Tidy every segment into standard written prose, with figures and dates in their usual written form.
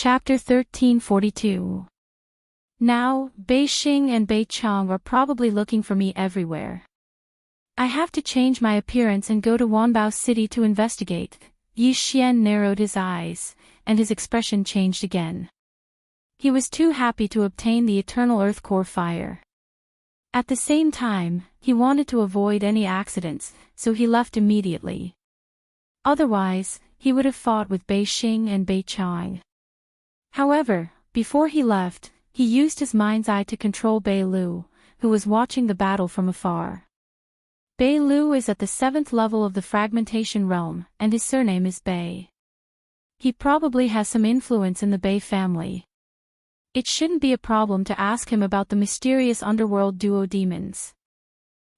Chapter 1342. Now, Bei Xing and Bei Chang are probably looking for me everywhere. I have to change my appearance and go to Wanbao City to investigate. Yi Xian narrowed his eyes, and his expression changed again. He was too happy to obtain the eternal earth core fire. At the same time, he wanted to avoid any accidents, so he left immediately. Otherwise, he would have fought with Bei Xing and Bei Chang. However, before he left, he used his mind's eye to control Bei Lu, who was watching the battle from afar. Bei Lu is at the 7th level of the fragmentation realm, and his surname is Bei. He probably has some influence in the Bei family. It shouldn't be a problem to ask him about the mysterious underworld duo demons.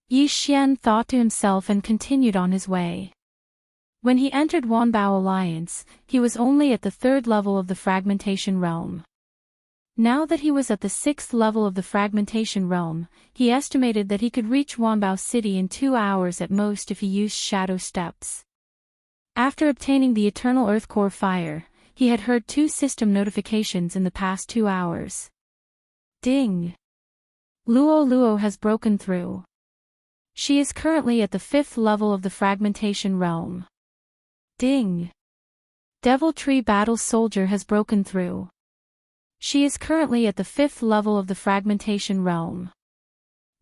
Yi Xian thought to himself and continued on his way. When he entered Wanbao Alliance, he was only at the 3rd level of the fragmentation realm. Now that he was at the 6th level of the fragmentation realm, he estimated that he could reach Wanbao City in 2 hours at most if he used shadow steps. After obtaining the eternal earth core fire, he had heard 2 system notifications in the past 2 hours. Ding! Luo has broken through. She is currently at the 5th level of the fragmentation realm. Ding! Devil Tree Battle Soldier has broken through. She is currently at the 5th level of the fragmentation realm.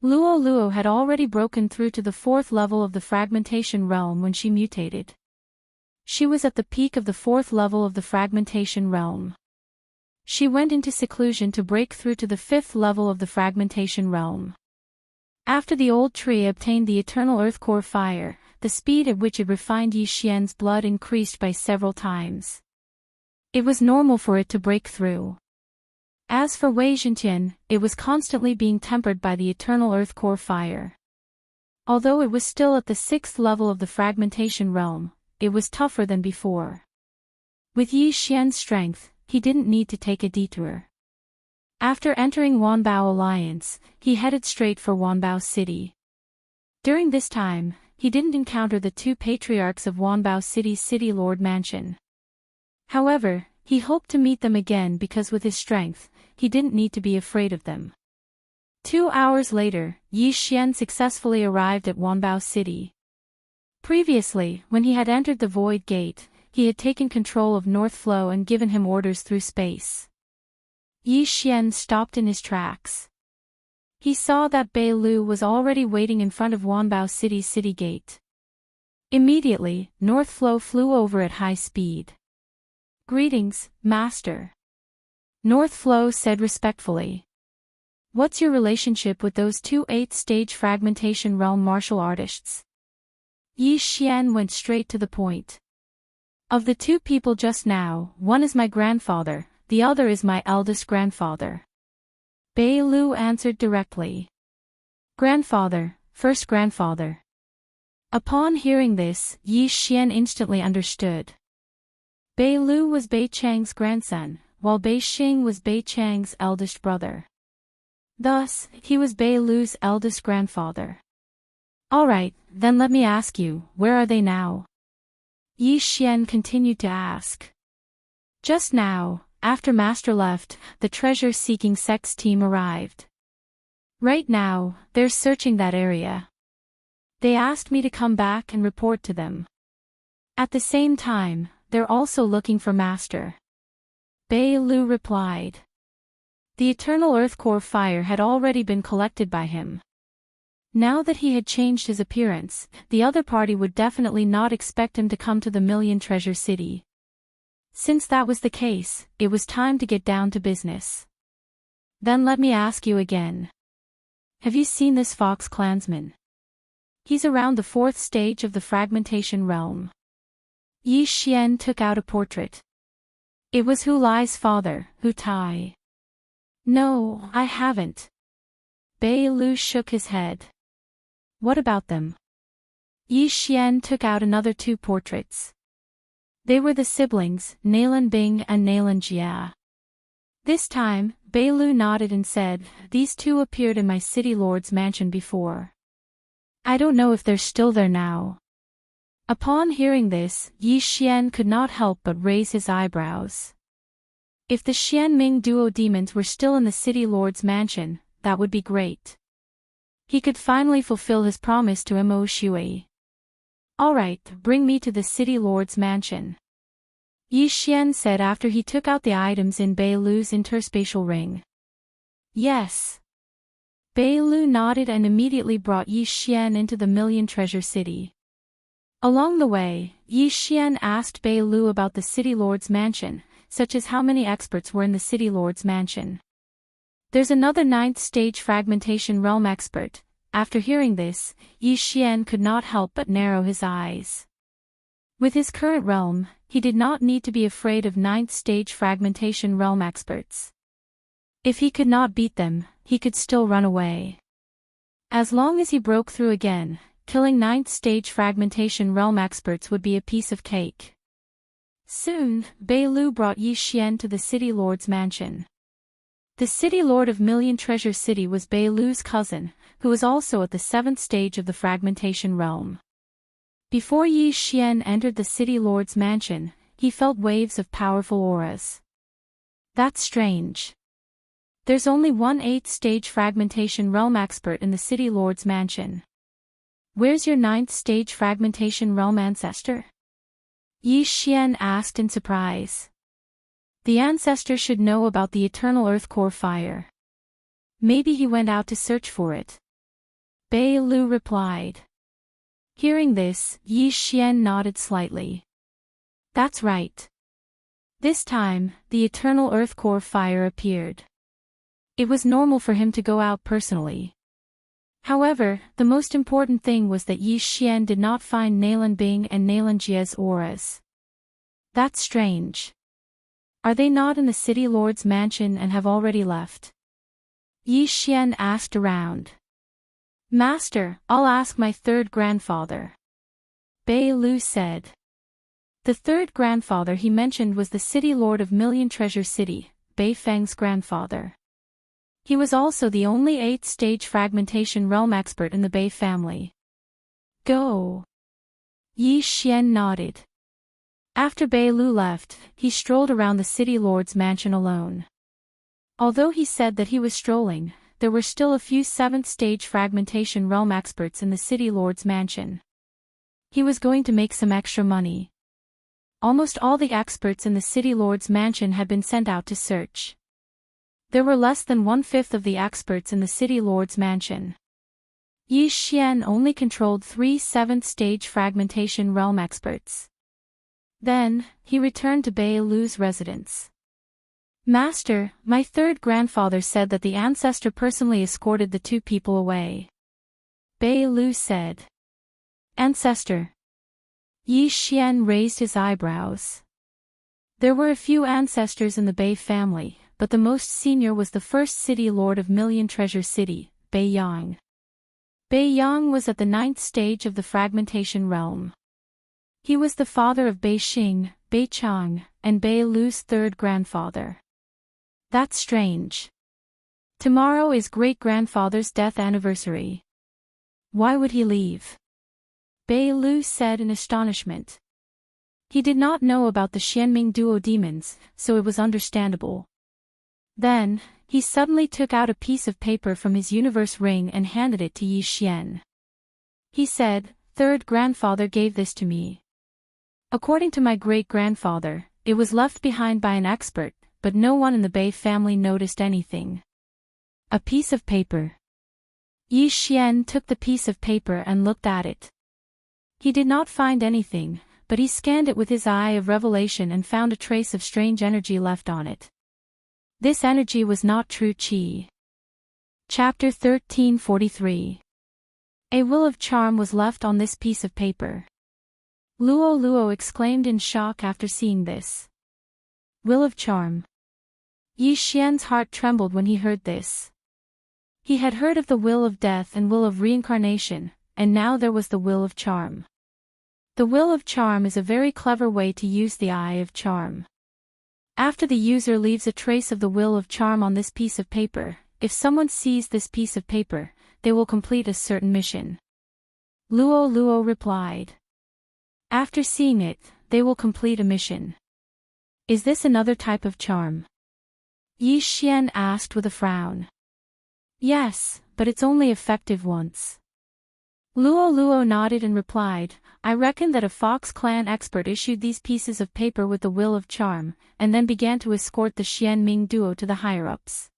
Luo had already broken through to the 4th level of the fragmentation realm when she mutated. She was at the peak of the 4th level of the fragmentation realm. She went into seclusion to break through to the 5th level of the fragmentation realm. After the old tree obtained the eternal earth core fire, the speed at which it refined Yi Xian's blood increased by several times. It was normal for it to break through. As for Wei Zhentian, it was constantly being tempered by the eternal earth core fire. Although it was still at the 6th level of the fragmentation realm, it was tougher than before. With Yi Xian's strength, he didn't need to take a detour. After entering Wanbao Alliance, he headed straight for Wanbao City. During this time, he didn't encounter the 2 patriarchs of Wanbao City's City Lord Mansion. However, he hoped to meet them again because with his strength, he didn't need to be afraid of them. 2 hours later, Yi Xian successfully arrived at Wanbao City. Previously, when he had entered the Void Gate, he had taken control of North Flow and given him orders through space. Yi Xian stopped in his tracks. He saw that Bei Lu was already waiting in front of Wanbao City's city gate. Immediately, North Flow flew over at high speed. "Greetings, Master." North Flow said respectfully. "What's your relationship with those 2 8th-stage fragmentation realm martial artists?" Yi Xian went straight to the point. "Of the 2 people just now, one is my grandfather, the other is my eldest grandfather." Bei Lu answered directly. "Grandfather, first grandfather." Upon hearing this, Yi Xian instantly understood. Bei Lu was Bei Chang's grandson, while Bei Xing was Bei Chang's eldest brother. Thus, he was Bei Lu's eldest grandfather. "Alright, then let me ask you, where are they now?" Yi Xian continued to ask. "Just now, after Master left, the treasure-seeking sects team arrived. Right now, they're searching that area. They asked me to come back and report to them. At the same time, they're also looking for Master." Bei Lu replied. The eternal earth core fire had already been collected by him. Now that he had changed his appearance, the other party would definitely not expect him to come to the Million Treasure City. Since that was the case, it was time to get down to business. "Then let me ask you again. Have you seen this fox clansman? He's around the 4th stage of the fragmentation realm." Yi Xian took out a portrait. It was Hu Lai's father, Hu Tai. "No, I haven't." Bei Lu shook his head. "What about them?" Yi Xian took out another 2 portraits. They were the siblings, Nailan Bing and Nailan Jia. This time, Bei Lu nodded and said, "These 2 appeared in my city lord's mansion before. I don't know if they're still there now." Upon hearing this, Yi Xian could not help but raise his eyebrows. If the Xianming duo demons were still in the City Lord's mansion, that would be great. He could finally fulfill his promise to Mo Shui. Alright, bring me to the City Lord's mansion, Yi Xian said after he took out the items in Bei Lu's interspatial ring. Yes. Bei Lu nodded and immediately brought Yi Xian into the Million Treasure City. Along the way, Yi Xian asked Bei Lu about the City Lord's mansion, such as how many experts were in the City Lord's mansion. There's another 9th stage fragmentation realm expert. After hearing this, Yi Xian could not help but narrow his eyes. With his current realm, he did not need to be afraid of 9th stage fragmentation realm experts. If he could not beat them, he could still run away. As long as he broke through again, killing 9th stage fragmentation realm experts would be a piece of cake. Soon, Bei Lu brought Yi Xian to the City Lord's mansion. The City Lord of Million Treasure City was Bei Lu's cousin, who was also at the 7th stage of the fragmentation realm. Before Yi Xian entered the City Lord's mansion, he felt waves of powerful auras. That's strange. There's only one 8th stage fragmentation realm expert in the City Lord's mansion. Where's your 9th stage fragmentation realm ancestor? Yi Xian asked in surprise. The ancestor should know about the eternal earth core fire. Maybe he went out to search for it. Bei Lu replied. Hearing this, Yi Xian nodded slightly. That's right. This time, the eternal earth core fire appeared. It was normal for him to go out personally. However, the most important thing was that Yi Xian did not find Nalan Bing and Nalan Jie's auras. That's strange. Are they not in the City Lord's mansion and have already left? Yi Xian asked around. Master, I'll ask my 3rd grandfather, Bei Lu said. The 3rd grandfather he mentioned was the City Lord of Million Treasure City, Bei Feng's grandfather. He was also the only 8th stage fragmentation realm expert in the Bei family. Go. Yi Xian nodded. After Bei Lu left, he strolled around the City Lord's mansion alone. Although he said that he was strolling, there were still a few 7th stage fragmentation realm experts in the City Lord's mansion. He was going to make some extra money. Almost all the experts in the City Lord's mansion had been sent out to search. There were less than 1/5 of the experts in the City Lord's mansion. Yi Xian only controlled 3 7th stage fragmentation realm experts. Then, he returned to Bei Lu's residence. Master, my 3rd grandfather said that the ancestor personally escorted the 2 people away. Bei Lu said. Ancestor. Yi Xian raised his eyebrows. There were a few ancestors in the Bei family, but the most senior was the 1st City Lord of Million Treasure City, Bei Yang. Bei Yang was at the 9th stage of the fragmentation realm. He was the father of Bei Xing, Bei Chang, and Bei Lu's 3rd grandfather. That's strange. Tomorrow is great-grandfather's death anniversary. Why would he leave? Bei Lu said in astonishment. He did not know about the Xianming duo demons, so it was understandable. Then, he suddenly took out a piece of paper from his universe ring and handed it to Yi Xian. He said, 3rd grandfather gave this to me. According to my great-grandfather, it was left behind by an expert, but no one in the Bei family noticed anything. A piece of paper. Yi Xian took the piece of paper and looked at it. He did not find anything, but he scanned it with his eye of revelation and found a trace of strange energy left on it. This energy was not true qi. Chapter 1343. A will of charm was left on this piece of paper. Luo exclaimed in shock after seeing this. Will of charm. Yi Xian's heart trembled when he heard this. He had heard of the will of death and will of reincarnation, and now there was the will of charm. The will of charm is a very clever way to use the eye of charm. After the user leaves a trace of the will of charm on this piece of paper, if someone sees this piece of paper, they will complete a certain mission. Luo replied. After seeing it, they will complete a mission. Is this another type of charm? Yi Xian asked with a frown. Yes, but it's only effective once. Luo Luo nodded and replied, I reckon that a Fox clan expert issued these pieces of paper with the will of charm, and then began to escort the Xian Ming duo to the higher-ups.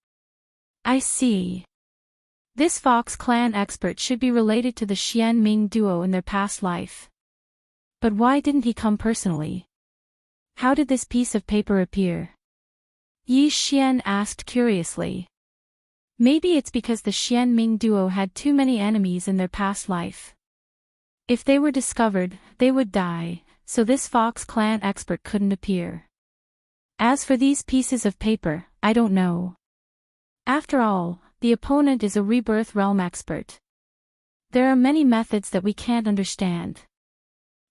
I see. This Fox clan expert should be related to the Xian Ming duo in their past life. But why didn't he come personally? How did this piece of paper appear? Yi Xian asked curiously. Maybe it's because the Xian Ming duo had too many enemies in their past life. If they were discovered, they would die, so this Fox clan expert couldn't appear. As for these pieces of paper, I don't know. After all, the opponent is a rebirth realm expert. There are many methods that we can't understand.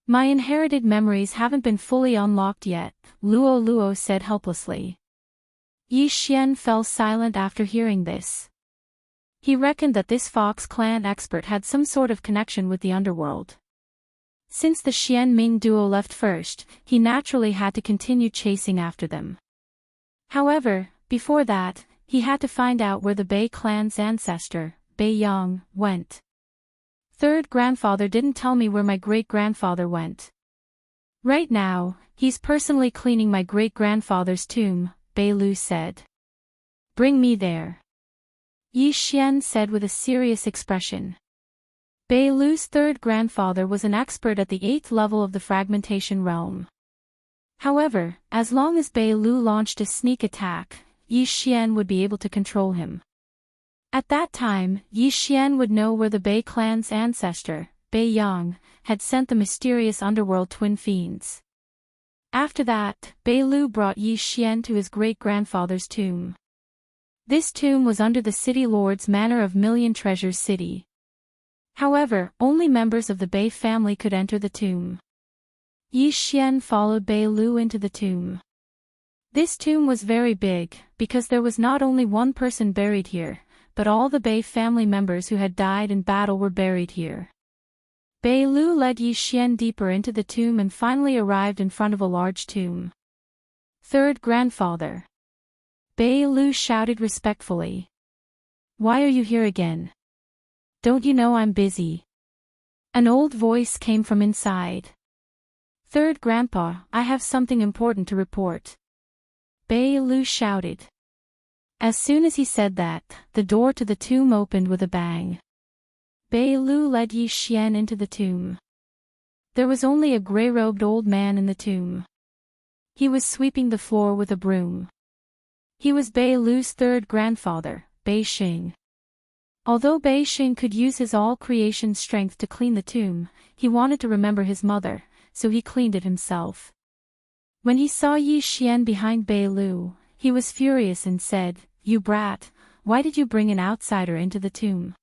My inherited memories haven't been fully unlocked yet, Luo Luo said helplessly. Yi Xian fell silent after hearing this. He reckoned that this Fox clan expert had some sort of connection with the underworld. Since the Xian Ming duo left first, he naturally had to continue chasing after them. However, before that, he had to find out where the Bei clan's ancestor, Bei Yang, went. Third grandfather didn't tell me where my great-grandfather went. Right now, he's personally cleaning my great-grandfather's tomb, Bei Lu said. Bring me there. Yi Xian said with a serious expression. Bei Lu's third grandfather was an expert at the 8th level of the fragmentation realm. However, as long as Bei Lu launched a sneak attack, Yi Xian would be able to control him. At that time, Yi Xian would know where the Bei clan's ancestor, Bei Yang, had sent the mysterious underworld twin fiends. After that, Bei Lu brought Yi Xian to his great-grandfather's tomb. This tomb was under the city lord's manor of Million Treasures City. However, only members of the Bei family could enter the tomb. Yi Xian followed Bei Lu into the tomb. This tomb was very big, because there was not only one person buried here, but all the Bei family members who had died in battle were buried here. Bei Lu led Yi Xian deeper into the tomb and finally arrived in front of a large tomb. Third grandfather. Bei Lu shouted respectfully. Why are you here again? Don't you know I'm busy? An old voice came from inside. Third grandpa, I have something important to report. Bei Lu shouted. As soon as he said that, the door to the tomb opened with a bang. Bei Lu led Yi Xian into the tomb. There was only a gray-robed old man in the tomb. He was sweeping the floor with a broom. He was Bei Lu's third grandfather, Bei Xing. Although Bei Xing could use his all-creation strength to clean the tomb, he wanted to remember his mother, so he cleaned it himself. When he saw Yi Xian behind Bei Lu, he was furious and said, You brat, why did you bring an outsider into the tomb?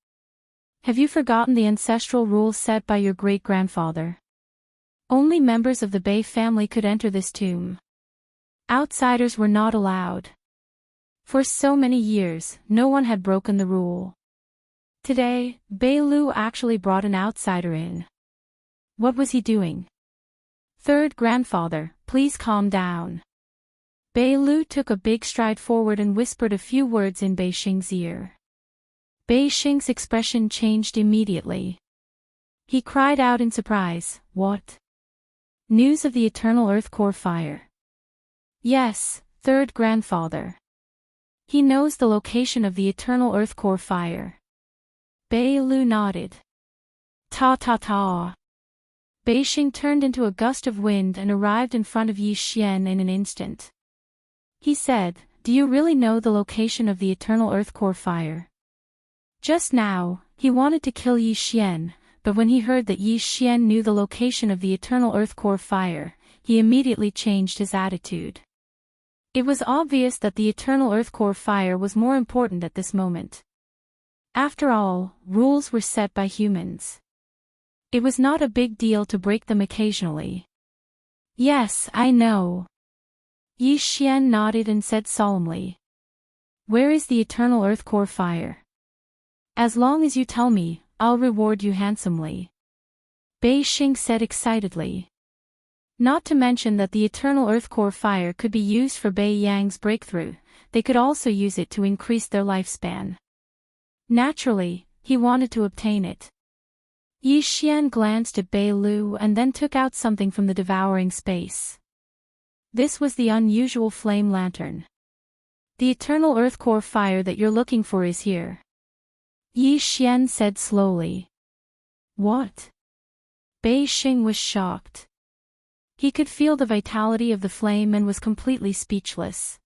Have you forgotten the ancestral rules set by your great-grandfather? Only members of the Bei family could enter this tomb. Outsiders were not allowed. For so many years, no one had broken the rule. Today, Bei Lu actually brought an outsider in. What was he doing? Third grandfather, please calm down. Bei Lu took a big stride forward and whispered a few words in Bei Xing's ear. Bei Xing's expression changed immediately. He cried out in surprise, What? News of the eternal earth core fire. Yes, third grandfather. He knows the location of the eternal earth core fire. Bei Lu nodded. Ta. Bei Xing turned into a gust of wind and arrived in front of Yi Xian in an instant. He said, Do you really know the location of the eternal earth core fire? Just now, he wanted to kill Yi Xian, but when he heard that Yi Xian knew the location of the eternal earth core fire, he immediately changed his attitude. It was obvious that the eternal earth core fire was more important at this moment. After all, rules were set by humans. It was not a big deal to break them occasionally. Yes, I know. Yi Xian nodded and said solemnly. Where is the eternal earth core fire? As long as you tell me, I'll reward you handsomely. Bei Xing said excitedly. Not to mention that the eternal earth core fire could be used for Bei Yang's breakthrough, they could also use it to increase their lifespan. Naturally, he wanted to obtain it. Yi Xian glanced at Bei Lu and then took out something from the devouring space. This was the unusual flame lantern. The eternal earth core fire that you're looking for is here. Yi Xian said slowly. What? Bei Xing was shocked. He could feel the vitality of the flame and was completely speechless.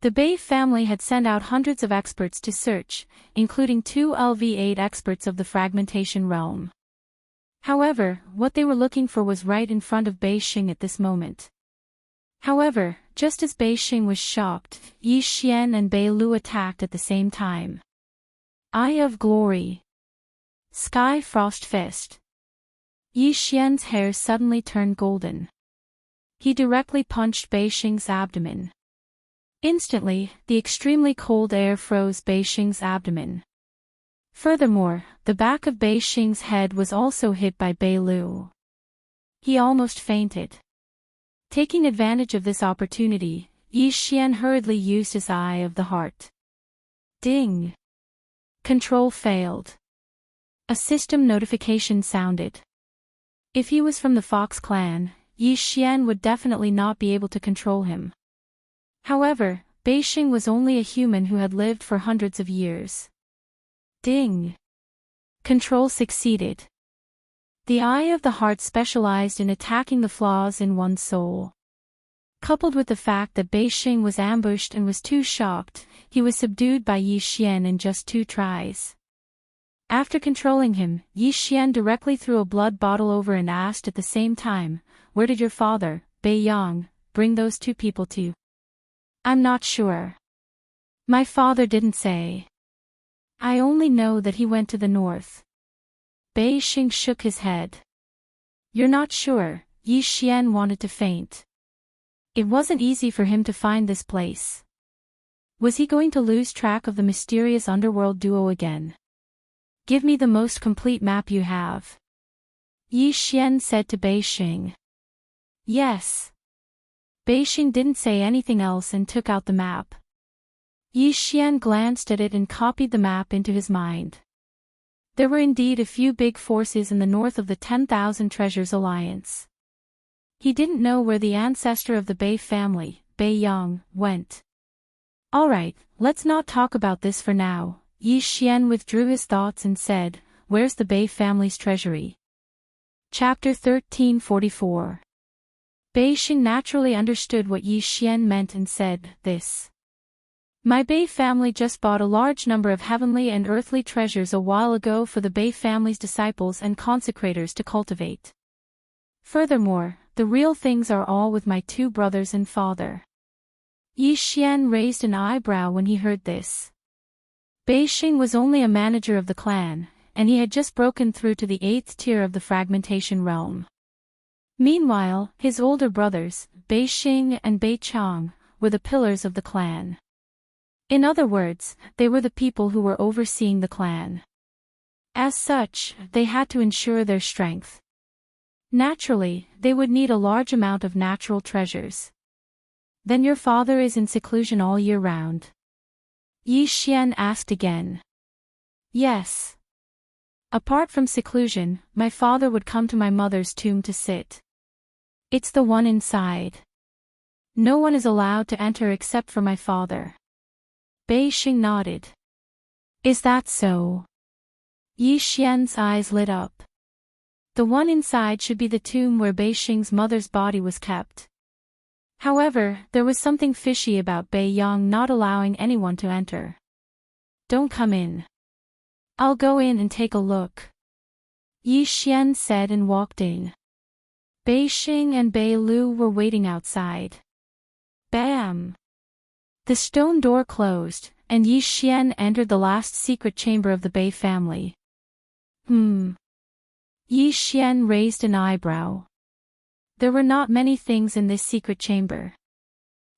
The Bei family had sent out hundreds of experts to search, including 2 LV8 experts of the fragmentation realm. However, what they were looking for was right in front of Bei Xing at this moment. However, just as Bei Xing was shocked, Yi Xian and Bei Lu attacked at the same time. Eye of Glory. Sky Frost Fist. Yi Xian's hair suddenly turned golden. He directly punched Bei Xing's abdomen. Instantly, the extremely cold air froze Bei Xing's abdomen. Furthermore, the back of Bei Xing's head was also hit by Bei Lu. He almost fainted. Taking advantage of this opportunity, Yi Xian hurriedly used his Eye of the Heart. Ding! Control failed. A system notification sounded. If he was from the Fox clan, Yi Xian would definitely not be able to control him. However, Bei Xing was only a human who had lived for hundreds of years. Ding! Control succeeded. The Eye of the Heart specialized in attacking the flaws in one's soul. Coupled with the fact that Bei Xing was ambushed and was too shocked, he was subdued by Yi Xian in just 2 tries. After controlling him, Yi Xian directly threw a blood bottle over and asked at the same time, "Where did your father, Bei Yang, bring those 2 people to?" "I'm not sure. My father didn't say. I only know that he went to the north." Bei Xing shook his head. "You're not sure?" Yi Xian wanted to faint. It wasn't easy for him to find this place. Was he going to lose track of the mysterious underworld duo again? "Give me the most complete map you have," Yi Xian said to Bei Xing. "Yes." Bei Xing didn't say anything else and took out the map. Yi Xian glanced at it and copied the map into his mind. There were indeed a few big forces in the north of the 10,000 Treasures Alliance. He didn't know where the ancestor of the Bei family, Bei Yang, went. "Alright, let's not talk about this for now." Yi Xian withdrew his thoughts and said, "Where's the Bei family's treasury?" Chapter 1344. Bei Xing naturally understood what Yi Xian meant and said, "This. My Bei family just bought a large number of heavenly and earthly treasures a while ago for the Bei family's disciples and consecrators to cultivate. Furthermore, the real things are all with my 2 brothers and father." Yi Xian raised an eyebrow when he heard this. Bei Xing was only a manager of the clan, and he had just broken through to the 8th tier of the fragmentation realm. Meanwhile, his older brothers, Bei Xing and Bei Chang, were the pillars of the clan. In other words, they were the people who were overseeing the clan. As such, they had to ensure their strength. Naturally, they would need a large amount of natural treasures. "Then your father is in seclusion all year round?" Yi Xian asked again. "Yes. Apart from seclusion, my father would come to my mother's tomb to sit. It's the one inside. No one is allowed to enter except for my father." Bei Xing nodded. "Is that so?" Yi Xian's eyes lit up. The one inside should be the tomb where Bei Xing's mother's body was kept. However, there was something fishy about Bei Yang not allowing anyone to enter. "Don't come in. I'll go in and take a look," Yi Xian said and walked in. Bei Xing and Bei Lu were waiting outside. Bam! The stone door closed, and Yi Xian entered the last secret chamber of the Bei family. Yi Xian raised an eyebrow. There were not many things in this secret chamber.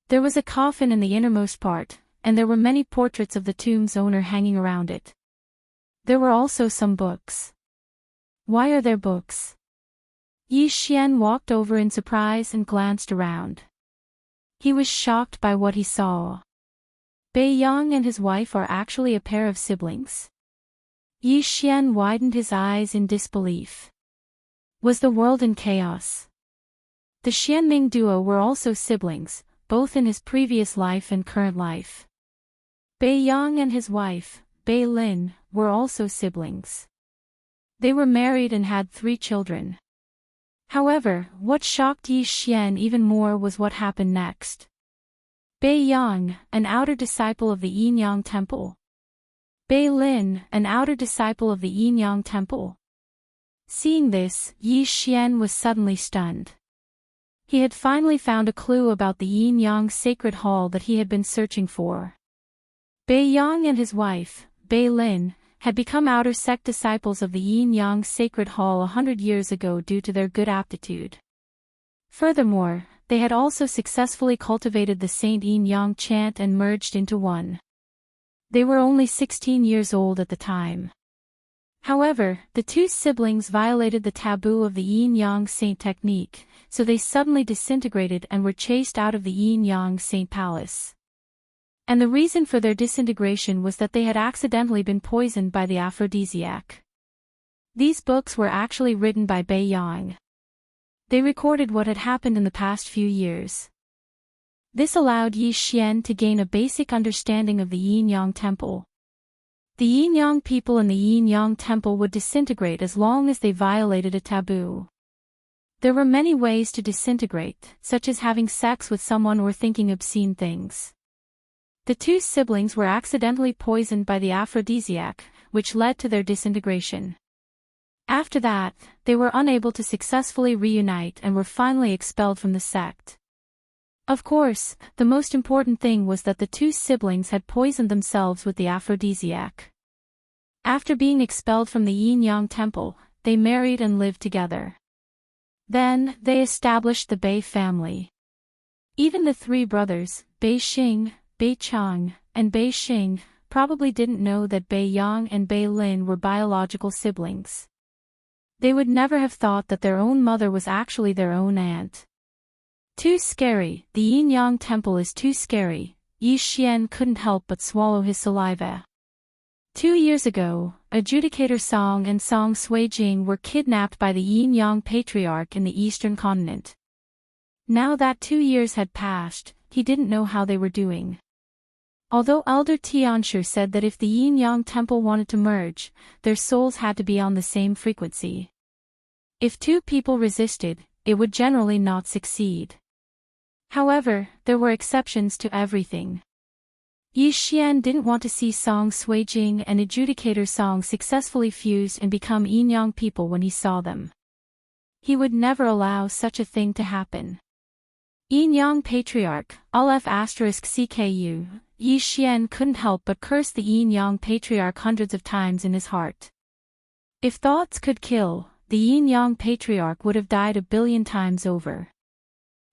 There was a coffin in the innermost part, and there were many portraits of the tomb's owner hanging around it. There were also some books. Why are there books? Yi Xian walked over in surprise and glanced around. He was shocked by what he saw. Bei Yang and his wife are actually a pair of siblings. Yi Xian widened his eyes in disbelief. Was the world in chaos? The Xianming duo were also siblings, both in his previous life and current life. Bei Yang and his wife, Bei Lin, were also siblings. They were married and had 3 children. However, what shocked Yi Xian even more was what happened next. Bei Yang, an outer disciple of the Yin-Yang Temple. Bei Lin, an outer disciple of the Yin-Yang Temple. Seeing this, Yi Xian was suddenly stunned. He had finally found a clue about the Yin-Yang sacred hall that he had been searching for. Bei Yang and his wife, Bei Lin, had become outer sect disciples of the Yin-Yang sacred hall 100 years ago due to their good aptitude. Furthermore, they had also successfully cultivated the Saint Yin-Yang chant and merged into one. They were only 16 years old at the time. However, the 2 siblings violated the taboo of the Yin-Yang saint technique, so they suddenly disintegrated and were chased out of the Yin-Yang saint palace. And the reason for their disintegration was that they had accidentally been poisoned by the aphrodisiac. These books were actually written by Bei Yang. They recorded what had happened in the past few years. This allowed Yi Xian to gain a basic understanding of the Yin-Yang temple. The Yin-Yang people in the Yin-Yang temple would disintegrate as long as they violated a taboo. There were many ways to disintegrate, such as having sex with someone or thinking obscene things. The 2 siblings were accidentally poisoned by the aphrodisiac, which led to their disintegration. After that, they were unable to successfully reunite and were finally expelled from the sect. Of course, the most important thing was that the 2 siblings had poisoned themselves with the aphrodisiac. After being expelled from the Yin-Yang temple, they married and lived together. Then, they established the Bei family. Even the 3 brothers, Bei Xing, Bei Chang, and Bei Xing, probably didn't know that Bei Yang and Bei Lin were biological siblings. They would never have thought that their own mother was actually their own aunt. Too scary, the Yin-Yang temple is too scary. Yi Xian couldn't help but swallow his saliva. 2 years ago, Adjudicator Song and Song Suijing were kidnapped by the Yin-Yang patriarch in the eastern continent. Now that 2 years had passed, he didn't know how they were doing. Although Elder Tianshu said that if the Yin-Yang temple wanted to merge, their souls had to be on the same frequency. If 2 people resisted, it would generally not succeed. However, there were exceptions to everything. Yi Xian didn't want to see Song Suijing and Adjudicator Song successfully fuse and become Yin-Yang people when he saw them. He would never allow such a thing to happen. Yin-Yang Patriarch, Aleph*CKU, Yi Xian couldn't help but curse the Yin-Yang Patriarch hundreds of times in his heart. If thoughts could kill, the Yin-Yang Patriarch would have died 1,000,000,000 times over.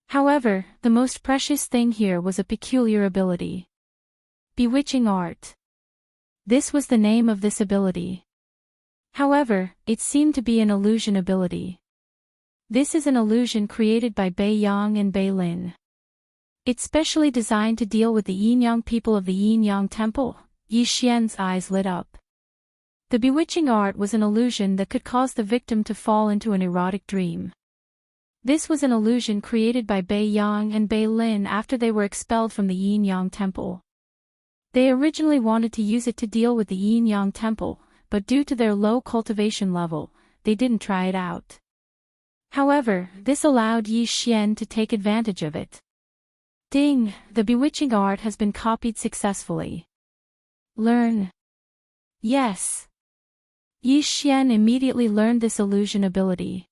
However, the most precious thing here was a peculiar ability. Bewitching art. This was the name of this ability. However, it seemed to be an illusion ability. This is an illusion created by Bei Yang and Bei Lin. It's specially designed to deal with the Yin-Yang people of the Yin-Yang temple. Yi Xian's eyes lit up. The bewitching art was an illusion that could cause the victim to fall into an erotic dream. This was an illusion created by Bei Yang and Bei Lin after they were expelled from the Yin-Yang temple. They originally wanted to use it to deal with the Yin-Yang temple, but due to their low cultivation level, they didn't try it out. However, this allowed Yi Xian to take advantage of it. Ding, the bewitching art has been copied successfully. Learn. Yes. Yi Xian immediately learned this illusion ability.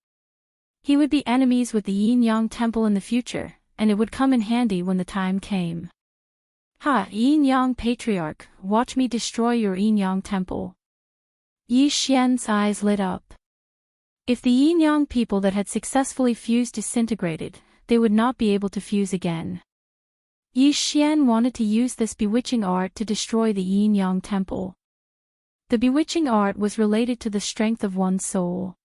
He would be enemies with the Yin-Yang temple in the future, and it would come in handy when the time came. Ha, Yin-Yang Patriarch, watch me destroy your Yin-Yang temple. Yi Xian's eyes lit up. If the Yin-Yang people that had successfully fused disintegrated, they would not be able to fuse again. Yi Xian wanted to use this bewitching art to destroy the Yin-Yang temple. The bewitching art was related to the strength of one's soul.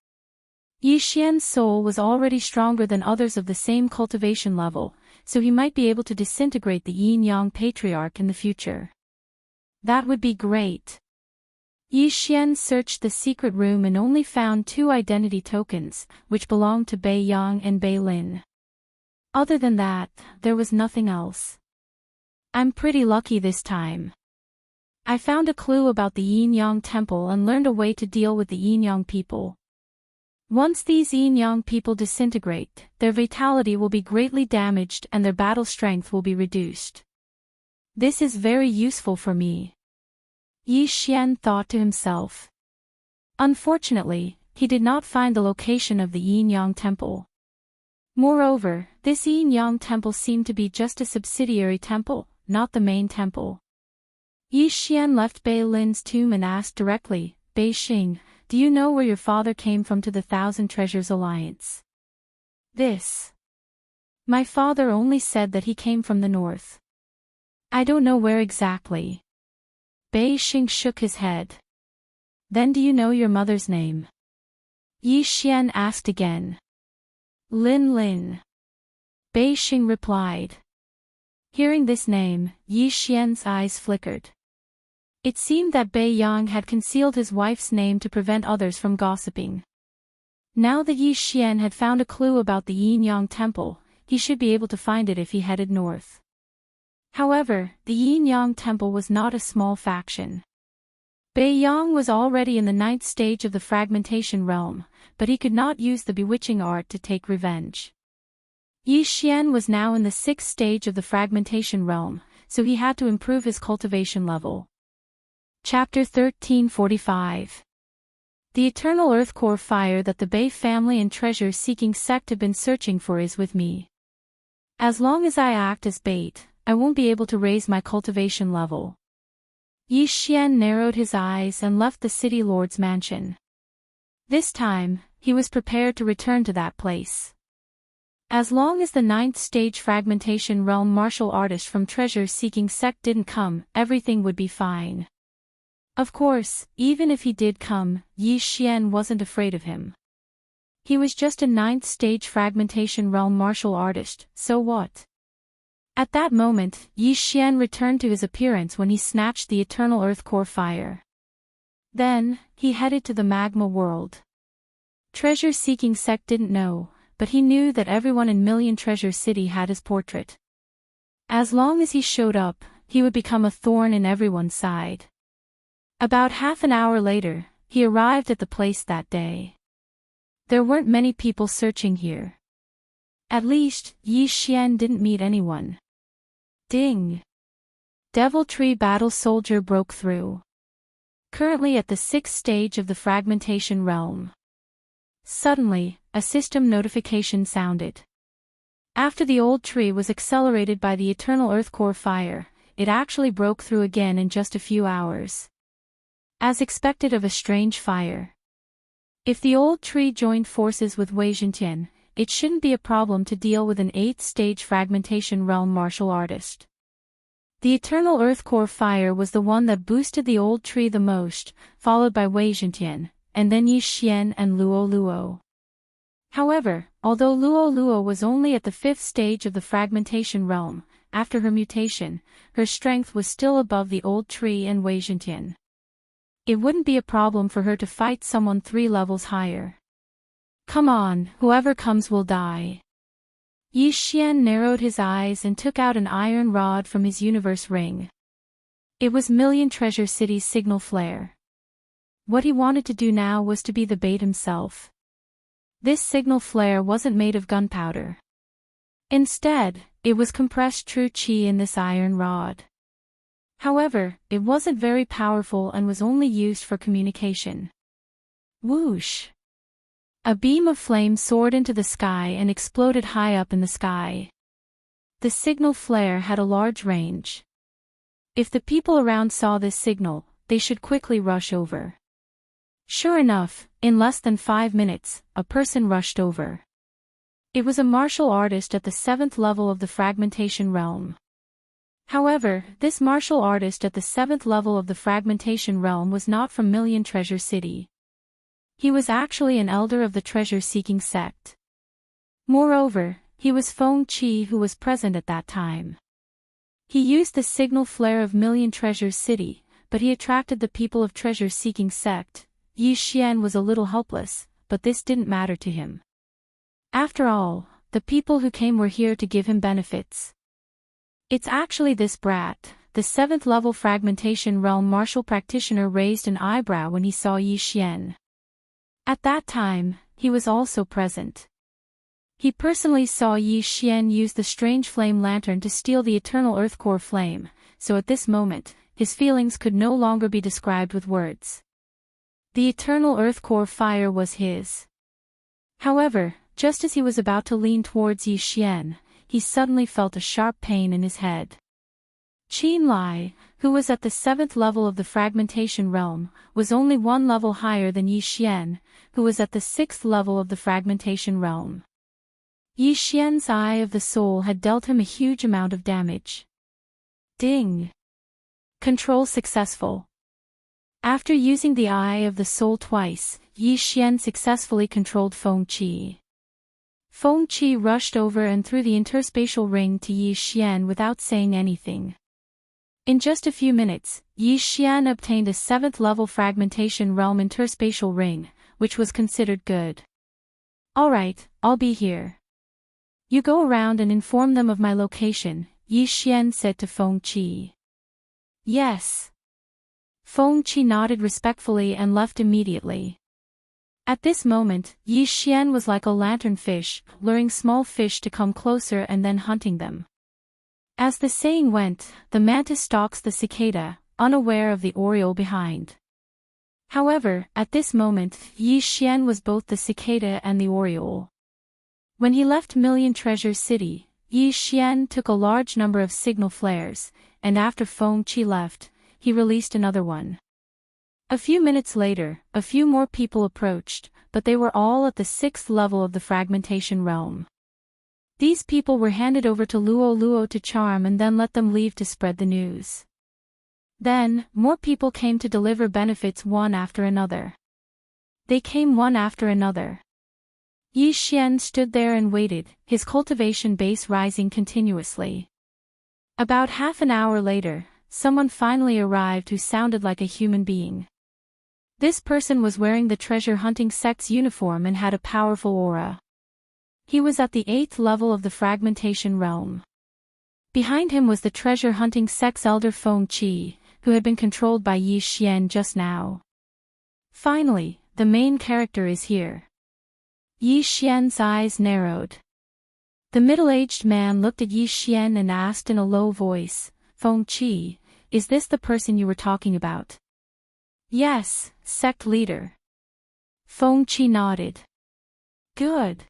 Yixian's soul was already stronger than others of the same cultivation level, so he might be able to disintegrate the Yin-Yang Patriarch in the future. That would be great. Yixian searched the secret room and only found 2 identity tokens, which belonged to Bei Yang and Bei Lin. Other than that, there was nothing else. I'm pretty lucky this time. I found a clue about the Yin-Yang Temple and learned a way to deal with the Yin-Yang people. Once these Yin-Yang people disintegrate, their vitality will be greatly damaged and their battle strength will be reduced. This is very useful for me. Yixian thought to himself. Unfortunately, he did not find the location of the Yin-Yang Temple. Moreover, this Yin-Yang Temple seemed to be just a subsidiary temple, not the main temple. Yixian left Bei Lin's tomb and asked directly, Bei Xing, do you know where your father came from to the Thousand Treasures Alliance? This. My father only said that he came from the north. I don't know where exactly. Bei Xing shook his head. Then do you know your mother's name? Yixian asked again. Lin Lin. Bei Xing replied. Hearing this name, Yixian's eyes flickered. It seemed that Bei Yang had concealed his wife's name to prevent others from gossiping. Now that Yixian had found a clue about the Yin-Yang Temple, he should be able to find it if he headed north. However, the Yin-Yang Temple was not a small faction. Bei Yang was already in the 9th stage of the fragmentation realm, but he could not use the bewitching art to take revenge. Yixian was now in the 6th stage of the fragmentation realm, so he had to improve his cultivation level. Chapter 1345. The eternal earth core fire that the Bei family and treasure-seeking sect have been searching for is with me. As long as I act as bait, I won't be able to raise my cultivation level. Yixian narrowed his eyes and left the city lord's mansion. This time, he was prepared to return to that place. As long as the 9th stage fragmentation realm martial artist from treasure-seeking sect didn't come, everything would be fine. Of course, even if he did come, Yixian wasn't afraid of him. He was just a 9th stage fragmentation realm martial artist, so what? At that moment, Yixian returned to his appearance when he snatched the eternal earth core fire. Then, he headed to the magma world. Treasure-seeking sect didn't know, but he knew that everyone in Million Treasure City had his portrait. As long as he showed up, he would become a thorn in everyone's side. About half an hour later, he arrived at the place that day. There weren't many people searching here. At least, Yixian didn't meet anyone. Ding! Devil Tree Battle Soldier broke through. Currently at the 6th stage of the fragmentation realm. Suddenly, a system notification sounded. After the old tree was accelerated by the eternal earth core fire, it actually broke through again in just a few hours. As expected of a strange fire. If the old tree joined forces with Wei Zhentian, it shouldn't be a problem to deal with an 8th stage fragmentation realm martial artist. The eternal earth core fire was the one that boosted the old tree the most, followed by Wei Zhentian, and then Yixian and Luo Luo. However, although Luo Luo was only at the 5th stage of the fragmentation realm, after her mutation, her strength was still above the old tree and Wei Zhentian. It wouldn't be a problem for her to fight someone 3 levels higher. Come on, whoever comes will die. Yixian narrowed his eyes and took out an iron rod from his universe ring. It was Million Treasure City's signal flare. What he wanted to do now was to be the bait himself. This signal flare wasn't made of gunpowder. Instead, it was compressed true chi in this iron rod. However, it wasn't very powerful and was only used for communication. Whoosh! A beam of flame soared into the sky and exploded high up in the sky. The signal flare had a large range. If the people around saw this signal, they should quickly rush over. Sure enough, in less than 5 minutes, a person rushed over. It was a martial artist at the 7th level of the fragmentation realm. However, this martial artist at the 7th level of the fragmentation realm was not from Million Treasure City. He was actually an elder of the treasure-seeking sect. Moreover, he was Feng Qi who was present at that time. He used the signal flare of Million Treasures City, but he attracted the people of treasure-seeking sect. Yi Xian was a little helpless, but this didn't matter to him. After all, the people who came were here to give him benefits. It's actually this brat. The 7th level fragmentation realm martial practitioner raised an eyebrow when he saw Yi Xian. At that time, he was also present. He personally saw Yi Xian use the strange flame lantern to steal the eternal earth core flame, so at this moment, his feelings could no longer be described with words. The eternal earth core fire was his. However, just as he was about to lean towards Yi Xian, he suddenly felt a sharp pain in his head. Qin Lai, who was at the 7th level of the fragmentation realm, was only 1 level higher than Yi Xian, who was at the 6th level of the fragmentation realm. Yi Xian's Eye of the Soul had dealt him a huge amount of damage. Ding! Control successful. After using the Eye of the Soul twice, Yi Xian successfully controlled Feng Qi. Feng Qi rushed over and threw the interspatial ring to Yi Xian without saying anything. In just a few minutes, Yi Xian obtained a 7th level fragmentation realm interspatial ring, which was considered good. Alright, I'll be here. You go around and inform them of my location, Yi Xian said to Feng Qi. Yes. Feng Qi nodded respectfully and left immediately. At this moment, Yi Xian was like a lanternfish, luring small fish to come closer and then hunting them. As the saying went, the mantis stalks the cicada, unaware of the oriole behind. However, at this moment, Yi Xian was both the cicada and the oriole. When he left Million Treasures City, Yi Xian took a large number of signal flares, and after Feng Qi left, he released another one. A few minutes later, a few more people approached, but they were all at the 6th level of the fragmentation realm. These people were handed over to Luo to charm and then let them leave to spread the news. Then, more people came to deliver benefits one after another. They came one after another. Yi Xian stood there and waited, his cultivation base rising continuously. About half an hour later, someone finally arrived who sounded like a human being. This person was wearing the treasure hunting sect's uniform and had a powerful aura. He was at the 8th level of the fragmentation realm. Behind him was the treasure hunting sect's elder Feng Qi, who had been controlled by Yi Xian just now. Finally, the main character is here. Yi Xian's eyes narrowed. The middle-aged man looked at Yi Xian and asked in a low voice, Feng Qi, is this the person you were talking about? Yes, sect leader. Feng Qi nodded. Good.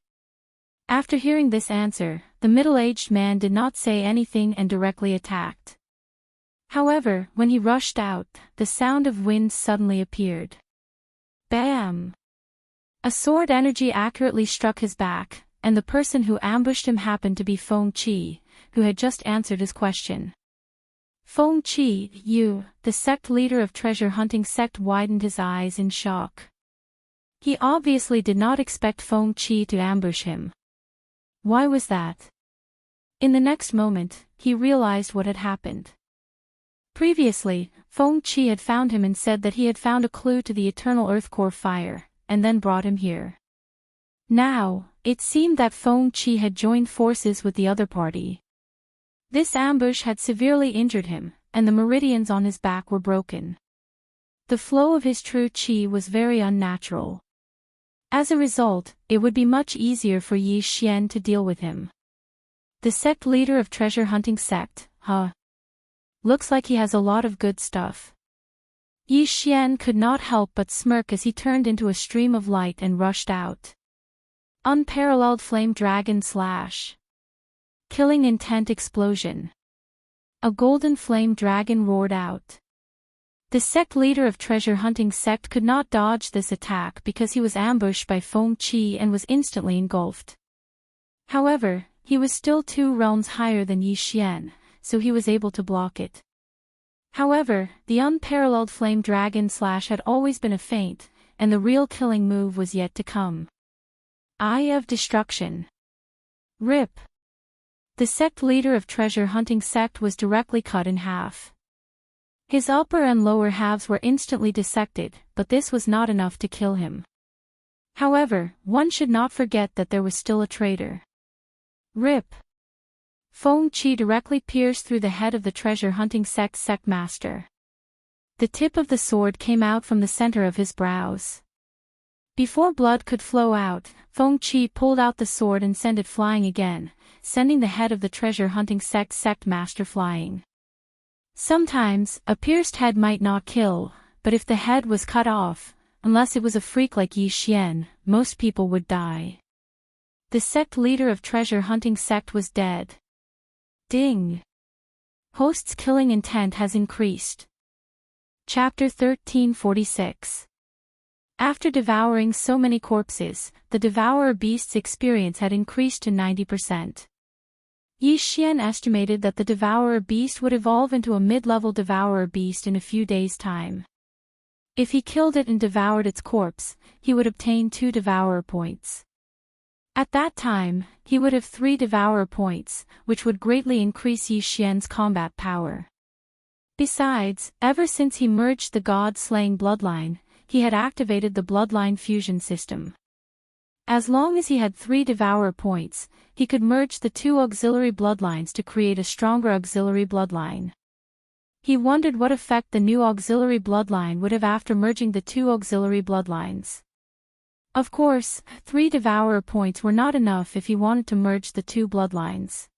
After hearing this answer, the middle-aged man did not say anything and directly attacked. However, when he rushed out, the sound of wind suddenly appeared. Bam! A sword energy accurately struck his back, and the person who ambushed him happened to be Feng Qi, who had just answered his question. Feng Qi, you, the sect leader of treasure hunting sect, widened his eyes in shock. He obviously did not expect Feng Qi to ambush him. Why was that? In the next moment, he realized what had happened. Previously, Feng Qi had found him and said that he had found a clue to the eternal earth core fire, and then brought him here. Now, it seemed that Feng Qi had joined forces with the other party. This ambush had severely injured him, and the meridians on his back were broken. The flow of his true qi was very unnatural. As a result, it would be much easier for Yi Xian to deal with him. The sect leader of treasure hunting sect, huh? Looks like he has a lot of good stuff. Yi Xian could not help but smirk as he turned into a stream of light and rushed out. Unparalleled flame dragon slash. Killing intent explosion. A golden flame dragon roared out. The sect leader of treasure hunting sect could not dodge this attack because he was ambushed by Feng Qi and was instantly engulfed. However, he was still 2 realms higher than Yi Xian, so he was able to block it. However, the unparalleled flame dragon slash had always been a feint, and the real killing move was yet to come. Eye of Destruction. Rip. The sect leader of treasure hunting sect was directly cut in half. His upper and lower halves were instantly dissected, but this was not enough to kill him. However, one should not forget that there was still a traitor. Rip. Feng Qi directly pierced through the head of the treasure hunting sect master. The tip of the sword came out from the center of his brows. Before blood could flow out, Feng Qi pulled out the sword and sent it flying again, sending the head of the treasure hunting sect master flying. Sometimes, a pierced head might not kill, but if the head was cut off, unless it was a freak like Yi Xian, most people would die. The sect leader of treasure hunting sect was dead. Ding. Host's killing intent has increased. Chapter 1346. After devouring so many corpses, the Devourer beast's experience had increased to 90%. Yi Xian estimated that the Devourer beast would evolve into a mid-level Devourer beast in a few days' time. If he killed it and devoured its corpse, he would obtain 2 Devourer points. At that time, he would have 3 Devourer points, which would greatly increase Yi Xian's combat power. Besides, ever since he merged the god-slaying bloodline, he had activated the bloodline fusion system. As long as he had 3 Devourer points, he could merge the 2 auxiliary bloodlines to create a stronger auxiliary bloodline. He wondered what effect the new auxiliary bloodline would have after merging the 2 auxiliary bloodlines. Of course, 3 Devourer points were not enough if he wanted to merge the 2 bloodlines.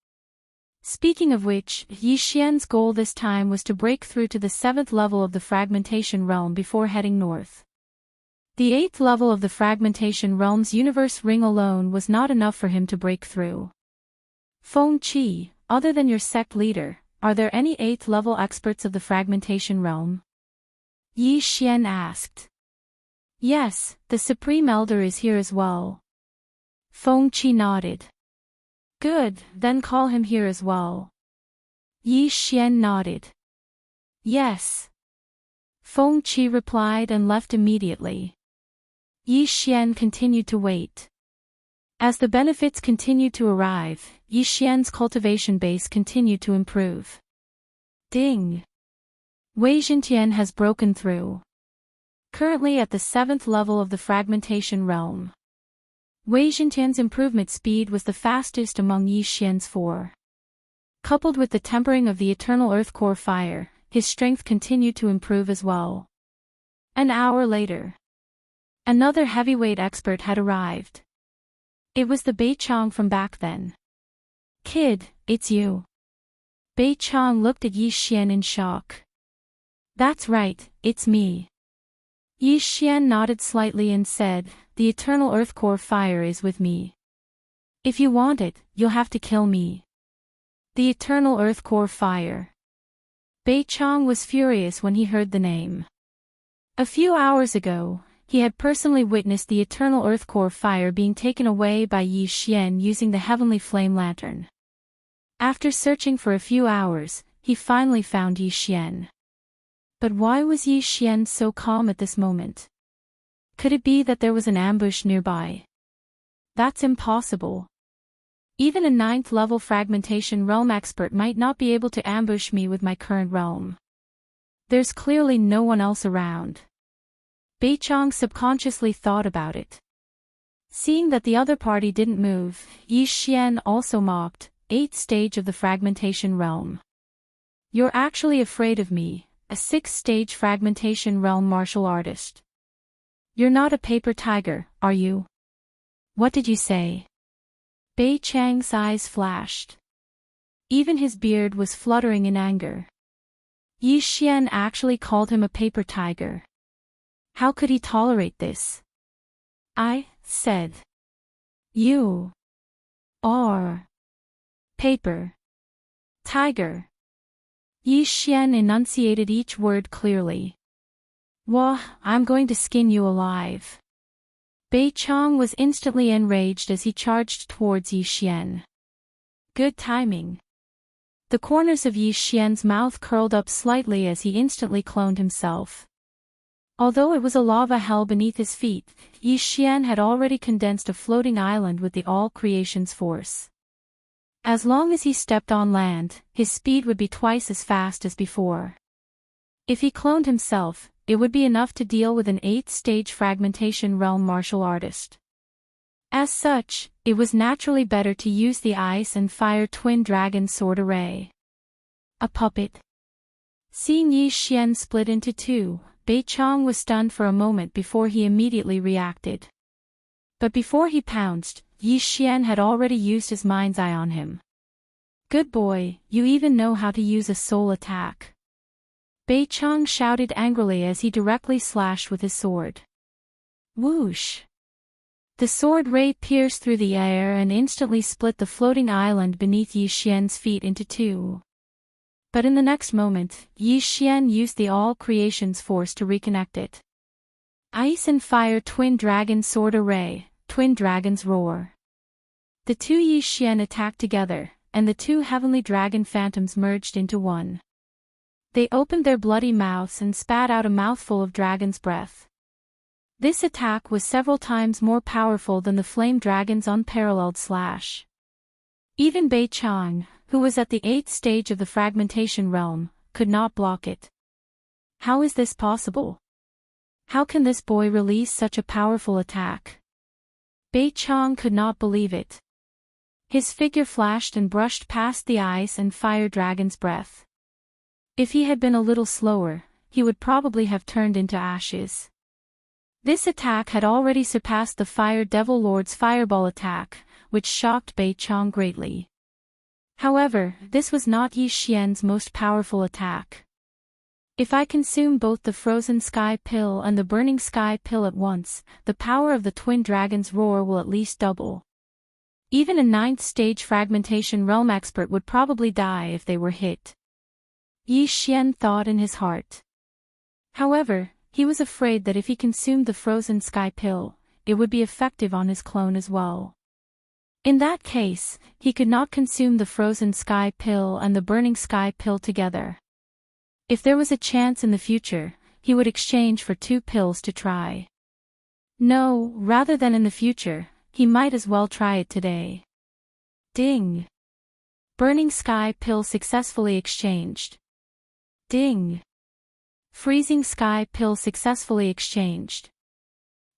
Speaking of which, Yi Xian's goal this time was to break through to the 7th level of the fragmentation realm before heading north. The 8th level of the fragmentation realm's universe ring alone was not enough for him to break through. Feng Qi, other than your sect leader, are there any 8th level experts of the fragmentation realm? Yi Xian asked. Yes, the Supreme Elder is here as well. Feng Qi nodded. Good, then call him here as well. Yi Xian nodded. Yes. Feng Qi replied and left immediately. Yi Xian continued to wait. As the benefits continued to arrive, Yi Xian's cultivation base continued to improve. Ding! Wei Xintian has broken through. Currently at the 7th level of the fragmentation realm. Wei Xintian's improvement speed was the fastest among Yi Xian's 4. Coupled with the tempering of the eternal earth core fire, his strength continued to improve as well. An hour later. Another heavyweight expert had arrived. It was the Bei Chong from back then. Kid, it's you. Bei Chong looked at Yi Xian in shock. That's right, it's me. Yi Xian nodded slightly and said, the eternal earth core fire is with me. If you want it, you'll have to kill me. The eternal earth core fire. Bei Chong was furious when he heard the name. A few hours ago, he had personally witnessed the eternal earth core fire being taken away by Yi Xian using the heavenly flame lantern. After searching for a few hours, he finally found Yi Xian. But why was Yi Xian so calm at this moment? Could it be that there was an ambush nearby? That's impossible. Even a 9th level fragmentation realm expert might not be able to ambush me with my current realm. There's clearly no one else around. Bei Chong subconsciously thought about it. Seeing that the other party didn't move, Yi Xian also mocked, 8th stage of the fragmentation realm. You're actually afraid of me, a 6th stage fragmentation realm martial artist. You're not a paper tiger, are you? What did you say? Bei Chang's eyes flashed. Even his beard was fluttering in anger. Yi Xian actually called him a paper tiger. How could he tolerate this? I said. You are paper tiger. Yi Xian enunciated each word clearly. Wah, I'm going to skin you alive. Bei Chong was instantly enraged as he charged towards Yi Xian. Good timing. The corners of Yi Xian's mouth curled up slightly as he instantly cloned himself. Although it was a lava hell beneath his feet, Yi Xian had already condensed a floating island with the all creation's force. As long as he stepped on land, his speed would be twice as fast as before. If he cloned himself, it would be enough to deal with an 8th-stage fragmentation realm martial artist. As such, it was naturally better to use the Ice and Fire Twin Dragon Sword Array. A puppet. Seeing Yi Xian split into two, Bei Chong was stunned for a moment before he immediately reacted. But before he pounced, Yi Xian had already used his mind's eye on him. "Good boy, you even know how to use a soul attack." Bei Chong shouted angrily as he directly slashed with his sword. Whoosh! The sword ray pierced through the air and instantly split the floating island beneath Yi Xian's feet into two. But in the next moment, Yi Xian used the all-creation's force to reconnect it. Ice and Fire Twin Dragon Sword Array, Twin Dragon's Roar. The two Yi Xian attacked together, and the two heavenly dragon phantoms merged into one. They opened their bloody mouths and spat out a mouthful of dragon's breath. This attack was several times more powerful than the flame dragon's unparalleled slash. Even Bei Chong, who was at the 8th stage of the fragmentation realm, could not block it. How is this possible? How can this boy release such a powerful attack? Bei Chong could not believe it. His figure flashed and brushed past the Ice and Fire Dragon's breath. If he had been a little slower, he would probably have turned into ashes. This attack had already surpassed the Fire Devil Lord's fireball attack, which shocked Bei Chong greatly. However, this was not Yi Xian's most powerful attack. If I consume both the Frozen Sky Pill and the Burning Sky Pill at once, the power of the Twin Dragon's Roar will at least double. Even a 9th-stage fragmentation realm expert would probably die if they were hit. Yi Xian thought in his heart. However, he was afraid that if he consumed the Frozen Sky Pill, it would be effective on his clone as well. In that case, he could not consume the Frozen Sky Pill and the Burning Sky Pill together. If there was a chance in the future, he would exchange for 2 pills to try. No, rather than in the future, he might as well try it today. Ding! Burning Sky Pill successfully exchanged. Ding! Freezing Sky Pill successfully exchanged.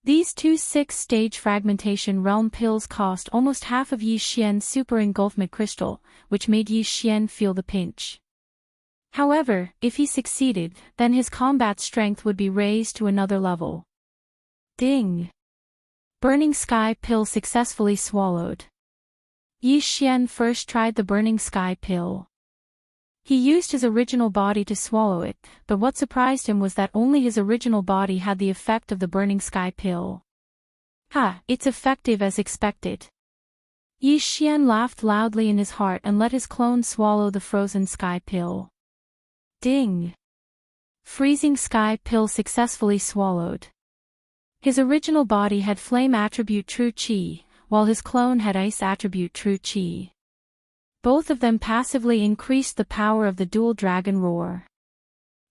These two 6th-stage fragmentation realm pills cost almost half of Yi Xian's super engulfment crystal, which made Yi Xian feel the pinch. However, if he succeeded, then his combat strength would be raised to another level. Ding! Burning Sky Pill successfully swallowed. Yi Xian first tried the Burning Sky Pill. He used his original body to swallow it, but what surprised him was that only his original body had the effect of the Burning Sky Pill. Ha, it's effective as expected. Yi Xian laughed loudly in his heart and let his clone swallow the Frozen Sky Pill. Ding! Freezing Sky Pill successfully swallowed. His original body had Flame attribute True Qi, while his clone had Ice attribute True Qi. Both of them passively increased the power of the dual dragon roar.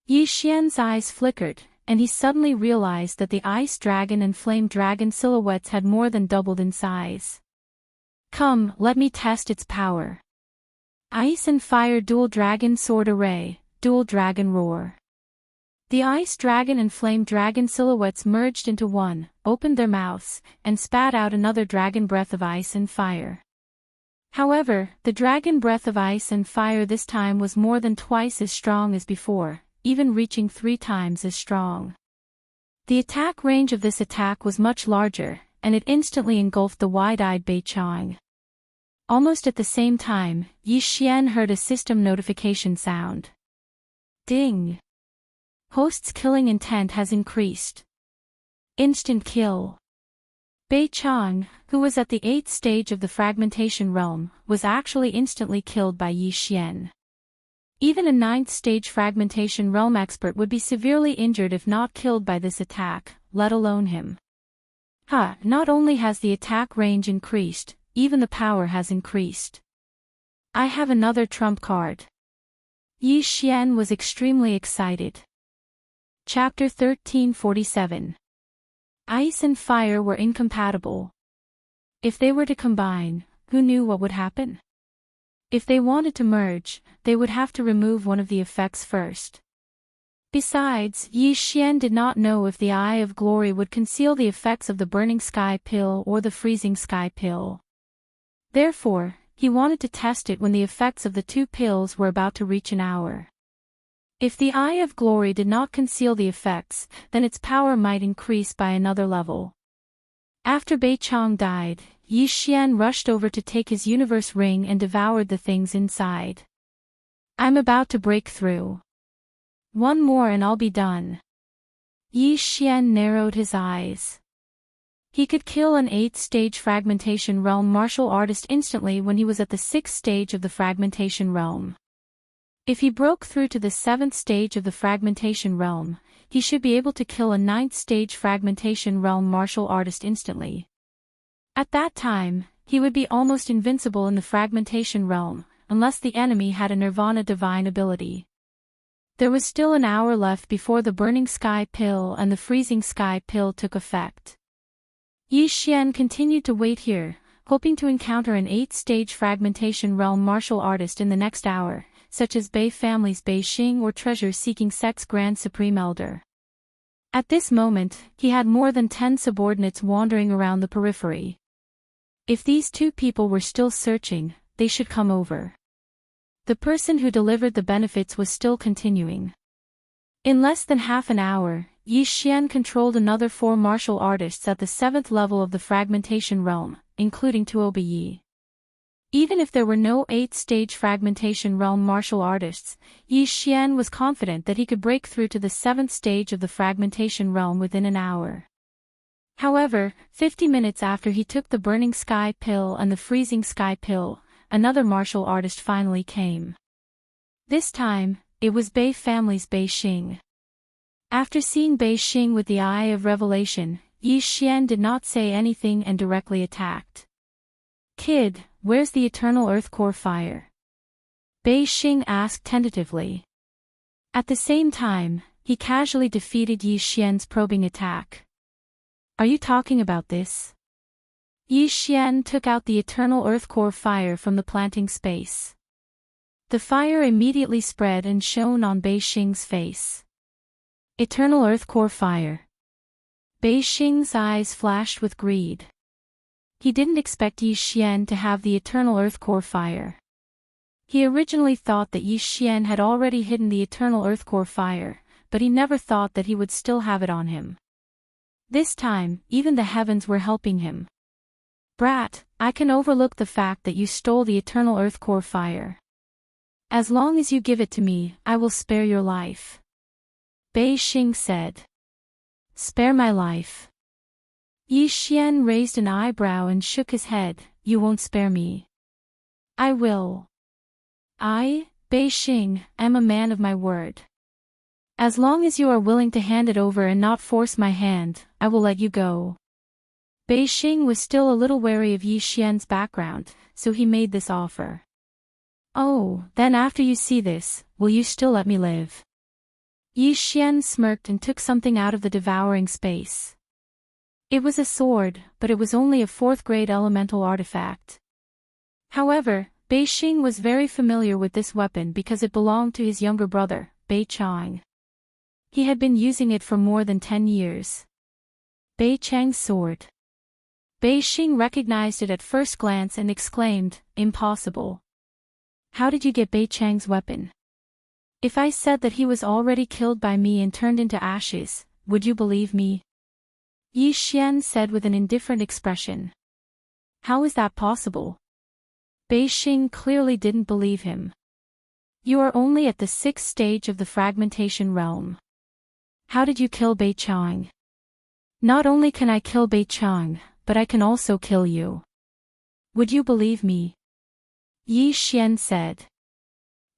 Yi Xian's eyes flickered, and he suddenly realized that the Ice Dragon and Flame Dragon silhouettes had more than doubled in size. Come, let me test its power. Ice and Fire Dual Dragon Sword Array, Dual Dragon Roar. The Ice Dragon and Flame Dragon silhouettes merged into one, opened their mouths, and spat out another dragon breath of ice and fire. However, the dragon breath of ice and fire this time was more than twice as strong as before, even reaching 3 times as strong. The attack range of this attack was much larger, and it instantly engulfed the wide-eyed Bei Chong. Almost at the same time, Yi Xian heard a system notification sound. Ding! Host's killing intent has increased. Instant kill. Bei Chong, who was at the 8th stage of the fragmentation realm, was actually instantly killed by Yi Xian. Even a 9th stage fragmentation realm expert would be severely injured if not killed by this attack, let alone him. Ha, not only has the attack range increased, even the power has increased. I have another trump card. Yi Xian was extremely excited. Chapter 1347. Ice and fire were incompatible. If they were to combine, who knew what would happen? If they wanted to merge, they would have to remove one of the effects first. Besides, Yi Xian did not know if the Eye of Glory would conceal the effects of the Burning Sky Pill or the Freezing Sky Pill. Therefore, he wanted to test it when the effects of the two pills were about to reach an hour. If the Eye of Glory did not conceal the effects, then its power might increase by another level. After Bei Chong died, Yi Xian rushed over to take his universe ring and devoured the things inside. I'm about to break through. One more and I'll be done. Yi Xian narrowed his eyes. He could kill an 8th-stage fragmentation realm martial artist instantly when he was at the 6th stage of the fragmentation realm. If he broke through to the 7th stage of the fragmentation realm, he should be able to kill a 9th-stage fragmentation realm martial artist instantly. At that time, he would be almost invincible in the fragmentation realm, unless the enemy had a Nirvana divine ability. There was still an hour left before the Burning Sky Pill and the Freezing Sky Pill took effect. Yi Xian continued to wait here, hoping to encounter an 8th-stage fragmentation realm martial artist in the next hour, such as Bei family's Bei Xing or treasure-seeking sect's Grand Supreme Elder. At this moment, he had more than 10 subordinates wandering around the periphery. If these two people were still searching, they should come over. The person who delivered the benefits was still continuing. In less than half an hour, Yi Xian controlled another 4 martial artists at the 7th level of the fragmentation realm, including Tuoba Yi. Even if there were no 8th-stage fragmentation realm martial artists, Yi Xian was confident that he could break through to the 7th stage of the fragmentation realm within an hour. However, 50 minutes after he took the Burning Sky Pill and the Freezing Sky Pill, another martial artist finally came. This time, it was Bei family's Bei Xing. After seeing Bei Xing with the Eye of Revelation, Yi Xian did not say anything and directly attacked. "Kid, where's the Eternal Earth Core Fire?" Bei Xing asked tentatively. At the same time, he casually defeated Yi Xian's probing attack. "Are you talking about this?" Yi Xian took out the Eternal Earth Core Fire from the planting space. The fire immediately spread and shone on Bei Xing's face. Eternal Earth Core Fire. Bei Xing's eyes flashed with greed. He didn't expect Yi Xian to have the Eternal Earth Core Fire. He originally thought that Yi Xian had already hidden the Eternal Earth Core Fire, but he never thought that he would still have it on him. This time, even the heavens were helping him. "Brat, I can overlook the fact that you stole the Eternal Earth Core Fire. As long as you give it to me, I will spare your life." Bei Xing said. "Spare my life?" Yi Xian raised an eyebrow and shook his head. "You won't spare me." "I will. I, Bei Xing, am a man of my word. As long as you are willing to hand it over and not force my hand, I will let you go." Bei Xing was still a little wary of Yi Xian's background, so he made this offer. "Oh, then after you see this, will you still let me live?" Yi Xian smirked and took something out of the devouring space. It was a sword, but it was only a 4th-grade elemental artifact. However, Bei Xing was very familiar with this weapon because it belonged to his younger brother, Bei Chang. He had been using it for more than 10 years. Bei Chang's sword. Bei Xing recognized it at first glance and exclaimed, "Impossible. How did you get Bei Chang's weapon? If I said that he was already killed by me and turned into ashes, would you believe me?" Yi Xian said with an indifferent expression. "How is that possible?" Bei Xing clearly didn't believe him. "You are only at the 6th stage of the fragmentation realm. How did you kill Bei Chang?" "Not only can I kill Bei Chang, but I can also kill you. Would you believe me?" Yi Xian said.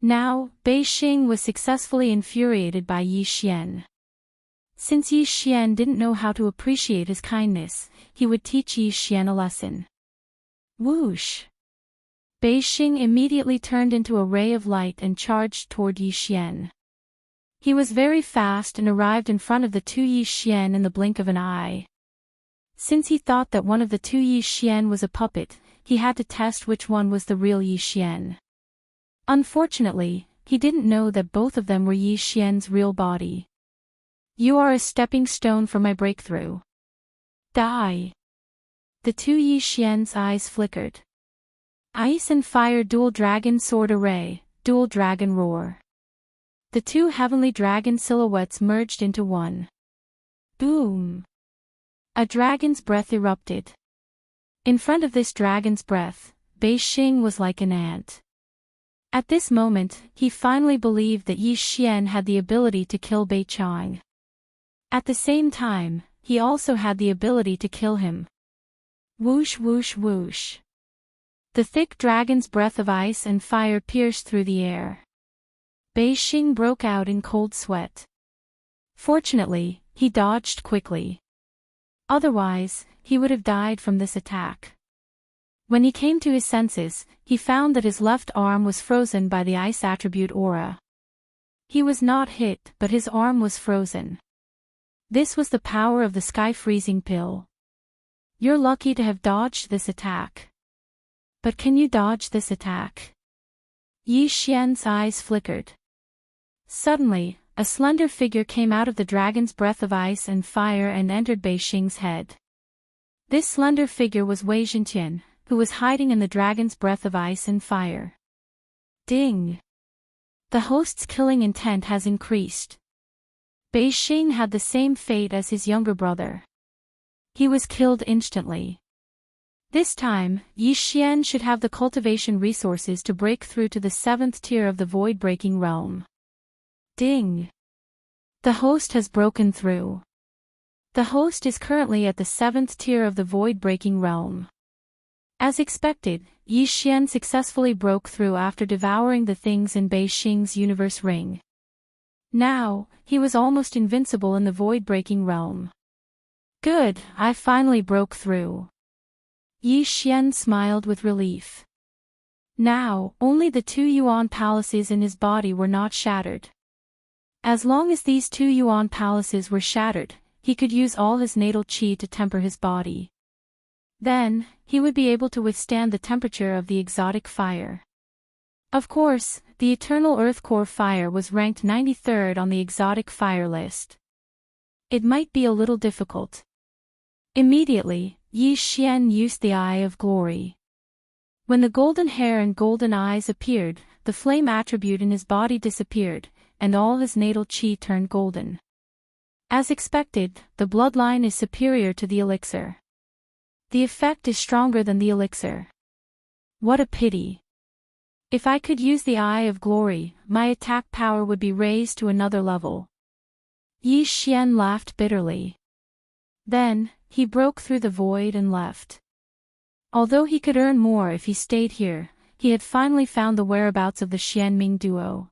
Now, Bei Xing was successfully infuriated by Yi Xian. Since Yi Xian didn't know how to appreciate his kindness, he would teach Yi Xian a lesson. Whoosh! Bei Xing immediately turned into a ray of light and charged toward Yi Xian. He was very fast and arrived in front of the two Yi Xian in the blink of an eye. Since he thought that one of the two Yi Xian was a puppet, he had to test which one was the real Yi Xian. Unfortunately, he didn't know that both of them were Yi Xian's real body. You are a stepping stone for my breakthrough. Die. The two Yi Xian's eyes flickered. Ice and fire dual dragon sword array, dual dragon roar. The two heavenly dragon silhouettes merged into one. Boom! A dragon's breath erupted. In front of this dragon's breath, Bei Xing was like an ant. At this moment, he finally believed that Yi Xian had the ability to kill Bei Chang. At the same time, he also had the ability to kill him. Whoosh whoosh whoosh. The thick dragon's breath of ice and fire pierced through the air. Bei Xing broke out in cold sweat. Fortunately, he dodged quickly. Otherwise, he would have died from this attack. When he came to his senses, he found that his left arm was frozen by the ice attribute aura. He was not hit, but his arm was frozen. This was the power of the sky freezing pill. You're lucky to have dodged this attack. But can you dodge this attack? Yi Xian's eyes flickered. Suddenly, a slender figure came out of the dragon's breath of ice and fire and entered Bei Xing's head. This slender figure was Wei Zhenqian, who was hiding in the dragon's breath of ice and fire. Ding! The host's killing intent has increased. Bei Xing had the same fate as his younger brother. He was killed instantly. This time, Yi Xian should have the cultivation resources to break through to the 7th tier of the void-breaking realm. Ding! The host has broken through. The host is currently at the 7th tier of the void-breaking realm. As expected, Yi Xian successfully broke through after devouring the things in Bei Xing's universe ring. Now, he was almost invincible in the void-breaking realm. Good, I finally broke through. Yi Xian smiled with relief. Now, only the 2 Yuan palaces in his body were not shattered. As long as these 2 Yuan palaces were shattered, he could use all his natal qi to temper his body. Then, he would be able to withstand the temperature of the exotic fire. Of course, the eternal earth core fire was ranked 93rd on the exotic fire list. It might be a little difficult. Immediately, Yi Xian used the Eye of Glory. When the golden hair and golden eyes appeared, the flame attribute in his body disappeared, and all his natal qi turned golden. As expected, the bloodline is superior to the elixir. The effect is stronger than the elixir. What a pity. If I could use the Eye of Glory, my attack power would be raised to another level. Yi Xian laughed bitterly. Then, he broke through the void and left. Although he could earn more if he stayed here, he had finally found the whereabouts of the Xianming duo.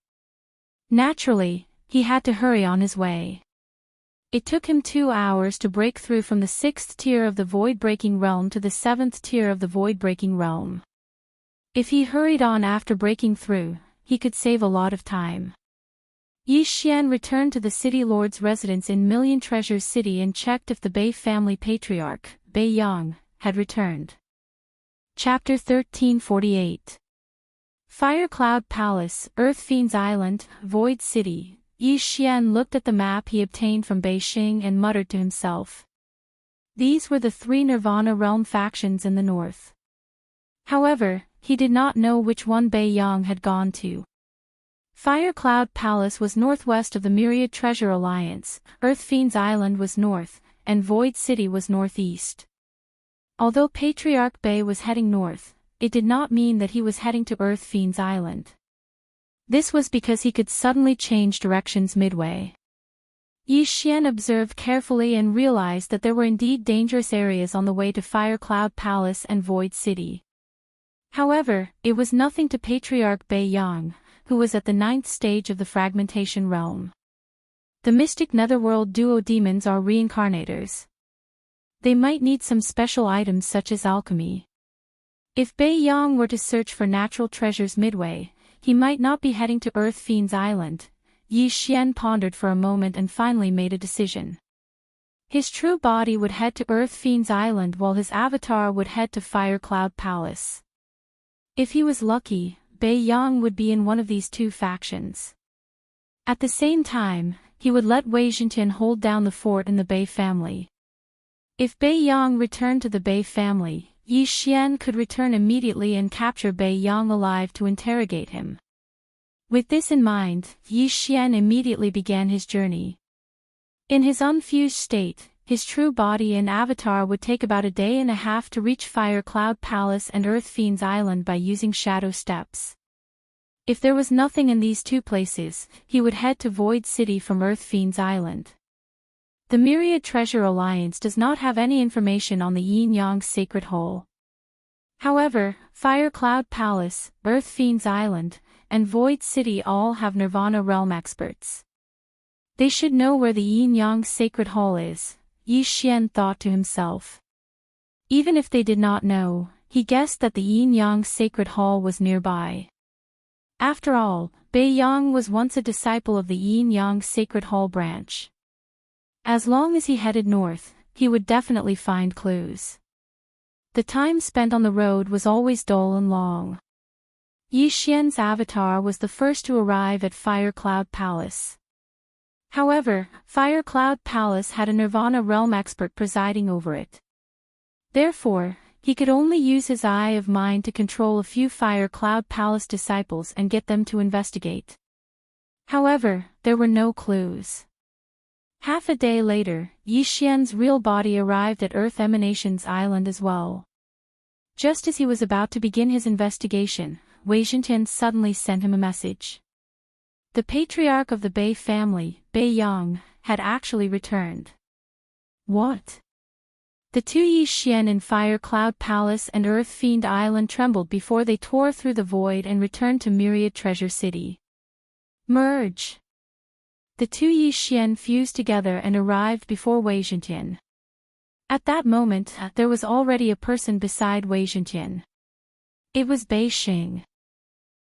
Naturally, he had to hurry on his way. It took him 2 hours to break through from the 6th tier of the void-breaking realm to the 7th tier of the void-breaking realm. If he hurried on after breaking through, he could save a lot of time. Yi Xian returned to the city lord's residence in Million Treasures City and checked if the Bei family patriarch, Bei Yang, had returned. Chapter 1348. Fire Cloud Palace, Earth Fiend's Island, Void City. Yi Xian looked at the map he obtained from Bei Xing and muttered to himself. These were the 3 Nirvana realm factions in the north. However, he did not know which one Bei Yang had gone to. Fire Cloud Palace was northwest of the Myriad Treasure Alliance, Earth Fiend's Island was north, and Void City was northeast. Although Patriarch Bei was heading north, it did not mean that he was heading to Earth Fiend's Island. This was because he could suddenly change directions midway. Yi Xian observed carefully and realized that there were indeed dangerous areas on the way to Fire Cloud Palace and Void City. However, it was nothing to Patriarch Bei Yang, who was at the 9th stage of the fragmentation realm. The mystic netherworld duo demons are reincarnators. They might need some special items such as alchemy. If Bei Yang were to search for natural treasures midway, he might not be heading to Earth Fiend's Island, Yi Xian pondered for a moment and finally made a decision. His true body would head to Earth Fiend's Island while his avatar would head to Fire Cloud Palace. If he was lucky, Bai Yang would be in one of these two factions. At the same time, he would let Wei Zhentian hold down the fort in the Bai family. If Bai Yang returned to the Bai family, Yi Xian could return immediately and capture Bai Yang alive to interrogate him. With this in mind, Yi Xian immediately began his journey. In his unfused state, his true body and avatar would take about a day and a half to reach Fire Cloud Palace and Earth Fiend's Island by using shadow steps. If there was nothing in these two places, he would head to Void City from Earth Fiend's Island. The Myriad Treasure Alliance does not have any information on the Yin-Yang Sacred Hole. However, Fire Cloud Palace, Earth Fiend's Island, and Void City all have Nirvana Realm experts. They should know where the Yin-Yang Sacred Hall is, Yi Xian thought to himself. Even if they did not know, he guessed that the Yin-Yang Sacred Hall was nearby. After all, Bai Yang was once a disciple of the Yin-Yang Sacred Hall branch. As long as he headed north, he would definitely find clues. The time spent on the road was always dull and long. Yi Xian's avatar was the first to arrive at Fire Cloud Palace. However, Fire Cloud Palace had a Nirvana Realm expert presiding over it. Therefore, he could only use his eye of mind to control a few Fire Cloud Palace disciples and get them to investigate. However, there were no clues. Half a day later, Yi Xian's real body arrived at Earth Emanation's Island as well. Just as he was about to begin his investigation, Wei Zhentian suddenly sent him a message. The patriarch of the Bai family, Bai Yang, had actually returned. What? The two Yi Xian in Fire Cloud Palace and Earth Fiend Island trembled before they tore through the void and returned to Myriad Treasure City. Merge! The two Yi Xian fused together and arrived before Wei Zhentian. At that moment, there was already a person beside Wei Zhentian. It was Bai Xing.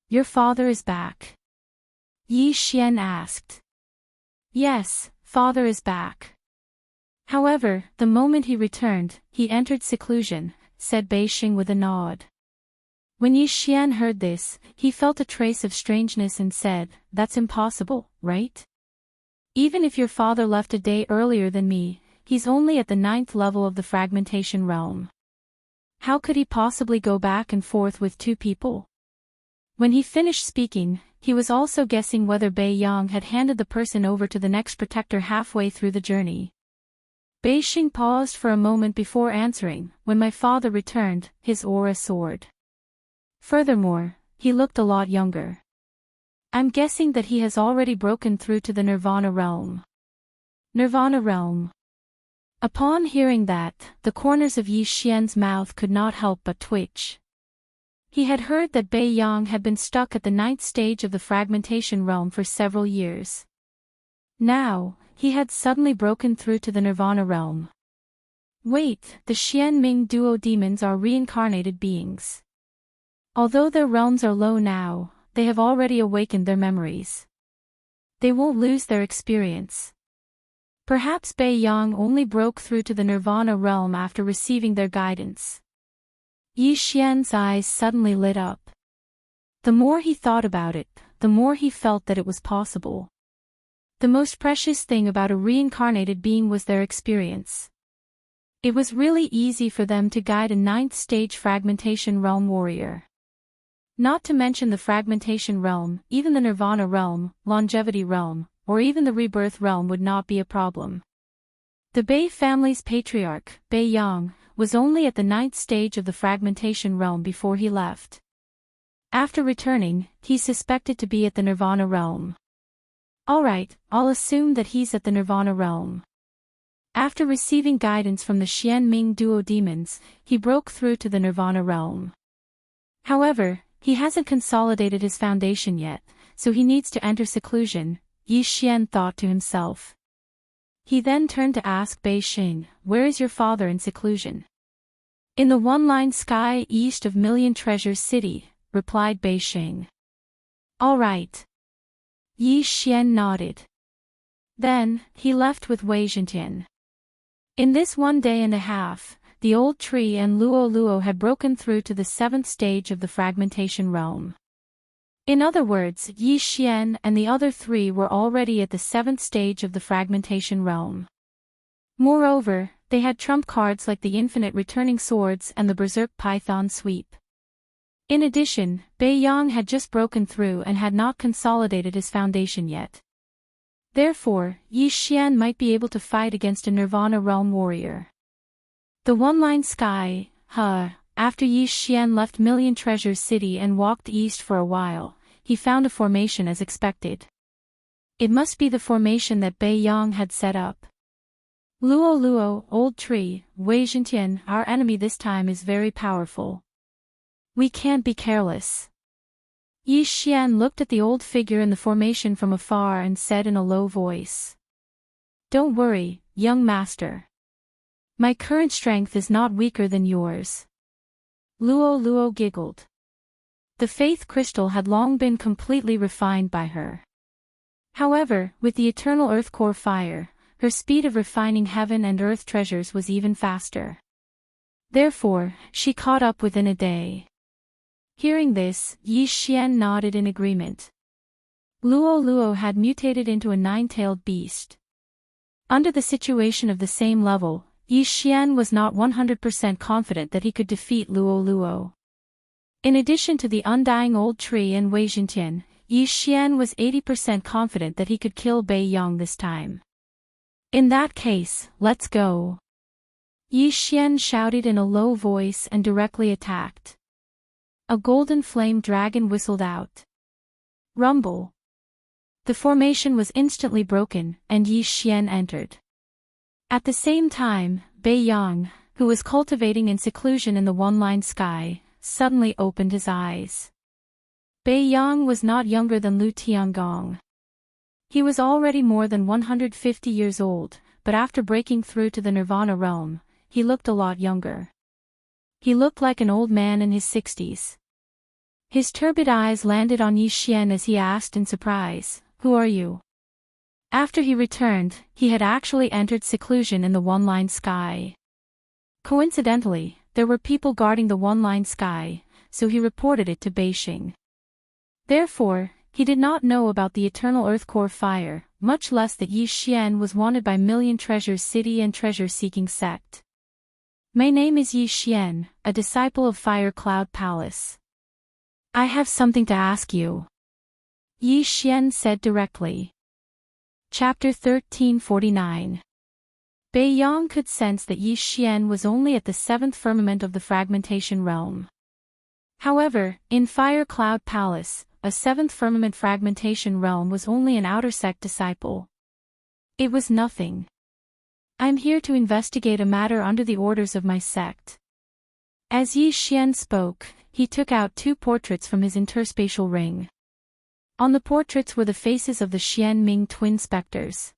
Your father is back? Yi Xian asked. Yes, father is back. However, the moment he returned, he entered seclusion, said Bai Xing with a nod. When Yi Xian heard this, he felt a trace of strangeness and said, "That's impossible, right? Even if your father left a day earlier than me, he's only at the 9th level of the fragmentation realm. How could he possibly go back and forth with two people?" When he finished speaking, he was also guessing whether Bai Yang had handed the person over to the next protector halfway through the journey. Bai Xing paused for a moment before answering. When my father returned, his aura soared. Furthermore, he looked a lot younger. I'm guessing that he has already broken through to the Nirvana realm. Nirvana realm. Upon hearing that, the corners of Yi Xian's mouth could not help but twitch. He had heard that Bai Yang had been stuck at the 9th stage of the fragmentation realm for several years. Now, he had suddenly broken through to the Nirvana realm. Wait, the Xianming duo demons are reincarnated beings. Although their realms are low now, they have already awakened their memories. They won't lose their experience. Perhaps Bai Yang only broke through to the Nirvana realm after receiving their guidance. Yi Xian's eyes suddenly lit up. The more he thought about it, the more he felt that it was possible. The most precious thing about a reincarnated being was their experience. It was really easy for them to guide a 9th stage fragmentation realm warrior. Not to mention the fragmentation realm, even the Nirvana realm, longevity realm, or even the rebirth realm would not be a problem. The Bai family's patriarch, Bai Yang, was only at the 9th stage of the fragmentation realm before he left. After returning, he's suspected to be at the Nirvana realm. Alright, I'll assume that he's at the Nirvana realm. After receiving guidance from the Xianming duo demons, he broke through to the Nirvana realm. However, he hasn't consolidated his foundation yet, so he needs to enter seclusion, Yi Xian thought to himself. He then turned to ask Bai Xing, where is your father in seclusion? In the one-line sky east of Million Treasures City, replied Bai Xing. All right. Yi Xian nodded. Then, he left with Wei Zhentian. In this 1 day and a half, the old tree and Luo Luo had broken through to the 7th stage of the fragmentation realm. In other words, Yi Xian and the other 3 were already at the 7th stage of the fragmentation realm. Moreover, they had trump cards like the infinite returning swords and the berserk python sweep. In addition, Bei Yang had just broken through and had not consolidated his foundation yet. Therefore, Yi Xian might be able to fight against a Nirvana realm warrior. The one-line sky, after Yi Xian left Million Treasures City and walked east for a while, he found a formation as expected. It must be the formation that Bei Yang had set up. Luo Luo, old tree, Wei Zhentian, our enemy this time is very powerful. We can't be careless. Yi Xian looked at the old figure in the formation from afar and said in a low voice. Don't worry, young master. My current strength is not weaker than yours. Luo Luo giggled. The faith crystal had long been completely refined by her. However, with the eternal earth core fire, her speed of refining heaven and earth treasures was even faster. Therefore, she caught up within a day. Hearing this, Yi Xian nodded in agreement. Luo Luo had mutated into a 9-tailed beast. Under the situation of the same level, Yi Xian was not 100% confident that he could defeat Luo Luo. In addition to the undying old tree and Wei Zhentian, Yi Xian was 80% confident that he could kill Bei Yang this time. In that case, let's go. Yi Xian shouted in a low voice and directly attacked. A golden flame dragon whistled out. Rumble. The formation was instantly broken, and Yi Xian entered. At the same time, Bei Yang, who was cultivating in seclusion in the one-line sky, suddenly opened his eyes. Bei Yang was not younger than Lu Tiangong. He was already more than 150 years old, but after breaking through to the Nirvana realm, he looked a lot younger. He looked like an old man in his 60s. His turbid eyes landed on Yi Xian as he asked in surprise, "Who are you?" After he returned, he had actually entered seclusion in the one-line sky. Coincidentally, there were people guarding the one-line sky, so he reported it to Beixing. Therefore, he did not know about the eternal earth core fire, much less that Yi Xian was wanted by Million Treasures City and treasure-seeking sect. My name is Yi Xian, a disciple of Fire Cloud Palace. I have something to ask you. Yi Xian said directly. Chapter 1349. Bei Yang could sense that Yi Xian was only at the 7th firmament of the fragmentation realm. However, in Fire Cloud Palace, a 7th firmament fragmentation realm was only an outer sect disciple. It was nothing. I'm here to investigate a matter under the orders of my sect. As Yi Xian spoke, he took out 2 portraits from his interspatial ring. On the portraits were the faces of the Xianming twin specters.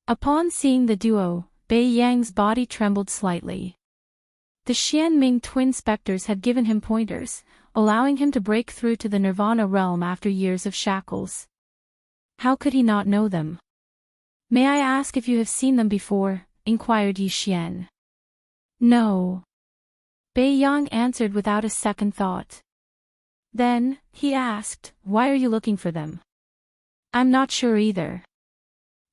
Upon seeing the duo, Bei Yang's body trembled slightly. The Xianming twin specters had given him pointers, allowing him to break through to the Nirvana realm after years of shackles. How could he not know them? May I ask if you have seen them before? Inquired Yi Xian. No. Bei Yang answered without a second thought. Then, he asked, why are you looking for them? I'm not sure either.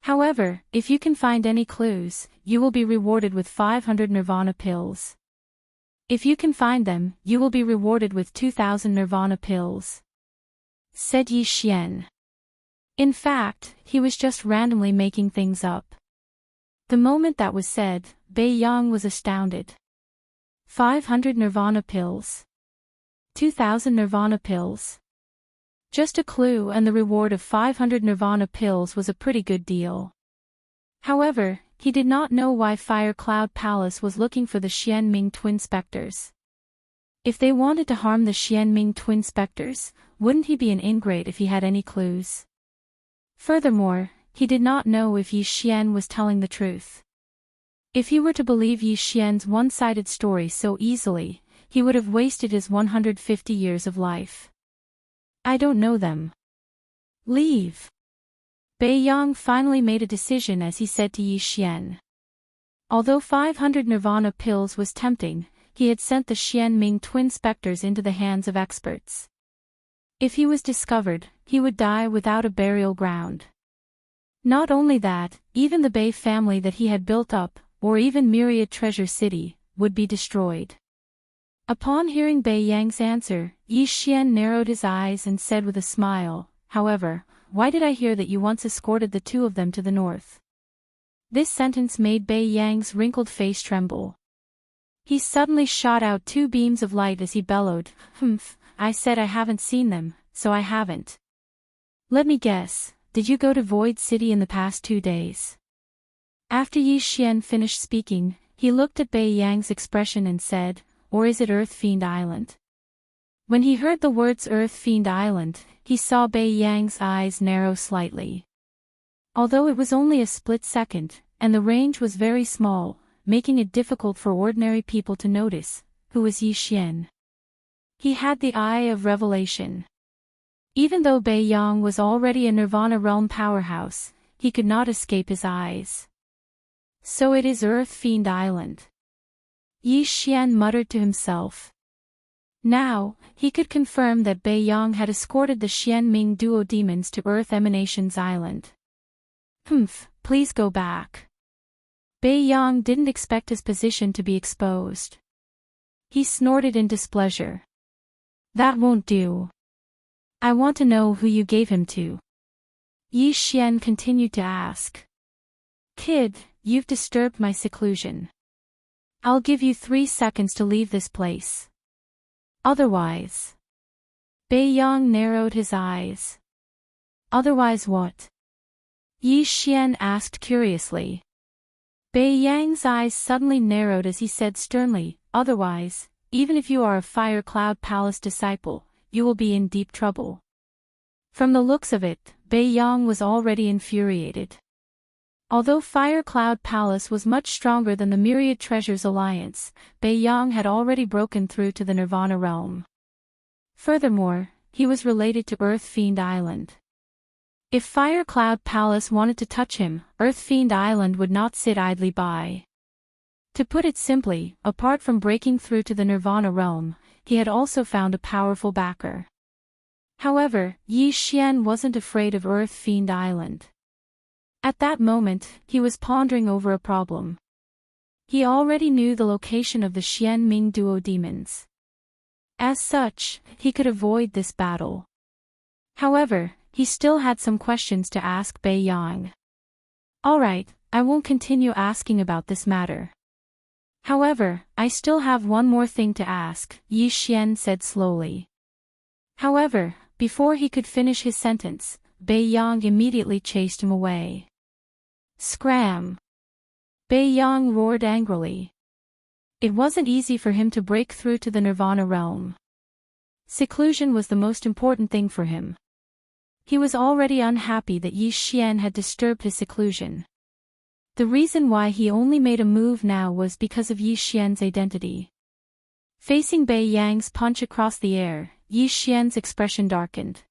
However, if you can find any clues, you will be rewarded with 500 Nirvana pills. If you can find them, you will be rewarded with 2,000 Nirvana pills. Said Yi Xian. In fact, he was just randomly making things up. The moment that was said, Bei Yang was astounded. 500 Nirvana pills. 2,000 Nirvana pills. Just a clue and the reward of 500 Nirvana pills was a pretty good deal. However, he did not know why Fire Cloud Palace was looking for the Xianming twin specters. If they wanted to harm the Xianming twin specters, wouldn't he be an ingrate if he had any clues? Furthermore, he did not know if Yi Xian was telling the truth. If he were to believe Yi Xian's one-sided story so easily, he would have wasted his 150 years of life. I don't know them. Leave. Bei Yang finally made a decision as he said to Yi Xian. Although 500 Nirvana pills was tempting, he had sent the Xian Ming twin specters into the hands of experts. If he was discovered, he would die without a burial ground. Not only that, even the Bei family that he had built up, or even Myriad Treasure City, would be destroyed. Upon hearing Bei Yang's answer, Yi Xian narrowed his eyes and said with a smile, "However, why did I hear that you once escorted the two of them to the north?" This sentence made Bei Yang's wrinkled face tremble. He suddenly shot out two beams of light as he bellowed, "Humph, I said I haven't seen them, so I haven't. Let me guess, did you go to Void City in the past 2 days?" After Yi Xian finished speaking, he looked at Bei Yang's expression and said, "Or is it Earth Fiend Island?" When he heard the words Earth Fiend Island, he saw Bei Yang's eyes narrow slightly. Although it was only a split second, and the range was very small, making it difficult for ordinary people to notice, who was Yi Xian. He had the eye of revelation. Even though Bei Yang was already a Nirvana realm powerhouse, he could not escape his eyes. "So it is Earth Fiend Island," Yi Xian muttered to himself. Now, he could confirm that Bei Yang had escorted the Xian Ming duo demons to Earth Emanations Island. "Humph, please go back." Bei Yang didn't expect his position to be exposed. He snorted in displeasure. "That won't do. I want to know who you gave him to." Yi Xian continued to ask. "Kid, you've disturbed my seclusion. I'll give you 3 seconds to leave this place. Otherwise." Bei Yang narrowed his eyes. "Otherwise what?" Yi Xian asked curiously. Bei Yang's eyes suddenly narrowed as he said sternly, "Otherwise, even if you are a Fire Cloud Palace disciple, you will be in deep trouble." From the looks of it, Bei Yang was already infuriated. Although Fire Cloud Palace was much stronger than the Myriad Treasures Alliance, Bei Yang had already broken through to the Nirvana realm. Furthermore, he was related to Earth Fiend Island. If Fire Cloud Palace wanted to touch him, Earth Fiend Island would not sit idly by. To put it simply, apart from breaking through to the Nirvana realm, he had also found a powerful backer. However, Yi Xian wasn't afraid of Earth Fiend Island. At that moment, he was pondering over a problem. He already knew the location of the Xian Ming duo demons. As such, he could avoid this battle. However, he still had some questions to ask Bei Yang. "Alright, I won't continue asking about this matter. However, I still have one more thing to ask," Yi Xian said slowly. However, before he could finish his sentence, Bei Yang immediately chased him away. "Scram!" Bei Yang roared angrily. It wasn't easy for him to break through to the Nirvana realm. Seclusion was the most important thing for him. He was already unhappy that Yi Xian had disturbed his seclusion. The reason why he only made a move now was because of Yi Xian's identity. Facing Bei Yang's punch across the air, Yi Xian's expression darkened.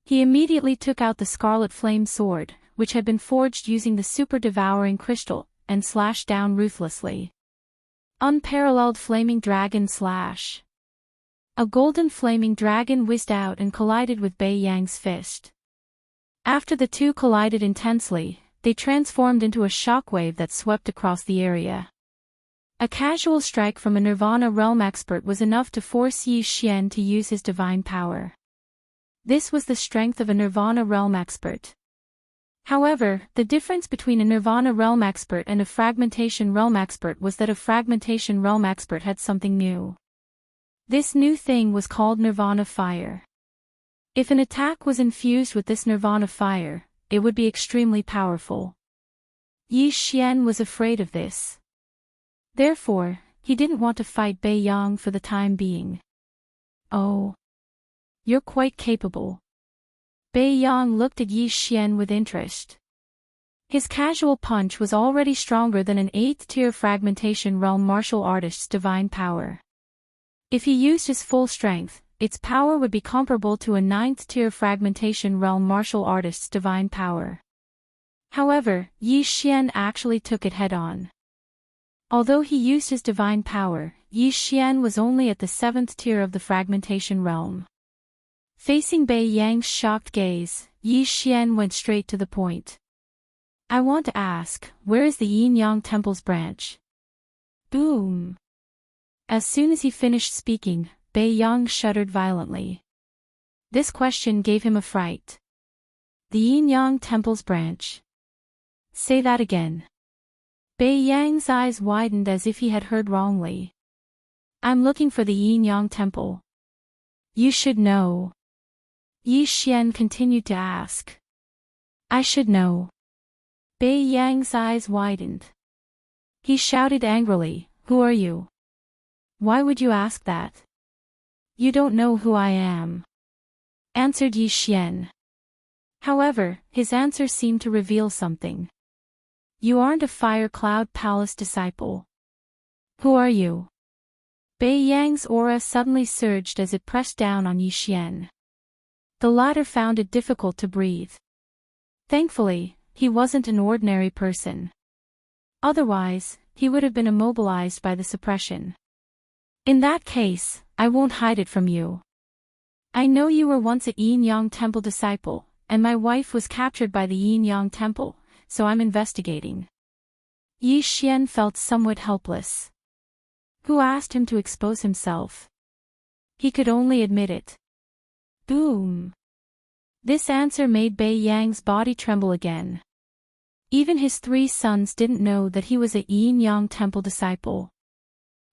He immediately took out the Scarlet Flame Sword, which had been forged using the super devouring crystal, and slashed down ruthlessly. Unparalleled Flaming Dragon Slash. A golden flaming dragon whizzed out and collided with Bei Yang's fist. After the two collided intensely, they transformed into a shockwave that swept across the area. A casual strike from a Nirvana realm expert was enough to force Yi Xian to use his divine power. This was the strength of a Nirvana realm expert. However, the difference between a Nirvana realm expert and a Fragmentation realm expert was that a Fragmentation realm expert had something new. This new thing was called Nirvana Fire. If an attack was infused with this Nirvana Fire, it would be extremely powerful. Yi Xian was afraid of this. Therefore, he didn't want to fight Bei Yang for the time being. "Oh. You're quite capable." Bei Yang looked at Yi Xian with interest. His casual punch was already stronger than an 8th-tier Fragmentation realm martial artist's divine power. If he used his full strength, its power would be comparable to a 9th-tier fragmentation realm martial artist's divine power. However, Yi Xian actually took it head-on. Although he used his divine power, Yi Xian was only at the 7th tier of the fragmentation realm. Facing Bei Yang's shocked gaze, Yi Xian went straight to the point. I want to ask, where is the Yin-Yang Temple's branch? Boom! As soon as he finished speaking, Bei Yang shuddered violently. This question gave him a fright. The Yin-Yang Temple's branch. Say that again. Bei Yang's eyes widened as if he had heard wrongly. I'm looking for the Yin-Yang Temple. You should know. Yi Xian continued to ask. I should know. Bei Yang's eyes widened. He shouted angrily, Who are you? Why would you ask that? You don't know who I am. Answered Yi Xian. However, his answer seemed to reveal something. You aren't a Fire Cloud Palace disciple. Who are you? Bei Yang's aura suddenly surged as it pressed down on Yi Xian. The latter found it difficult to breathe. Thankfully, he wasn't an ordinary person. Otherwise, he would have been immobilized by the suppression. In that case, I won't hide it from you. I know you were once a Yin-Yang Temple disciple, and my wife was captured by the Yin-Yang Temple, so I'm investigating. Yi Xian felt somewhat helpless. Who asked him to expose himself? He could only admit it. Boom! This answer made Bei Yang's body tremble again. Even his 3 sons didn't know that he was a Yin-Yang Temple disciple.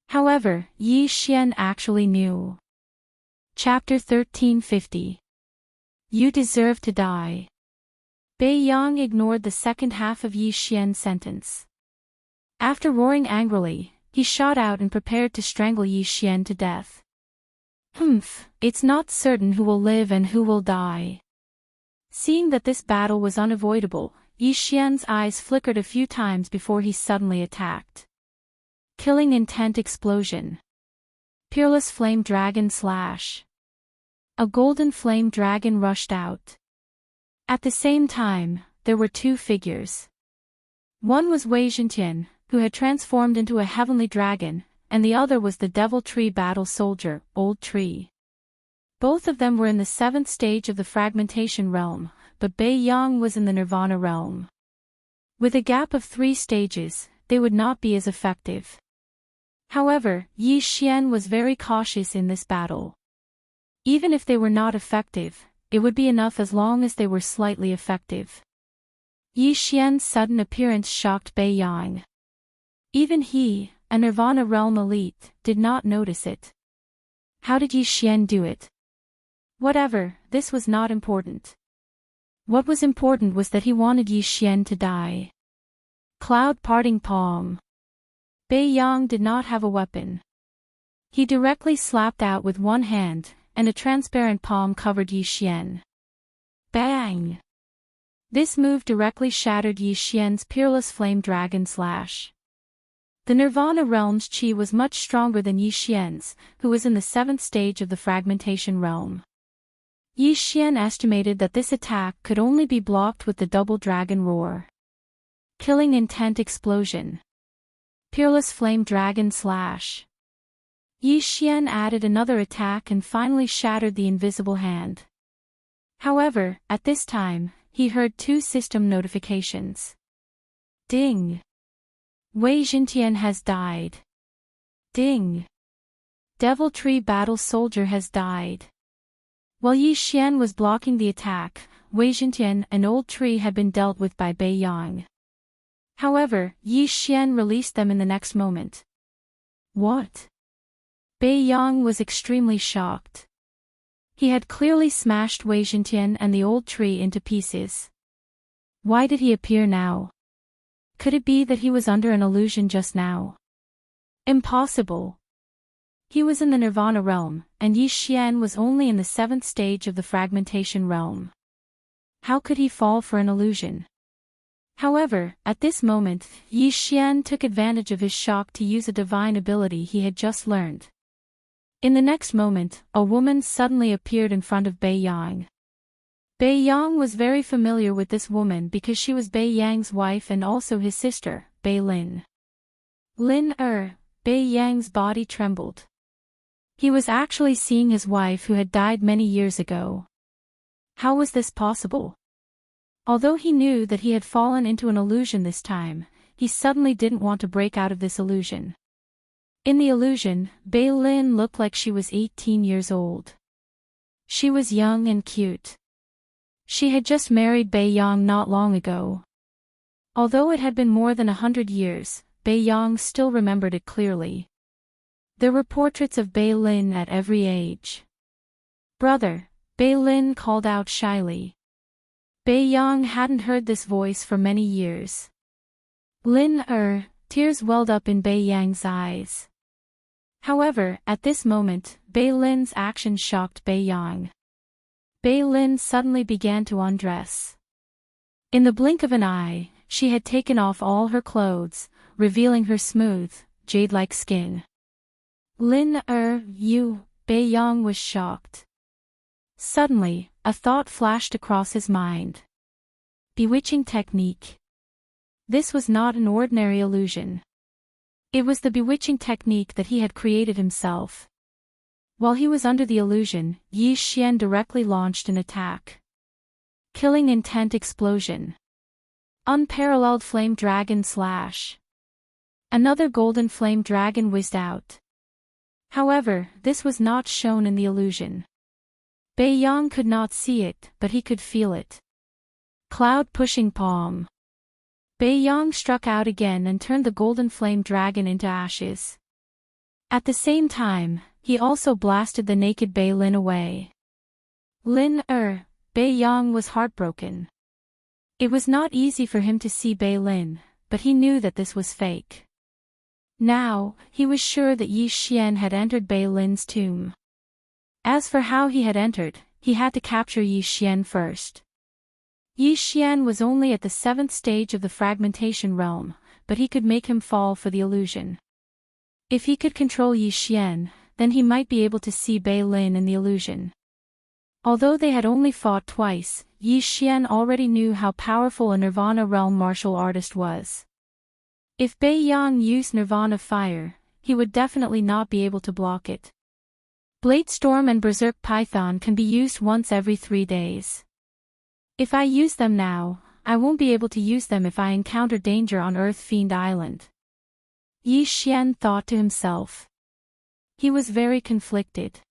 However, Yi Xian actually knew. Chapter 1350. You deserve to die. Bei Yang ignored the second half of Yi Xian's sentence. After roaring angrily, he shot out and prepared to strangle Yi Xian to death. It's not certain who will live and who will die. Seeing that this battle was unavoidable, Yi Xian's eyes flickered a few times before he suddenly attacked. Killing Intent Explosion. Peerless Flame Dragon Slash. A golden flame dragon rushed out. At the same time, there were 2 figures. One was Wei Zhentian, who had transformed into a heavenly dragon, and the other was the Devil Tree Battle Soldier, Old Tree. Both of them were in the 7th stage of the fragmentation realm, but Bei Yang was in the Nirvana realm. With a gap of 3 stages, they would not be as effective. However, Yi Xian was very cautious in this battle. Even if they were not effective, it would be enough as long as they were slightly effective. Yi Xian's sudden appearance shocked Bei Yang. Even he, a Nirvana realm elite, did not notice it. How did Yi Xian do it? Whatever, this was not important. What was important was that he wanted Yi Xian to die. Cloud Parting Palm. Bei Yang did not have a weapon. He directly slapped out with one hand, and a transparent palm covered Yi Xian. Bang! This move directly shattered Yi Xian's Peerless Flame Dragon Slash. The Nirvana realm's chi was much stronger than Yi Xian's, who was in the 7th stage of the fragmentation realm. Yi Xian estimated that this attack could only be blocked with the Double Dragon Roar. Killing Intent Explosion. Peerless Flame Dragon Slash. Yi Xian added another attack and finally shattered the invisible hand. However, at this time, he heard 2 system notifications. Ding! Wei Zhentian has died. Ding! Devil Tree Battle Soldier has died. While Yi Xian was blocking the attack, Wei Zhentian, an old tree, had been dealt with by Bei Yang. However, Yi Xian released them in the next moment. What? Bei Yang was extremely shocked. He had clearly smashed Wei Zhentian and the old tree into pieces. Why did he appear now? Could it be that he was under an illusion just now? Impossible. He was in the Nirvana realm, and Yi Xian was only in the 7th stage of the fragmentation realm. How could he fall for an illusion? However, at this moment, Yi Xian took advantage of his shock to use a divine ability he had just learned. In the next moment, a woman suddenly appeared in front of Bai Yang. Bai Yang was very familiar with this woman because she was Bai Yang's wife and also his sister, Bai Lin. Bai Yang's body trembled. He was actually seeing his wife who had died many years ago. How was this possible? Although he knew that he had fallen into an illusion this time, he suddenly didn't want to break out of this illusion. In the illusion, Bai Lin looked like she was 18 years old. She was young and cute. She had just married Bai Yang not long ago. Although it had been more than 100 years, Bai Yang still remembered it clearly. There were portraits of Bai Lin at every age. "Brother," Bai Lin called out shyly. Bai Yang hadn't heard this voice for many years. Tears welled up in Bai Yang's eyes. However, at this moment, Bai Lin's actions shocked Bai Yang. Bai Lin suddenly began to undress. In the blink of an eye, she had taken off all her clothes, revealing her smooth, jade-like skin. Bai Yang was shocked. Suddenly, a thought flashed across his mind. Bewitching technique. This was not an ordinary illusion. It was the bewitching technique that he had created himself. While he was under the illusion, Yi Xian directly launched an attack. Killing intent explosion. Unparalleled flame dragon slash. Another golden flame dragon whizzed out. However, this was not shown in the illusion. Bai Yang could not see it, but he could feel it. Cloud pushing palm. Bai Yang struck out again and turned the golden flame dragon into ashes. At the same time, he also blasted the naked Bai Lin away. Bai Yang was heartbroken. It was not easy for him to see Bai Lin, but he knew that this was fake. Now, he was sure that Yi Xian had entered Bai Lin's tomb. As for how he had entered, he had to capture Yi Xian first. Yi Xian was only at the 7th stage of the fragmentation realm, but he could make him fall for the illusion. If he could control Yi Xian, then he might be able to see Bai Lin in the illusion. Although they had only fought twice, Yi Xian already knew how powerful a Nirvana realm martial artist was. If Bai Yang used Nirvana fire, he would definitely not be able to block it. Blade Storm and Berserk Python can be used once every 3 days. If I use them now, I won't be able to use them if I encounter danger on Earth Fiend Island. Yi Xian thought to himself. He was very conflicted.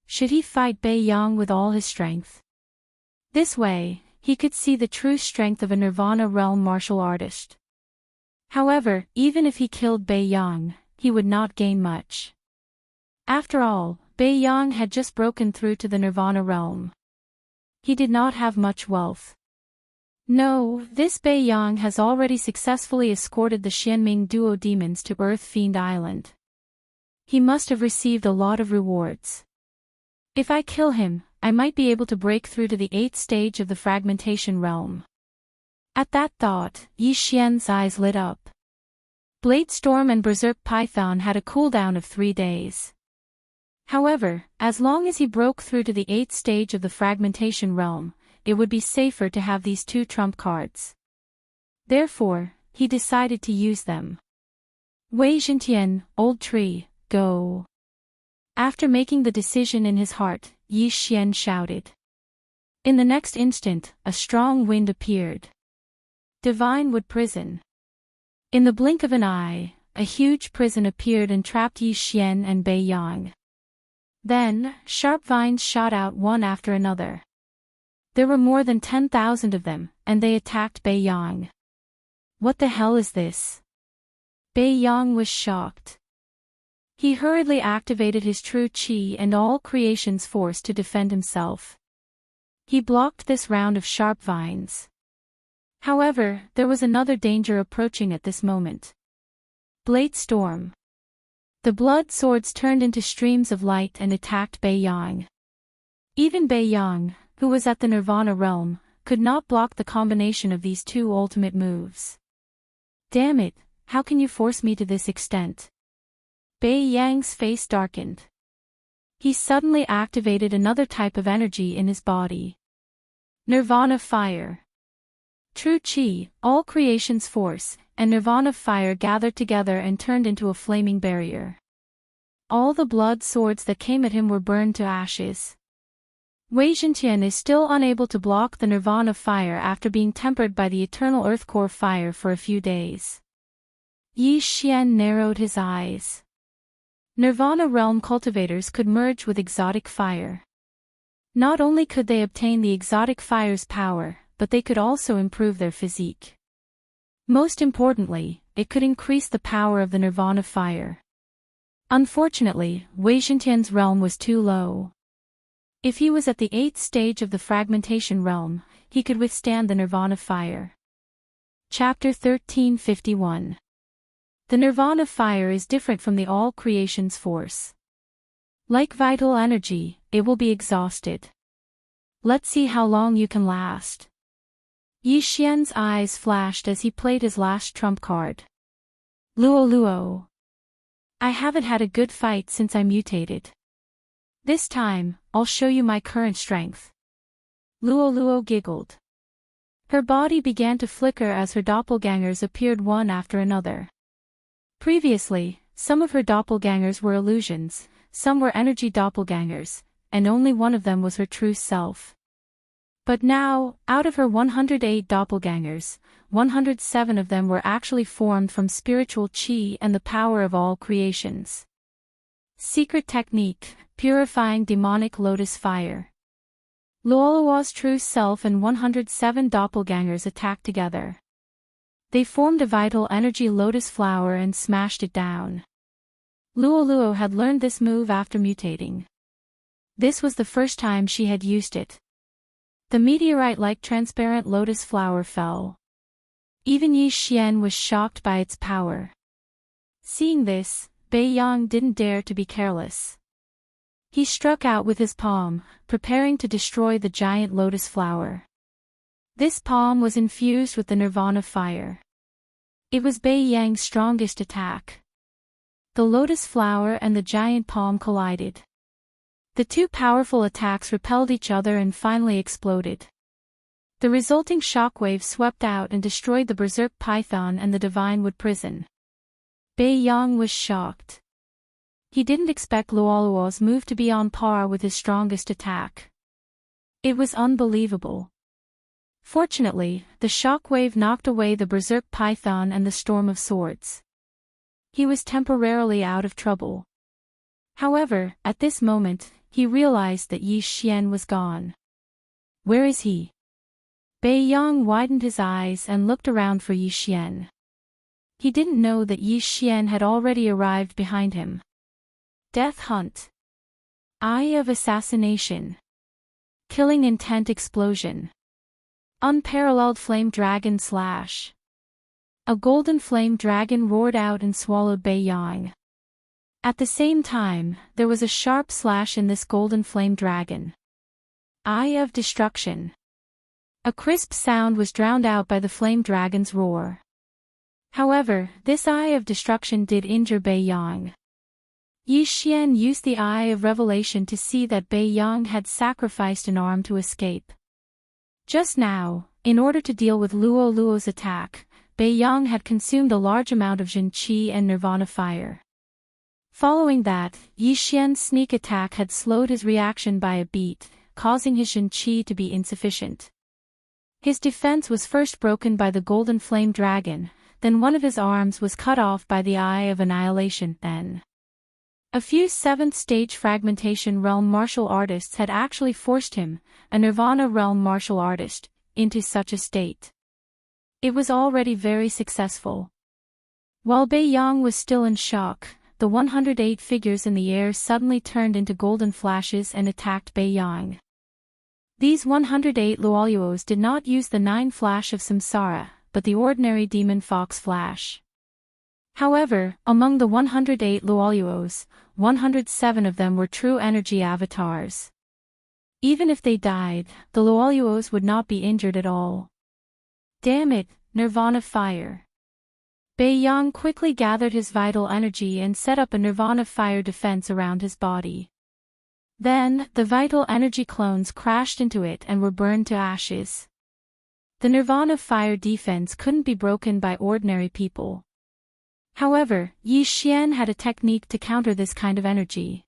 Should he fight Bai Yang with all his strength? This way, he could see the true strength of a Nirvana realm martial artist. However, even if he killed Bai Yang, he would not gain much. After all, Bai Yang had just broken through to the Nirvana realm. He did not have much wealth. No, this Bai Yang has already successfully escorted the Xianming duo demons to Earth Fiend Island. He must have received a lot of rewards. If I kill him, I might be able to break through to the 8th stage of the fragmentation realm. At that thought, Yi Xian's eyes lit up. Blade Storm and Berserk Python had a cooldown of 3 days. However, as long as he broke through to the 8th stage of the fragmentation realm, it would be safer to have these 2 trump cards. Therefore, he decided to use them. Wei Xintian, Old Tree, go. After making the decision in his heart, Yi Xian shouted. In the next instant, a strong wind appeared. Divine Wood Prison. In the blink of an eye, a huge prison appeared and trapped Yi Xian and Bai Yang. Then, sharp vines shot out one after another. There were more than 10,000 of them, and they attacked Bai Yang. What the hell is this? Bai Yang was shocked. He hurriedly activated his true chi and all creation's force to defend himself. He blocked this round of sharp vines. However, there was another danger approaching at this moment. Blade Storm. The blood swords turned into streams of light and attacked Bai Yang. Even Bai Yang, who was at the Nirvana realm, could not block the combination of these 2 ultimate moves. Damn it, how can you force me to this extent? Bai Yang's face darkened. He suddenly activated another type of energy in his body. Nirvana fire. True Chi, all creation's force, and Nirvana fire gathered together and turned into a flaming barrier. All the blood swords that came at him were burned to ashes. Wei Zhentian is still unable to block the Nirvana fire after being tempered by the eternal earth core fire for a few days. Yi Xian narrowed his eyes. Nirvana realm cultivators could merge with exotic fire. Not only could they obtain the exotic fire's power, but they could also improve their physique. Most importantly, it could increase the power of the Nirvana fire. Unfortunately, Wei Zhentian's realm was too low. If he was at the 8th stage of the fragmentation realm, he could withstand the Nirvana fire. Chapter 1351. The Nirvana fire is different from the all creation's force. Like vital energy, it will be exhausted. Let's see how long you can last. Yi Xian's eyes flashed as he played his last trump card. Luo Luo. I haven't had a good fight since I mutated. This time, I'll show you my current strength. Luo Luo giggled. Her body began to flicker as her doppelgangers appeared one after another. Previously, some of her doppelgangers were illusions, some were energy doppelgangers, and only one of them was her true self. But now, out of her 108 doppelgangers, 107 of them were actually formed from spiritual chi and the power of all creations. Secret technique, purifying demonic lotus fire. Luoluo's true self and 107 doppelgangers attacked together. They formed a vital energy lotus flower and smashed it down. Luoluo had learned this move after mutating. This was the first time she had used it. The meteorite-like transparent lotus flower fell. Even Yi Xian was shocked by its power. Seeing this, Bei Yang didn't dare to be careless. He struck out with his palm, preparing to destroy the giant lotus flower. This palm was infused with the Nirvana fire. It was Bei Yang's strongest attack. The lotus flower and the giant palm collided. The two powerful attacks repelled each other and finally exploded. The resulting shockwave swept out and destroyed the berserk python and the divine wood prison. Bei Yang was shocked. He didn't expect Luoluo's move to be on par with his strongest attack. It was unbelievable. Fortunately, the shockwave knocked away the berserk python and the storm of swords. He was temporarily out of trouble. However, at this moment, he realized that Yi Xian was gone. Where is he? Bei Yang widened his eyes and looked around for Yi Xian. He didn't know that Yi Xian had already arrived behind him. Death Hunt. Eye of Assassination. Killing Intent Explosion. Unparalleled Flame Dragon Slash. A golden flame dragon roared out and swallowed Bei Yang. At the same time, there was a sharp slash in this golden flame dragon. Eye of Destruction. A crisp sound was drowned out by the flame dragon's roar. However, this Eye of Destruction did injure Bei Yang. Yi Xian used the Eye of Revelation to see that Bei Yang had sacrificed an arm to escape. Just now, in order to deal with Luoluo's attack, Bei Yang had consumed a large amount of Jin Qi and Nirvana fire. Following that, Yi Xian's sneak attack had slowed his reaction by a beat, causing his Jin Qi to be insufficient. His defense was first broken by the golden flame dragon, then one of his arms was cut off by the Eye of Annihilation, then. A few 7th stage fragmentation realm martial artists had actually forced him, a Nirvana realm martial artist, into such a state. It was already very successful. While Bei Yang was still in shock, the 108 figures in the air suddenly turned into golden flashes and attacked Bei Yang. These 108 Luoluos did not use the 9 flash of Samsara, but the ordinary demon fox flash. However, among the 108 Luoluos, 107 of them were true energy avatars. Even if they died, the Luoluos would not be injured at all. Damn it, Nirvana fire. Bei Yang quickly gathered his vital energy and set up a Nirvana fire defense around his body. Then, the vital energy clones crashed into it and were burned to ashes. The Nirvana fire defense couldn't be broken by ordinary people. However, Yi Xian had a technique to counter this kind of energy.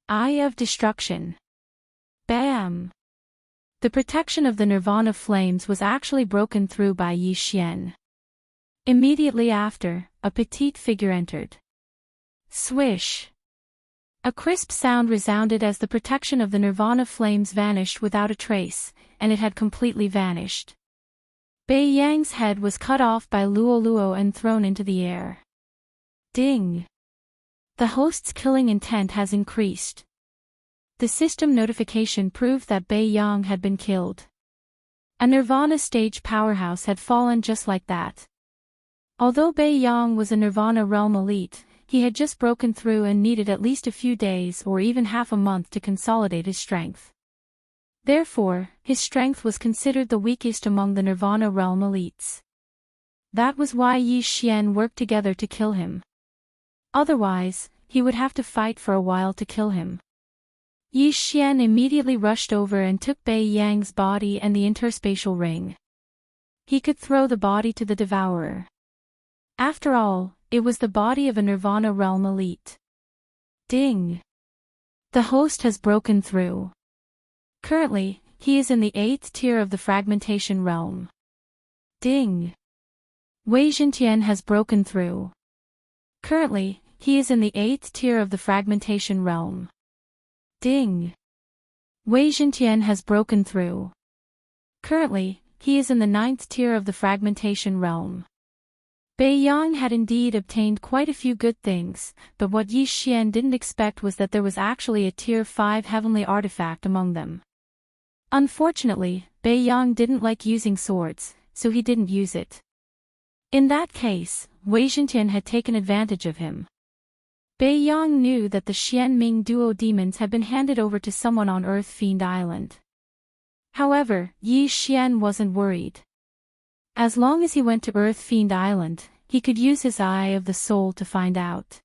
Eye of Destruction. Bam! The protection of the Nirvana flames was actually broken through by Yi Xian. Immediately after, a petite figure entered. Swish! A crisp sound resounded as the protection of the Nirvana flames vanished without a trace, and it had completely vanished. Bei Yang's head was cut off by Luo Luo and thrown into the air. Ding! The host's killing intent has increased. The system notification proved that Bei Yang had been killed. A Nirvana stage powerhouse had fallen just like that. Although Bei Yang was a Nirvana realm elite, he had just broken through and needed at least a few days or even half a month to consolidate his strength. Therefore, his strength was considered the weakest among the Nirvana realm elites. That was why Yi Xian worked together to kill him. Otherwise, he would have to fight for a while to kill him. Yi Xian immediately rushed over and took Bei Yang's body and the interspatial ring. He could throw the body to the Devourer. After all, it was the body of a Nirvana realm elite. Ding! The host has broken through. Currently, he is in the 8th tier of the fragmentation realm. Ding! Wei Zhentian has broken through. Currently, he is in the 8th tier of the fragmentation realm. Ding! Wei Zhentian has broken through. Currently, he is in the 9th tier of the fragmentation realm. Bei Yang had indeed obtained quite a few good things, but what Yi Xian didn't expect was that there was actually a tier 5 heavenly artifact among them. Unfortunately, Bei Yang didn't like using swords, so he didn't use it. In that case, Wei Zhentian had taken advantage of him. Bei Yang knew that the Xianming duo demons had been handed over to someone on Earth Fiend Island. However, Yi Xian wasn't worried. As long as he went to Earth Fiend Island, he could use his Eye of the Soul to find out.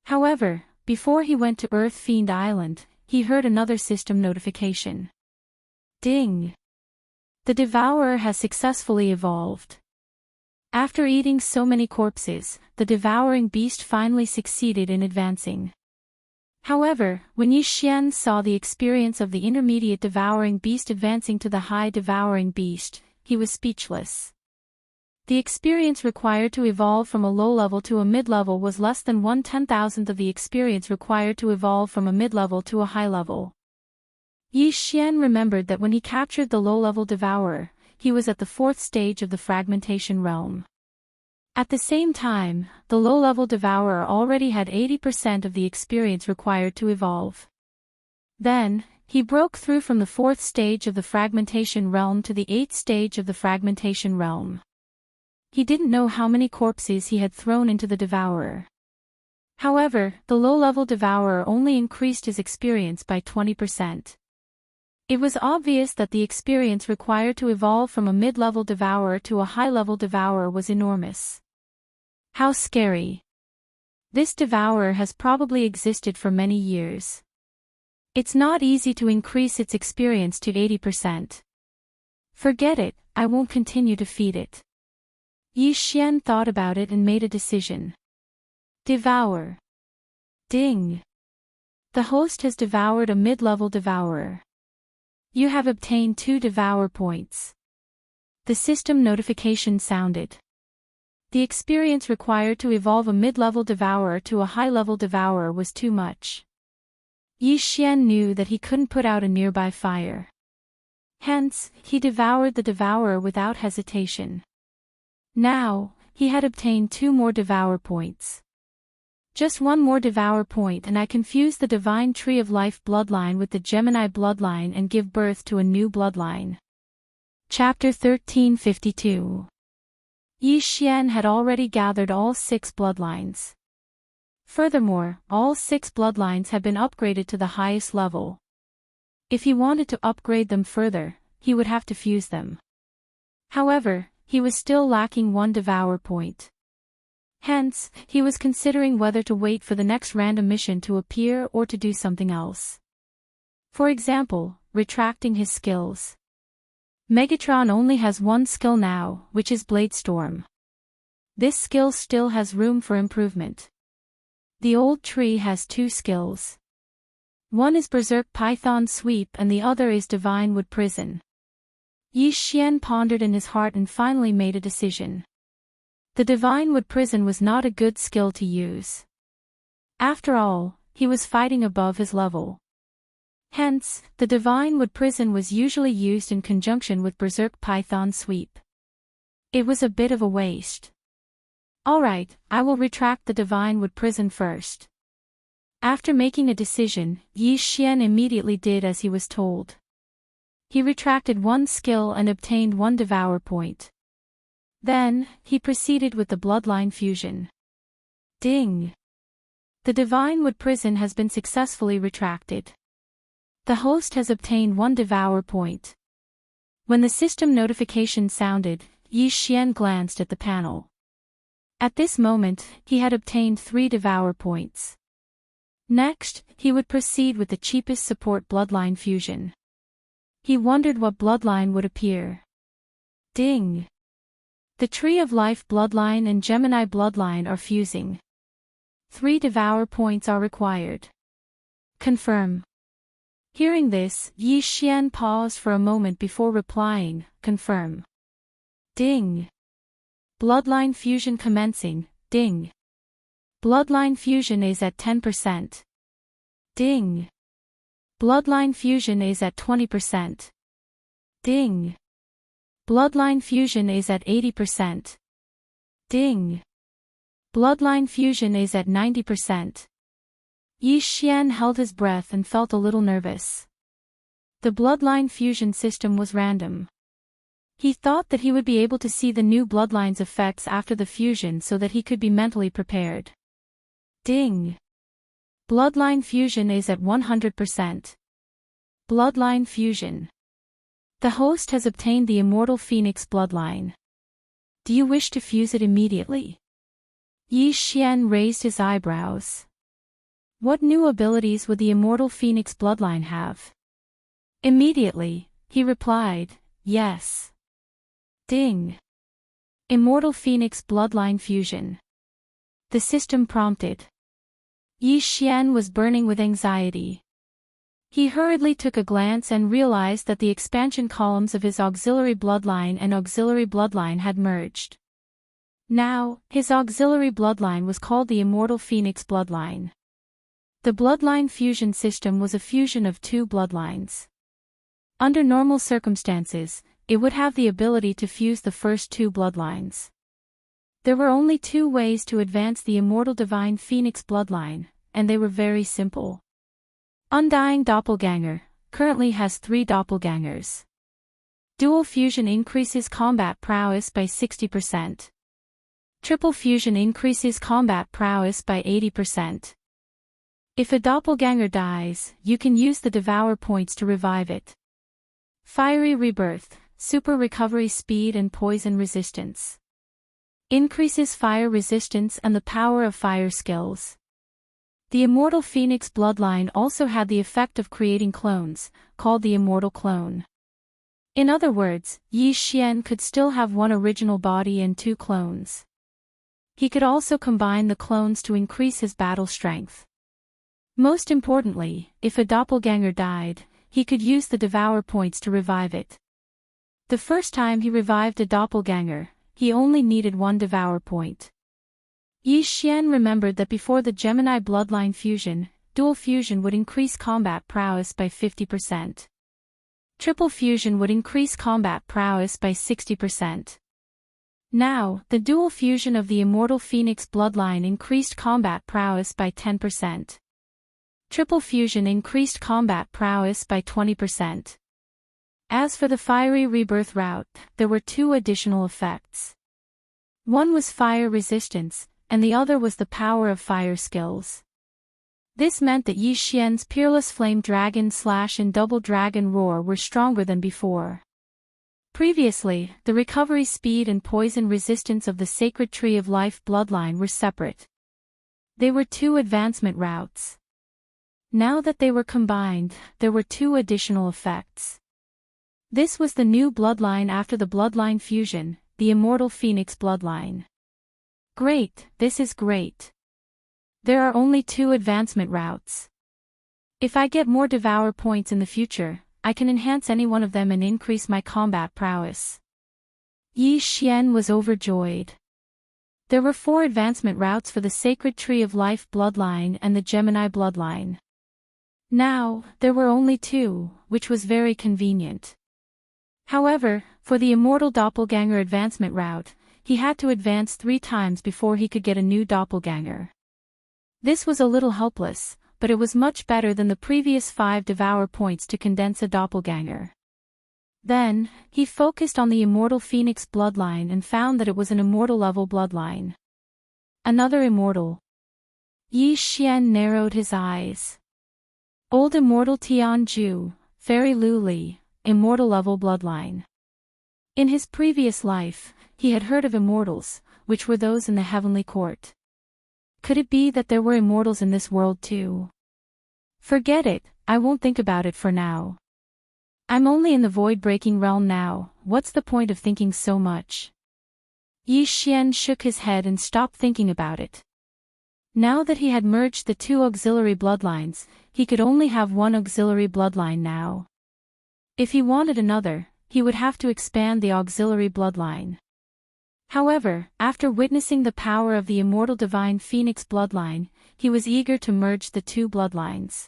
However, before he went to Earth Fiend Island, he heard another system notification. Ding! The Devourer has successfully evolved. After eating so many corpses, the devouring beast finally succeeded in advancing. However, when Yi Xian saw the experience of the intermediate devouring beast advancing to the high devouring beast, he was speechless. The experience required to evolve from a low level to a mid-level was less than 1/10,000th of the experience required to evolve from a mid-level to a high level. Yi Xian remembered that when he captured the low-level devourer, he was at the 4th stage of the fragmentation realm. At the same time, the low-level devourer already had 80% of the experience required to evolve. Then, he broke through from the 4th stage of the fragmentation realm to the 8th stage of the fragmentation realm. He didn't know how many corpses he had thrown into the devourer. However, the low-level devourer only increased his experience by 20%. It was obvious that the experience required to evolve from a mid-level devourer to a high-level devourer was enormous. How scary! This devourer has probably existed for many years. It's not easy to increase its experience to 80%. Forget it, I won't continue to feed it. Yi Xian thought about it and made a decision. Devour. Ding! The host has devoured a mid-level devourer. You have obtained 2 devour points. The system notification sounded. The experience required to evolve a mid-level devourer to a high-level devourer was too much. Yi Xian knew that he couldn't put out a nearby fire. Hence, he devoured the devourer without hesitation. Now, he had obtained 2 more devour points. Just 1 more devour point and I can fuse the Divine Tree of Life bloodline with the Gemini bloodline and give birth to a new bloodline. Chapter 1352. Yi Xian had already gathered all 6 bloodlines. Furthermore, all 6 bloodlines had been upgraded to the highest level. If he wanted to upgrade them further, he would have to fuse them. However, he was still lacking 1 devour point. Hence, he was considering whether to wait for the next random mission to appear or to do something else. For example, retracting his skills. Megatron only has one skill now, which is Bladestorm. This skill still has room for improvement. The old tree has two skills. One is Berserk Python Sweep and the other is Divine Wood Prison. Yi Xian pondered in his heart and finally made a decision. The Divine Wood Prison was not a good skill to use. After all, he was fighting above his level. Hence, the Divine Wood Prison was usually used in conjunction with Berserk Python Sweep. It was a bit of a waste. Alright, I will retract the Divine Wood Prison first. After making a decision, Yi Xian immediately did as he was told. He retracted one skill and obtained one Devourer point. Then, he proceeded with the Bloodline Fusion. Ding! The Divine Wood Prison has been successfully retracted. The host has obtained one Devourer point. When the system notification sounded, Yi Xian glanced at the panel. At this moment, he had obtained 3 Devourer points. Next, he would proceed with the cheapest support Bloodline Fusion. He wondered what bloodline would appear. Ding! The Tree of Life bloodline and Gemini bloodline are fusing. 3 Devourer points are required. Confirm. Hearing this, Yi Xian paused for a moment before replying, confirm. Ding! Bloodline fusion commencing, ding! Bloodline fusion is at 10%. Ding! Bloodline fusion is at 20%. Ding! Bloodline fusion is at 80%. Ding! Bloodline fusion is at 90%. Yi Xian held his breath and felt a little nervous. The bloodline fusion system was random. He thought that he would be able to see the new bloodline's effects after the fusion so that he could be mentally prepared. Ding! Bloodline fusion is at 100%. Bloodline fusion. The host has obtained the Immortal Phoenix bloodline. Do you wish to fuse it immediately? Yi Xian raised his eyebrows. What new abilities would the Immortal Phoenix bloodline have? Immediately, he replied, yes. Ding! Immortal Phoenix bloodline fusion. The system prompted. Yi Xian was burning with anxiety. He hurriedly took a glance and realized that the expansion columns of his auxiliary bloodline and auxiliary bloodline had merged. Now, his auxiliary bloodline was called the Immortal Phoenix bloodline. The bloodline fusion system was a fusion of 2 bloodlines. Under normal circumstances, it would have the ability to fuse the first 2 bloodlines. There were only 2 ways to advance the Immortal Divine Phoenix bloodline, and they were very simple. Undying Doppelganger currently has 3 doppelgangers. Dual fusion increases combat prowess by 60%. Triple fusion increases combat prowess by 80%. If a doppelganger dies, you can use the Devourer points to revive it. Fiery Rebirth, super recovery speed and poison resistance. Increases fire resistance and the power of fire skills. The Immortal Phoenix bloodline also had the effect of creating clones, called the Immortal Clone. In other words, Yi Xian could still have 1 original body and 2 clones. He could also combine the clones to increase his battle strength. Most importantly, if a doppelganger died, he could use the Devourer points to revive it. The first time he revived a doppelganger, he only needed 1 Devourer point. Yi Xian remembered that before the Gemini bloodline fusion, dual fusion would increase combat prowess by 50%. Triple fusion would increase combat prowess by 60%. Now, the dual fusion of the Immortal Phoenix bloodline increased combat prowess by 10%. Triple fusion increased combat prowess by 20%. As for the Fiery Rebirth route, there were 2 additional effects. One was fire resistance, and the other was the power of fire skills. This meant that Yi Xian's Peerless Flame Dragon Slash and Double Dragon Roar were stronger than before. Previously, the recovery speed and poison resistance of the Sacred Tree of Life bloodline were separate. They were 2 advancement routes. Now that they were combined, there were two additional effects. This was the new bloodline after the bloodline fusion, the Immortal Phoenix bloodline. Great, this is great. There are only two advancement routes. If I get more Devour points in the future, I can enhance any one of them and increase my combat prowess. Yi Xian was overjoyed. There were 4 advancement routes for the Sacred Tree of Life bloodline and the Gemini bloodline. Now, there were only 2, which was very convenient. However, for the Immortal Doppelganger advancement route, he had to advance 3 times before he could get a new doppelganger. This was a little helpless, but it was much better than the previous 5 Devour points to condense a doppelganger. Then, he focused on the Immortal Phoenix bloodline and found that it was an immortal level bloodline. Another immortal. Yi Xian narrowed his eyes. Old Immortal Tianju, Fairy Luli, immortal level bloodline. In his previous life, he had heard of immortals, which were those in the heavenly court. Could it be that there were immortals in this world too? Forget it, I won't think about it for now. I'm only in the void-breaking realm now, what's the point of thinking so much? Yi Xian shook his head and stopped thinking about it. Now that he had merged the 2 auxiliary bloodlines, he could only have 1 auxiliary bloodline now. If he wanted another, he would have to expand the auxiliary bloodline. However, after witnessing the power of the immortal divine Phoenix bloodline, he was eager to merge the 2 bloodlines.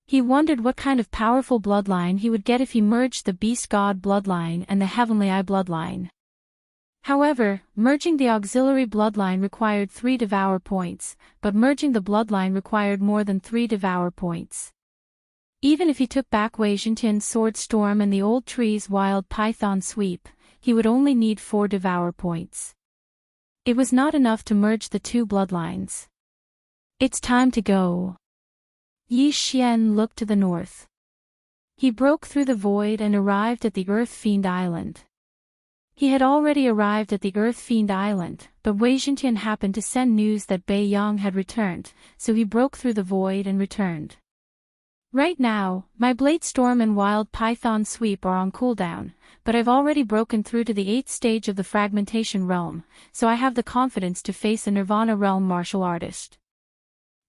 He wondered what kind of powerful bloodline he would get if he merged the Beast God bloodline and the Heavenly Eye bloodline. However, merging the auxiliary bloodline required 3 Devour points, but merging the bloodline required more than 3 Devour points. Even if he took back Wei Zhentian's Sword Storm and the Old Tree's Wild Python Sweep, he would only need 4 Devour points. It was not enough to merge the 2 bloodlines. It's time to go. Yi Xian looked to the north. He broke through the void and arrived at the Earth Fiend Island. He had already arrived at the Earth Fiend Island, but Wei Zhentian happened to send news that Bai Yang had returned, so he broke through the void and returned. Right now, my Blade Storm and Wild Python Sweep are on cooldown, but I've already broken through to the 8th stage of the Fragmentation Realm, so I have the confidence to face a Nirvana Realm martial artist.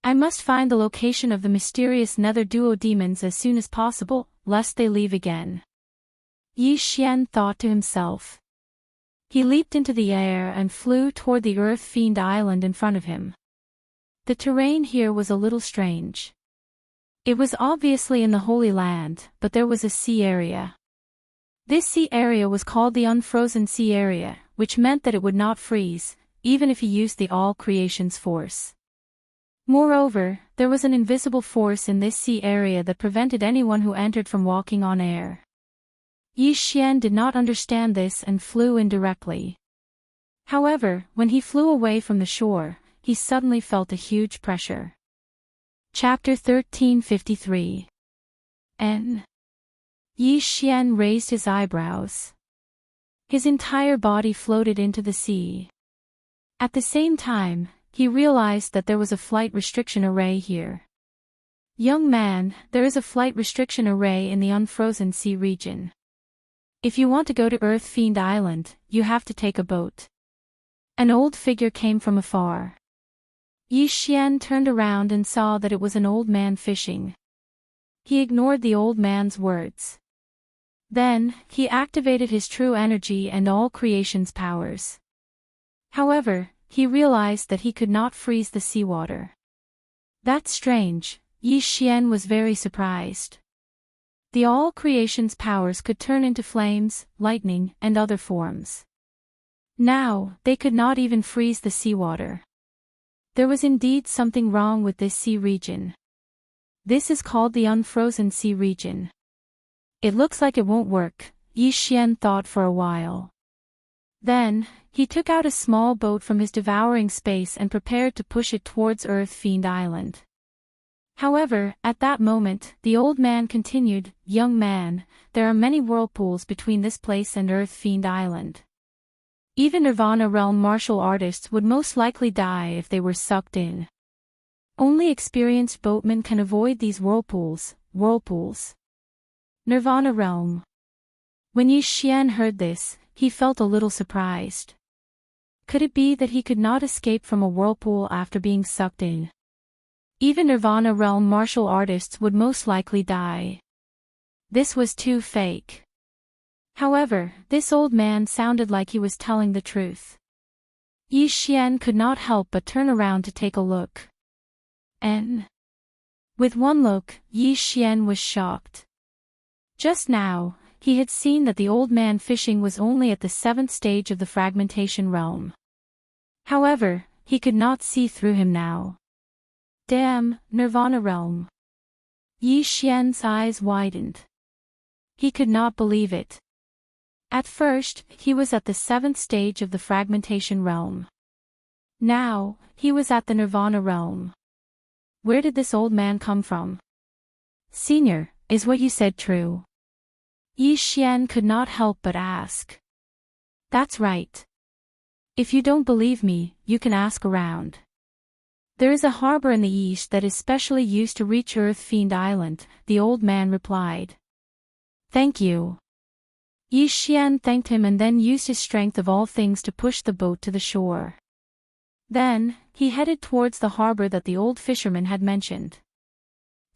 I must find the location of the mysterious Nether Duo demons as soon as possible, lest they leave again. Yi Xian thought to himself. He leaped into the air and flew toward the Earth Fiend Island in front of him. The terrain here was a little strange. It was obviously in the Holy Land, but there was a sea area. This sea area was called the Unfrozen Sea Area, which meant that it would not freeze, even if he used the All Creations Force. Moreover, there was an invisible force in this sea area that prevented anyone who entered from walking on air. Yi Xian did not understand this and flew indirectly. However, when he flew away from the shore, he suddenly felt a huge pressure. Chapter 1353. N. Yi Xian raised his eyebrows. His entire body floated into the sea. At the same time, he realized that there was a flight restriction array here. Young man, there is a flight restriction array in the Unfrozen Sea region. If you want to go to Earth Fiend Island, you have to take a boat. An old figure came from afar. Yi Xian turned around and saw that it was an old man fishing. He ignored the old man's words. Then, he activated his true energy and all creation's powers. However, he realized that he could not freeze the seawater. That's strange, Yi Xian was very surprised. The all creation's powers could turn into flames, lightning, and other forms. Now, they could not even freeze the seawater. There was indeed something wrong with this sea region. This is called the Unfrozen Sea region. It looks like it won't work, Yi Xian thought for a while. Then, he took out a small boat from his devouring space and prepared to push it towards Earth Fiend Island. However, at that moment, the old man continued, "Young man, there are many whirlpools between this place and Earth Fiend Island. Even Nirvana Realm martial artists would most likely die if they were sucked in. Only experienced boatmen can avoid these whirlpools. Nirvana realm. When Yi Xian heard this, he felt a little surprised. Could it be that he could not escape from a whirlpool after being sucked in? Even Nirvana realm martial artists would most likely die. This was too fake. However, this old man sounded like he was telling the truth. Yi Xian could not help but turn around to take a look. With one look, Yi Xian was shocked. Just now, he had seen that the old man fishing was only at the 7th stage of the fragmentation realm. However, he could not see through him now. Damn, Nirvana realm. Yi Xian's eyes widened. He could not believe it. At first, he was at the 7th stage of the fragmentation realm. Now, he was at the Nirvana realm. Where did this old man come from? Senior, is what you said true? Yi Xian could not help but ask. That's right. If you don't believe me, you can ask around. There is a harbor in the east that is specially used to reach Earth Fiend Island, the old man replied. Thank you. Yi Xian thanked him and then used his strength of all things to push the boat to the shore. Then, he headed towards the harbor that the old fisherman had mentioned.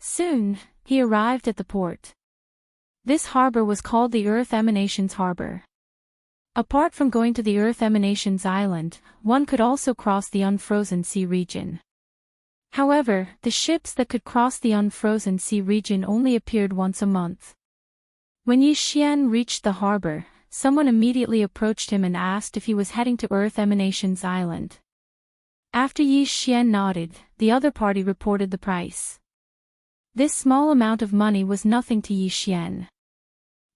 Soon, he arrived at the port. This harbor was called the Earth Emanations Harbor. Apart from going to the Earth Emanations Island, one could also cross the unfrozen sea region. However, the ships that could cross the unfrozen sea region only appeared once a month. When Yi Xian reached the harbor, someone immediately approached him and asked if he was heading to Earth Emanations Island. After Yi Xian nodded, the other party reported the price. This small amount of money was nothing to Yi Xian.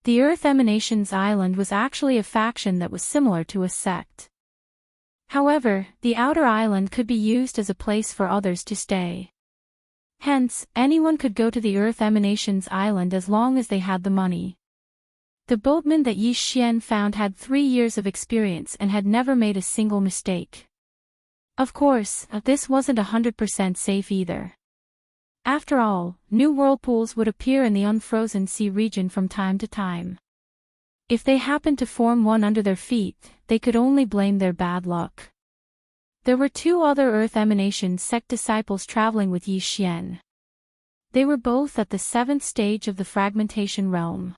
The Earth Emanations Island was actually a faction that was similar to a sect. However, the outer island could be used as a place for others to stay. Hence, anyone could go to the Earth Emanations Island as long as they had the money. The boatman that Yi Xian found had 3 years of experience and had never made a single mistake. Of course, this wasn't 100% safe either. After all, new whirlpools would appear in the unfrozen sea region from time to time. If they happened to form one under their feet, they could only blame their bad luck. There were 2 other Earth Emanation sect disciples traveling with Yi Xian. They were both at the 7th stage of the fragmentation realm.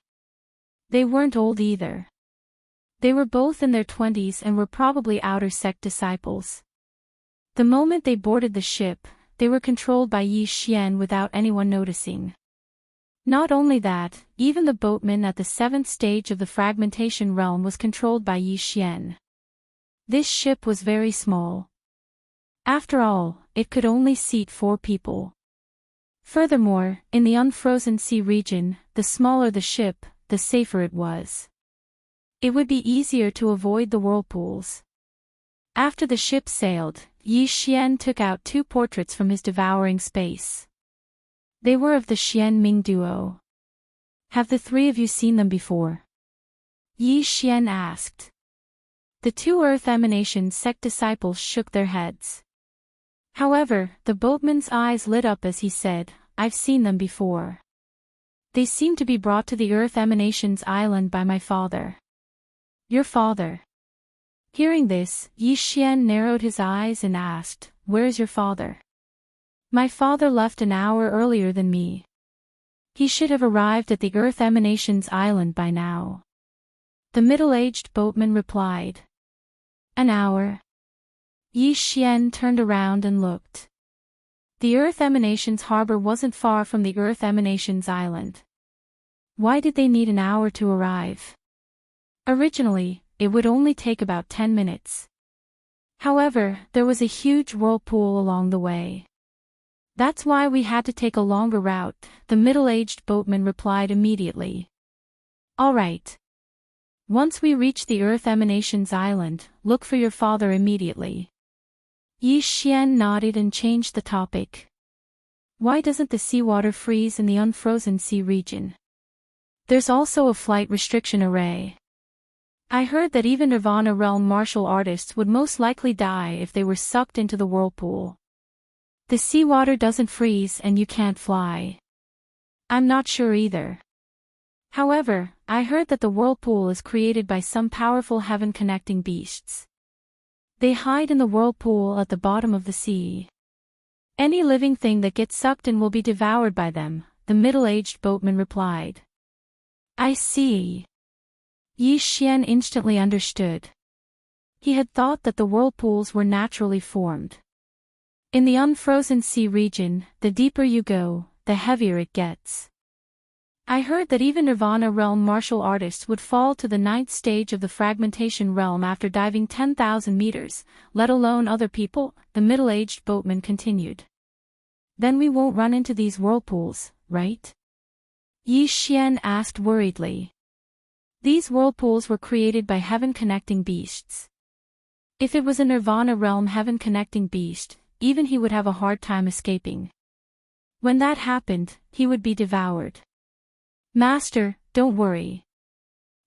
They weren't old either. They were both in their 20s and were probably outer sect disciples. The moment they boarded the ship, they were controlled by Yi Xian without anyone noticing. Not only that, even the boatman at the 7th stage of the fragmentation realm was controlled by Yi Xian. This ship was very small. After all, it could only seat 4 people. Furthermore, in the unfrozen sea region, the smaller the ship, the safer it was. It would be easier to avoid the whirlpools. After the ship sailed, Yi Xian took out 2 portraits from his devouring space. They were of the Xian Ming duo. Have the 3 of you seen them before? Yi Xian asked. The 2 Earth Emanation sect disciples shook their heads. However, the boatman's eyes lit up as he said, I've seen them before. They seem to be brought to the Earth Emanations Island by my father. Your father? Hearing this, Yi Xian narrowed his eyes and asked, Where is your father? My father left an hour earlier than me. He should have arrived at the Earth Emanations Island by now. The middle-aged boatman replied. An hour? Yi Xian turned around and looked. The Earth Emanations harbor wasn't far from the Earth Emanations Island. Why did they need an hour to arrive? Originally, it would only take about 10 minutes. However, there was a huge whirlpool along the way. That's why we had to take a longer route, the middle-aged boatman replied immediately. All right. Once we reach the Earth Emanations Island, look for your father immediately. Yi Xian nodded and changed the topic. Why doesn't the seawater freeze in the unfrozen sea region? There's also a flight restriction array. I heard that even Nirvana realm martial artists would most likely die if they were sucked into the whirlpool. The seawater doesn't freeze and you can't fly. I'm not sure either. However, I heard that the whirlpool is created by some powerful heaven-connecting beasts. They hide in the whirlpool at the bottom of the sea. Any living thing that gets sucked in will be devoured by them, the middle-aged boatman replied. I see. Yi Xian instantly understood. He had thought that the whirlpools were naturally formed. In the unfrozen sea region, the deeper you go, the heavier it gets. I heard that even Nirvana realm martial artists would fall to the 9th stage of the fragmentation realm after diving 10,000 meters, let alone other people, the middle-aged boatman continued. Then we won't run into these whirlpools, right? Yi Xian asked worriedly. These whirlpools were created by heaven-connecting beasts. If it was a Nirvana realm heaven-connecting beast, even he would have a hard time escaping. When that happened, he would be devoured. Master, don't worry.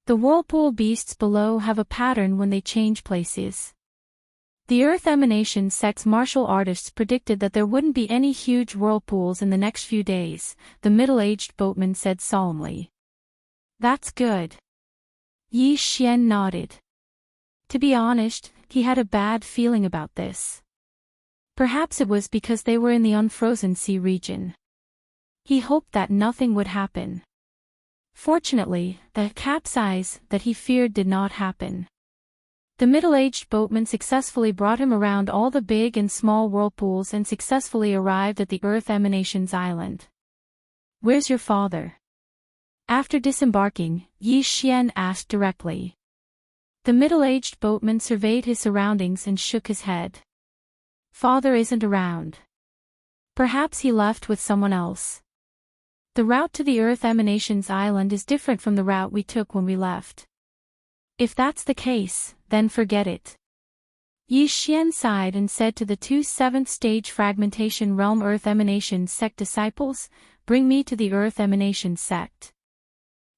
The whirlpool beasts below have a pattern when they change places. The Earth Emanation sect's martial artists predicted that there wouldn't be any huge whirlpools in the next few days, the middle-aged boatman said solemnly. That's good. Yi Xian nodded. To be honest, he had a bad feeling about this. Perhaps it was because they were in the unfrozen sea region. He hoped that nothing would happen. Fortunately, the capsize that he feared did not happen. The middle-aged boatman successfully brought him around all the big and small whirlpools and successfully arrived at the Earth Emanations Island. Where's your father? After disembarking, Yi Xian asked directly. The middle-aged boatman surveyed his surroundings and shook his head. Father isn't around. Perhaps he left with someone else. The route to the Earth Emanations Island is different from the route we took when we left. If that's the case, then forget it. Yi Xian sighed and said to the 2 7th-stage fragmentation realm Earth Emanations sect disciples, bring me to the Earth Emanations sect.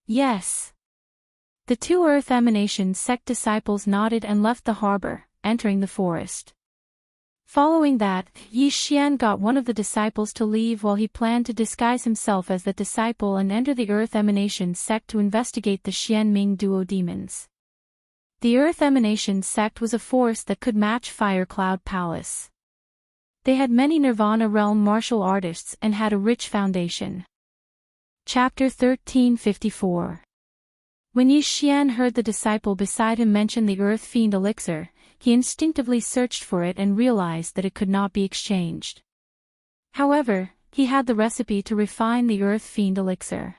Yes. The 2 Earth Emanations sect disciples nodded and left the harbor, entering the forest. Following that, Yi Xian got one of the disciples to leave while he planned to disguise himself as that disciple and enter the Earth Emanation sect to investigate the Xianming duo demons. The Earth Emanation sect was a force that could match Fire Cloud Palace. They had many Nirvana realm martial artists and had a rich foundation. Chapter 1354. When Yi Xian heard the disciple beside him mention the Earth Fiend elixir, he instinctively searched for it and realized that it could not be exchanged. However, he had the recipe to refine the Earth Fiend elixir.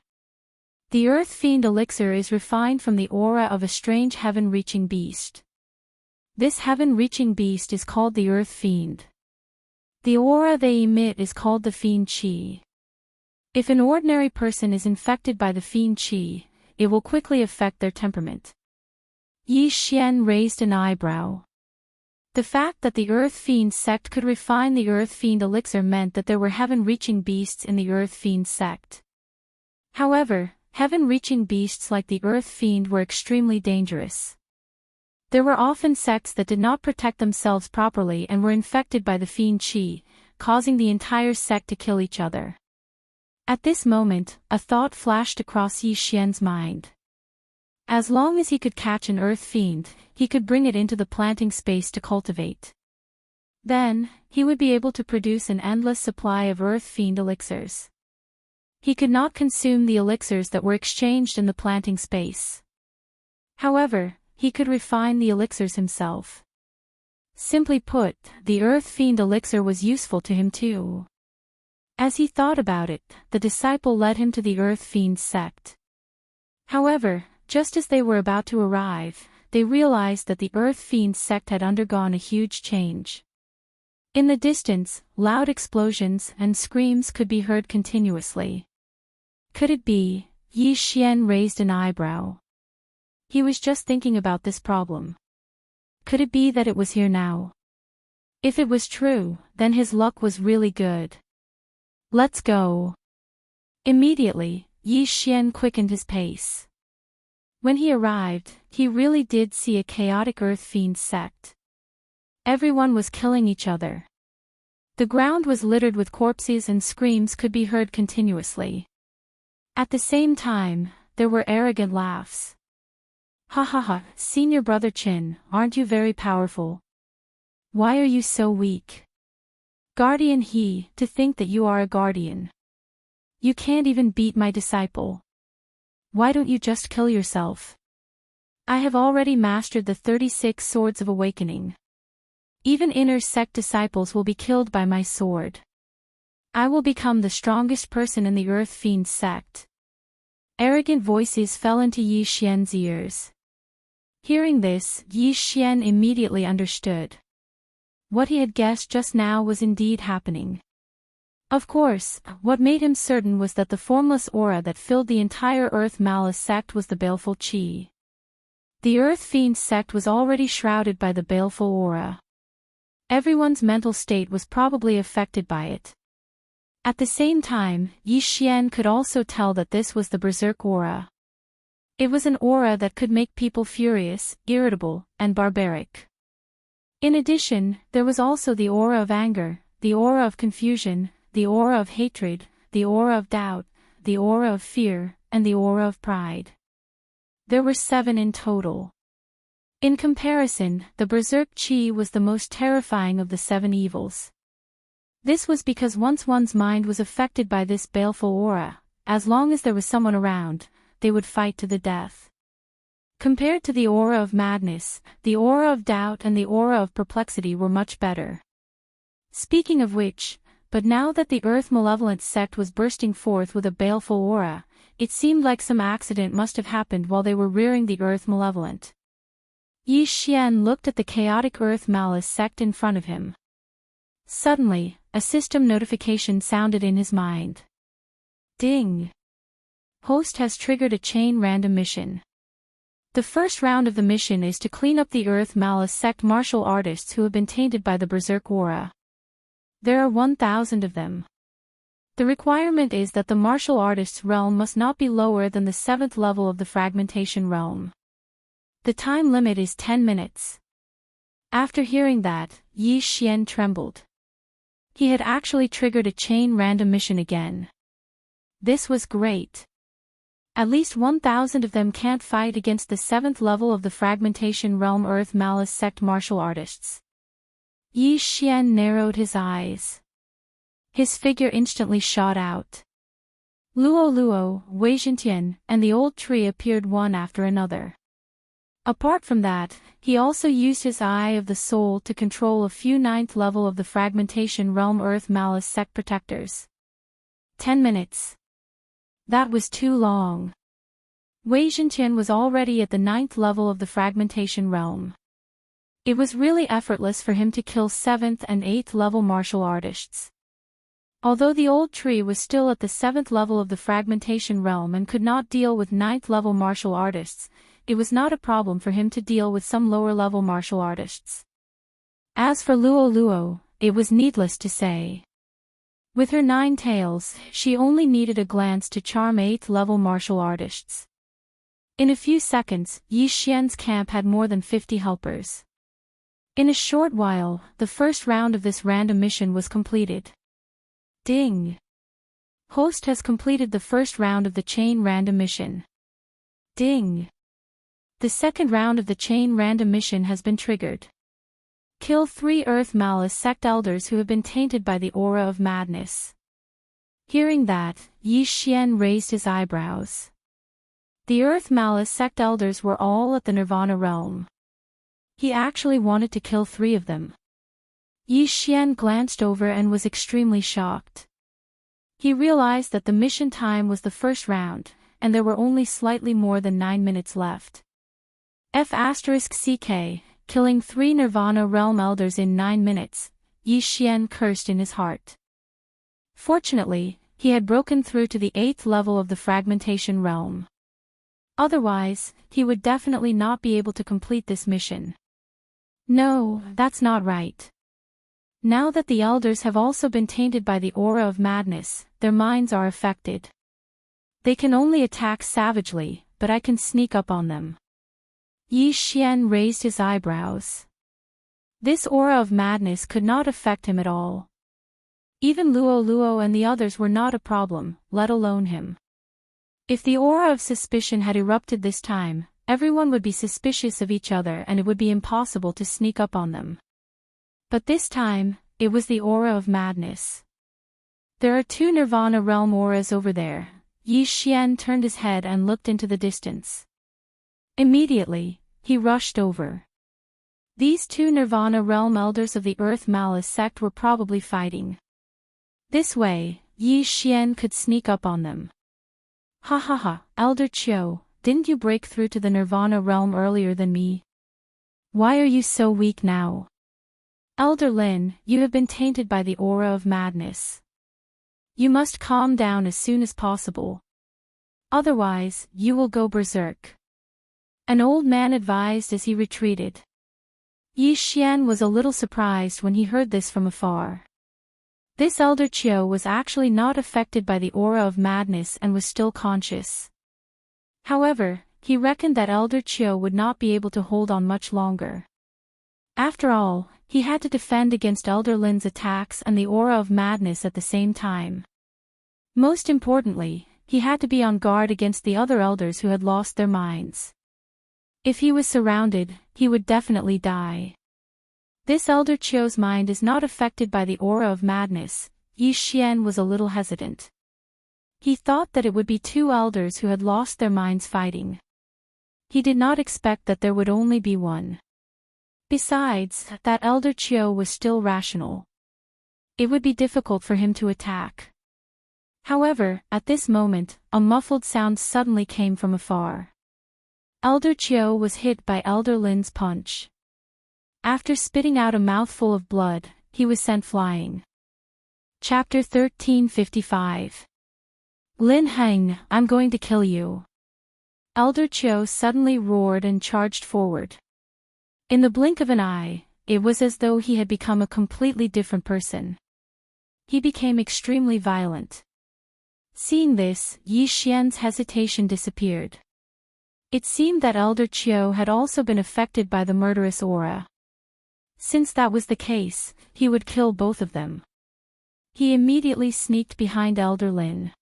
The Earth Fiend elixir is refined from the aura of a strange heaven-reaching beast. This heaven-reaching beast is called the Earth Fiend. The aura they emit is called the Fiend Qi. If an ordinary person is infected by the Fiend Qi, it will quickly affect their temperament. Yi Xian raised an eyebrow. The fact that the Earth Fiend sect could refine the Earth Fiend elixir meant that there were heaven-reaching beasts in the Earth Fiend sect. However, heaven-reaching beasts like the Earth Fiend were extremely dangerous. There were often sects that did not protect themselves properly and were infected by the Fiend Qi, causing the entire sect to kill each other. At this moment, a thought flashed across Yi Xian's mind. As long as he could catch an Earth Fiend, he could bring it into the planting space to cultivate. Then, he would be able to produce an endless supply of Earth Fiend elixirs. He could not consume the elixirs that were exchanged in the planting space. However, he could refine the elixirs himself. Simply put, the Earth Fiend elixir was useful to him too. As he thought about it, the disciple led him to the Earth Fiend sect. However, just as they were about to arrive, they realized that the Earth Fiend sect had undergone a huge change. In the distance, loud explosions and screams could be heard continuously. Could it be? Yi Xian raised an eyebrow. He was just thinking about this problem. Could it be that it was here now? If it was true, then his luck was really good. Let's go. Immediately, Yi Xian quickened his pace. When he arrived, he really did see a chaotic Earth Fiend sect. Everyone was killing each other. The ground was littered with corpses and screams could be heard continuously. At the same time, there were arrogant laughs. Ha ha ha, Senior Brother Chin, aren't you very powerful? Why are you so weak? Guardian he, to think that you are a guardian. You can't even beat my disciple. Why don't you just kill yourself? I have already mastered the 36 swords of awakening. Even inner sect disciples will be killed by my sword. I will become the strongest person in the Earth Fiend sect. Arrogant voices fell into Yi Xian's ears. Hearing this, Yi Xian immediately understood. What he had guessed just now was indeed happening. Of course, what made him certain was that the formless aura that filled the entire Earth Malice sect was the baleful Qi. The Earth Fiend sect was already shrouded by the baleful aura. Everyone's mental state was probably affected by it. At the same time, Yi Xian could also tell that this was the Berserk aura. It was an aura that could make people furious, irritable, and barbaric. In addition, there was also the aura of anger, the aura of confusion, the aura of hatred, the aura of doubt, the aura of fear, and the aura of pride. There were 7 in total. In comparison, the Berserk Qi was the most terrifying of the 7 evils. This was because once one's mind was affected by this baleful aura, as long as there was someone around, they would fight to the death. Compared to the aura of madness, the aura of doubt and the aura of perplexity were much better. Speaking of which, but now that the Earth Malevolent sect was bursting forth with a baleful aura, it seemed like some accident must have happened while they were rearing the Earth Malevolent. Yi Xian looked at the chaotic Earth Malice sect in front of him. Suddenly, a system notification sounded in his mind. Ding! Host has triggered a chain random mission. The first round of the mission is to clean up the Earth Malice sect martial artists who have been tainted by the Berserk aura. There are 1,000 of them. The requirement is that the martial artist's realm must not be lower than the 7th level of the fragmentation realm. The time limit is 10 minutes. After hearing that, Yi Xian trembled. He had actually triggered a chain random mission again. This was great. At least 1,000 of them can't fight against the 7th level of the fragmentation realm Earth Malice sect martial artists. Yi Xian narrowed his eyes. His figure instantly shot out. Luo Luo, Wei Zhentian, and the old tree appeared one after another. Apart from that, he also used his Eye of the Soul to control a few 9th level of the fragmentation realm Earth Malice sect protectors. 10 minutes. That was too long. Wei Zhentian was already at the 9th level of the fragmentation realm. It was really effortless for him to kill 7th and 8th level martial artists. Although the old tree was still at the 7th level of the fragmentation realm and could not deal with 9th level martial artists, it was not a problem for him to deal with some lower level martial artists. As for Luo Luo, it was needless to say. With her 9 tails, she only needed a glance to charm 8th level martial artists. In a few seconds, Yi Xian's camp had more than 50 helpers. In a short while, the first round of this random mission was completed. Ding! Host has completed the first round of the chain random mission. Ding! The second round of the chain random mission has been triggered. Kill 3 Earth Malice sect elders who have been tainted by the aura of madness. Hearing that, Yi Xian raised his eyebrows. The Earth Malice sect elders were all at the Nirvana realm. He actually wanted to kill 3 of them. Yi Xian glanced over and was extremely shocked. He realized that the mission time was the first round, and there were only slightly more than 9 minutes left. F***CK, killing 3 Nirvana realm elders in 9 minutes, Yi Xian cursed in his heart. Fortunately, he had broken through to the 8th level of the fragmentation realm. Otherwise, he would definitely not be able to complete this mission. No, that's not right. Now that the elders have also been tainted by the aura of madness, their minds are affected. They can only attack savagely, but I can sneak up on them. Yi Xian raised his eyebrows. This aura of madness could not affect him at all. Even Luo and the others were not a problem, let alone him. If the aura of suspicion had erupted this time, everyone would be suspicious of each other and it would be impossible to sneak up on them. But this time, it was the aura of madness. There are 2 Nirvana realm auras over there. Yi Xian turned his head and looked into the distance. Immediately, he rushed over. These 2 Nirvana realm elders of the Earth Malice sect were probably fighting. This way, Yi Xian could sneak up on them. Ha ha ha, Elder Qiu, didn't you break through to the Nirvana realm earlier than me? Why are you so weak now? Elder Lin, you have been tainted by the aura of madness. You must calm down as soon as possible. Otherwise, you will go berserk. An old man advised as he retreated. Yi Xian was a little surprised when he heard this from afar. This Elder Qiu was actually not affected by the aura of madness and was still conscious. However, he reckoned that Elder Qiu would not be able to hold on much longer. After all, he had to defend against Elder Lin's attacks and the aura of madness at the same time. Most importantly, he had to be on guard against the other elders who had lost their minds. If he was surrounded, he would definitely die. This Elder Qiu's mind is not affected by the aura of madness. Yi Xian was a little hesitant. He thought that it would be 2 elders who had lost their minds fighting. He did not expect that there would only be 1. Besides, that Elder Qiu was still rational. It would be difficult for him to attack. However, at this moment, a muffled sound suddenly came from afar. Elder Qiu was hit by Elder Lin's punch. After spitting out a mouthful of blood, he was sent flying. Chapter 1355. Lin Heng, I'm going to kill you. Elder Qiu suddenly roared and charged forward. In the blink of an eye, it was as though he had become a completely different person. He became extremely violent. Seeing this, Yi Xian's hesitation disappeared. It seemed that Elder Qiu had also been affected by the murderous aura. Since that was the case, he would kill both of them. He immediately sneaked behind Elder Lin.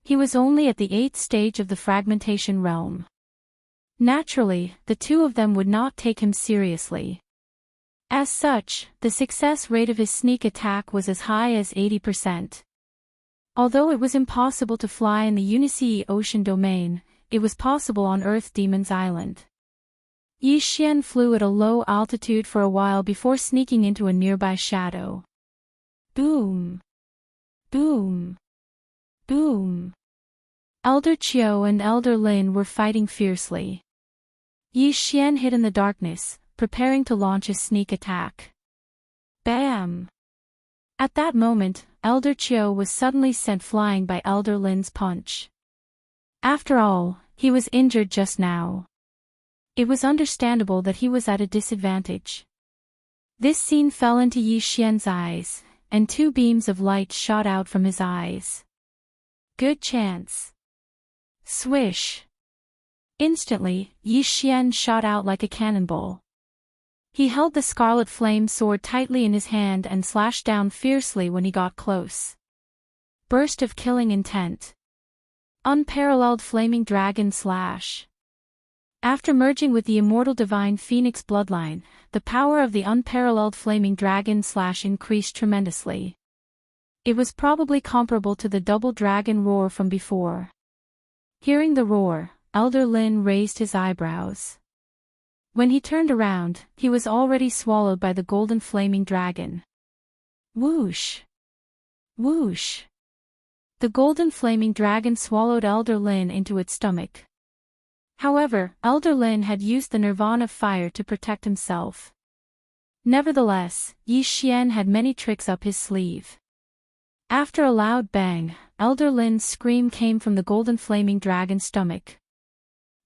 He was only at the 8th stage of the fragmentation realm. Naturally, the 2 of them would not take him seriously. As such, the success rate of his sneak attack was as high as 80%. Although it was impossible to fly in the Unisea Ocean domain, it was possible on Earth Demon's Island. Yi Xian flew at a low altitude for a while before sneaking into a nearby shadow. Boom! Boom! Boom! Elder Qiu and Elder Lin were fighting fiercely. Yi Xian hid in the darkness, preparing to launch a sneak attack. Bam! At that moment, Elder Qiu was suddenly sent flying by Elder Lin's punch. After all, he was injured just now. It was understandable that he was at a disadvantage. This scene fell into Yi Xian's eyes, and 2 beams of light shot out from his eyes. Good chance. Swish. Instantly, Yi Xian shot out like a cannonball. He held the scarlet flame sword tightly in his hand and slashed down fiercely when he got close. Burst of killing intent. Unparalleled flaming dragon slash. After merging with the immortal divine phoenix bloodline, the power of the unparalleled flaming dragon slash increased tremendously. It was probably comparable to the double dragon roar from before. Hearing the roar, Elder Lin raised his eyebrows. When he turned around, he was already swallowed by the golden flaming dragon. Whoosh! Whoosh! The golden flaming dragon swallowed Elder Lin into its stomach. However, Elder Lin had used the Nirvana fire to protect himself. Nevertheless, Yi Xian had many tricks up his sleeve. After a loud bang, Elder Lin's scream came from the golden flaming dragon's stomach.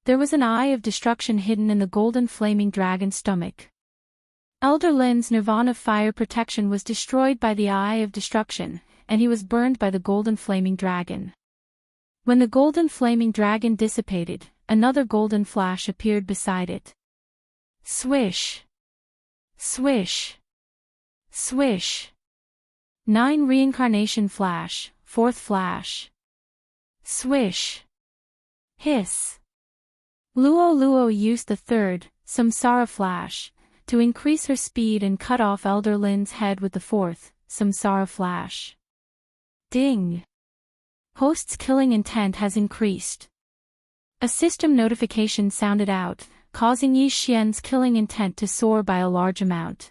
There was an eye of destruction hidden in the golden flaming dragon's stomach. Elder Lin's Nirvana fire protection was destroyed by the eye of destruction, and he was burned by the golden flaming dragon. When the golden flaming dragon dissipated, another golden flash appeared beside it. Swish! Swish! Swish! 9 Reincarnation Flash, 4th Flash. Swish. Hiss. Luo Luo used the 3rd, Samsara Flash, to increase her speed and cut off Elder Lin's head with the 4th, Samsara Flash. Ding. Host's killing intent has increased. A system notification sounded out, causing Yi Xian's killing intent to soar by a large amount.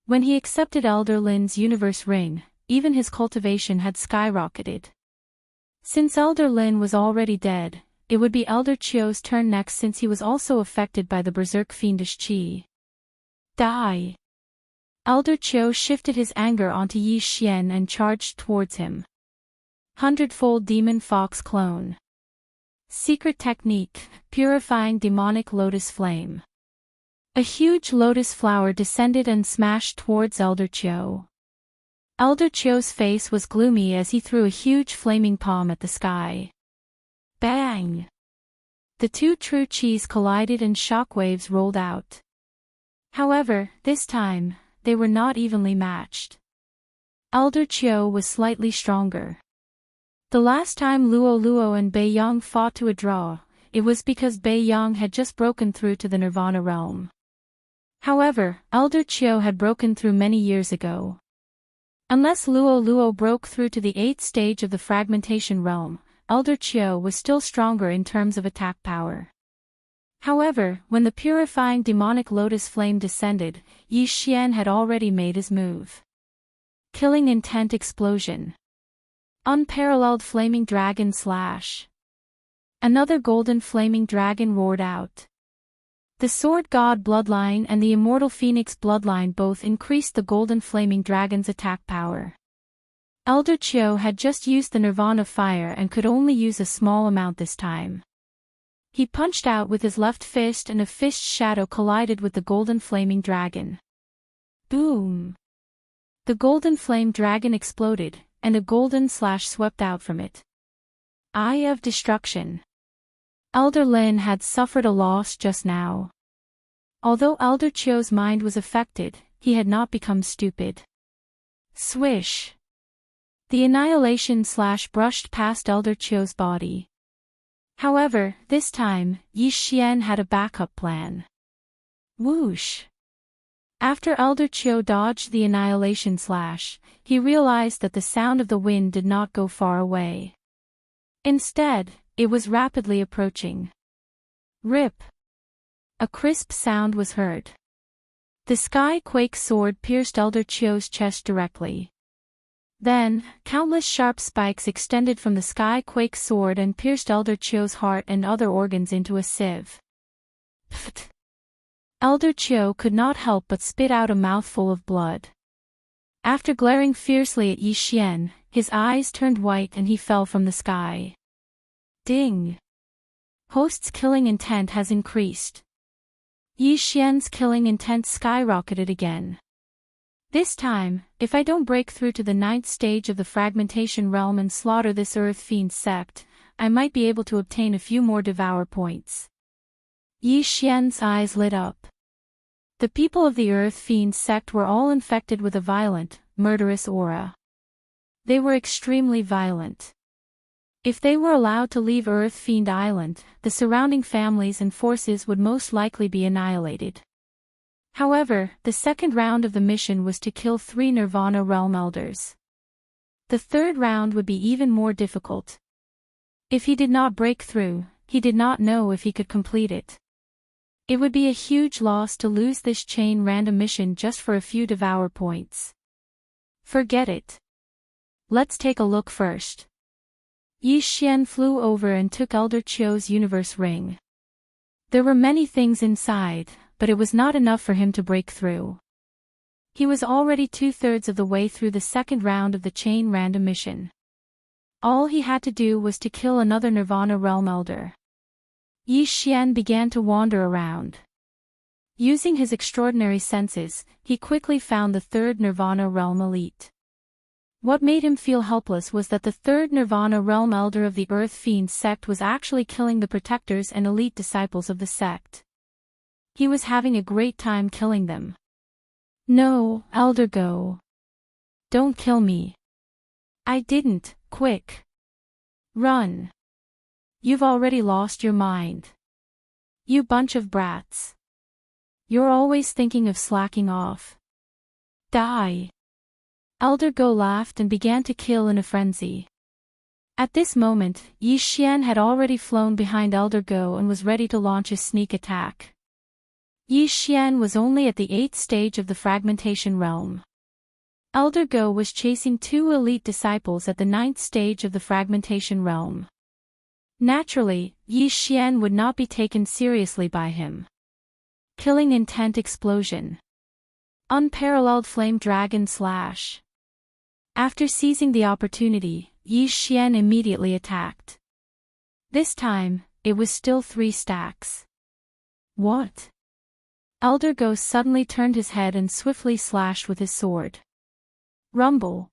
When he accepted Elder Lin's universe ring, even his cultivation had skyrocketed. Since Elder Lin was already dead, it would be Elder Chio's turn next since he was also affected by the berserk fiendish qi. Die! Elder Chio shifted his anger onto Yi Xian and charged towards him. 100-fold Demon Fox Clone. Secret technique, purifying demonic lotus flame. A huge lotus flower descended and smashed towards Elder Chio. Elder Chio's face was gloomy as he threw a huge flaming palm at the sky. Bang! The two true qis collided and shockwaves rolled out. However, this time, they were not evenly matched. Elder Chio was slightly stronger. The last time Luo Luo and Bei Yang fought to a draw, it was because Bei Yang had just broken through to the Nirvana realm. However, Elder Chio had broken through many years ago. Unless Luo Luo broke through to the 8th stage of the fragmentation realm, Elder Chio was still stronger in terms of attack power. However, when the purifying demonic lotus flame descended, Yi Xian had already made his move. Killing intent explosion. Unparalleled flaming dragon slash. Another golden flaming dragon roared out. The Sword God bloodline and the Immortal Phoenix bloodline both increased the golden flaming dragon's attack power. Elder Chio had just used the Nirvana fire and could only use a small amount this time. He punched out with his left fist and a fist shadow collided with the golden flaming dragon. Boom! The golden flame dragon exploded, and a golden slash swept out from it. Eye of Destruction. Elder Lin had suffered a loss just now. Although Elder Chio's mind was affected, he had not become stupid. Swish! The annihilation slash brushed past Elder Chio's body. However, this time, Yi Xian had a backup plan. Whoosh! After Elder Chio dodged the annihilation slash, he realized that the sound of the wind did not go far away. Instead, it was rapidly approaching. Rip! A crisp sound was heard. The Sky Quake sword pierced Elder Chio's chest directly. Then, countless sharp spikes extended from the Sky Quake sword and pierced Elder Chio's heart and other organs into a sieve. Pfft! Elder Chio could not help but spit out a mouthful of blood. After glaring fiercely at Yi Xian, his eyes turned white and he fell from the sky. Ding! Host's killing intent has increased. Yi Xian's killing intent skyrocketed again. This time, if I don't break through to the 9th stage of the fragmentation realm and slaughter this Earth Fiend sect, I might be able to obtain a few more Devour points. Yi Xian's eyes lit up. The people of the Earth Fiend sect were all infected with a violent, murderous aura. They were extremely violent. If they were allowed to leave Earth Fiend Island, the surrounding families and forces would most likely be annihilated. However, the second round of the mission was to kill 3 Nirvana Realm Elders. The third round would be even more difficult. If he did not break through, he did not know if he could complete it. It would be a huge loss to lose this chain random mission just for a few Devour points. Forget it. Let's take a look first. Yi Xian flew over and took Elder Chio's universe ring. There were many things inside, but it was not enough for him to break through. He was already 2/3 of the way through the second round of the chain random mission. All he had to do was to kill another Nirvana Realm Elder. Yi Xian began to wander around. Using his extraordinary senses, he quickly found the 3rd Nirvana Realm Elite. What made him feel helpless was that the 3rd Nirvana Realm Elder of the Earth Fiend sect was actually killing the protectors and elite disciples of the sect. He was having a great time killing them. No, Elder, go. Don't kill me. I didn't. Quick. Run. You've already lost your mind. You bunch of brats. You're always thinking of slacking off. Die. Elder Go laughed and began to kill in a frenzy. At this moment, Yi Xian had already flown behind Elder Go and was ready to launch a sneak attack. Yi Xian was only at the 8th stage of the fragmentation realm. Elder Go was chasing 2 elite disciples at the 9th stage of the fragmentation realm. Naturally, Yi Xian would not be taken seriously by him. Killing intent explosion. Unparalleled flame dragon slash. After seizing the opportunity, Yi Xian immediately attacked. This time, it was still 3 stacks. What? Elder Go suddenly turned his head and swiftly slashed with his sword. Rumble.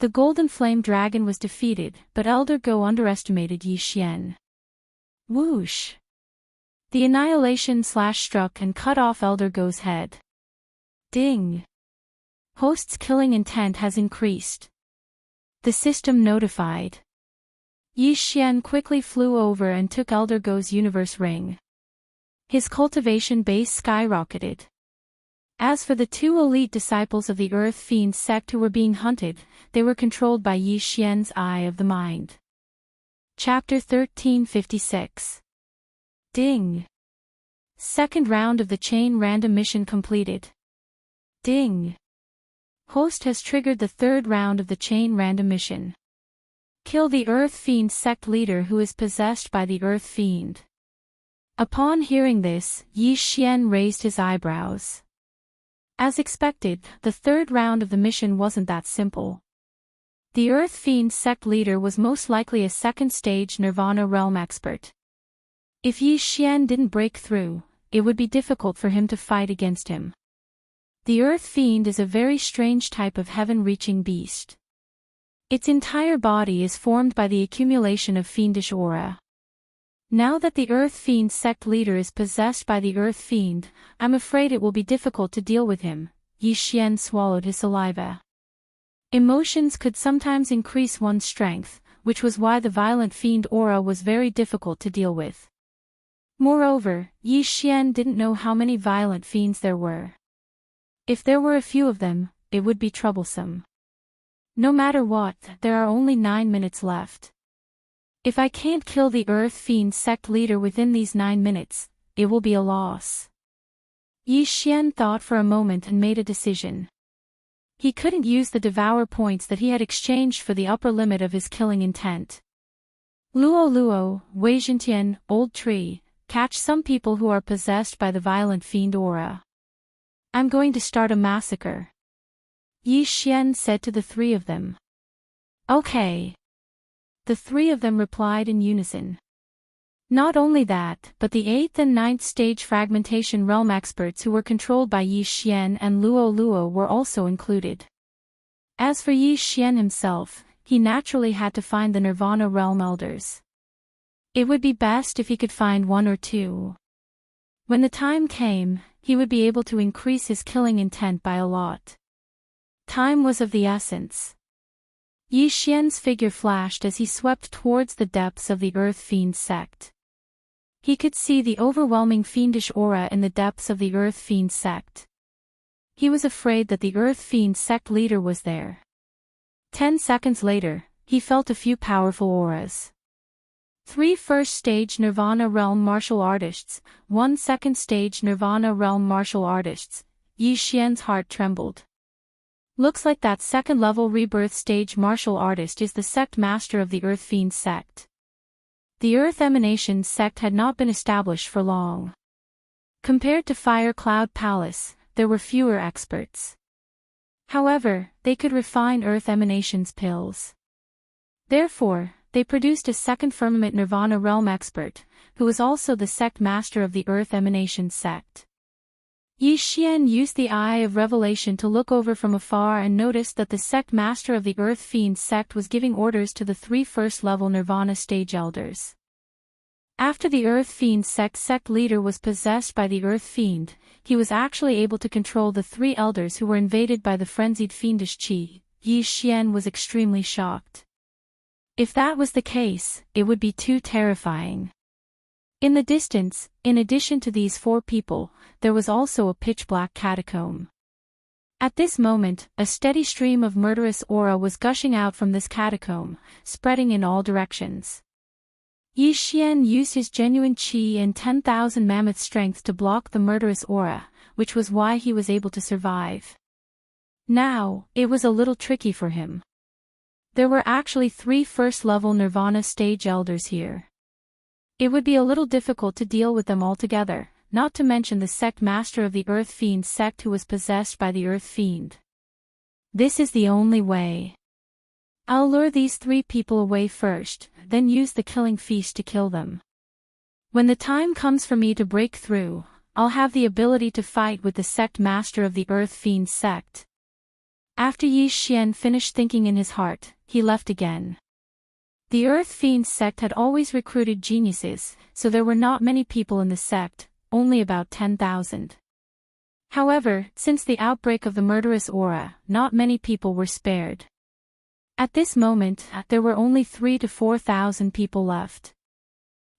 The golden flame dragon was defeated, but Elder Go underestimated Yi Xian. Whoosh. The annihilation slash struck and cut off Elder Go's head. Ding. Host's killing intent has increased. The system notified. Yi Xian quickly flew over and took Elder Go's universe ring. His cultivation base skyrocketed. As for the 2 elite disciples of the Earth Fiend sect who were being hunted, they were controlled by Yi Xian's Eye of the Mind. Chapter 1356. Ding. Second round of the chain random mission completed. Ding. Host has triggered the 3rd round of the chain random mission. Kill the Earth Fiend sect leader who is possessed by the Earth Fiend. Upon hearing this, Yi Xian raised his eyebrows. As expected, the 3rd round of the mission wasn't that simple. The Earth Fiend sect leader was most likely a 2nd stage Nirvana realm expert. If Yi Xian didn't break through, it would be difficult for him to fight against him. The Earth Fiend is a very strange type of heaven-reaching beast. Its entire body is formed by the accumulation of fiendish aura. Now that the Earth Fiend sect leader is possessed by the Earth Fiend, I'm afraid it will be difficult to deal with him. Yi Xian swallowed his saliva. Emotions could sometimes increase one's strength, which was why the violent fiend aura was very difficult to deal with. Moreover, Yi Xian didn't know how many violent fiends there were. If there were a few of them, it would be troublesome. No matter what, there are only 9 minutes left. If I can't kill the Earth Fiend sect leader within these 9 minutes, it will be a loss. Yi Xian thought for a moment and made a decision. He couldn't use the Devourer points that he had exchanged for the upper limit of his killing intent. Luo Luo, Weijintian, Old Tree, catch some people who are possessed by the violent fiend aura. I'm going to start a massacre. Yi Xian said to the 3 of them. Okay. The 3 of them replied in unison. Not only that, but the 8th and 9th stage fragmentation realm experts who were controlled by Yi Xian and Luo Luo were also included. As for Yi Xian himself, he naturally had to find the Nirvana realm elders. It would be best if he could find 1 or 2. When the time came, he would be able to increase his killing intent by a lot. Time was of the essence. Yi Xian's figure flashed as he swept towards the depths of the Earth Fiend sect. He could see the overwhelming fiendish aura in the depths of the Earth Fiend sect. He was afraid that the Earth Fiend sect leader was there. 10 seconds later, he felt a few powerful auras. 3 first stage Nirvana realm martial artists, 1 second stage Nirvana realm martial artists. Yi Xian's heart trembled. Looks like that 2nd level rebirth stage martial artist is the sect master of the Earth Fiend sect. The Earth Emanation sect had not been established for long. Compared to Fire Cloud Palace, there were fewer experts. However, they could refine Earth Emanation's pills. Therefore, they produced a 2nd Firmament Nirvana realm expert, who was also the sect master of the Earth Emanation sect. Yi Xian used the Eye of Revelation to look over from afar and noticed that the sect master of the Earth Fiend sect was giving orders to the 3 first-level Nirvana stage elders. After the Earth Fiend sect leader was possessed by the Earth Fiend, he was actually able to control the three elders who were invaded by the frenzied fiendish qi. Yi Xian was extremely shocked. If that was the case, it would be too terrifying. In the distance, in addition to these four people, there was also a pitch-black catacomb. At this moment, a steady stream of murderous aura was gushing out from this catacomb, spreading in all directions. Yi Xian used his genuine qi and 10,000 mammoth strength to block the murderous aura, which was why he was able to survive. Now, it was a little tricky for him. There were actually 3 first-level Nirvana stage elders here. It would be a little difficult to deal with them all together, not to mention the sect master of the Earth Fiend sect who was possessed by the Earth Fiend. This is the only way. I'll lure these 3 people away first, then use the killing feast to kill them. When the time comes for me to break through, I'll have the ability to fight with the sect master of the Earth Fiend sect. After Yi Xian finished thinking in his heart, he left again. The Earth Fiend sect had always recruited geniuses, so there were not many people in the sect, only about 10,000. However, since the outbreak of the murderous aura, not many people were spared. At this moment, there were only 3,000 to 4,000 people left.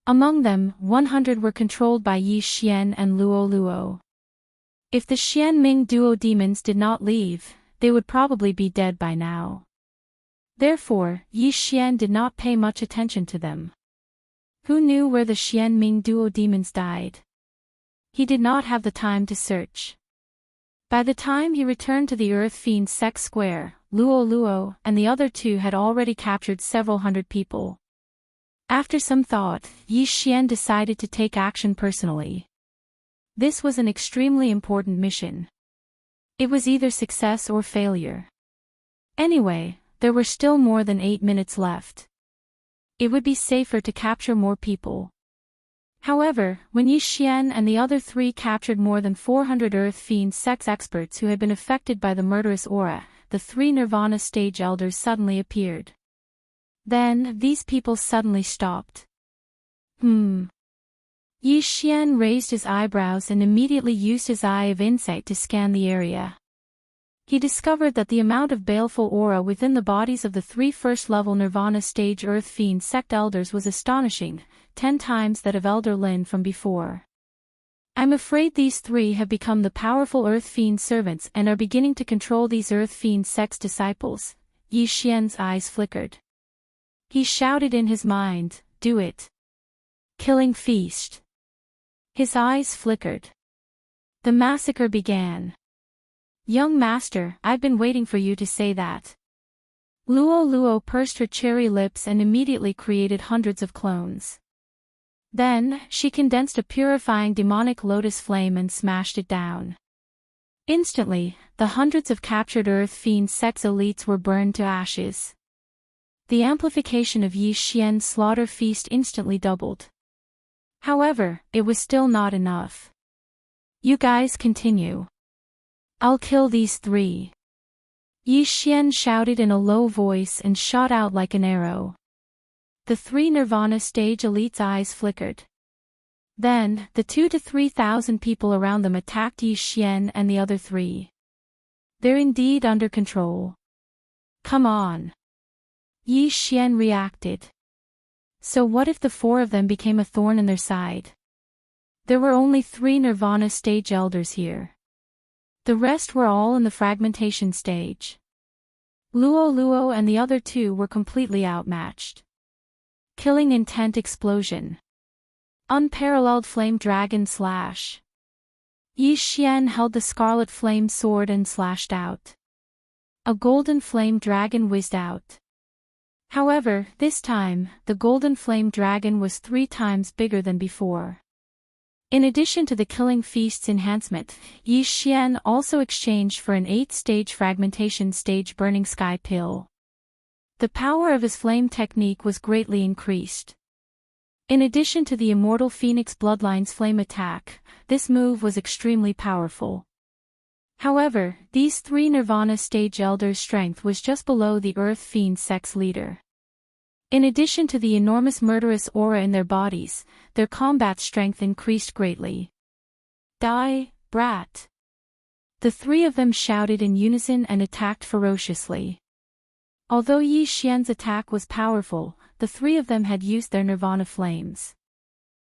Among them, 100 were controlled by Yi Xian and Luo Luo. If the Xian Ming duo demons did not leave, they would probably be dead by now. Therefore, Yi Xian did not pay much attention to them. Who knew where the Xian Ming duo demons died? He did not have the time to search. By the time he returned to the Earth Fiend sect square, Luo Luo and the other 2 had already captured several hundred people. After some thought, Yi Xian decided to take action personally. This was an extremely important mission. It was either success or failure. Anyway, there were still more than 8 minutes left. It would be safer to capture more people. However, when Yi Xian and the other 3 captured more than 400 Earth Fiend sect experts who had been affected by the murderous aura, the 3 Nirvana stage elders suddenly appeared. Then, these people suddenly stopped. Yi Xian raised his eyebrows and immediately used his eye of insight to scan the area. He discovered that the amount of baleful aura within the bodies of the 3 first-level Nirvana stage Earth Fiend sect elders was astonishing, 10 times that of Elder Lin from before. I'm afraid these 3 have become the powerful Earth Fiend servants and are beginning to control these Earth Fiend sect's disciples. Yi Xian's eyes flickered. He shouted in his mind, "Do it! Killing feast!" His eyes flickered. The massacre began. "Young master, I've been waiting for you to say that." Luo Luo pursed her cherry lips and immediately created hundreds of clones. Then, she condensed a purifying demonic lotus flame and smashed it down. Instantly, the hundreds of captured Earth Fiend sect's elites were burned to ashes. The amplification of Yi Xian's slaughter feast instantly doubled. However, it was still not enough. "You guys continue. I'll kill these 3. Yi Xian shouted in a low voice and shot out like an arrow. The 3 Nirvana stage elites' eyes flickered. Then, the 2,000 to 3,000 people around them attacked Yi Xian and the other 3. They're indeed under control. Come on. Yi Xian reacted. So what if the 4 of them became a thorn in their side? There were only 3 Nirvana stage elders here. The rest were all in the fragmentation stage. Luo Luo and the other 2 were completely outmatched. Killing intent explosion. Unparalleled flame dragon slash. Yi Xian held the scarlet flame sword and slashed out. A golden flame dragon whizzed out. However, this time, the golden flame dragon was 3 times bigger than before. In addition to the killing feast's enhancement, Yi Xian also exchanged for an 8-stage fragmentation stage burning sky pill. The power of his flame technique was greatly increased. In addition to the immortal Phoenix Bloodline's flame attack, this move was extremely powerful. However, these 3 Nirvana stage elders' strength was just below the Earth Fiend sect's leader. In addition to the enormous murderous aura in their bodies, their combat strength increased greatly. Die, brat! The three of them shouted in unison and attacked ferociously. Although Yi Xian's attack was powerful, the three of them had used their nirvana flames.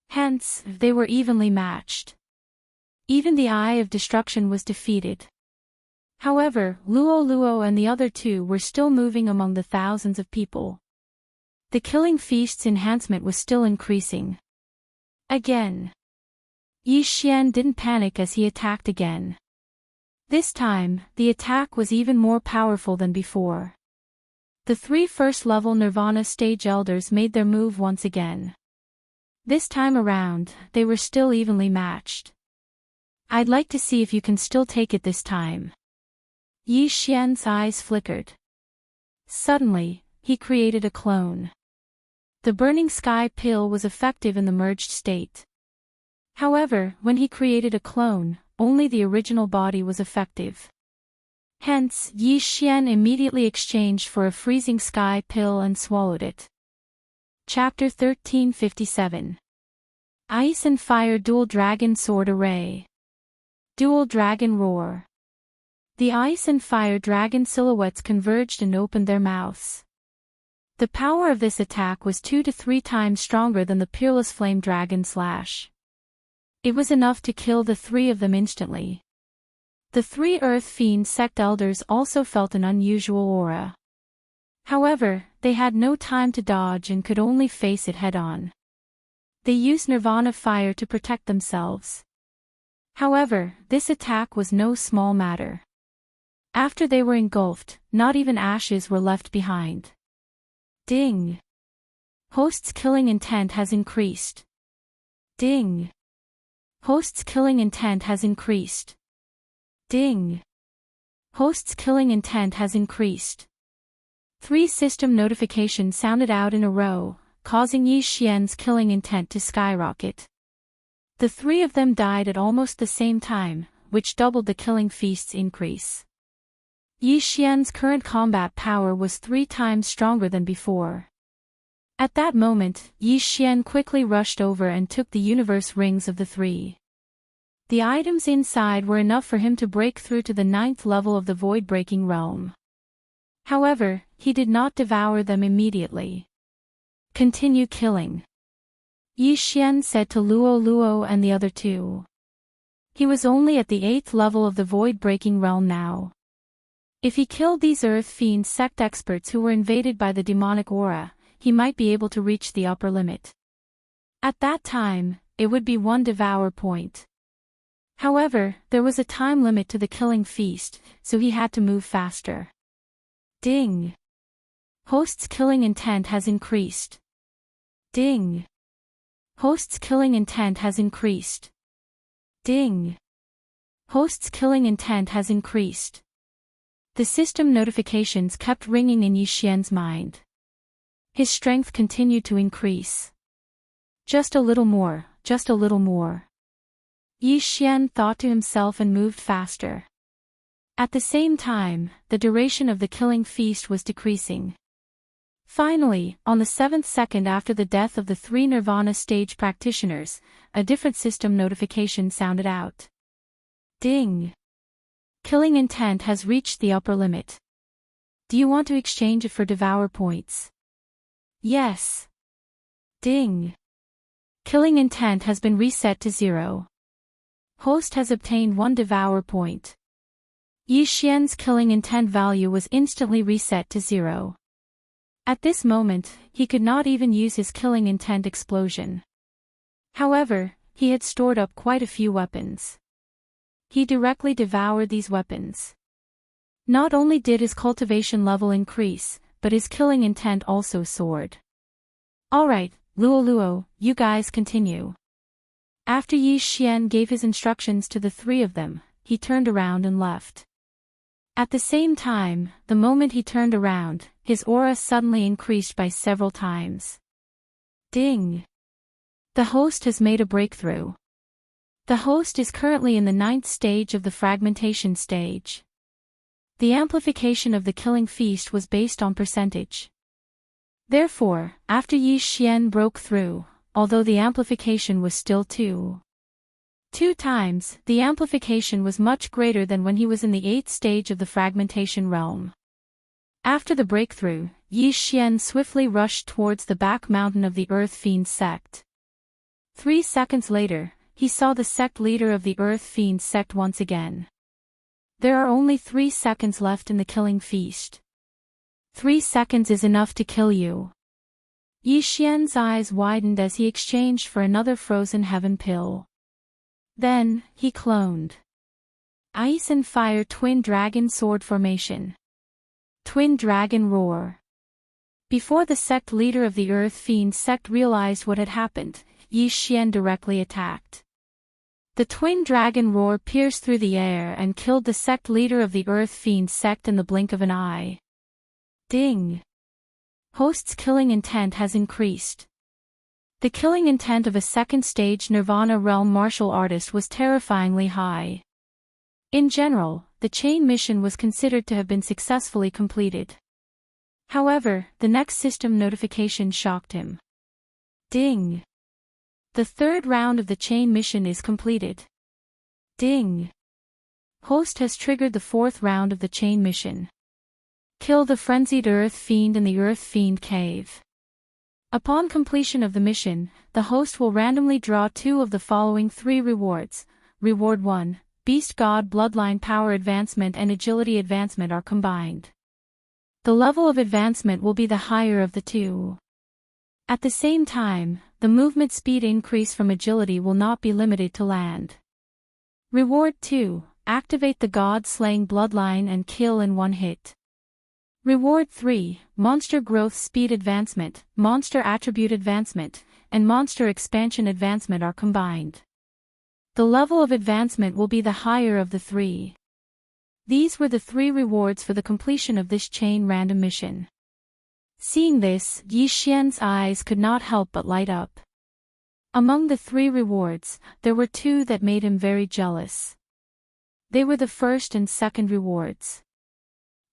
Hence, they were evenly matched. Even the Eye of Destruction was defeated. However, Luo and the other two were still moving among the thousands of people. The Killing Feast's enhancement was still increasing. Again. Yi Xian didn't panic as he attacked again. This time, the attack was even more powerful than before. The three first-level Nirvana stage elders made their move once again. This time around, they were still evenly matched. I'd like to see if you can still take it this time. Yi Xian's eyes flickered. Suddenly, he created a clone. The Burning Sky pill was effective in the merged state. However, when he created a clone, only the original body was effective. Hence, Yi Xian immediately exchanged for a freezing sky pill and swallowed it. Chapter 1357. Ice and Fire Dual Dragon Sword Array. Dual Dragon Roar. The ice and fire dragon silhouettes converged and opened their mouths. The power of this attack was 2 to 3 times stronger than the Peerless Flame Dragon Slash. It was enough to kill the three of them instantly. The three Earth Fiend sect elders also felt an unusual aura. However, they had no time to dodge and could only face it head-on. They used Nirvana Fire to protect themselves. However, this attack was no small matter. After they were engulfed, not even ashes were left behind. Ding! Host's killing intent has increased. Ding! Host's killing intent has increased. Ding! Host's killing intent has increased. 3 system notifications sounded out in a row, causing Yi Xian's killing intent to skyrocket. The three of them died at almost the same time, which doubled the Killing Feast's increase. Yi Xian's current combat power was 3 times stronger than before. At that moment, Yi Xian quickly rushed over and took the universe rings of the three. The items inside were enough for him to break through to the 9th level of the void-breaking realm. However, he did not devour them immediately. Continue killing. Yi Xian said to Luo and the other two. He was only at the 8th level of the void-breaking realm now. If he killed these Earth Fiend sect experts who were invaded by the demonic aura, he might be able to reach the upper limit. At that time, it would be 1 devour point. However, there was a time limit to the Killing Feast, so he had to move faster. Ding! Host's killing intent has increased. Ding! Host's killing intent has increased. Ding! Host's killing intent has increased. The system notifications kept ringing in Yi Xian's mind. His strength continued to increase. Just a little more, just a little more. Yi Xian thought to himself and moved faster. At the same time, the duration of the Killing Feast was decreasing. Finally, on the 7th second after the death of the 3 Nirvana stage practitioners, a different system notification sounded out. Ding! Killing intent has reached the upper limit. Do you want to exchange it for devour points? Yes. Ding! Killing intent has been reset to 0. Host has obtained 1 devour point. Yi Xian's killing intent value was instantly reset to 0. At this moment, he could not even use his killing intent explosion. However, he had stored up quite a few weapons. He directly devoured these weapons. Not only did his cultivation level increase, but his killing intent also soared. Alright, Luo, you guys continue. After Yi Xian gave his instructions to the 3 of them, he turned around and left. At the same time, the moment he turned around, his aura suddenly increased by several times. Ding! The host has made a breakthrough. The host is currently in the 9th stage of the fragmentation stage. The amplification of the Killing Feast was based on percentage. Therefore, after Yi Xian broke through, although the amplification was still two times, the amplification was much greater than when he was in the 8th stage of the fragmentation realm. After the breakthrough, Yi Xian swiftly rushed towards the back mountain of the Earth Fiend sect. 3 seconds later, he saw the sect leader of the Earth Fiend sect once again. There are only 3 seconds left in the killing feast. 3 seconds is enough to kill you. Yi Xian's eyes widened as he exchanged for another frozen heaven pill. Then, he cloned. Ice and Fire Twin Dragon Sword Formation. Twin Dragon Roar. Before the sect leader of the Earth Fiend sect realized what had happened, Yi Xian directly attacked. The Twin Dragon Roar pierced through the air and killed the sect leader of the Earth Fiend sect in the blink of an eye. Ding! Host's killing intent has increased. The killing intent of a second-stage Nirvana realm martial artist was terrifyingly high. In general, the chain mission was considered to have been successfully completed. However, the next system notification shocked him. Ding! The 3rd round of the chain mission is completed. Ding! Host has triggered the 4th round of the chain mission. Kill the frenzied Earth Fiend in the Earth Fiend Cave. Upon completion of the mission, the host will randomly draw 2 of the following 3 rewards. Reward 1, Beast God Bloodline Power Advancement and Agility Advancement are combined. The level of advancement will be the higher of the 2. At the same time, the movement speed increase from agility will not be limited to land. Reward 2, Activate the God Slaying Bloodline and kill in one hit. Reward 3, Monster Growth Speed Advancement, Monster Attribute Advancement, and Monster Expansion Advancement are combined. The level of advancement will be the higher of the 3. These were the 3 rewards for the completion of this chain random mission. Seeing this, Yi Xian's eyes could not help but light up. Among the 3 rewards, there were 2 that made him very jealous. They were the 1st and 2nd rewards.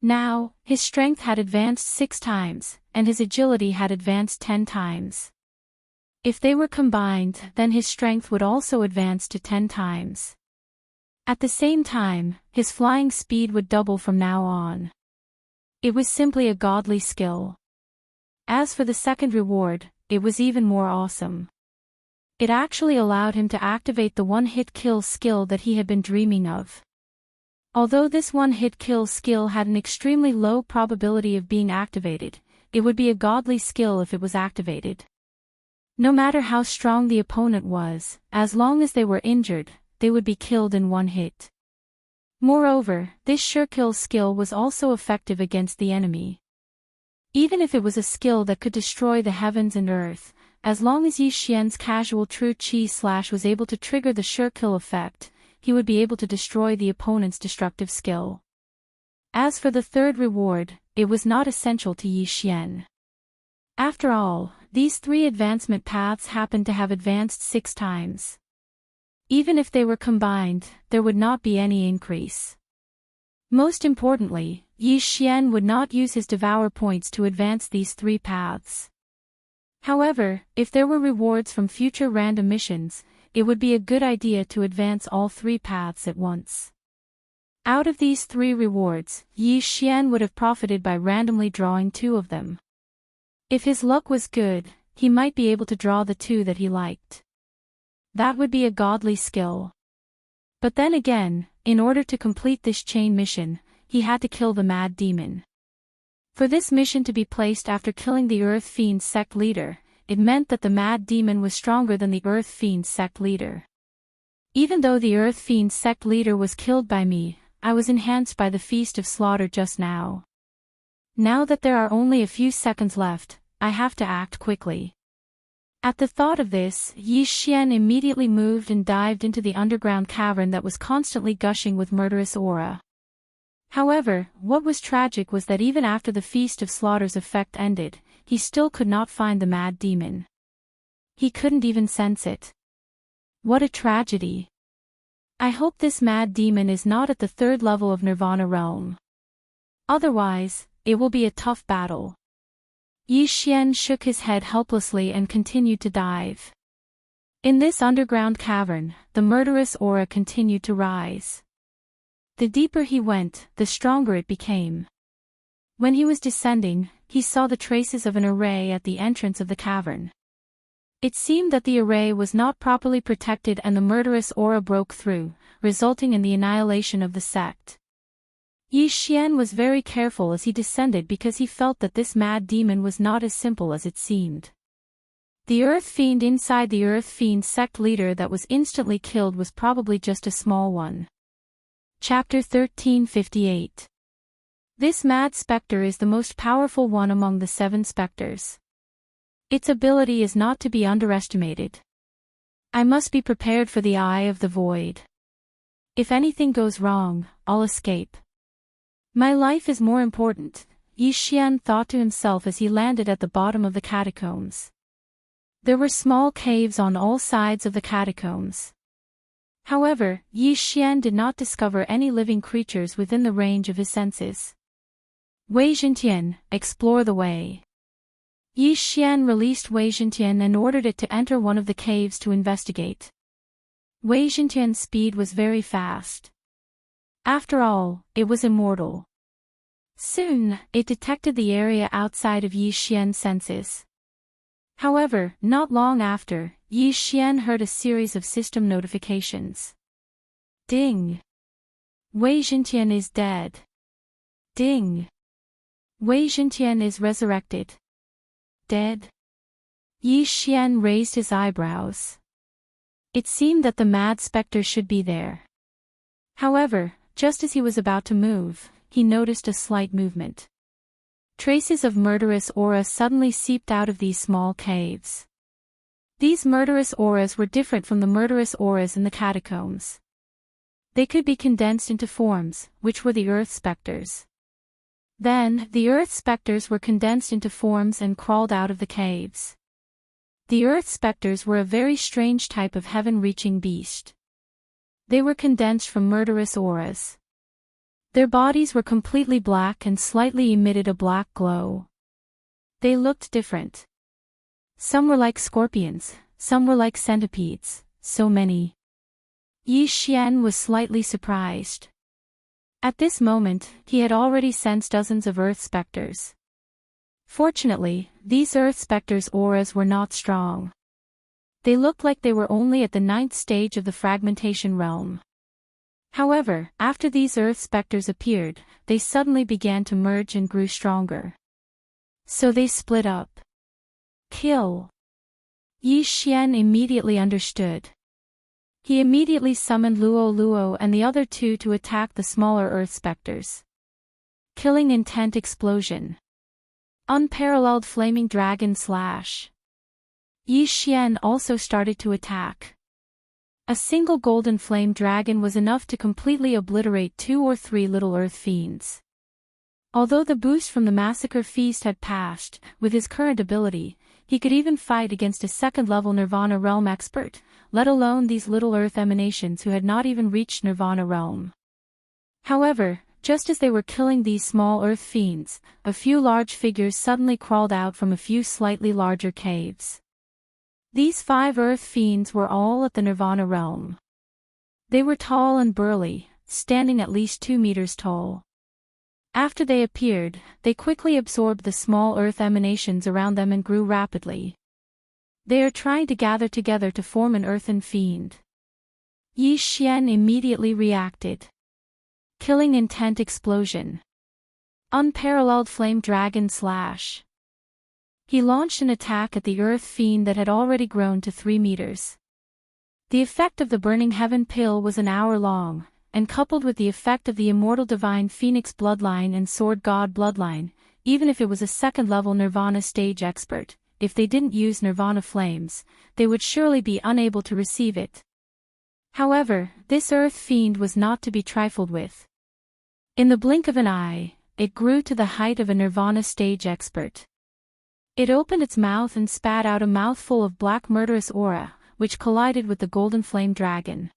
Now, his strength had advanced 6 times, and his agility had advanced 10 times. If they were combined, then his strength would also advance to 10 times. At the same time, his flying speed would double from now on. It was simply a godly skill. As for the 2nd reward, it was even more awesome. It actually allowed him to activate the one-hit kill skill that he had been dreaming of. Although this one-hit kill skill had an extremely low probability of being activated, it would be a godly skill if it was activated. No matter how strong the opponent was, as long as they were injured, they would be killed in one hit. Moreover, this sure kill skill was also effective against the enemy. Even if it was a skill that could destroy the heavens and earth, as long as Yi Xian's casual true chi slash was able to trigger the sure kill effect, he would be able to destroy the opponent's destructive skill. As for the 3rd reward, it was not essential to Yi Xian. After all, these 3 advancement paths happened to have advanced 6 times. Even if they were combined, there would not be any increase. Most importantly, Yi Xian would not use his Devourer points to advance these 3 paths. However, if there were rewards from future random missions, it would be a good idea to advance all 3 paths at once. Out of these 3 rewards, Yi Xian would have profited by randomly drawing 2 of them. If his luck was good, he might be able to draw the 2 that he liked. That would be a godly skill. But then again, in order to complete this chain mission, he had to kill the Mad Demon. For this mission to be placed after killing the Earth Fiend sect leader, it meant that the Mad Demon was stronger than the Earth Fiend sect leader. Even though the Earth Fiend sect leader was killed by me, I was enhanced by the Feast of Slaughter just now. Now that there are only a few seconds left, I have to act quickly. At the thought of this, Yi Xian immediately moved and dived into the underground cavern that was constantly gushing with murderous aura. However, what was tragic was that even after the Feast of Slaughter's effect ended, he still could not find the Mad Demon. He couldn't even sense it. What a tragedy. I hope this Mad Demon is not at the 3rd level of Nirvana realm. Otherwise, it will be a tough battle. Yi Xian shook his head helplessly and continued to dive. In this underground cavern, the murderous aura continued to rise. The deeper he went, the stronger it became. When he was descending, he saw the traces of an array at the entrance of the cavern. It seemed that the array was not properly protected and the murderous aura broke through, resulting in the annihilation of the sect. Yi Xian was very careful as he descended because he felt that this mad demon was not as simple as it seemed. The Earth Fiend inside the Earth Fiend sect leader that was instantly killed was probably just a small one. Chapter 1358. This mad spectre is the most powerful one among the 7 spectres. Its ability is not to be underestimated. I must be prepared for the eye of the void. If anything goes wrong, I'll escape. My life is more important, Yi Xian thought to himself as he landed at the bottom of the catacombs. There were small caves on all sides of the catacombs. However, Yi Xian did not discover any living creatures within the range of his senses. Wei Zhentian, explore the way. Yi Xian released Wei Zhentian and ordered it to enter one of the caves to investigate. Wei Zhentian's speed was very fast. After all, it was immortal. Soon, it detected the area outside of Yi Xian's senses. However, not long after, Yi Xian heard a series of system notifications. Ding! Wei Zhentian is dead. Ding! Wei Zhentian is resurrected. Dead? Yi Xian raised his eyebrows. It seemed that the mad spectre should be there. However, just as he was about to move, he noticed a slight movement. Traces of murderous aura suddenly seeped out of these small caves. These murderous auras were different from the murderous auras in the catacombs. They could be condensed into forms, which were the earth spectres. Then, the earth spectres were condensed into forms and crawled out of the caves. The earth spectres were a very strange type of heaven-reaching beast. They were condensed from murderous auras. Their bodies were completely black and slightly emitted a black glow. They looked different. Some were like scorpions, some were like centipedes, so many. Yi Xian was slightly surprised. At this moment, he had already sensed dozens of earth spectres. Fortunately, these earth spectres' auras were not strong. They looked like they were only at the 9th stage of the fragmentation realm. However, after these earth spectres appeared, they suddenly began to merge and grew stronger. So they split up. Kill! Yi Xian immediately understood. He immediately summoned Luo Luo and the other 2 to attack the smaller earth spectres. Killing intent explosion. Unparalleled flaming dragon slash. Yi Xian also started to attack. A single golden flame dragon was enough to completely obliterate 2 or 3 little earth fiends. Although the boost from the massacre feast had passed, with his current ability, he could even fight against a 2nd-level Nirvana Realm expert, let alone these little earth emanations who had not even reached Nirvana Realm. However, just as they were killing these small earth fiends, a few large figures suddenly crawled out from a few slightly larger caves. These 5 earth fiends were all at the Nirvana Realm. They were tall and burly, standing at least 2 meters tall. After they appeared, they quickly absorbed the small earth emanations around them and grew rapidly. They are trying to gather together to form an earthen fiend. Yi Xian immediately reacted. Killing intent explosion. Unparalleled flame dragon slash. He launched an attack at the earth fiend that had already grown to 3 meters. The effect of the burning heaven pill was an hour long, and coupled with the effect of the immortal divine phoenix bloodline and sword god bloodline, even if it was a 2nd-level Nirvana stage expert, if they didn't use Nirvana flames, they would surely be unable to receive it. However, this earth fiend was not to be trifled with. In the blink of an eye, it grew to the height of a Nirvana stage expert. It opened its mouth and spat out a mouthful of black murderous aura, which collided with the golden flame dragon.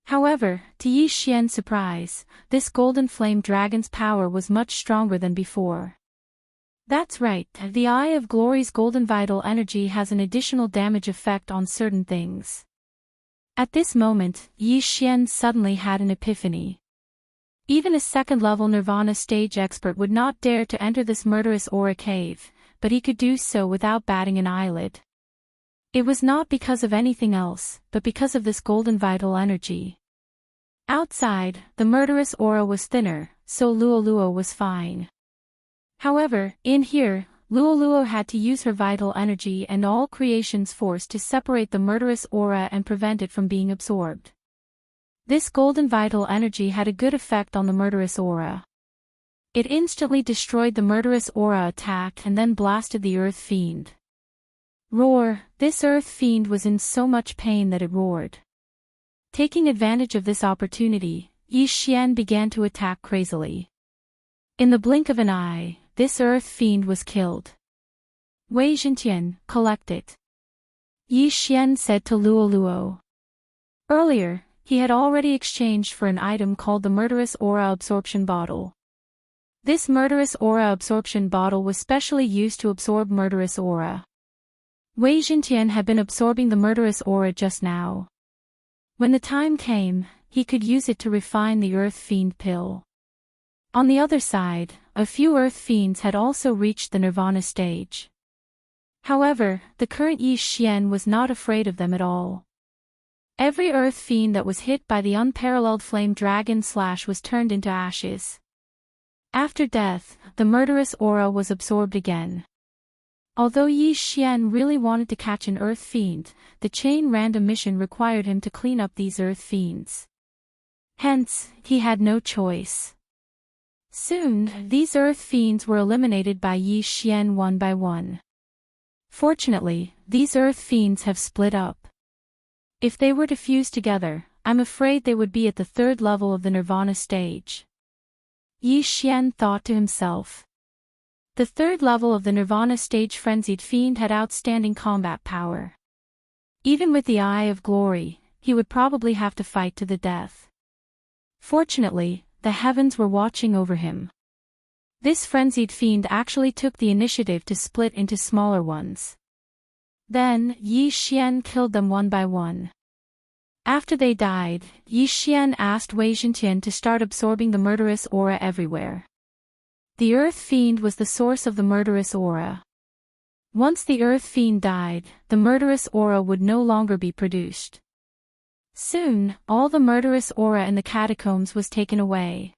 However, to Yi Xian's surprise, this golden flame dragon's power was much stronger than before. That's right, the Eye of Glory's golden vital energy has an additional damage effect on certain things. At this moment, Yi Xian suddenly had an epiphany. Even a second-level Nirvana stage expert would not dare to enter this murderous aura cave, but he could do so without batting an eyelid. It was not because of anything else, but because of this golden vital energy. Outside, the murderous aura was thinner, so Luoluo was fine. However, in here, Luoluo had to use her vital energy and all creation's force to separate the murderous aura and prevent it from being absorbed. This golden vital energy had a good effect on the murderous aura. It instantly destroyed the murderous aura attack and then blasted the Earth Fiend. Roar! This Earth Fiend was in so much pain that it roared. Taking advantage of this opportunity, Yi Xian began to attack crazily. In the blink of an eye, this Earth Fiend was killed. Wei Zhentian, collect it. Yi Xian said to Luoluo. Earlier, he had already exchanged for an item called the Murderous Aura Absorption Bottle. This Murderous Aura Absorption Bottle was specially used to absorb murderous aura. Wei Zhentian had been absorbing the murderous aura just now. When the time came, he could use it to refine the Earth Fiend pill. On the other side, a few Earth Fiends had also reached the Nirvana stage. However, the current Yi Xian was not afraid of them at all. Every Earth Fiend that was hit by the unparalleled Flame Dragon Slash was turned into ashes. After death, the murderous aura was absorbed again. Although Yi Xian really wanted to catch an Earth Fiend, the chain random mission required him to clean up these Earth Fiends. Hence, he had no choice. Soon, these Earth Fiends were eliminated by Yi Xian one by one. Fortunately, these Earth Fiends have split up. If they were to fuse together, I'm afraid they would be at the third level of the Nirvana stage. Yi Xian thought to himself. The third level of the Nirvana stage Frenzied Fiend had outstanding combat power. Even with the Eye of Glory, he would probably have to fight to the death. Fortunately, the heavens were watching over him. This Frenzied Fiend actually took the initiative to split into smaller ones. Then, Yi Xian killed them one by one. After they died, Yi Xian asked Wei Zhentian to start absorbing the murderous aura everywhere. The Earth Fiend was the source of the murderous aura. Once the Earth Fiend died, the murderous aura would no longer be produced. Soon, all the murderous aura in the catacombs was taken away.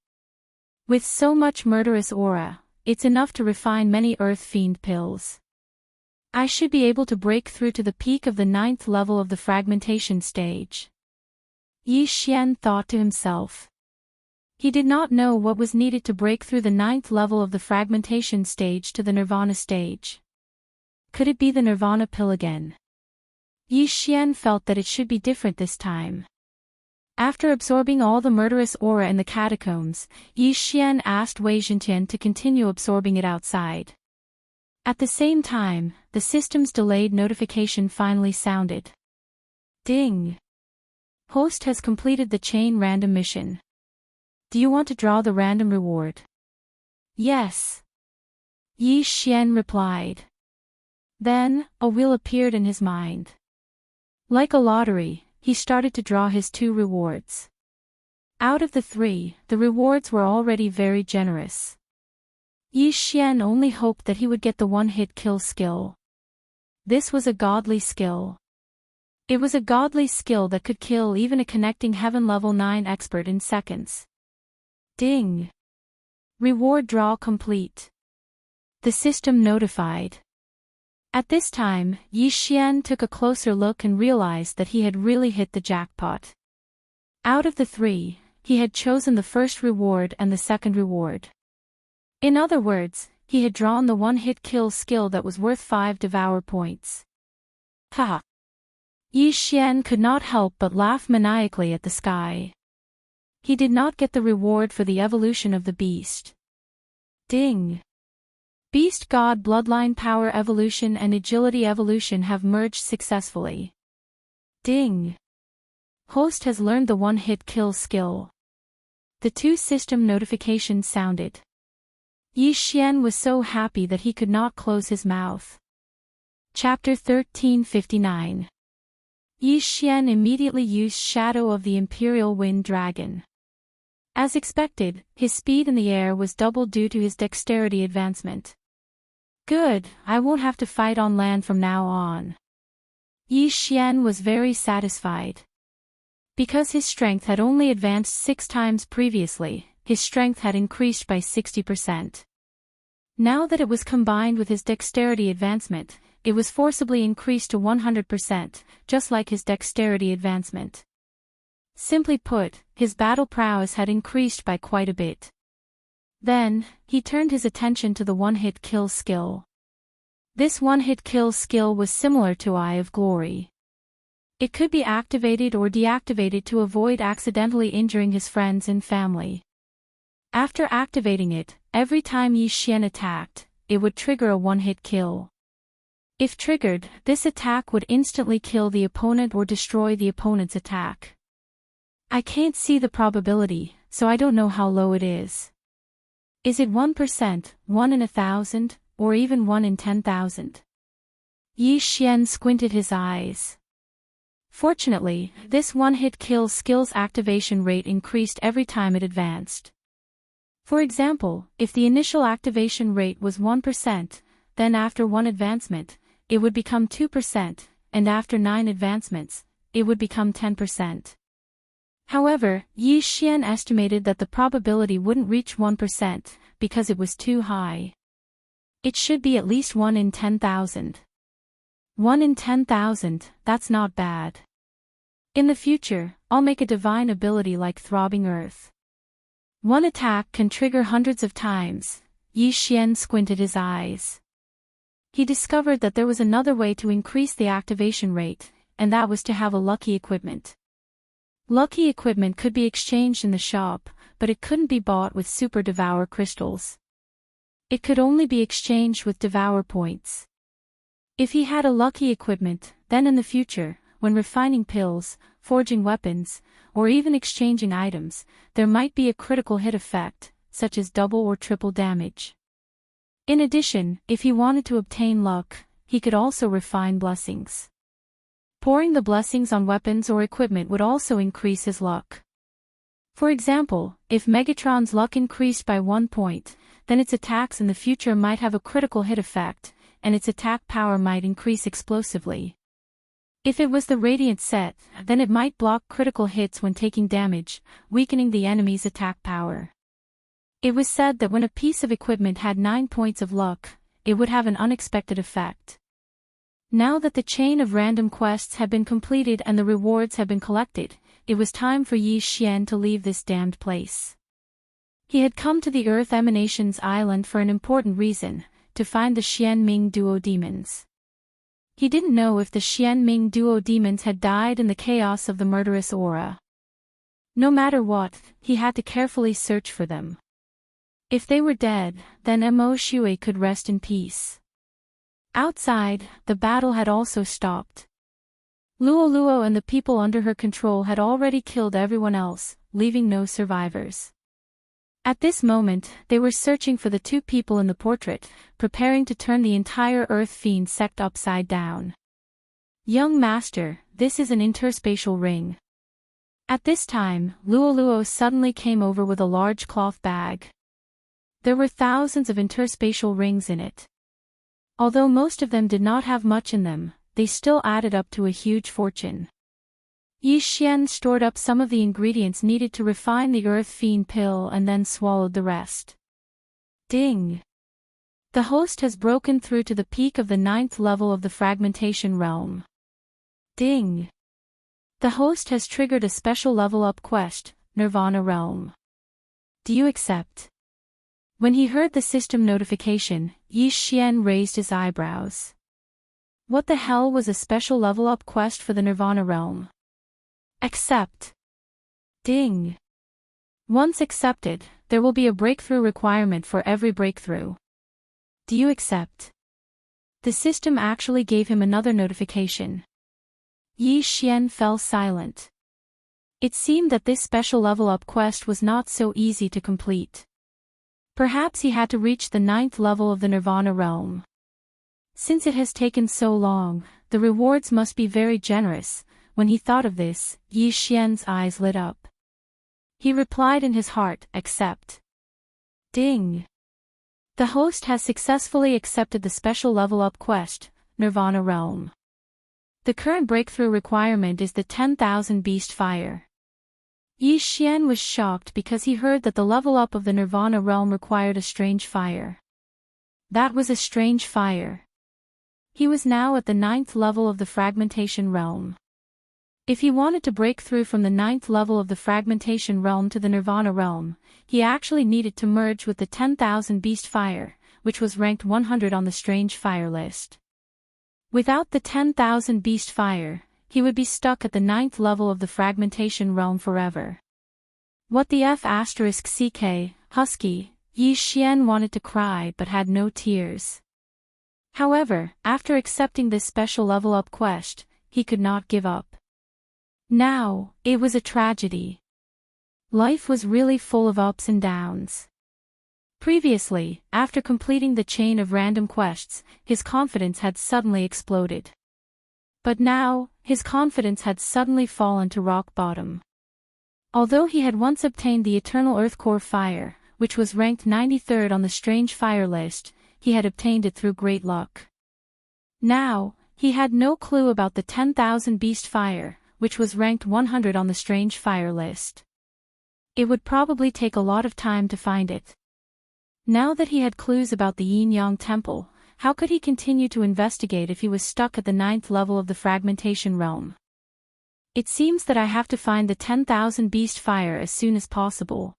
With so much murderous aura, it's enough to refine many Earth Fiend pills. I should be able to break through to the peak of the 9th level of the fragmentation stage. Yi Xian thought to himself. He did not know what was needed to break through the 9th level of the fragmentation stage to the Nirvana stage. Could it be the Nirvana pill again? Yi Xian felt that it should be different this time. After absorbing all the murderous aura in the catacombs, Yi Xian asked Wei Zhentian to continue absorbing it outside. At the same time, the system's delayed notification finally sounded. Ding! Host has completed the chain random mission. Do you want to draw the random reward? Yes. Yi Xian replied. Then, a wheel appeared in his mind. Like a lottery, he started to draw his 2 rewards. Out of the 3, the rewards were already very generous. Yi Xian only hoped that he would get the one-hit kill skill. This was a godly skill. It was a godly skill that could kill even a connecting heaven level 9 expert in seconds. Ding! Reward draw complete. The system notified. At this time, Yi Xian took a closer look and realized that he had really hit the jackpot. Out of the 3, he had chosen the first reward and the second reward. In other words, he had drawn the one-hit kill skill that was worth 5 Devour points. Haha! Yi Xian could not help but laugh maniacally at the sky. He did not get the reward for the evolution of the beast. Ding! Beast God Bloodline Power Evolution and Agility Evolution have merged successfully. Ding! Host has learned the one-hit kill skill. The 2 system notifications sounded. Yi Xian was so happy that he could not close his mouth. Chapter 1359. Yi Xian immediately used Shadow of the Imperial Wind Dragon. As expected, his speed in the air was doubled due to his dexterity advancement. Good, I won't have to fight on land from now on. Yi Xian was very satisfied. Because his strength had only advanced 6 times previously, his strength had increased by 60%. Now that it was combined with his dexterity advancement, it was forcibly increased to 100%, just like his dexterity advancement. Simply put, his battle prowess had increased by quite a bit. Then, he turned his attention to the one-hit kill skill. This one-hit kill skill was similar to Eye of Glory. It could be activated or deactivated to avoid accidentally injuring his friends and family. After activating it, every time Yi Xian attacked, it would trigger a one-hit kill. If triggered, this attack would instantly kill the opponent or destroy the opponent's attack. I can't see the probability, so I don't know how low it is. Is it 1%, 1 in 1,000, or even 1 in 10,000? Yi Xian squinted his eyes. Fortunately, this one-hit kill skill's activation rate increased every time it advanced. For example, if the initial activation rate was 1%, then after 1 advancement, it would become 2%, and after 9 advancements, it would become 10%. However, Yi Xian estimated that the probability wouldn't reach 1% because it was too high. It should be at least 1 in 10,000. 1 in 10,000, that's not bad. In the future, I'll make a divine ability like Throbbing Earth. One attack can trigger hundreds of times. Yi Xian squinted his eyes. He discovered that there was another way to increase the activation rate, and that was to have a lucky equipment. Lucky equipment could be exchanged in the shop, but it couldn't be bought with Super Devourer crystals. It could only be exchanged with Devourer points. If he had a lucky equipment, then in the future, when refining pills, forging weapons, or even exchanging items, there might be a critical hit effect, such as double or triple damage. In addition, if he wanted to obtain luck, he could also refine blessings. Pouring the blessings on weapons or equipment would also increase his luck. For example, if Megatron's luck increased by 1 point, then its attacks in the future might have a critical hit effect, and its attack power might increase explosively. If it was the Radiant set, then it might block critical hits when taking damage, weakening the enemy's attack power. It was said that when a piece of equipment had 9 points of luck, it would have an unexpected effect. Now that the chain of random quests had been completed and the rewards had been collected, it was time for Yi Xian to leave this damned place. He had come to the Earth Emanations Island for an important reason, to find the Xianming Duo Demons. He didn't know if the Xianming Duo Demons had died in the chaos of the murderous aura. No matter what, he had to carefully search for them. If they were dead, then Mo Shui could rest in peace. Outside, the battle had also stopped. Luo Luo and the people under her control had already killed everyone else, leaving no survivors. At this moment, they were searching for the 2 people in the portrait, preparing to turn the entire Earth Fiend sect upside down. Young Master, this is an interspatial ring. At this time, Luo Luo suddenly came over with a large cloth bag. There were thousands of interspatial rings in it. Although most of them did not have much in them, they still added up to a huge fortune. Yi Xian stored up some of the ingredients needed to refine the Earth Fiend pill and then swallowed the rest. Ding! The host has broken through to the peak of the 9th level of the fragmentation realm. Ding! The host has triggered a special level-up quest, Nirvana Realm. Do you accept? When he heard the system notification, Yi Xian raised his eyebrows. What the hell was a special level-up quest for the Nirvana Realm? Accept. Ding. Once accepted, there will be a breakthrough requirement for every breakthrough. Do you accept? The system actually gave him another notification. Yi Xian fell silent. It seemed that this special level-up quest was not so easy to complete. Perhaps he had to reach the 9th level of the Nirvana realm. Since it has taken so long, the rewards must be very generous. When he thought of this, Yi Xian's eyes lit up. He replied in his heart, accept. Ding! The host has successfully accepted the special level-up quest, Nirvana Realm. The current breakthrough requirement is the 10,000 Beast Fire. Yi Xian was shocked because he heard that the level-up of the Nirvana Realm required a strange fire. That was a strange fire. He was now at the 9th level of the Fragmentation Realm. If he wanted to break through from the 9th level of the Fragmentation Realm to the Nirvana Realm, he actually needed to merge with the 10,000 Beast Fire, which was ranked 100 on the Strange Fire list. Without the 10,000 Beast Fire, he would be stuck at the 9th level of the Fragmentation Realm forever. What the F***ck, husky, Yi Xian wanted to cry but had no tears. However, after accepting this special level-up quest, he could not give up. Now, it was a tragedy. Life was really full of ups and downs. Previously, after completing the chain of random quests, his confidence had suddenly exploded. But now, his confidence had suddenly fallen to rock bottom. Although he had once obtained the Eternal Earth Core Fire, which was ranked 93rd on the Strange Fire list, he had obtained it through great luck. Now, he had no clue about the 10,000 Beast Fire, which was ranked 100 on the Strange Fire list. It would probably take a lot of time to find it. Now that he had clues about the Yin-Yang Temple, how could he continue to investigate if he was stuck at the 9th level of the Fragmentation Realm? It seems that I have to find the 10,000 Beast Fire as soon as possible.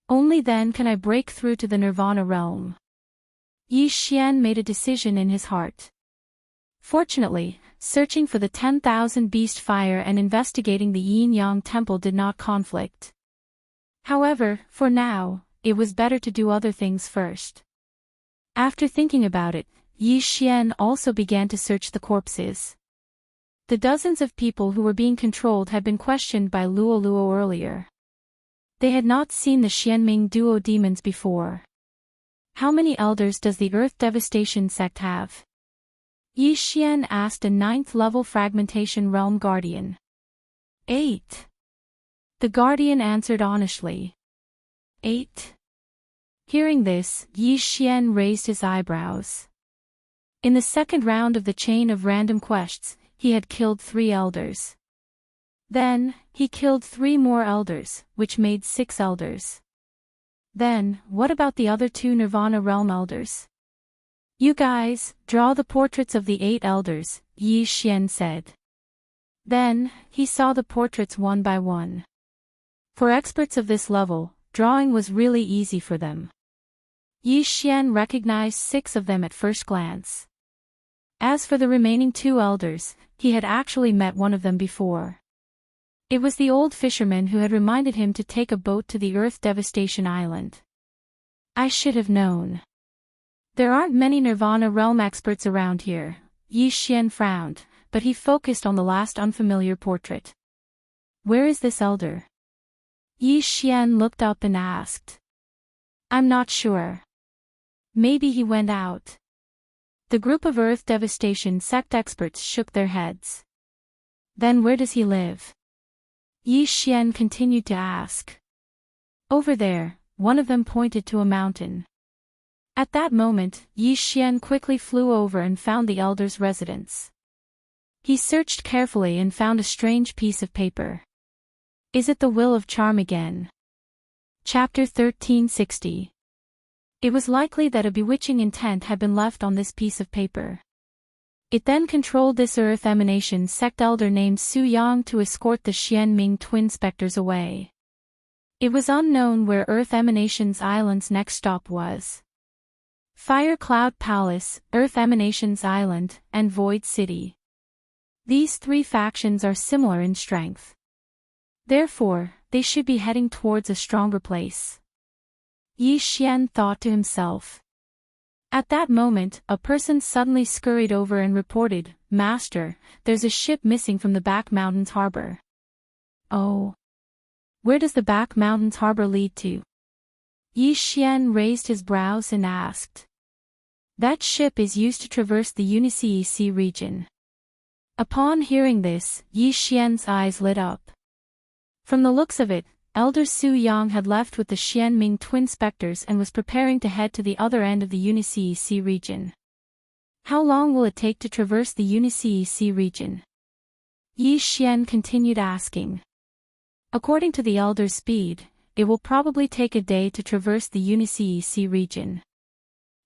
Only then can I break through to the Nirvana Realm. Yi Xian made a decision in his heart. Fortunately, searching for the 10,000 Beast Fire and investigating the Yin-Yang Temple did not conflict. However, for now, it was better to do other things first. After thinking about it, Yi Xian also began to search the corpses. The dozens of people who were being controlled had been questioned by Luo Luo earlier. They had not seen the Xianming duo demons before. How many elders does the Earth Devastation sect have? Yi Xian asked a 9th level Fragmentation Realm Guardian. 8. The Guardian answered honestly. 8. Hearing this, Yi Xian raised his eyebrows. In the second round of the chain of random quests, he had killed 3 elders. Then, he killed 3 more elders, which made 6 elders. Then, what about the other 2 Nirvana Realm elders? You guys, draw the portraits of the 8 elders, Yi Xian said. Then, he saw the portraits one by one. For experts of this level, drawing was really easy for them. Yi Xian recognized 6 of them at first glance. As for the remaining 2 elders, he had actually met one of them before. It was the old fisherman who had reminded him to take a boat to the Earth Devastation Island. I should have known. There aren't many Nirvana Realm experts around here, Yi Xian frowned, but he focused on the last unfamiliar portrait. Where is this elder? Yi Xian looked up and asked. I'm not sure. Maybe he went out. The group of Earth Devastation sect experts shook their heads. Then where does he live? Yi Xian continued to ask. Over there, one of them pointed to a mountain. At that moment, Yi Xian quickly flew over and found the elder's residence. He searched carefully and found a strange piece of paper. Is it the Will of Charm again? Chapter 1360. It was likely that a bewitching intent had been left on this piece of paper. It then controlled this Earth Emanation sect elder named Su Yang to escort the Xianming twin specters away. It was unknown where Earth Emanation's island's next stop was. Fire Cloud Palace, Earth Emanation's Island, and Void City. These 3 factions are similar in strength. Therefore, they should be heading towards a stronger place. Yi Xian thought to himself. At that moment, a person suddenly scurried over and reported, Master, there's a ship missing from the Back Mountains harbor. Oh. Where does the Back Mountains harbor lead to? Yi Xian raised his brows and asked. That ship is used to traverse the Unisea Sea region. Upon hearing this, Yi Xian's eyes lit up. From the looks of it, Elder Su Yang had left with the Xianming twin specters and was preparing to head to the other end of the Unisea Sea region. How long will it take to traverse the Unisea Sea region? Yi Xian continued asking. According to the Elder's speed, it will probably take a day to traverse the Unisea Sea region.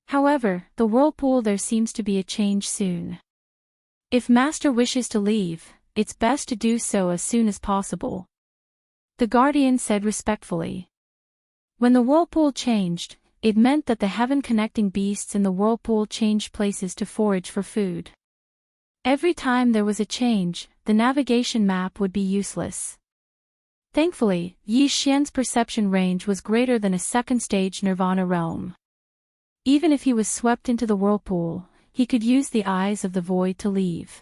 However, the whirlpool there seems to be a change soon. If Master wishes to leave, it's best to do so as soon as possible. The Guardian said respectfully. When the whirlpool changed, it meant that the heaven-connecting beasts in the whirlpool changed places to forage for food. Every time there was a change, the navigation map would be useless. Thankfully, Yi Xian's perception range was greater than a second-stage Nirvana realm. Even if he was swept into the whirlpool, he could use the eyes of the void to leave.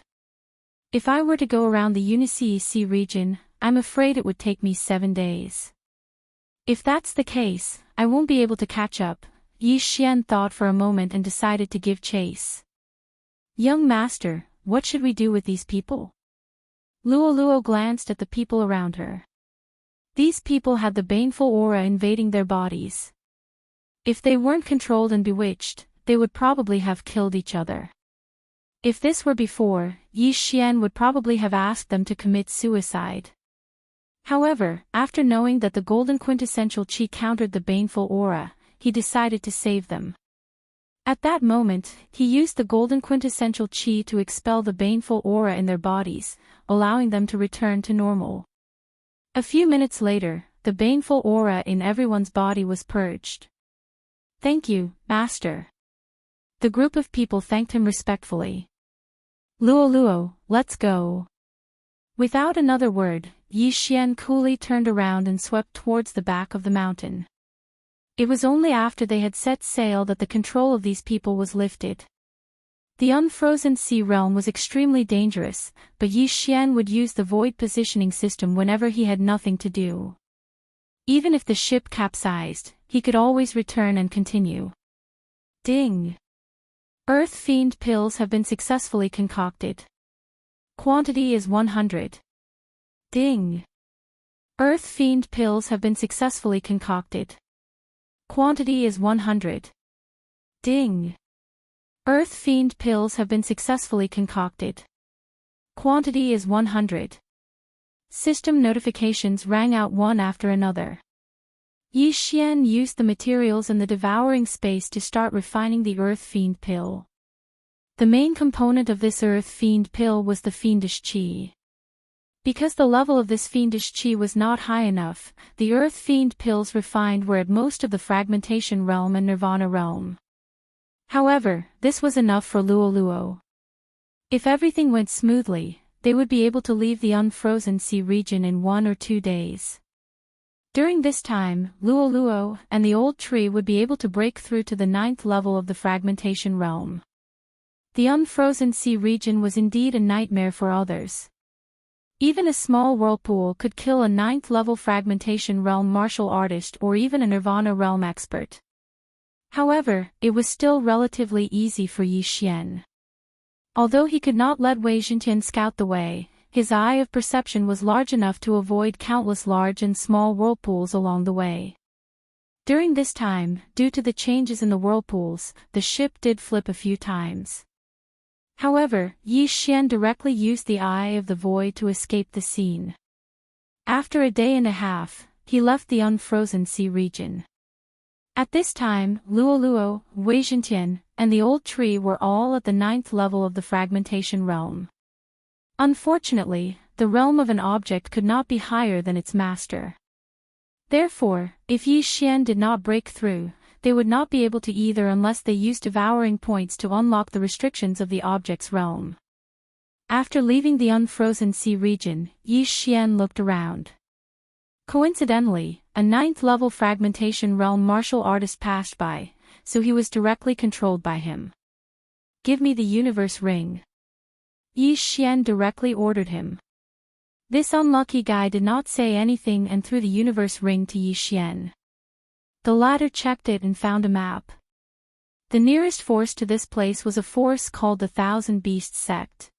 If I were to go around the Unisea Sea region, I'm afraid it would take me 7 days. If that's the case, I won't be able to catch up. Yi Xian thought for a moment and decided to give chase. Young master, what should we do with these people? Luo glanced at the people around her. These people had the baneful aura invading their bodies. If they weren't controlled and bewitched, they would probably have killed each other. If this were before, Yi Xian would probably have asked them to commit suicide. However, after knowing that the golden quintessential chi countered the baneful aura, he decided to save them. At that moment, he used the golden quintessential chi to expel the baneful aura in their bodies, allowing them to return to normal. A few minutes later, the baneful aura in everyone's body was purged. Thank you, Master. The group of people thanked him respectfully. Luo, let's go. Without another word, Yi Xian coolly turned around and swept towards the back of the mountain. It was only after they had set sail that the control of these people was lifted. The unfrozen sea realm was extremely dangerous, but Yi Xian would use the void positioning system whenever he had nothing to do. Even if the ship capsized, he could always return and continue. Ding! Earth Fiend pills have been successfully concocted. Quantity is 100. Ding! Earth Fiend pills have been successfully concocted. Quantity is 100. Ding! Earth Fiend pills have been successfully concocted. Quantity is 100. System notifications rang out one after another. Yi Xian used the materials in the devouring space to start refining the Earth Fiend pill. The main component of this Earth Fiend pill was the fiendish chi. Because the level of this fiendish chi was not high enough, the Earth Fiend pills refined were at most of the fragmentation realm and nirvana realm. However, this was enough for Luo. If everything went smoothly, they would be able to leave the unfrozen sea region in 1 or 2 days. During this time, Luo and the old tree would be able to break through to the 9th level of the fragmentation realm. The unfrozen sea region was indeed a nightmare for others. Even a small whirlpool could kill a 9th level fragmentation realm martial artist or even a nirvana realm expert. However, it was still relatively easy for Yi Xian. Although he could not let Wei Zhentian scout the way, his eye of perception was large enough to avoid countless large and small whirlpools along the way. During this time, due to the changes in the whirlpools, the ship did flip a few times. However, Yi Xian directly used the eye of the void to escape the scene. After a day and a half, he left the unfrozen sea region. At this time, Luo, Wei Zhentian, and the old tree were all at the 9th level of the fragmentation realm. Unfortunately, the realm of an object could not be higher than its master. Therefore, if Yi Xian did not break through, they would not be able to either unless they used devouring points to unlock the restrictions of the object's realm. After leaving the unfrozen sea region, Yi Xian looked around. Coincidentally, a 9th level fragmentation realm martial artist passed by, so he was directly controlled by him. Give me the universe ring. Yi Xian directly ordered him. This unlucky guy did not say anything and threw the universe ring to Yi Xian. The latter checked it and found a map. The nearest force to this place was a force called the Thousand Beasts sect.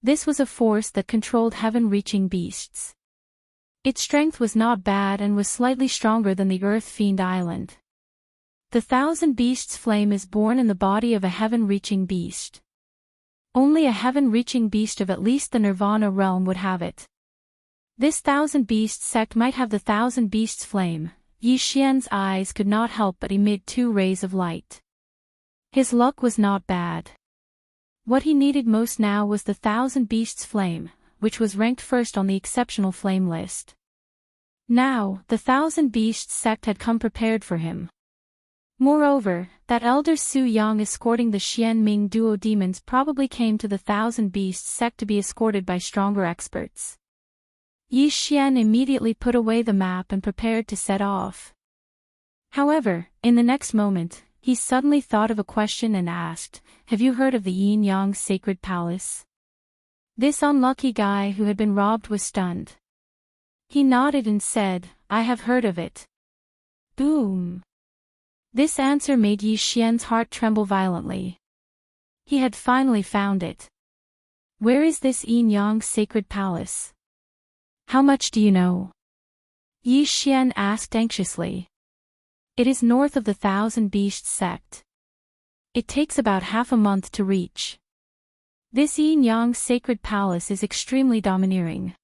This was a force that controlled heaven-reaching beasts. Its strength was not bad and was slightly stronger than the Earth Fiend Island. The Thousand Beasts flame is born in the body of a heaven-reaching beast. Only a heaven-reaching beast of at least the Nirvana realm would have it. This Thousand Beasts sect might have the Thousand Beasts flame. Yi Xian's eyes could not help but emit 2 rays of light. His luck was not bad. What he needed most now was the Thousand Beasts flame, which was ranked first on the exceptional flame list. Now, the Thousand Beasts sect had come prepared for him. Moreover, that elder Su Yang escorting the Xian Ming duo demons probably came to the Thousand Beasts sect to be escorted by stronger experts. Yi Xian immediately put away the map and prepared to set off. However, in the next moment, he suddenly thought of a question and asked, "Have you heard of the Yin Yang Sacred Palace?" This unlucky guy who had been robbed was stunned. He nodded and said, "I have heard of it." Boom! This answer made Yi Xian's heart tremble violently. He had finally found it. "Where is this Yin Yang Sacred Palace? How much do you know?" Yi Xian asked anxiously. "It is north of the Thousand Beasts sect. It takes about half a month to reach. This Yin Yang Sacred Palace is extremely domineering.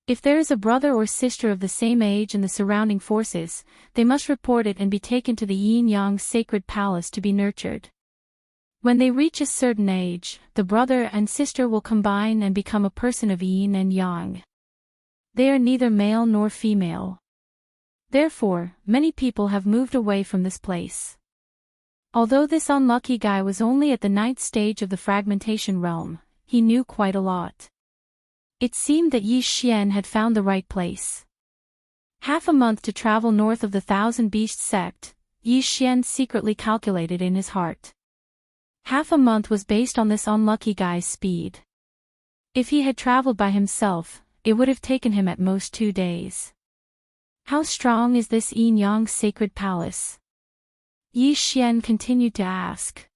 If there is a brother or sister of the same age in the surrounding forces, they must report it and be taken to the Yin Yang Sacred Palace to be nurtured. When they reach a certain age, the brother and sister will combine and become a person of Yin and Yang. They are neither male nor female. Therefore, many people have moved away from this place." Although this unlucky guy was only at the 9th stage of the fragmentation realm, he knew quite a lot. It seemed that Yi Xian had found the right place. Half a month to travel north of the Thousand Beasts sect, Yi Xian secretly calculated in his heart. Half a month was based on this unlucky guy's speed. If he had traveled by himself, it would have taken him at most 2 days. How strong is this Yin Yang Sacred Palace? Yi Xian continued to ask.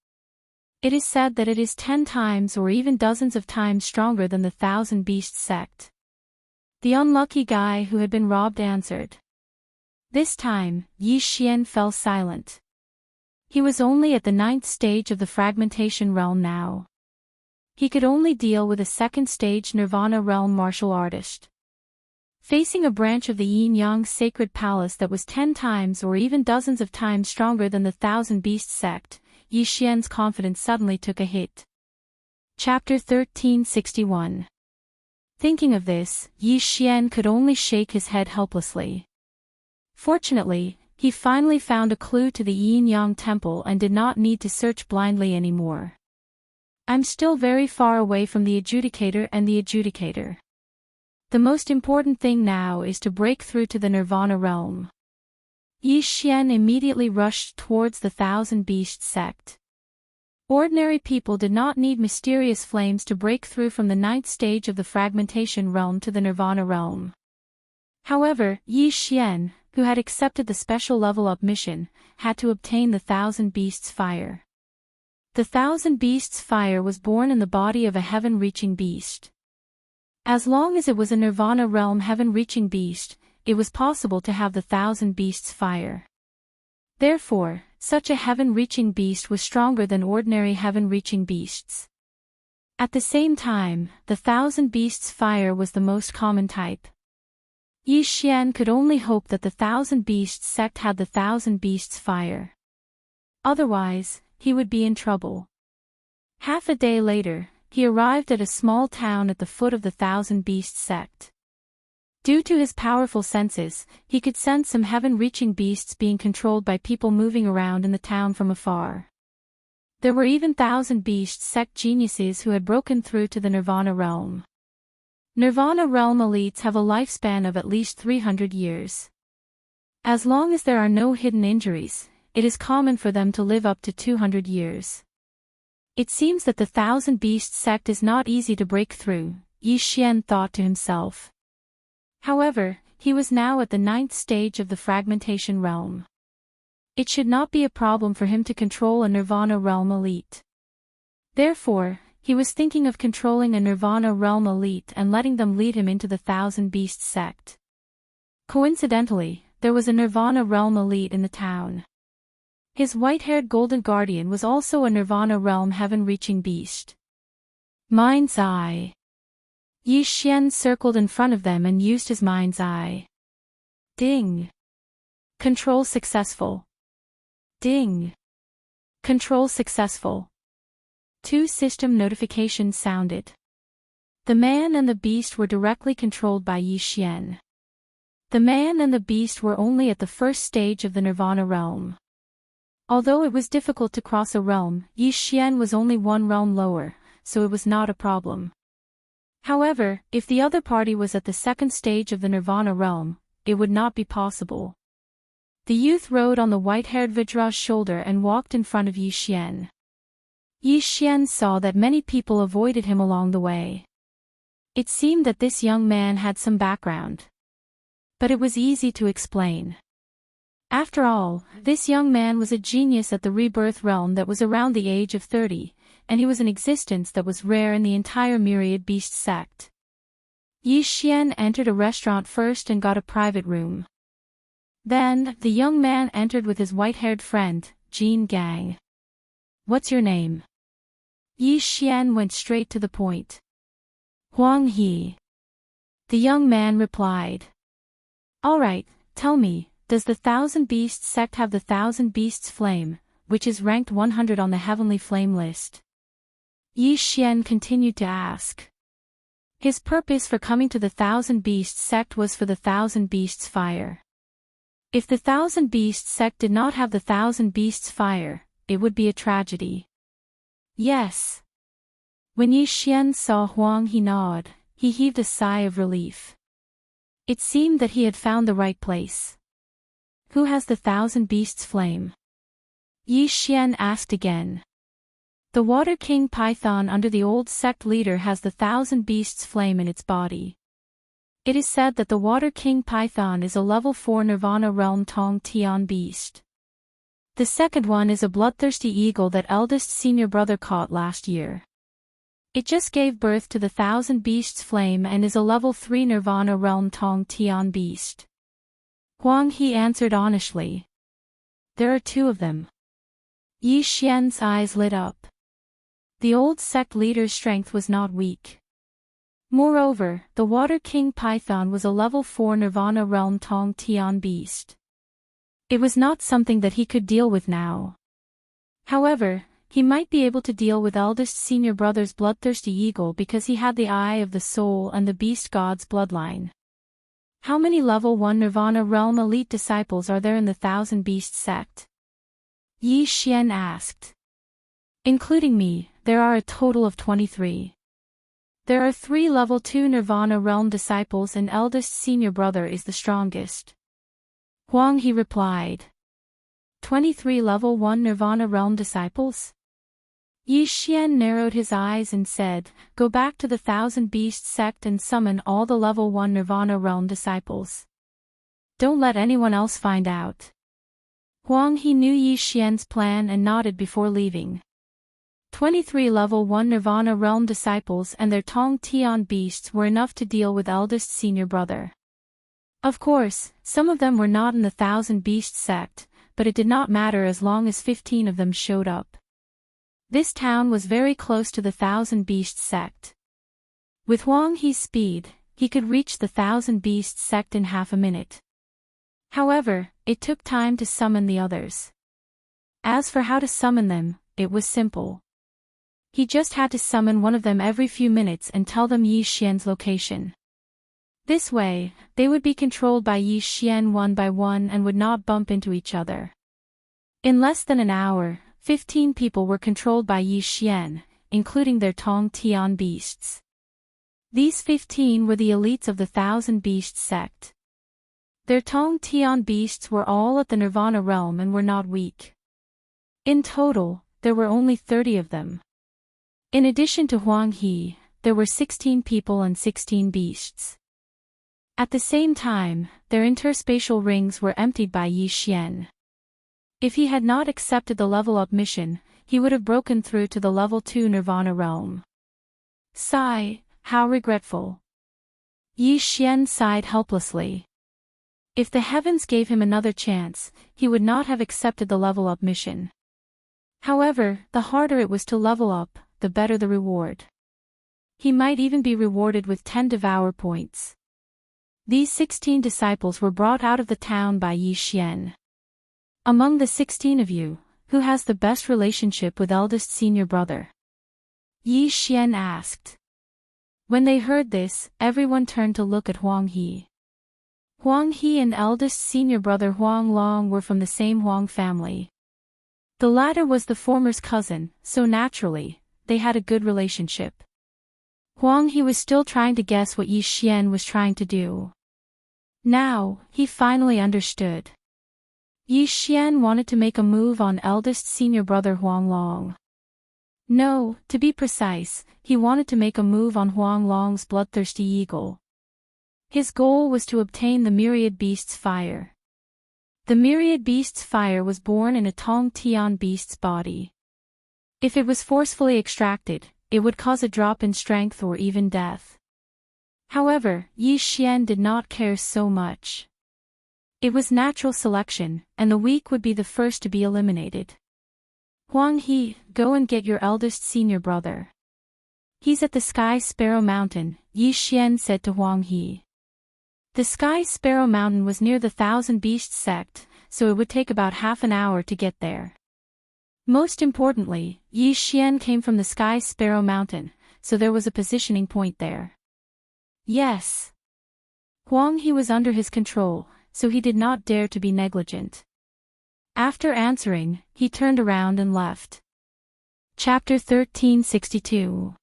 It is said that it is 10 times or even dozens of times stronger than the Thousand Beasts sect. The unlucky guy who had been robbed answered. This time, Yi Xian fell silent. He was only at the 9th stage of the fragmentation realm now. He could only deal with a 2nd stage Nirvana realm martial artist. Facing a branch of the Yin Yang Sacred Palace that was 10 times or even dozens of times stronger than the Thousand Beasts sect, Yi Xian's confidence suddenly took a hit. Chapter 1361. Thinking of this, Yi Xian could only shake his head helplessly. Fortunately, he finally found a clue to the Yin Yang Temple and did not need to search blindly anymore. "I'm still very far away from the adjudicator and the adjudicator. The most important thing now is to break through to the Nirvana realm." Yi Xian immediately rushed towards the Thousand Beasts sect. Ordinary people did not need mysterious flames to break through from the 9th stage of the fragmentation realm to the Nirvana realm. However, Yi Xian, who had accepted the special level-up mission, had to obtain the Thousand Beasts fire. The Thousand Beasts fire was born in the body of a heaven-reaching beast. As long as it was a Nirvana realm heaven-reaching beast, it was possible to have the Thousand Beasts fire. Therefore, such a heaven-reaching beast was stronger than ordinary heaven-reaching beasts. At the same time, the Thousand Beasts fire was the most common type. Yi Xian could only hope that the Thousand Beasts sect had the Thousand Beasts fire. Otherwise, he would be in trouble. Half a day later, he arrived at a small town at the foot of the Thousand Beasts sect. Due to his powerful senses, he could sense some heaven-reaching beasts being controlled by people moving around in the town from afar. There were even Thousand Beasts sect geniuses who had broken through to the Nirvana realm. Nirvana realm elites have a lifespan of at least 300 years. As long as there are no hidden injuries, it is common for them to live up to 200 years. It seems that the Thousand Beasts sect is not easy to break through, Yi Xian thought to himself. However, he was now at the 9th stage of the fragmentation realm. it should not be a problem for him to control a Nirvana realm elite. Therefore, he was thinking of controlling a Nirvana realm elite and letting them lead him into the Thousand Beasts sect. Coincidentally, there was a Nirvana realm elite in the town. His white-haired golden guardian was also a Nirvana realm heaven-reaching beast. Mind's Eye. Yi Xian circled in front of them and used his Mind's Eye. Ding. Control successful. Ding. Control successful. 2 system notifications sounded. The man and the beast were directly controlled by Yi Xian. The man and the beast were only at the first stage of the Nirvana realm. Although it was difficult to cross a realm, Yi Xian was only 1 realm lower, so it was not a problem. However, if the other party was at the second stage of the Nirvana realm, it would not be possible. The youth rode on the white-haired Vajra's shoulder and walked in front of Yi Xian. Yi Xian saw that many people avoided him along the way. It seemed that this young man had some background. But it was easy to explain. After all, this young man was a genius at the rebirth realm that was around the age of 30, and he was an existence that was rare in the entire Myriad Beast sect. Yi Xian entered a restaurant first and got a private room. Then, the young man entered with his white-haired friend, Jin Gang. What's your name? Yi Xian went straight to the point. Huang He. The young man replied. Alright, tell me, does the Thousand Beasts sect have the Thousand Beasts flame, which is ranked 100 on the Heavenly Flame list? Yi Xian continued to ask. His purpose for coming to the Thousand Beasts sect was for the Thousand Beasts fire. If the Thousand Beasts sect did not have the Thousand Beasts fire, it would be a tragedy. Yes. When Yi Xian saw Huang He nod, he heaved a sigh of relief. It seemed that he had found the right place. Who has the Thousand Beasts flame? Yi Xian asked again. The Water King Python under the old sect leader has the Thousand Beasts flame in its body. It is said that the Water King Python is a level 4 Nirvana realm Tong Tian beast. The second one is a bloodthirsty eagle that eldest senior brother caught last year. It just gave birth to the Thousand Beasts flame and is a level 3 Nirvana realm Tong Tian beast. Huang He answered honestly. There are 2 of them. Yi Xian's eyes lit up. The old sect leader's strength was not weak. Moreover, the Water King Python was a level 4 Nirvana realm Tong Tian beast. It was not something that he could deal with now. However, he might be able to deal with eldest senior brother's bloodthirsty eagle because he had the Eye of the Soul and the Beast God's bloodline. How many level 1 Nirvana realm elite disciples are there in the Thousand Beasts sect? Yi Xian asked. Including me, there are a total of 23. There are 3 level 2 Nirvana realm disciples and eldest senior brother is the strongest. Huang He replied. 23 level 1 Nirvana realm disciples? Yi Xian narrowed his eyes and said, go back to the Thousand Beasts sect and summon all the level 1 Nirvana realm disciples. Don't let anyone else find out. Huang He knew Yi Xian's plan and nodded before leaving. 23 level 1 Nirvana realm disciples and their Tong Tian beasts were enough to deal with eldest senior brother. Of course, some of them were not in the Thousand Beasts sect, but it did not matter as long as 15 of them showed up. This town was very close to the Thousand Beasts sect. With Huang He's speed, he could reach the Thousand Beasts sect in half a minute. However, it took time to summon the others. As for how to summon them, it was simple. He just had to summon one of them every few minutes and tell them Yi Xian's location. This way, they would be controlled by Yi Xian one by one and would not bump into each other. In less than an hour, 15 people were controlled by Yi Xian, including their Tong Tian beasts. These 15 were the elites of the Thousand Beasts sect. Their Tong Tian beasts were all at the Nirvana realm and were not weak. In total, there were only 30 of them. In addition to Huang He, there were 16 people and 16 beasts. At the same time, their interspatial rings were emptied by Yi Xian. If he had not accepted the level-up mission, he would have broken through to the level 2 Nirvana realm. Sigh, how regretful. Yi Xian sighed helplessly. If the heavens gave him another chance, he would not have accepted the level-up mission. However, the harder it was to level up, the better the reward. He might even be rewarded with 10 Devourer points. These 16 disciples were brought out of the town by Yi Xian. Among the 16 of you, who has the best relationship with eldest senior brother? Yi Xian asked. When they heard this, everyone turned to look at Huang He. Huang He and eldest senior brother Huang Long were from the same Huang family. The latter was the former's cousin, so naturally, they had a good relationship. Huang He was still trying to guess what Yi Xian was trying to do. Now, he finally understood. Yi Xian wanted to make a move on eldest senior brother Huang Long. No, to be precise, he wanted to make a move on Huang Long's bloodthirsty eagle. His goal was to obtain the myriad beast's fire. The myriad beast's fire was born in a Tong Tian beast's body. If it was forcefully extracted, it would cause a drop in strength or even death. However, Yi Xian did not care so much. It was natural selection, and the weak would be the first to be eliminated. Huang He, go and get your eldest senior brother. He's at the Sky Sparrow Mountain, Yi Xian said to Huang He. The Sky Sparrow Mountain was near the Thousand Beasts sect, so it would take about half an hour to get there. Most importantly, Yi Xian came from the Sky Sparrow Mountain, so there was a positioning point there. Yes. Huang He was under his control, so he did not dare to be negligent. After answering, he turned around and left. Chapter 1362.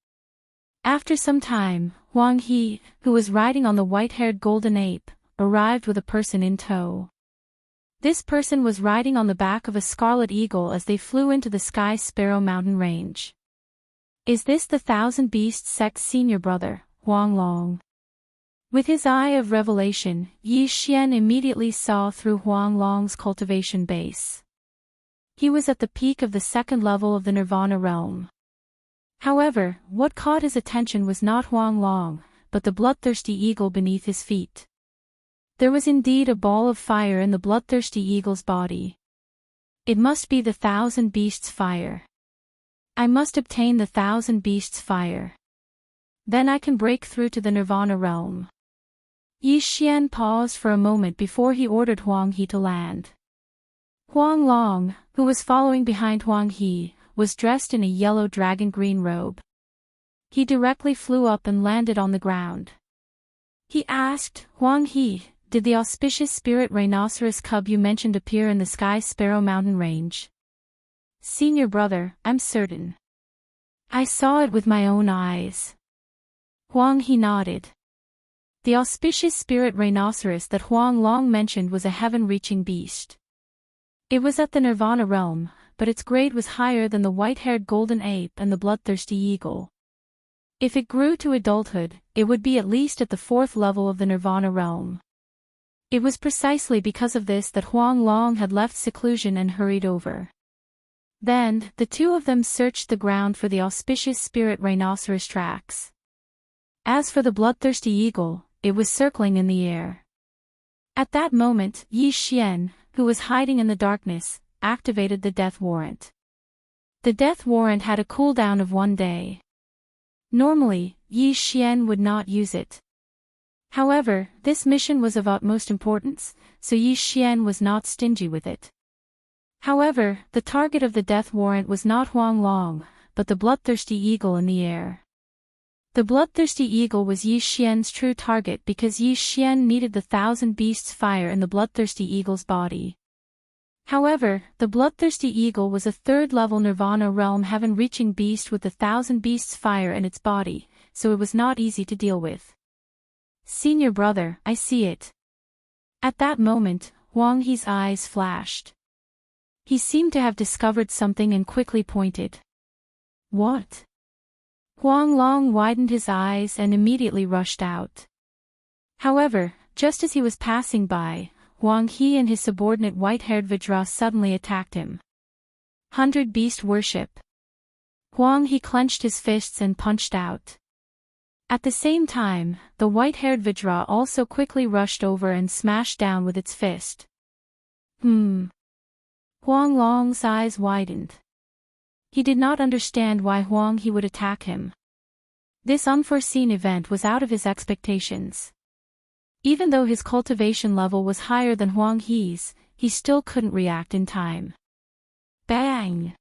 After some time, Huang He, who was riding on the white-haired golden ape, arrived with a person in tow. This person was riding on the back of a scarlet eagle as they flew into the Sky Sparrow Mountain range. Is this the Thousand Beasts sect's senior brother, Huang Long? With his eye of revelation, Yi Xian immediately saw through Huang Long's cultivation base. He was at the peak of the second level of the Nirvana realm. However, what caught his attention was not Huang Long, but the bloodthirsty eagle beneath his feet. There was indeed a ball of fire in the bloodthirsty eagle's body. It must be the Thousand Beasts' fire. I must obtain the Thousand Beasts' fire. Then I can break through to the Nirvana realm. Yi Xian paused for a moment before he ordered Huang He to land. Huang Long, who was following behind Huang He, was dressed in a yellow dragon-green robe. He directly flew up and landed on the ground. He asked, Huang He, did the auspicious spirit rhinoceros cub you mentioned appear in the Sky Sparrow Mountain range? Senior brother, I'm certain. I saw it with my own eyes. Huang He nodded. The auspicious spirit rhinoceros that Huang Long mentioned was a heaven-reaching beast. It was at the Nirvana realm, but its grade was higher than the white-haired golden ape and the bloodthirsty eagle. If it grew to adulthood, it would be at least at the fourth level of the Nirvana realm. It was precisely because of this that Huang Long had left seclusion and hurried over. Then, the two of them searched the ground for the auspicious spirit rhinoceros tracks. As for the bloodthirsty eagle, it was circling in the air. At that moment, Yi Xian, who was hiding in the darkness, activated the death warrant. The death warrant had a cooldown of 1 day. Normally, Yi Xian would not use it. However, this mission was of utmost importance, so Yi Xian was not stingy with it. However, the target of the death warrant was not Huang Long, but the bloodthirsty eagle in the air. The bloodthirsty eagle was Yi Xian's true target because Yi Xian needed the Thousand Beasts' fire in the bloodthirsty eagle's body. However, the bloodthirsty eagle was a third-level Nirvana realm heaven-reaching beast with the Thousand Beasts' fire in its body, so it was not easy to deal with. Senior brother, I see it. At that moment, Huang He's eyes flashed. He seemed to have discovered something and quickly pointed. What? Huang Long widened his eyes and immediately rushed out. However, just as he was passing by, Huang He and his subordinate white-haired Vajra suddenly attacked him. 100 Beast Worship. Huang He clenched his fists and punched out. At the same time, the white-haired Vajra also quickly rushed over and smashed down with its fist. Huang Long's eyes widened. He did not understand why Huang He would attack him. This unforeseen event was out of his expectations. Even though his cultivation level was higher than Huang He's, he still couldn't react in time. Bang!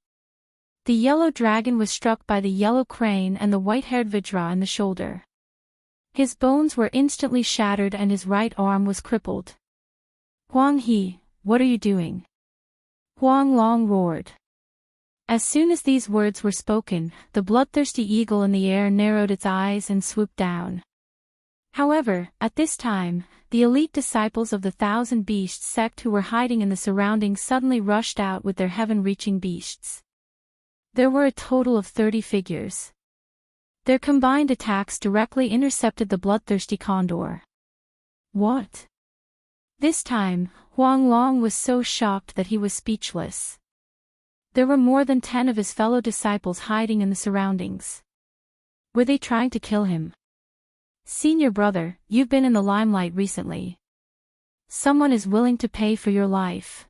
The yellow dragon was struck by the yellow crane and the white-haired Vajra in the shoulder. His bones were instantly shattered and his right arm was crippled. Huang He, what are you doing? Huang Long roared. As soon as these words were spoken, the bloodthirsty eagle in the air narrowed its eyes and swooped down. However, at this time, the elite disciples of the Thousand Beasts sect who were hiding in the surroundings suddenly rushed out with their heaven-reaching beasts. There were a total of 30 figures. Their combined attacks directly intercepted the bloodthirsty condor. What? This time, Huang Long was so shocked that he was speechless. There were more than 10 of his fellow disciples hiding in the surroundings. Were they trying to kill him? Senior brother, you've been in the limelight recently. Someone is willing to pay for your life.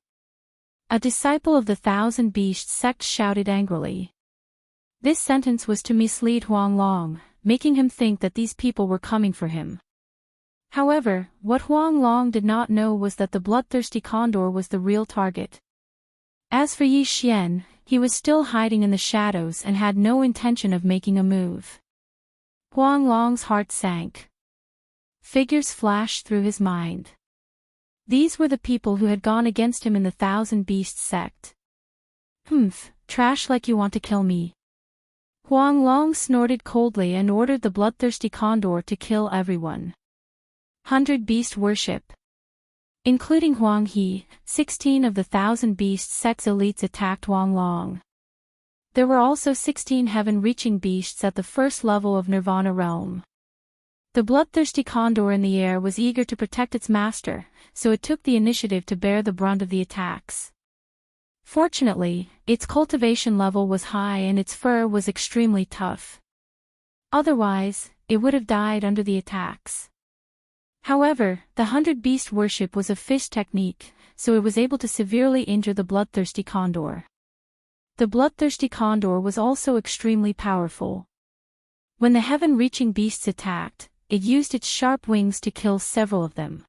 A disciple of the Thousand Beasts sect shouted angrily. This sentence was to mislead Huang Long, making him think that these people were coming for him. However, what Huang Long did not know was that the bloodthirsty condor was the real target. As for Yi Xian, he was still hiding in the shadows and had no intention of making a move. Huang Long's heart sank. Figures flashed through his mind. These were the people who had gone against him in the Thousand Beasts sect. Trash like you want to kill me. Huang Long snorted coldly and ordered the bloodthirsty condor to kill everyone. 100 Beast Worship. Including Huang He, 16 of the Thousand Beasts sect's elites attacked Huang Long. There were also 16 heaven-reaching beasts at the first level of Nirvana realm. The bloodthirsty condor in the air was eager to protect its master, so it took the initiative to bear the brunt of the attacks. Fortunately, its cultivation level was high and its fur was extremely tough. Otherwise, it would have died under the attacks. However, the 100 Beast Worship was a fish technique, so it was able to severely injure the bloodthirsty condor. The bloodthirsty condor was also extremely powerful. When the heaven-reaching beasts attacked, it used its sharp wings to kill several of them.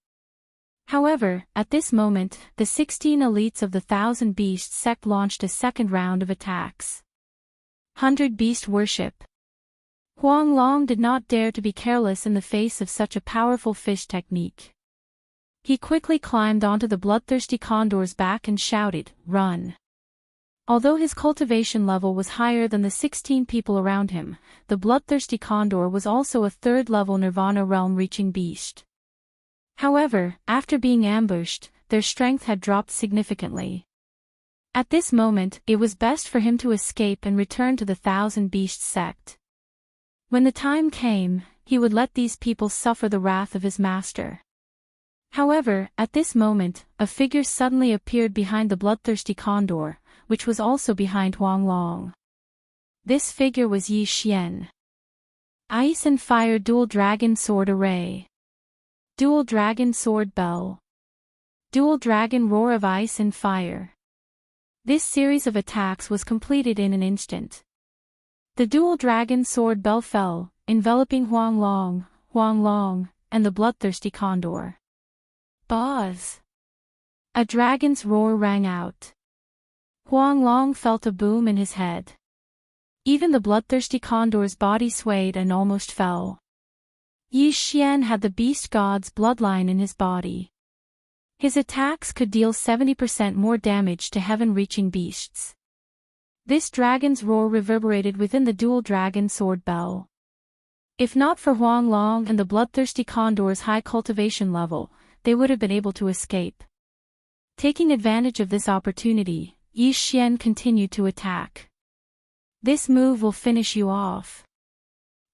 However, at this moment, the 16 elites of the Thousand Beasts sect launched a second round of attacks. 100 Beast Worship. Huang Long did not dare to be careless in the face of such a powerful fish technique. He quickly climbed onto the bloodthirsty condor's back and shouted, "Run!" Although his cultivation level was higher than the 16 people around him, the bloodthirsty condor was also a third-level Nirvana realm-reaching beast. However, after being ambushed, their strength had dropped significantly. At this moment, it was best for him to escape and return to the Thousand Beasts sect. When the time came, he would let these people suffer the wrath of his master. However, at this moment, a figure suddenly appeared behind the bloodthirsty condor, which was also behind Huang Long. This figure was Yi Xian. Ice and Fire Dual Dragon Sword Array. Dual Dragon Sword Bell. Dual Dragon Roar of Ice and Fire. This series of attacks was completed in an instant. The Dual Dragon Sword Bell fell, enveloping Huang Long, and the bloodthirsty condor. Buzz! A dragon's roar rang out. Huang Long felt a boom in his head. Even the bloodthirsty condor's body swayed and almost fell. Yi Xian had the beast god's bloodline in his body. His attacks could deal 70% more damage to heaven-reaching beasts. This dragon's roar reverberated within the dual dragon sword bell. If not for Huang Long and the bloodthirsty condor's high cultivation level, they would have been able to escape. Taking advantage of this opportunity, Yi Xian continued to attack. This move will finish you off.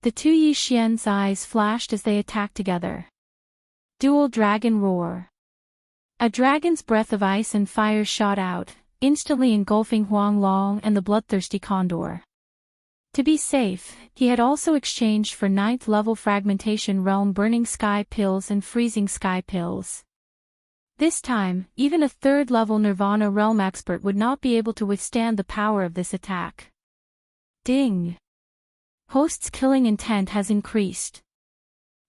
The two Yi Xian's eyes flashed as they attacked together. Dual Dragon Roar. A dragon's breath of ice and fire shot out, instantly engulfing Huang Long and the bloodthirsty condor. To be safe, he had also exchanged for 9th level fragmentation realm burning sky pills and freezing sky pills. This time, even a 3rd level Nirvana realm expert would not be able to withstand the power of this attack. Ding! Host's killing intent has increased.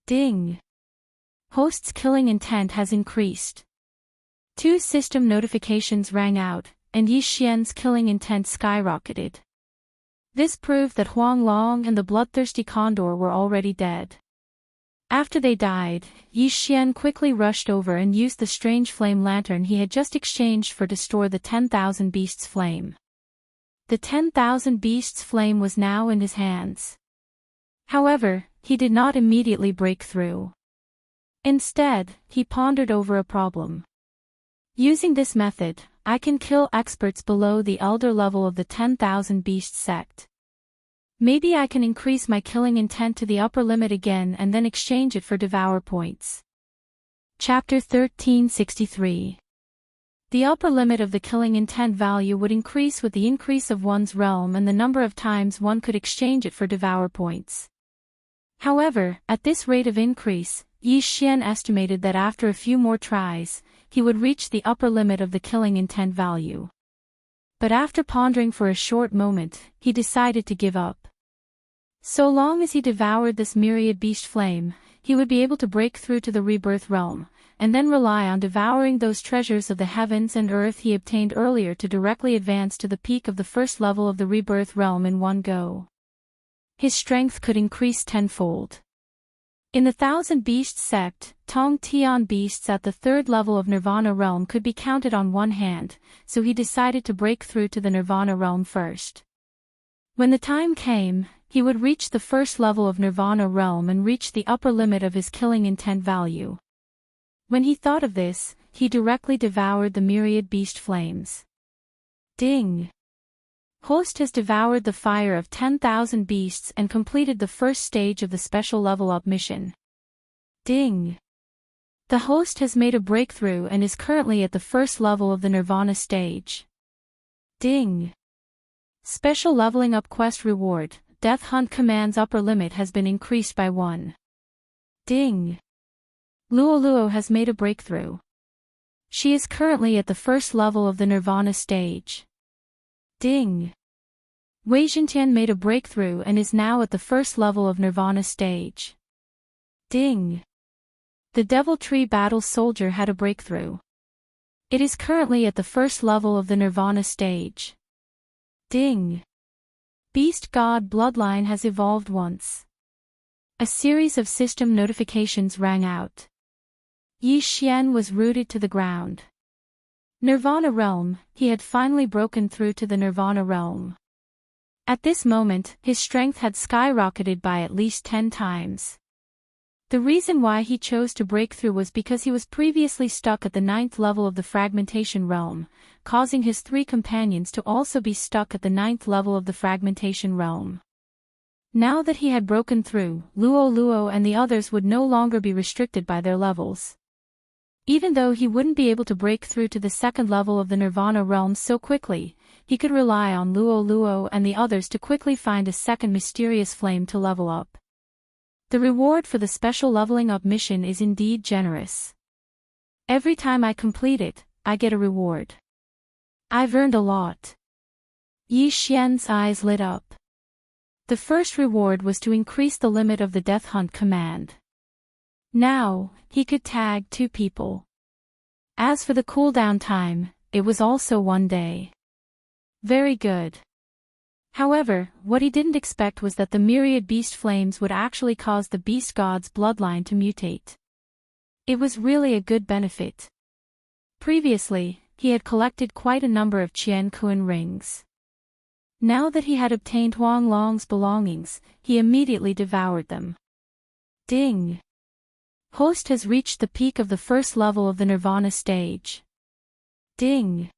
Ding! Host's killing intent has increased. 2 system notifications rang out, and Yi Xian's killing intent skyrocketed. This proved that Huang Long and the bloodthirsty condor were already dead. After they died, Yi Xian quickly rushed over and used the strange flame lantern he had just exchanged for to store the 10,000 beasts' flame. The 10,000 beasts' flame was now in his hands. However, he did not immediately break through. Instead, he pondered over a problem. Using this method, I can kill experts below the elder level of the 10,000 beast sect. Maybe I can increase my killing intent to the upper limit again and then exchange it for Devour points. Chapter 1363. The upper limit of the killing intent value would increase with the increase of one's realm and the number of times one could exchange it for Devour points. However, at this rate of increase, Yi Xian estimated that after a few more tries, he would reach the upper limit of the killing intent value. But after pondering for a short moment, he decided to give up. So long as he devoured this myriad beast flame, he would be able to break through to the rebirth realm, and then rely on devouring those treasures of the heavens and earth he obtained earlier to directly advance to the peak of the 1st level of the rebirth realm in one go. His strength could increase tenfold. In the 1,000 Beasts sect, Tong Tian beasts at the 3rd level of Nirvana realm could be counted on one hand, so he decided to break through to the Nirvana realm first. When the time came, he would reach the 1st level of Nirvana realm and reach the upper limit of his killing intent value. When he thought of this, he directly devoured the myriad beast flames. Ding! Host has devoured the fire of 10,000 beasts and completed the 1st stage of the special level up mission. Ding! The host has made a breakthrough and is currently at the 1st level of the Nirvana stage. Ding! Special leveling up quest reward, Death Hunt Command's upper limit has been increased by 1. Ding! Luo Luo has made a breakthrough. She is currently at the 1st level of the Nirvana stage. Ding! Wei Zhentian made a breakthrough and is now at the 1st level of Nirvana stage. Ding! The Devil Tree Battle Soldier had a breakthrough. It is currently at the 1st level of the Nirvana stage. Ding! Beast God Bloodline has evolved once. A series of system notifications rang out. Yi Xian was rooted to the ground. Nirvana realm, he had finally broken through to the Nirvana realm. At this moment, his strength had skyrocketed by at least 10 times. The reason why he chose to break through was because he was previously stuck at the 9th level of the fragmentation realm, causing his 3 companions to also be stuck at the 9th level of the fragmentation realm. Now that he had broken through, Luo Luo and the others would no longer be restricted by their levels. Even though he wouldn't be able to break through to the 2nd level of the Nirvana realm so quickly, he could rely on Luo Luo and the others to quickly find a 2nd mysterious flame to level up. The reward for the special leveling up mission is indeed generous. Every time I complete it, I get a reward. I've earned a lot. Yi Xian's eyes lit up. The first reward was to increase the limit of the Death Hunt command. Now, he could tag 2 people. As for the cooldown time, it was also 1 day. Very good. However, what he didn't expect was that the myriad beast flames would actually cause the beast god's bloodline to mutate. It was really a good benefit. Previously, he had collected quite a number of Qian Kun rings. Now that he had obtained Huang Long's belongings, he immediately devoured them. Ding! Host has reached the peak of the 1st level of the Nirvana stage. Ding!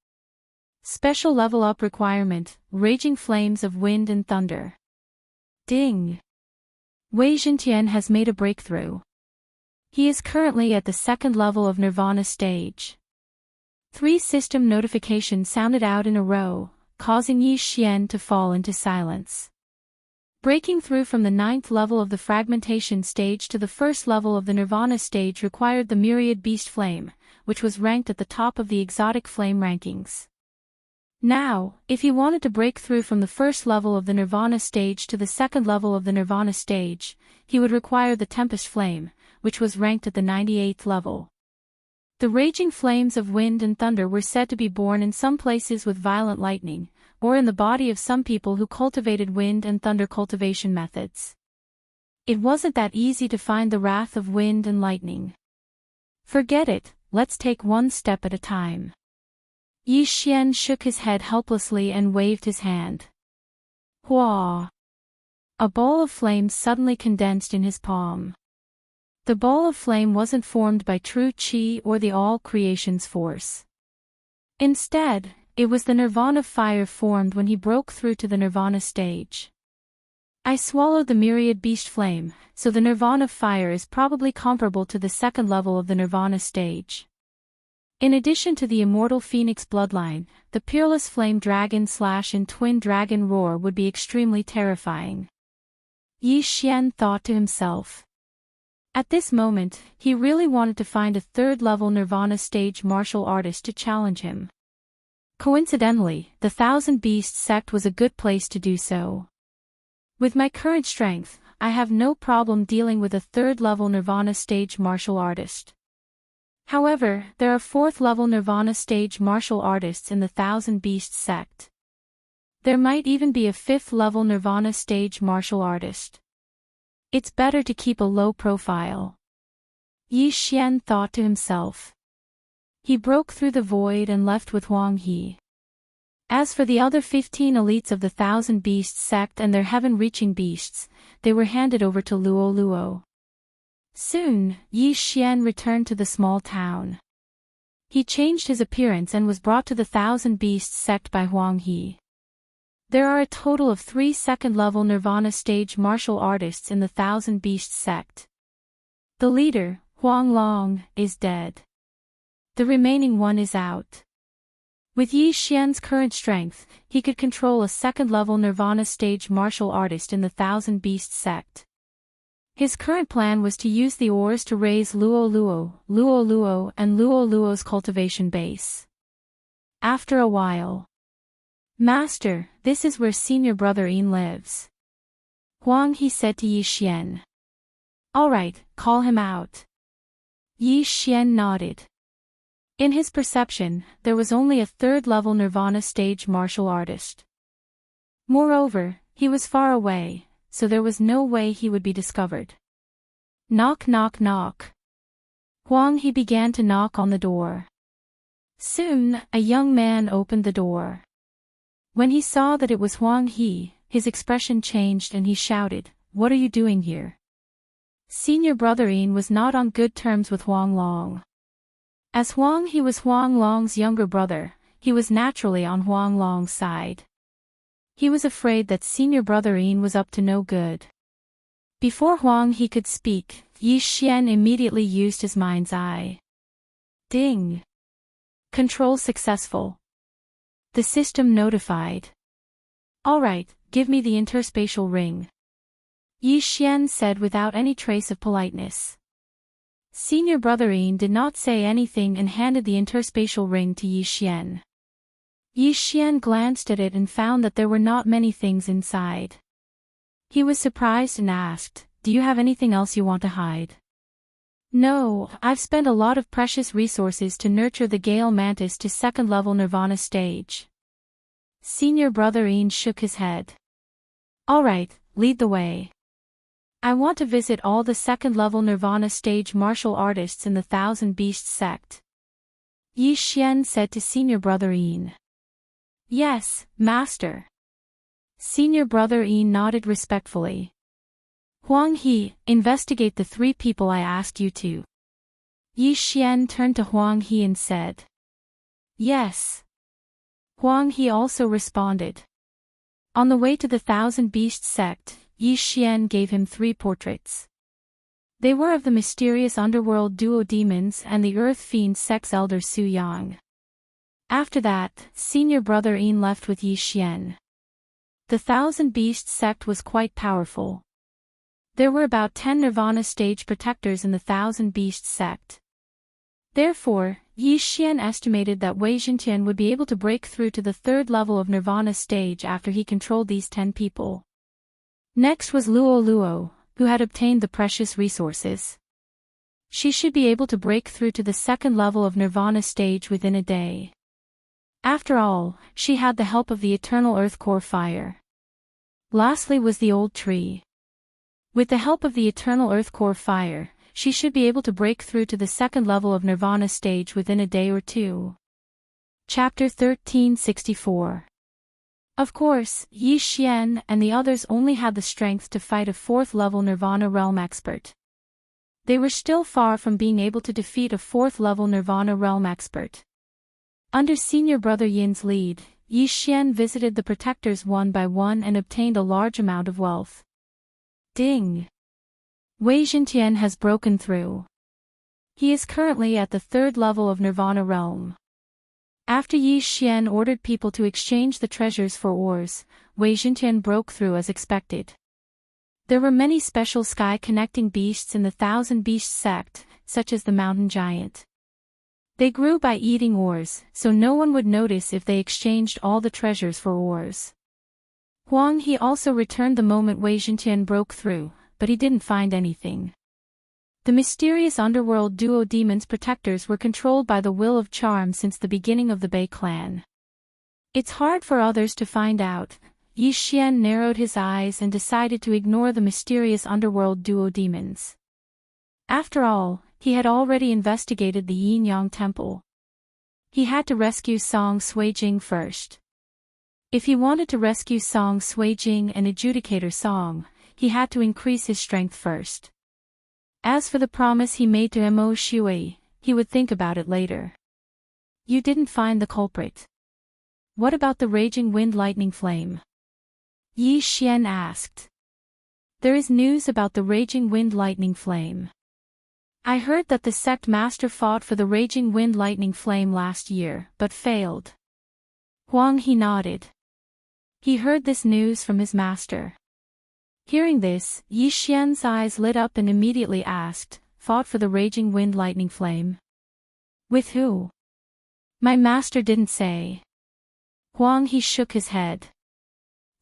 Special level up requirement, Raging Flames of Wind and Thunder. Ding! Wei Zhentian has made a breakthrough. He is currently at the 2nd level of Nirvana stage. 3 system notifications sounded out in a row, causing Yi Xian to fall into silence. Breaking through from the 9th level of the fragmentation stage to the 1st level of the Nirvana stage required the Myriad Beast Flame, which was ranked at the top of the exotic flame rankings. Now, if he wanted to break through from the 1st level of the Nirvana stage to the 2nd level of the Nirvana stage, he would require the Tempest Flame, which was ranked at the 98th level. The raging flames of wind and thunder were said to be born in some places with violent lightning, or in the body of some people who cultivated wind and thunder cultivation methods. It wasn't that easy to find the wrath of wind and lightning. Forget it, let's take one step at a time. Yi Xian shook his head helplessly and waved his hand. Hua! A ball of flame suddenly condensed in his palm. The ball of flame wasn't formed by true qi or the all-creation's force. Instead, it was the nirvana fire formed when he broke through to the nirvana stage. I swallowed the myriad beast flame, so the nirvana fire is probably comparable to the 2nd level of the nirvana stage. In addition to the immortal phoenix bloodline, the peerless flame dragon / and twin dragon roar would be extremely terrifying. Yi Xian thought to himself. At this moment, he really wanted to find a 3rd-level Nirvana stage martial artist to challenge him. Coincidentally, the Thousand Beasts sect was a good place to do so. With my current strength, I have no problem dealing with a 3rd-level Nirvana stage martial artist. However, there are 4th-level Nirvana stage martial artists in the Thousand Beasts sect. There might even be a 5th-level Nirvana stage martial artist. It's better to keep a low profile. Yi Xian thought to himself. He broke through the void and left with Huang He. As for the other 15 elites of the Thousand Beasts sect and their heaven-reaching beasts, they were handed over to Luo Luo. Soon, Yi Xian returned to the small town. He changed his appearance and was brought to the Thousand Beasts sect by Huang He. There are a total of 3 2nd-level Nirvana stage martial artists in the Thousand Beasts sect. The leader, Huang Long, is dead. The remaining one is out. With Yi Xian's current strength, he could control a 2nd-level Nirvana stage martial artist in the Thousand Beasts sect. His current plan was to use the ores to raise Luo Luo, and Luo Luo's cultivation base. After a while. Master, this is where senior brother Yin lives. Huang He said to Yi Xian. Alright, call him out. Yi Xian nodded. In his perception, there was only a 3rd-level Nirvana stage martial artist. Moreover, he was far away, so there was no way he would be discovered. Knock knock knock. Huang He began to knock on the door. Soon, a young man opened the door. When he saw that it was Huang He, his expression changed and he shouted, "What are you doing here?" Senior brother Yin was not on good terms with Huang Long. As Huang He was Huang Long's younger brother, he was naturally on Huang Long's side. He was afraid that senior brother Yin was up to no good. Before Huang He could speak, Yi Xian immediately used his mind's eye. Ding! Control successful. The system notified. Alright, give me the interspatial ring. Yi Xian said without any trace of politeness. Senior brother Yin did not say anything and handed the interspatial ring to Yi Xian. Yi Xian glanced at it and found that there were not many things inside. He was surprised and asked, "Do you have anything else you want to hide?" "No, I've spent a lot of precious resources to nurture the Gale Mantis to 2nd-level Nirvana stage." Senior brother Yin shook his head. "Alright, lead the way. I want to visit all the 2nd-level Nirvana stage martial artists in the Thousand Beasts sect." Yi Xian said to senior brother Yin. "Yes, master." Senior brother Yin nodded respectfully. "Huang He, investigate the 3 people I asked you to." Yi Xian turned to Huang He and said. "Yes." Huang He also responded. On the way to the Thousand Beasts sect, Yi Xian gave him 3 portraits. They were of the mysterious underworld duo demons and the earth fiend sex elder Su Yang. After that, senior brother Ian left with Yi Xian. The Thousand Beasts sect was quite powerful. There were about 10 Nirvana stage protectors in the Thousand Beasts sect. Therefore, Yi Xian estimated that Wei Xintian would be able to break through to the third level of Nirvana stage after he controlled these 10 people. Next was Luo Luo, who had obtained the precious resources. She should be able to break through to the second level of Nirvana stage within a day. After all, she had the help of the eternal earth core fire. Lastly was the old tree. With the help of the eternal earth core fire, she should be able to break through to the second level of Nirvana stage within a day or two. Chapter 1364. Of course, Yi Xian and the others only had the strength to fight a fourth-level Nirvana realm expert. They were still far from being able to defeat a fourth-level Nirvana realm expert. Under senior brother Yin's lead, Yi Xian visited the protectors one by one and obtained a large amount of wealth. Ding! Wei Xintian has broken through. He is currently at the third level of Nirvana realm. After Yi Xian ordered people to exchange the treasures for ores, Wei Xintian broke through as expected. There were many special sky-connecting beasts in the Thousand Beasts sect, such as the mountain giant. They grew by eating ores, so no one would notice if they exchanged all the treasures for ores. Huang He also returned the moment Wei Xintian broke through, but he didn't find anything. The mysterious underworld duo demons protectors were controlled by the will of charm since the beginning of the Bei clan. It's hard for others to find out. Yi Xian narrowed his eyes and decided to ignore the mysterious underworld duo demons. After all, he had already investigated the Yin-Yang Temple. He had to rescue Song Suijing first. If he wanted to rescue Song Suijing and Adjudicator Song, he had to increase his strength first. As for the promise he made to Mo Shui, he would think about it later. You didn't find the culprit. What about the raging wind lightning flame? Yi Xian asked. There is news about the raging wind lightning flame. I heard that the sect master fought for the raging wind lightning flame last year, but failed. Huang He nodded. He heard this news from his master. Hearing this, Yi Xian's eyes lit up and immediately asked, fought for the raging wind lightning flame? With who? My master didn't say. Huang He shook his head.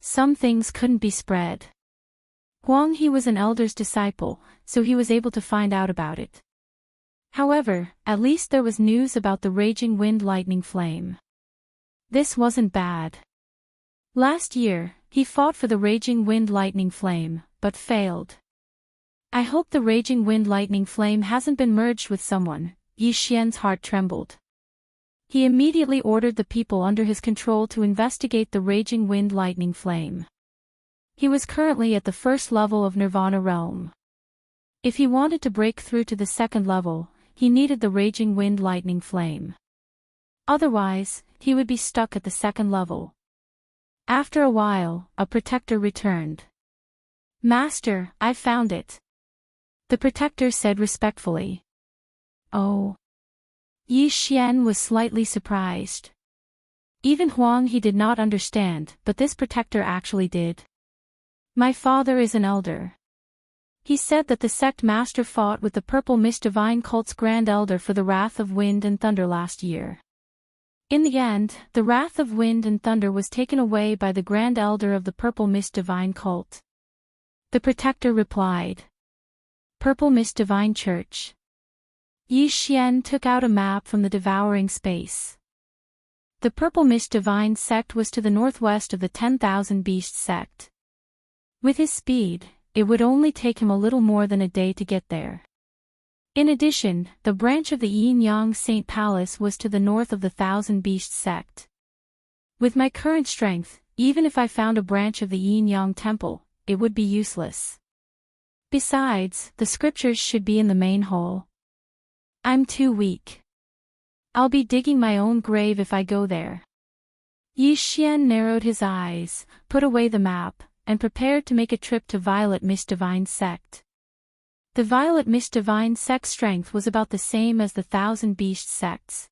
Some things couldn't be spread. Huang He was an elder's disciple, so he was able to find out about it. However, at least there was news about the raging wind lightning flame. This wasn't bad. Last year, he fought for the raging wind lightning flame, but failed. I hope the raging wind lightning flame hasn't been merged with someone. Yi Xian's heart trembled. He immediately ordered the people under his control to investigate the raging wind lightning flame. He was currently at the first level of Nirvana realm. If he wanted to break through to the second level, he needed the raging wind lightning flame. Otherwise, he would be stuck at the second level. After a while, a protector returned. Master, I found it. The protector said respectfully. Oh. Yi Xian was slightly surprised. Even Huang He did not understand, but this protector actually did. My father is an elder. He said that the sect master fought with the Purple Mist Divine Cult's Grand Elder for the Wrath of Wind and Thunder last year. In the end, the Wrath of Wind and Thunder was taken away by the Grand Elder of the Purple Mist Divine Cult. The protector replied. Purple Mist Divine Church. Yi Xian took out a map from the devouring space. The Purple Mist Divine sect was to the northwest of the 10,000 Beast sect. With his speed, it would only take him a little more than a day to get there. In addition, the branch of the Yin-Yang Saint Palace was to the north of the Thousand Beast sect. With my current strength, even if I found a branch of the Yin-Yang Temple, it would be useless. Besides, the scriptures should be in the main hall. I'm too weak. I'll be digging my own grave if I go there. Yi Xian narrowed his eyes, put away the map, and prepared to make a trip to Violet Mist Divine sect. The Violet Mist Divine sect's strength was about the same as the Thousand Beast sect's.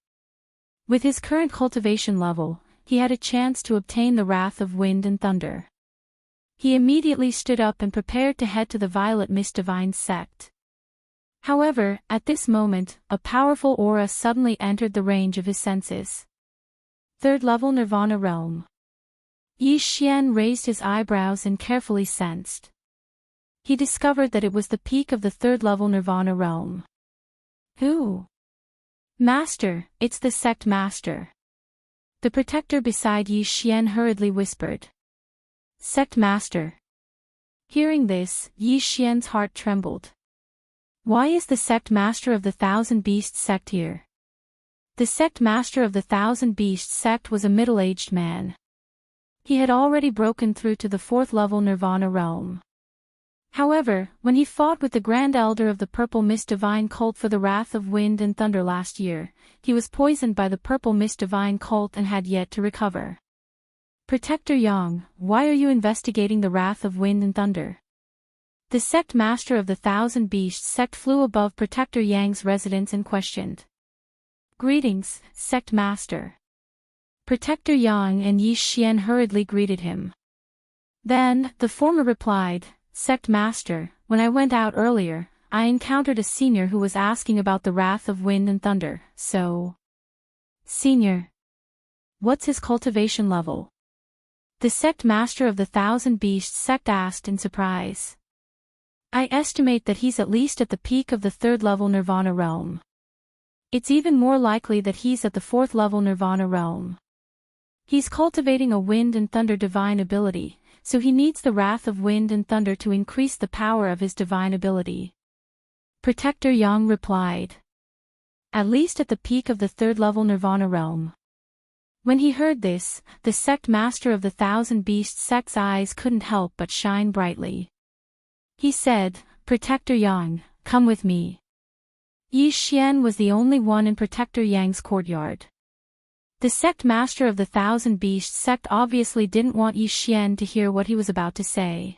With his current cultivation level, he had a chance to obtain the Wrath of Wind and Thunder. He immediately stood up and prepared to head to the Violet Mist Divine sect. However, at this moment, a powerful aura suddenly entered the range of his senses. Third level Nirvana realm. Yi Xian raised his eyebrows and carefully sensed. He discovered that it was the peak of the third level Nirvana realm. Who? Master, it's the sect master. The protector beside Yi Xian hurriedly whispered. Sect master. Hearing this, Yi Xian's heart trembled. Why is the sect master of the Thousand Beasts sect here? The sect master of the Thousand Beasts sect was a middle-aged man. He had already broken through to the fourth level Nirvana realm. However, when he fought with the Grand Elder of the Purple Mist Divine Cult for the Wrath of Wind and Thunder last year, he was poisoned by the Purple Mist Divine Cult and had yet to recover. Protector Yang, why are you investigating the Wrath of Wind and Thunder? The sect master of the Thousand Beasts sect flew above Protector Yang's residence and questioned. Greetings, sect master. Protector Yang and Yi Xian hurriedly greeted him. Then, the former replied, Sect master, when I went out earlier, I encountered a senior who was asking about the Wrath of Wind and Thunder, so... Senior. What's his cultivation level? The sect master of the Thousand Beasts sect asked in surprise. I estimate that he's at least at the peak of the third level Nirvana realm. It's even more likely that he's at the fourth level Nirvana realm. He's cultivating a Wind and Thunder divine ability, so he needs the Wrath of Wind and Thunder to increase the power of his divine ability. Protector Yang replied. At least at the peak of the third level Nirvana realm. When he heard this, the sect master of the Thousand Beasts sect's eyes couldn't help but shine brightly. He said, Protector Yang, come with me. Yi Xian was the only one in Protector Yang's courtyard. The sect master of the Thousand Beasts sect obviously didn't want Yi Xian to hear what he was about to say.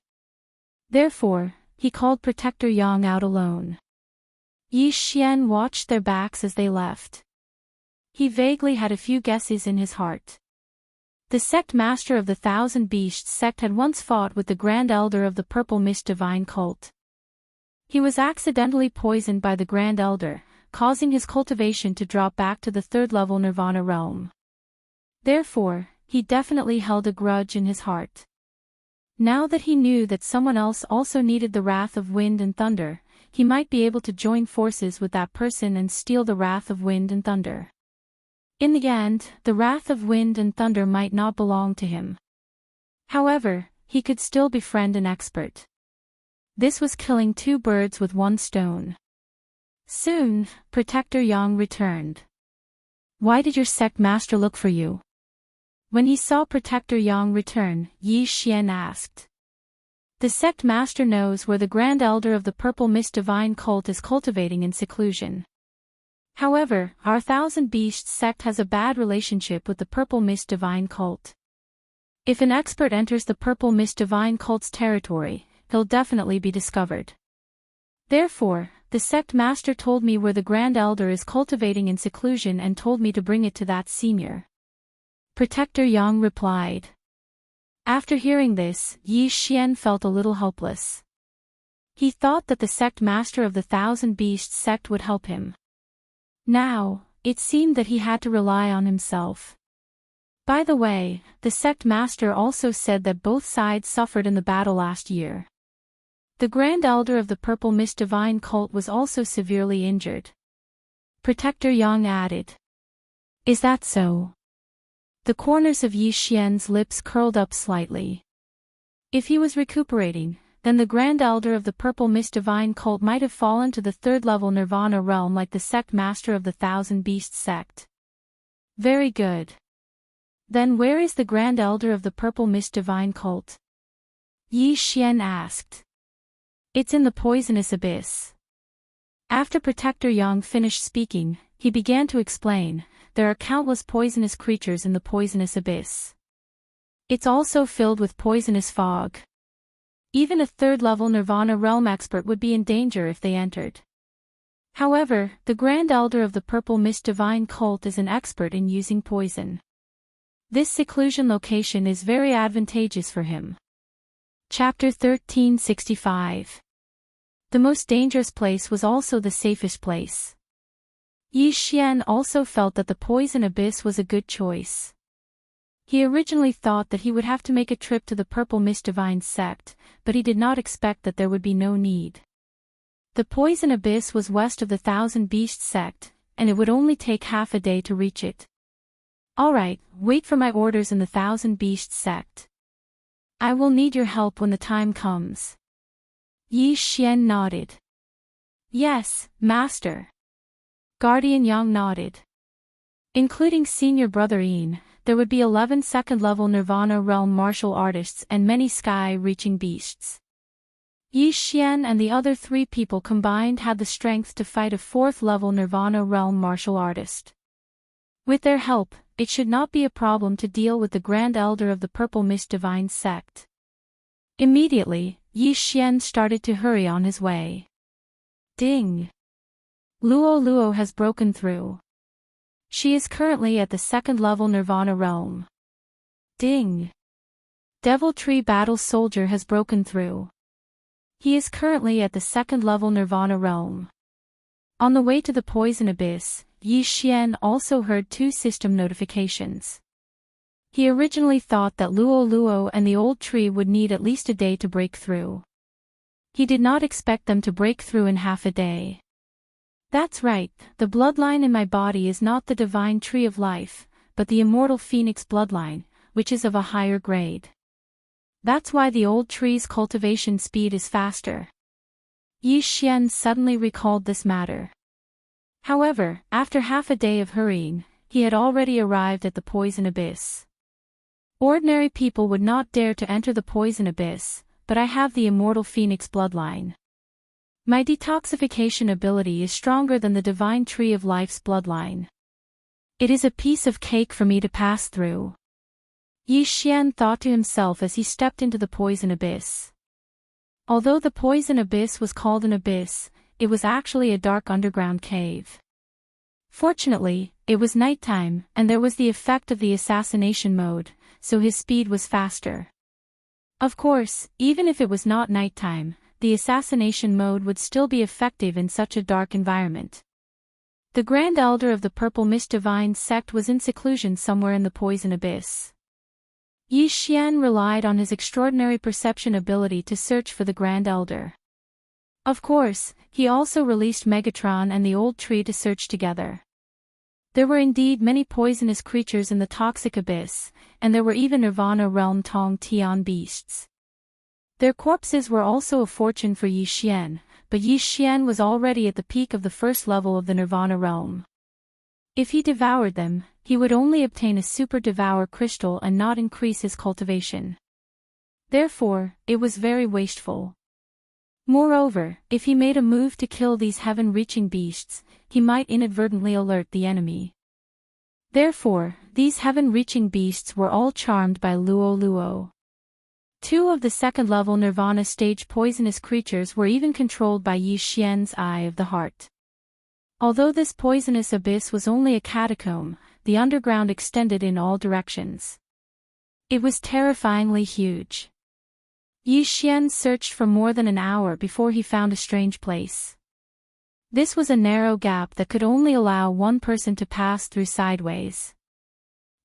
Therefore, he called Protector Yang out alone. Yi Xian watched their backs as they left. He vaguely had a few guesses in his heart. The sect master of the Thousand Beasts sect had once fought with the Grand Elder of the Purple Mist Divine Cult. He was accidentally poisoned by the Grand Elder, causing his cultivation to drop back to the third level Nirvana realm. Therefore, he definitely held a grudge in his heart. Now that he knew that someone else also needed the Wrath of Wind and Thunder, he might be able to join forces with that person and steal the Wrath of Wind and Thunder. In the end, the Wrath of Wind and Thunder might not belong to him. However, he could still befriend an expert. This was killing two birds with one stone. Soon, Protector Yang returned. Why did your sect master look for you? When he saw Protector Yang return, Yi Xian asked. The sect master knows where the Grand Elder of the Purple Mist Divine Cult is cultivating in seclusion. However, our Thousand Beasts sect has a bad relationship with the Purple Mist Divine Cult. If an expert enters the Purple Mist Divine Cult's territory, he'll definitely be discovered. Therefore, the sect master told me where the Grand Elder is cultivating in seclusion and told me to bring it to that senior. Protector Yang replied. After hearing this, Yi Xian felt a little hopeless. He thought that the sect master of the Thousand Beasts sect would help him. Now, it seemed that he had to rely on himself. By the way, the sect master also said that both sides suffered in the battle last year. The Grand Elder of the Purple Mist Divine Cult was also severely injured. Protector Yang added. Is that so? The corners of Yi Xian's lips curled up slightly. If he was recuperating, then the Grand Elder of the Purple Mist Divine Cult might have fallen to the third level Nirvana realm like the sect master of the Thousand Beasts sect. Very good. Then where is the Grand Elder of the Purple Mist Divine Cult? Yi Xian asked. It's in the poisonous abyss. After Protector Yang finished speaking, he began to explain, there are countless poisonous creatures in the poisonous abyss. It's also filled with poisonous fog. Even a third-level Nirvana realm expert would be in danger if they entered. However, the Grand Elder of the Purple Mist Divine Cult is an expert in using poison. This seclusion location is very advantageous for him. Chapter 1365. The most dangerous place was also the safest place. Yi Xian also felt that the poison abyss was a good choice. He originally thought that he would have to make a trip to the Purple Mist Divine sect, but he did not expect that there would be no need. The poison abyss was west of the Thousand Beasts sect, and it would only take half a day to reach it. Alright, wait for my orders in the Thousand Beasts sect. I will need your help when the time comes. Yi Xian nodded. Yes, Master. Guardian Yang nodded. Including senior brother Yin, there would be 11 second-level Nirvana Realm martial artists and many sky-reaching beasts. Yi Xian and the other 3 people combined had the strength to fight a 4th-level Nirvana Realm martial artist. With their help, it should not be a problem to deal with the Grand Elder of the Purple Mist Divine sect. Immediately, Yi Xian started to hurry on his way. Ding! Luo has broken through. She is currently at the 2nd-level Nirvana Realm. Ding! Devil Tree Battle Soldier has broken through. He is currently at the 2nd-level Nirvana Realm. On the way to the Poison Abyss, Yi Xian also heard 2 system notifications. He originally thought that Luo and the old tree would need at least a day to break through. He did not expect them to break through in half a day. That's right, the bloodline in my body is not the divine tree of life, but the immortal phoenix bloodline, which is of a higher grade. That's why the old tree's cultivation speed is faster. Yi Xian suddenly recalled this matter. However, after half a day of hurrying, he had already arrived at the Poison Abyss. Ordinary people would not dare to enter the Poison Abyss, but I have the immortal phoenix bloodline. My detoxification ability is stronger than the divine tree of life's bloodline. It is a piece of cake for me to pass through. Yi Xian thought to himself as he stepped into the Poison Abyss. Although the Poison Abyss was called an abyss, it was actually a dark underground cave. Fortunately, it was nighttime, and there was the effect of the assassination mode, so his speed was faster. Of course, even if it was not nighttime, the assassination mode would still be effective in such a dark environment. The Grand Elder of the Purple Mist Divine sect was in seclusion somewhere in the Poison Abyss. Yi Xian relied on his extraordinary perception ability to search for the Grand Elder. Of course, he also released Megatron and the old tree to search together. There were indeed many poisonous creatures in the toxic abyss, and there were even Nirvana Realm Tong Tian beasts. Their corpses were also a fortune for Yi Xian, but Yi Xian was already at the peak of the 1st level of the Nirvana Realm. If he devoured them, he would only obtain a Super Devour crystal and not increase his cultivation. Therefore, it was very wasteful. Moreover, if he made a move to kill these heaven-reaching beasts, he might inadvertently alert the enemy. Therefore, these heaven-reaching beasts were all charmed by Luo. 2 of the 2nd-level Nirvana stage poisonous creatures were even controlled by Yi Xian's Eye of the Heart. Although this poisonous abyss was only a catacomb, the underground extended in all directions. It was terrifyingly huge. Yi Xian searched for more than an hour before he found a strange place. This was a narrow gap that could only allow one person to pass through sideways.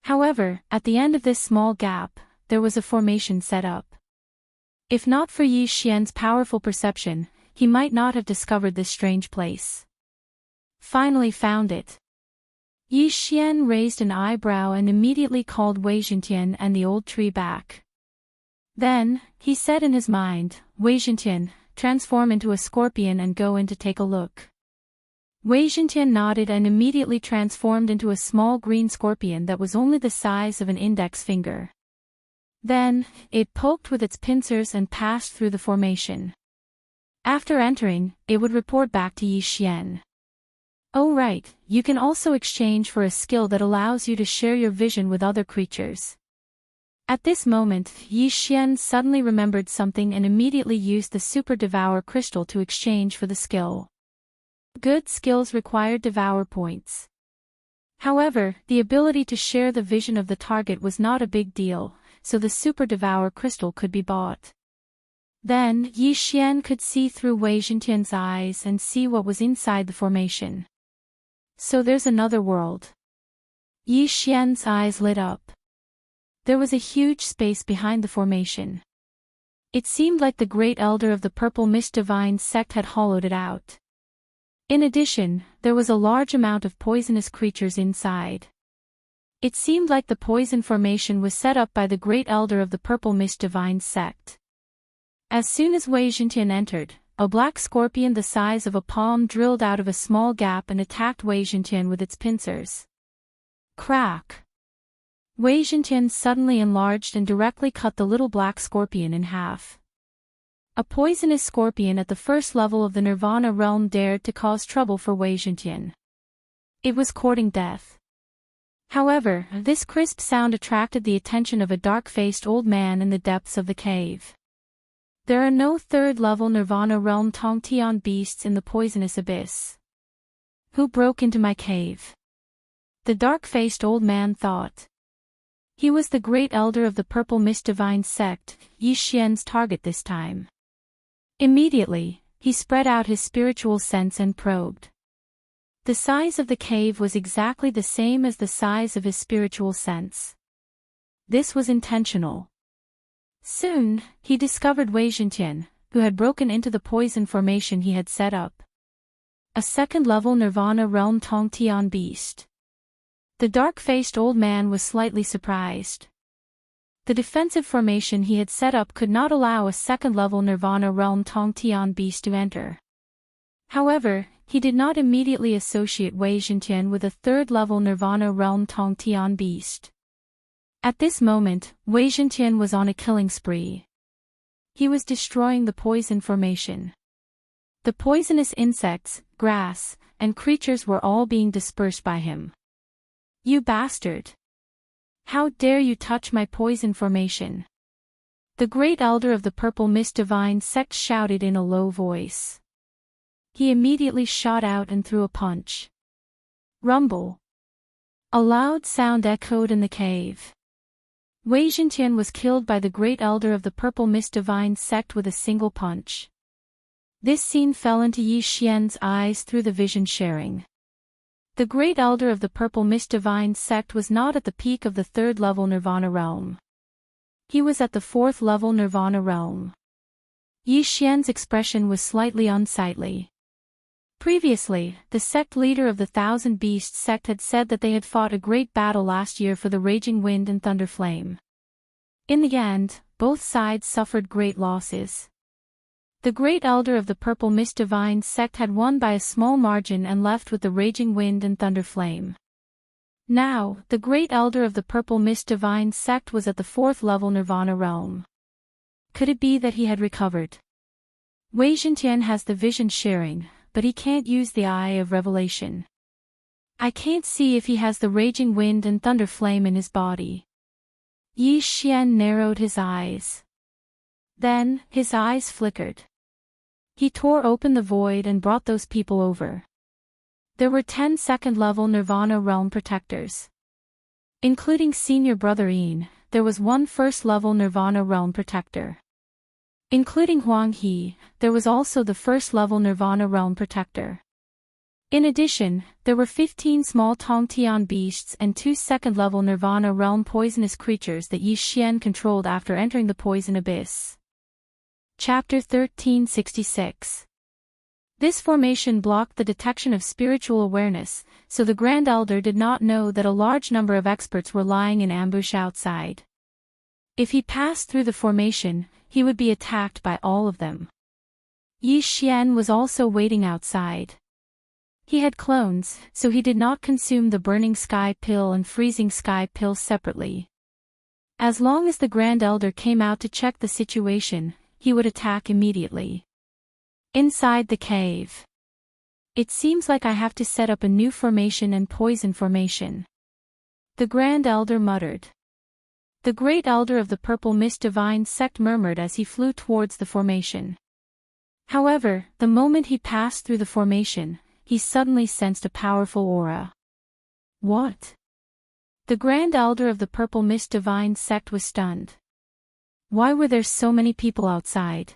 However, at the end of this small gap, there was a formation set up. If not for Yi Xian's powerful perception, he might not have discovered this strange place. Finally found it. Yi Xian raised an eyebrow and immediately called Wei Zhentian and the old tree back. Then, he said in his mind, Wei Zhentian, transform into a scorpion and go in to take a look. Wei Zhentian nodded and immediately transformed into a small green scorpion that was only the size of an index finger. Then, it poked with its pincers and passed through the formation. After entering, it would report back to Yi Xian. Oh right, you can also exchange for a skill that allows you to share your vision with other creatures. At this moment, Yi Xian suddenly remembered something and immediately used the Super Devour crystal to exchange for the skill. Good skills required Devour points. However, the ability to share the vision of the target was not a big deal, so the Super Devour crystal could be bought. Then, Yi Xian could see through Wei Zhentian's eyes and see what was inside the formation. So there's another world. Yi Xian's eyes lit up. There was a huge space behind the formation. It seemed like the great elder of the Purple Mist Divine sect had hollowed it out. In addition, there was a large amount of poisonous creatures inside. It seemed like the poison formation was set up by the great elder of the Purple Mist Divine sect. As soon as Wei Zhentian entered, a black scorpion the size of a palm drilled out of a small gap and attacked Wei Zhentian with its pincers. Crack! Wei Zhentian suddenly enlarged and directly cut the little black scorpion in half. A poisonous scorpion at the first level of the Nirvana realm dared to cause trouble for Wei Zhentian. It was courting death. However, this crisp sound attracted the attention of a dark-faced old man in the depths of the cave. There are no third-level Nirvana realm Tongtian beasts in the poisonous abyss. Who broke into my cave? The dark-faced old man thought. He was the great elder of the Purple Mist Divine sect, Yi Xian's target this time. Immediately, he spread out his spiritual sense and probed. The size of the cave was exactly the same as the size of his spiritual sense. This was intentional. Soon, he discovered Wei Zhentian, who had broken into the poison formation he had set up. A second-level Nirvana realm Tongtian beast. The dark-faced old man was slightly surprised. The defensive formation he had set up could not allow a second-level Nirvana realm Tongtian beast to enter. However, he did not immediately associate Wei Zhentian with a third-level Nirvana realm Tongtian beast. At this moment, Wei Zhentian was on a killing spree. He was destroying the poison formation. The poisonous insects, grass, and creatures were all being dispersed by him. You bastard! How dare you touch my poison formation? The great elder of the Purple Mist Divine sect shouted in a low voice. He immediately shot out and threw a punch. Rumble! A loud sound echoed in the cave. Wei Zhentian was killed by the great elder of the Purple Mist Divine sect with a single punch. This scene fell into Yi Xian's eyes through the vision sharing. The great elder of the Purple Mist Divine sect was not at the peak of the third-level Nirvana realm. He was at the fourth-level Nirvana realm. Yi Xian's expression was slightly unsightly. Previously, the sect leader of the Thousand Beasts sect had said that they had fought a great battle last year for the Raging Wind and Thunder Flame. In the end, both sides suffered great losses. The great elder of the Purple Mist Divine sect had won by a small margin and left with the Raging Wind and Thunder Flame. Now, the great elder of the Purple Mist Divine sect was at the fourth-level Nirvana realm. Could it be that he had recovered? Wei Zhentian has the vision sharing, but he can't use the Eye of Revelation. I can't see if he has the Raging Wind and Thunder Flame in his body. Yi Xian narrowed his eyes. Then, his eyes flickered. He tore open the void and brought those people over. There were 10 second-level Nirvana Realm Protectors. Including Senior Brother Yin, there was one first-level Nirvana Realm Protector. Including Huang He, there was also the first-level Nirvana Realm Protector. In addition, there were 15 small Tongtian beasts and 2 second-level Nirvana Realm poisonous creatures that Yi Xian controlled after entering the Poison Abyss. Chapter 1366. This formation blocked the detection of spiritual awareness, so the Grand Elder did not know that a large number of experts were lying in ambush outside. If he passed through the formation, he would be attacked by all of them. Yi Xian was also waiting outside. He had clones, so he did not consume the Burning Sky Pill and Freezing Sky Pill separately. As long as the Grand Elder came out to check the situation, he would attack immediately. Inside the cave. It seems like I have to set up a new formation and poison formation. The Grand Elder muttered. The Great Elder of the Purple Mist Divine sect murmured as he flew towards the formation. However, the moment he passed through the formation, he suddenly sensed a powerful aura. What? The Grand Elder of the Purple Mist Divine Sect was stunned. Why were there so many people outside?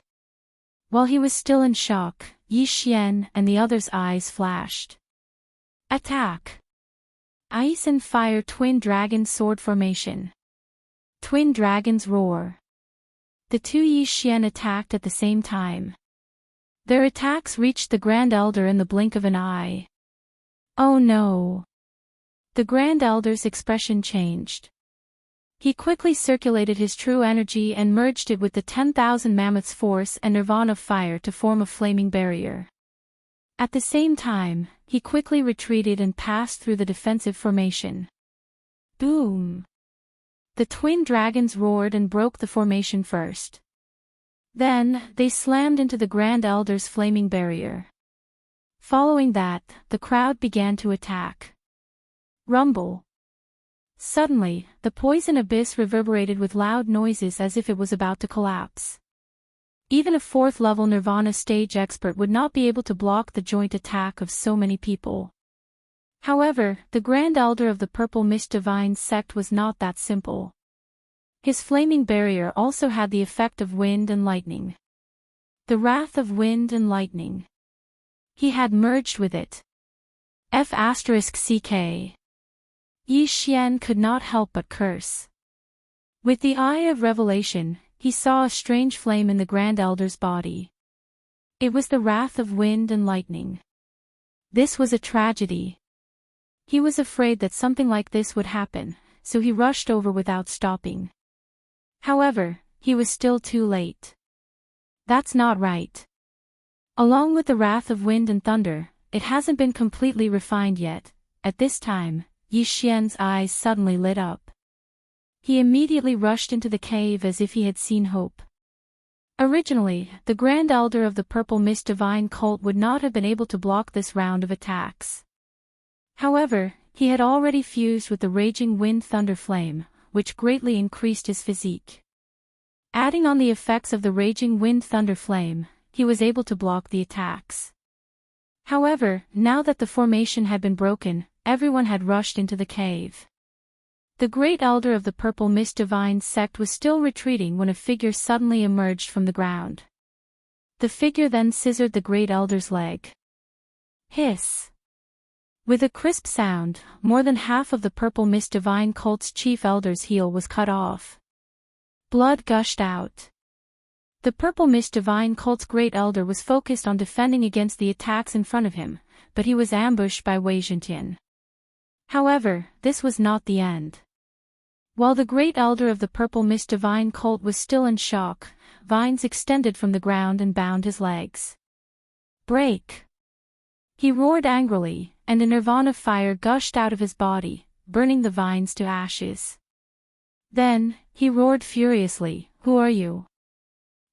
While he was still in shock, Yi Xian and the others' eyes flashed. Attack! Ice and Fire Twin Dragon Sword Formation. Twin Dragons Roar. The two Yi Xian attacked at the same time. Their attacks reached the Grand Elder in the blink of an eye. Oh no! The Grand Elder's expression changed. He quickly circulated his true energy and merged it with the 10,000 Mammoth's force and Nirvana fire to form a flaming barrier. At the same time, he quickly retreated and passed through the defensive formation. Boom! The twin dragons roared and broke the formation first. Then, they slammed into the Grand Elder's flaming barrier. Following that, the crowd began to attack. Rumble. Suddenly, the poison abyss reverberated with loud noises as if it was about to collapse. Even a 4th-level Nirvana stage expert would not be able to block the joint attack of so many people. However, the Grand Elder of the Purple Mist Divine Sect was not that simple. His flaming barrier also had the effect of wind and lightning. The wrath of wind and lightning. He had merged with it. F***ck. Yi Xian could not help but curse. With the eye of revelation, he saw a strange flame in the Grand Elder's body. It was the wrath of wind and lightning. This was a tragedy. He was afraid that something like this would happen, so he rushed over without stopping. However, he was still too late. That's not right. Along with the wrath of wind and thunder, it hasn't been completely refined yet. At this time, Yi Xian's eyes suddenly lit up. He immediately rushed into the cave as if he had seen hope. Originally, the Grand Elder of the Purple Mist Divine Cult would not have been able to block this round of attacks. However, he had already fused with the raging wind thunder flame, which greatly increased his physique. Adding on the effects of the raging wind thunder flame, he was able to block the attacks. However, now that the formation had been broken, everyone had rushed into the cave. The Great Elder of the Purple Mist Divine Sect was still retreating when a figure suddenly emerged from the ground. The figure then scissored the Great Elder's leg. Hiss! With a crisp sound, more than half of the Purple Mist Divine Cult's chief elder's heel was cut off. Blood gushed out. The Purple Mist Divine Cult's Great Elder was focused on defending against the attacks in front of him, but he was ambushed by Wei Zhentian. However, this was not the end. While the Great Elder of the Purple Mist Divine Cult was still in shock, vines extended from the ground and bound his legs. Break! He roared angrily, and a nirvana fire gushed out of his body, burning the vines to ashes. Then, he roared furiously, "Who are you?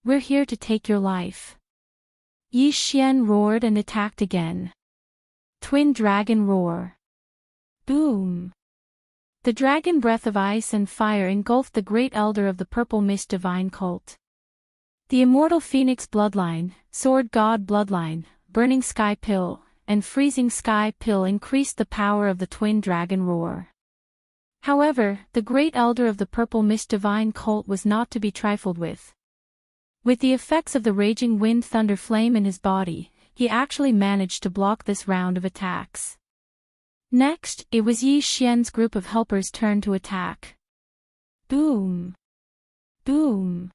We're here to take your life." Yi Xian roared and attacked again. Twin Dragon Roar. Boom! The dragon breath of ice and fire engulfed the Great Elder of the Purple Mist Divine Cult. The Immortal Phoenix Bloodline, Sword God Bloodline, Burning Sky Pill, and Freezing Sky Pill increased the power of the Twin Dragon Roar. However, the Great Elder of the Purple Mist Divine Cult was not to be trifled with. With the effects of the raging wind thunder flame in his body, he actually managed to block this round of attacks. Next, it was Yi Xian's group of helpers' turn to attack. Boom! Boom!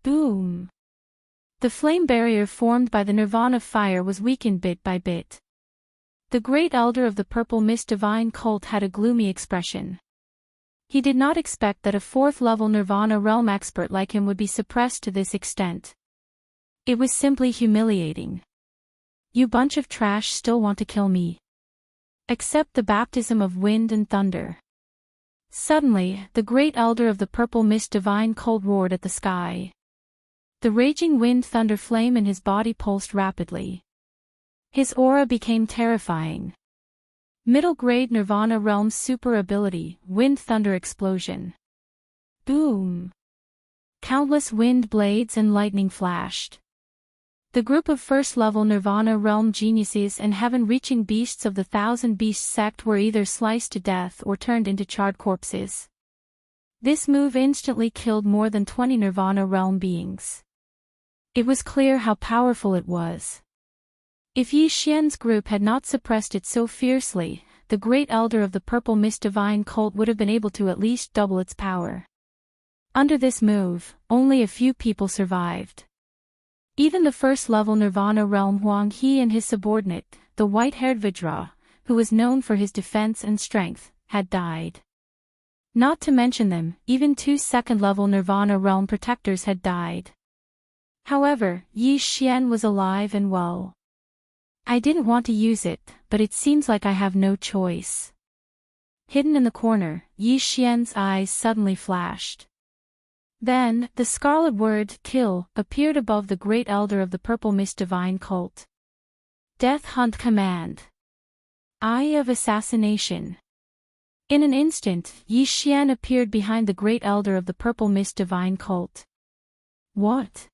Boom! The flame barrier formed by the Nirvana fire was weakened bit by bit. The Great Elder of the Purple Mist Divine Cult had a gloomy expression. He did not expect that a 4th-level Nirvana realm expert like him would be suppressed to this extent. It was simply humiliating. You bunch of trash still want to kill me. Accept the baptism of wind and thunder. Suddenly, the Great Elder of the Purple Mist Divine Cult roared at the sky. The raging wind thunder flame in his body pulsed rapidly. His aura became terrifying. Middle-grade Nirvana Realm super ability, Wind Thunder Explosion. Boom! Countless wind blades and lightning flashed. The group of first-level Nirvana realm geniuses and heaven-reaching beasts of the Thousand Beasts sect were either sliced to death or turned into charred corpses. This move instantly killed more than 20 Nirvana realm beings. It was clear how powerful it was. If Yi Xian's group had not suppressed it so fiercely, the Great Elder of the Purple Mist Divine Cult would have been able to at least double its power. Under this move, only a few people survived. Even the first-level Nirvana realm Huang He and his subordinate, the white-haired Vajra, who was known for his defense and strength, had died. Not to mention them, even 2 second-level Nirvana realm protectors had died. However, Yi Xian was alive and well. I didn't want to use it, but it seems like I have no choice. Hidden in the corner, Yi Xian's eyes suddenly flashed. Then, the scarlet word, kill, appeared above the Great Elder of the Purple Mist Divine Cult. Death Hunt Command. Eye of Assassination. In an instant, Yi Xian appeared behind the Great Elder of the Purple Mist Divine Cult. What?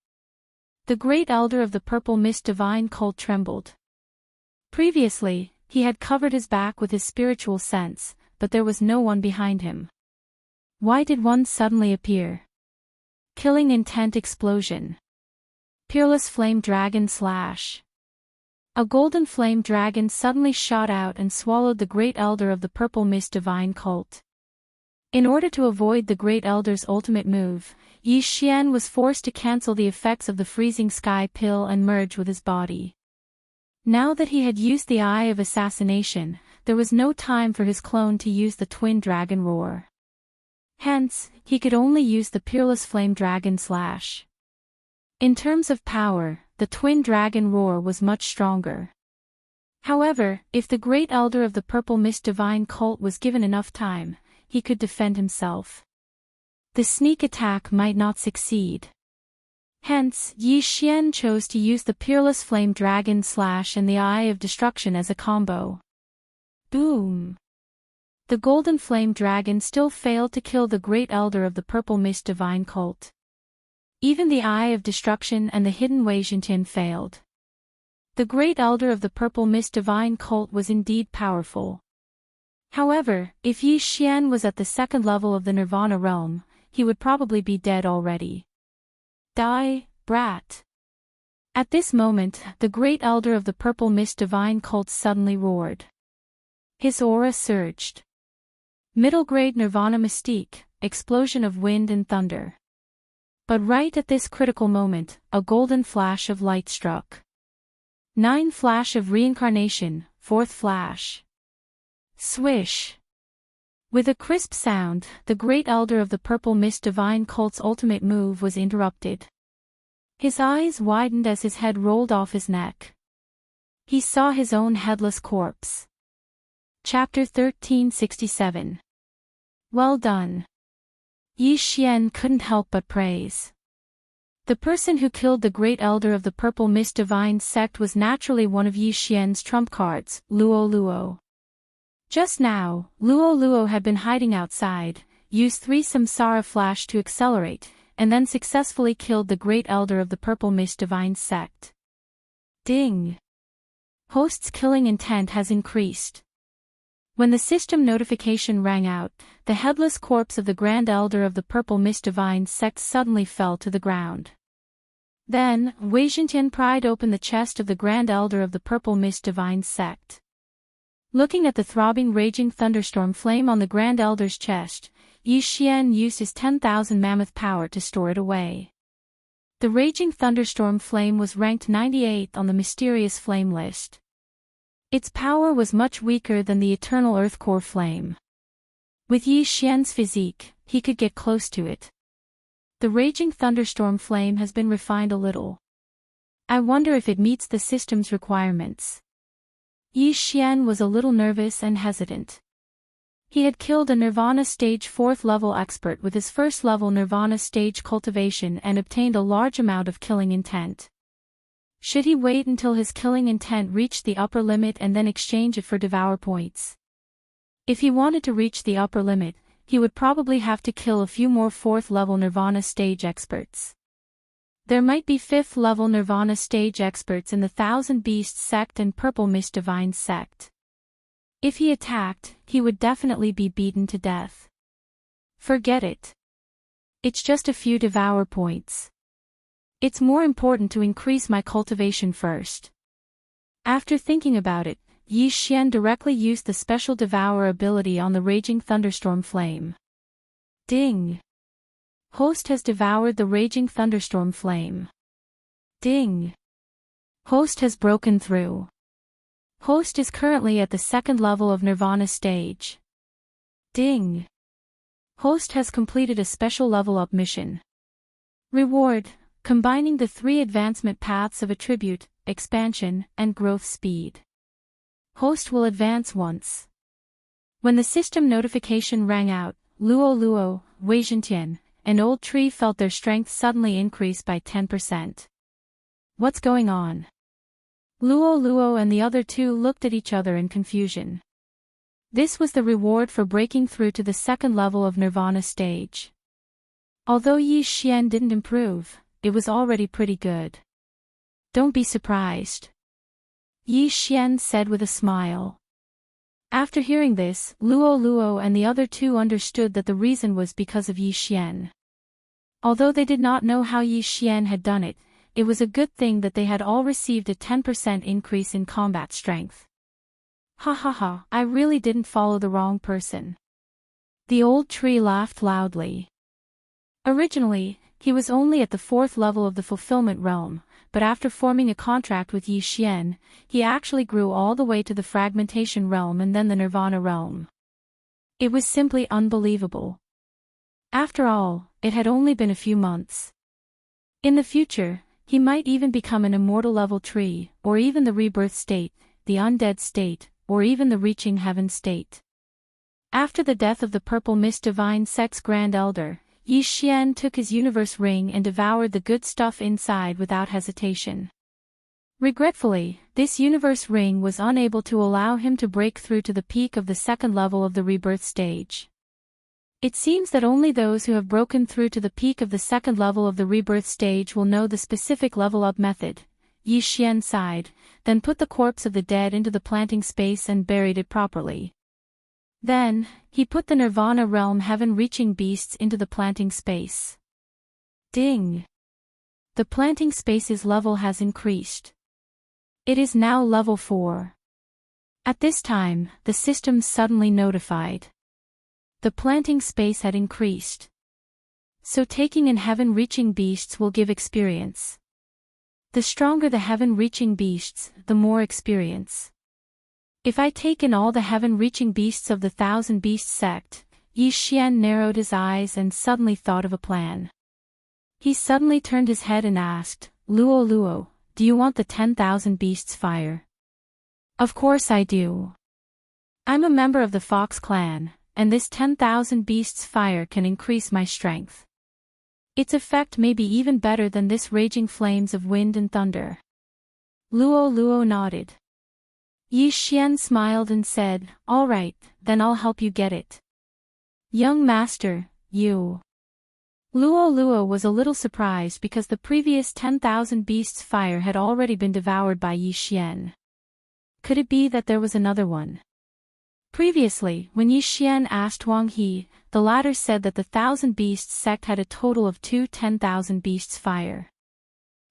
The Great Elder of the Purple Mist Divine Cult trembled. Previously, he had covered his back with his spiritual sense, but there was no one behind him. Why did one suddenly appear? Killing Intent Explosion. Peerless Flame Dragon Slash. A golden flame dragon suddenly shot out and swallowed the Great Elder of the Purple Mist Divine Cult. In order to avoid the Great Elder's ultimate move, Yi Xian was forced to cancel the effects of the freezing sky pill and merge with his body. Now that he had used the Eye of Assassination, there was no time for his clone to use the Twin Dragon Roar. Hence, he could only use the Peerless Flame Dragon Slash. In terms of power, the Twin Dragon Roar was much stronger. However, if the Great Elder of the Purple Mist Divine Cult was given enough time, he could defend himself. The sneak attack might not succeed. Hence, Yi Xian chose to use the Peerless Flame Dragon Slash and the Eye of Destruction as a combo. Boom! The Golden Flame Dragon still failed to kill the Great Elder of the Purple Mist Divine Cult. Even the Eye of Destruction and the Hidden Wei Zhentian failed. The Great Elder of the Purple Mist Divine Cult was indeed powerful. However, if Yi Xian was at the second level of the Nirvana realm, he would probably be dead already. Die, brat! At this moment, the Great Elder of the Purple Mist Divine Cult suddenly roared. His aura surged. Middle grade Nirvana Mystique, explosion of wind and thunder. But right at this critical moment, a golden flash of light struck. 9 Flash of Reincarnation, 4th Flash. Swish! With a crisp sound, the Great Elder of the Purple Mist Divine Cult's ultimate move was interrupted. His eyes widened as his head rolled off his neck. He saw his own headless corpse. Chapter 1367. Well done. Yi Xian couldn't help but praise. The person who killed the Great Elder of the Purple Mist Divine Sect was naturally one of Yi Xian's trump cards, Luo Luo. Just now, Luo Luo had been hiding outside, used 3 Samsara Flash to accelerate, and then successfully killed the Great Elder of the Purple Mist Divine Sect. Ding! Host's killing intent has increased. When the system notification rang out, the headless corpse of the Grand Elder of the Purple Mist Divine Sect suddenly fell to the ground. Then, Wei Zhentian pried open the chest of the Grand Elder of the Purple Mist Divine Sect. Looking at the throbbing raging thunderstorm flame on the Grand Elder's chest, Yi Xian used his 10,000 mammoth power to store it away. The raging thunderstorm flame was ranked 98th on the mysterious flame list. Its power was much weaker than the eternal earth core flame. With Yi Xian's physique, he could get close to it. The raging thunderstorm flame has been refined a little. I wonder if it meets the system's requirements. Yi Xian was a little nervous and hesitant. He had killed a Nirvana Stage 4th level expert with his first level Nirvana Stage cultivation and obtained a large amount of killing intent. Should he wait until his killing intent reached the upper limit and then exchange it for Devour points? If he wanted to reach the upper limit, he would probably have to kill a few more 4th level Nirvana Stage experts. There might be 5th level Nirvana stage experts in the Thousand Beasts sect and Purple Mist Divine sect. If he attacked, he would definitely be beaten to death. Forget it. It's just a few Devour points. It's more important to increase my cultivation first. After thinking about it, Yi Xian directly used the special Devourer ability on the Raging Thunderstorm Flame. Ding! Host has devoured the Raging Thunderstorm Flame. Ding! Host has broken through. Host is currently at the 2nd level of Nirvana stage. Ding! Host has completed a special level up mission. Reward: combining the 3 advancement paths of attribute, expansion, and growth speed. Host will advance once. When the system notification rang out, Luo Luo, Wei Zhentian, and Old Tree felt their strength suddenly increase by 10%. What's going on? Luo Luo and the other two looked at each other in confusion. This was the reward for breaking through to the 2nd level of Nirvana stage. Although Yi Xian didn't improve, it was already pretty good. Don't be surprised, Yi Xian said with a smile. After hearing this, Luo Luo and the other two understood that the reason was because of Yi Xian. Although they did not know how Yi Xian had done it, it was a good thing that they had all received a 10% increase in combat strength. Ha ha ha, I really didn't follow the wrong person. The Old Tree laughed loudly. Originally, he was only at the 4th level of the Fulfillment Realm, but after forming a contract with Yi Xian, he actually grew all the way to the Fragmentation Realm and then the Nirvana Realm. It was simply unbelievable. After all, it had only been a few months. In the future, he might even become an immortal level tree, or even the rebirth state, the undead state, or even the reaching heaven state. After the death of the Purple Mist Divine Sect's Grand Elder, Yi Xian took his universe ring and devoured the good stuff inside without hesitation. Regretfully, this universe ring was unable to allow him to break through to the peak of the 2nd level of the rebirth stage. It seems that only those who have broken through to the peak of the 2nd level of the rebirth stage will know the specific level-up method. Yi Xian sighed, then put the corpse of the dead into the planting space and buried it properly. Then, he put the Nirvana Realm heaven-reaching beasts into the planting space. Ding! The planting space's level has increased. It is now level 4. At this time, the system suddenly notified. The planting space had increased. So taking in heaven-reaching beasts will give experience. The stronger the heaven-reaching beasts, the more experience. If I take in all the heaven-reaching beasts of the Thousand Beasts sect, Yi Xian narrowed his eyes and suddenly thought of a plan. He suddenly turned his head and asked, Luo Luo, do you want the 10,000 beasts fire? Of course I do. I'm a member of the Fox clan, and this 10,000 beasts fire can increase my strength. Its effect may be even better than this raging flames of wind and thunder. Luo Luo nodded. Yi Xian smiled and said, all right, then I'll help you get it. Young master, you. Luo Luo was a little surprised because the previous 10,000 beasts fire had already been devoured by Yi Xian. Could it be that there was another one? Previously, when Yi Xian asked Wang He, the latter said that the Thousand Beasts sect had a total of 2 10,000 beasts fire.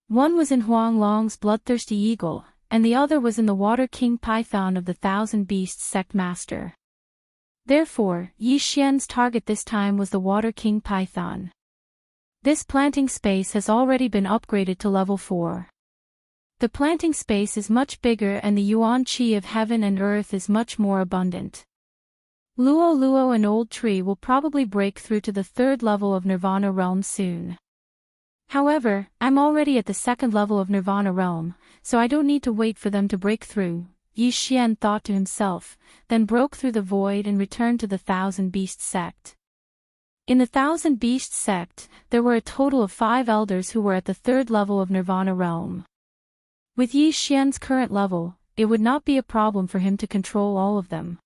One was in Huang Long's bloodthirsty eagle, and the other was in the Water King Python of the Thousand Beasts sect master. Therefore, Yi Xian's target this time was the Water King Python. This planting space has already been upgraded to level 4. The planting space is much bigger and the Yuan Qi of heaven and earth is much more abundant. Luo Luo and Old Tree will probably break through to the 3rd level of Nirvana Realm soon. However, I'm already at the 2nd level of Nirvana Realm, so I don't need to wait for them to break through, Yi Xian thought to himself, then broke through the void and returned to the Thousand Beasts sect. In the Thousand Beasts sect, there were a total of 5 elders who were at the 3rd level of Nirvana Realm. With Yi Xian's current level, it would not be a problem for him to control all of them.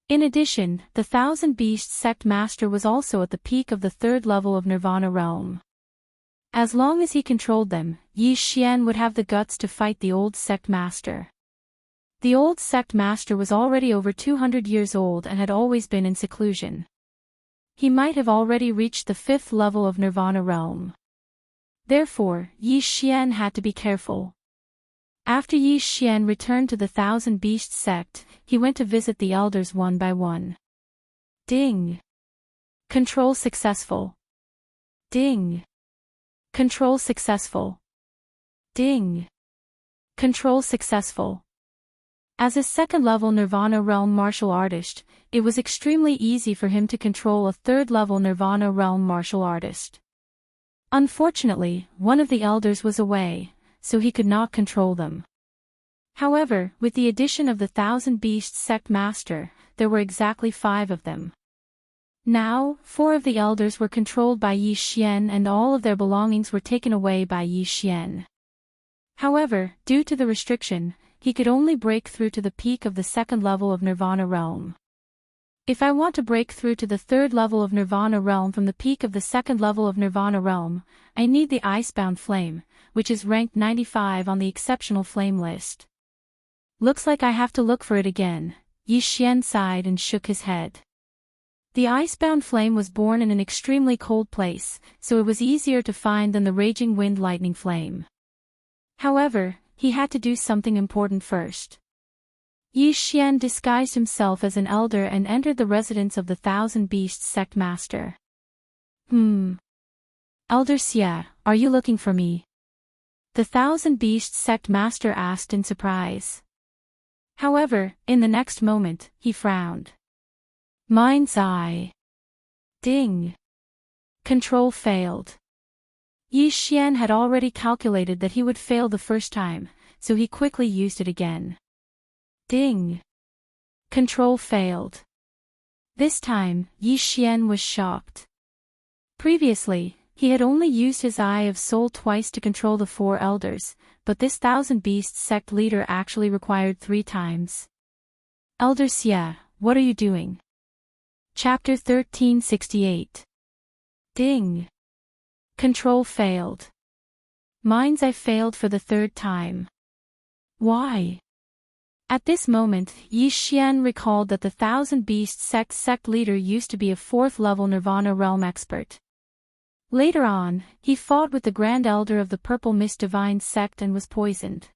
In addition, the Thousand Beasts sect master was also at the peak of the 3rd level of Nirvana Realm. As long as he controlled them, Yi Xian would have the guts to fight the old sect master. The old sect master was already over 200 years old and had always been in seclusion. He might have already reached the 5th level of Nirvana realm. Therefore, Yi Xian had to be careful. After Yi Xian returned to the Thousand Beasts sect, he went to visit the elders one by one. Ding! Control successful. Ding! Control successful. Ding! Control successful. As a second-level Nirvana realm martial artist, it was extremely easy for him to control a third-level Nirvana realm martial artist. Unfortunately, one of the elders was away, so he could not control them. However, with the addition of the Thousand Beasts sect master, there were exactly 5 of them. Now, 4 of the elders were controlled by Yi Xian and all of their belongings were taken away by Yi Xian. However, due to the restriction, he could only break through to the peak of the 2nd level of Nirvana realm. If I want to break through to the 3rd level of Nirvana realm from the peak of the 2nd level of Nirvana realm, I need the Icebound Flame, which is ranked 95 on the exceptional flame list. Looks like I have to look for it again. Yi Xian sighed and shook his head. The Icebound Flame was born in an extremely cold place, so it was easier to find than the Raging Wind Lightning Flame. However, he had to do something important first. Yi Xian disguised himself as an elder and entered the residence of the Thousand Beasts sect master. Elder Xie, are you looking for me? The Thousand Beasts sect master asked in surprise. However, in the next moment, he frowned. Mind's eye. Ding. Control failed. Yi Xian had already calculated that he would fail the first time, so he quickly used it again. Ding. Control failed. This time, Yi Xian was shocked. Previously, he had only used his Eye of Soul twice to control the 4 elders, but this Thousand Beasts sect leader actually required 3 times. Elder Xie, what are you doing? Chapter 1368. Ding. Control failed. Mind's eye failed for the 3rd time. Why? At this moment, Yi Xian recalled that the Thousand Beasts sect leader used to be a 4th level Nirvana realm expert. Later on, he fought with the Grand Elder of the Purple Mist Divine sect and was poisoned.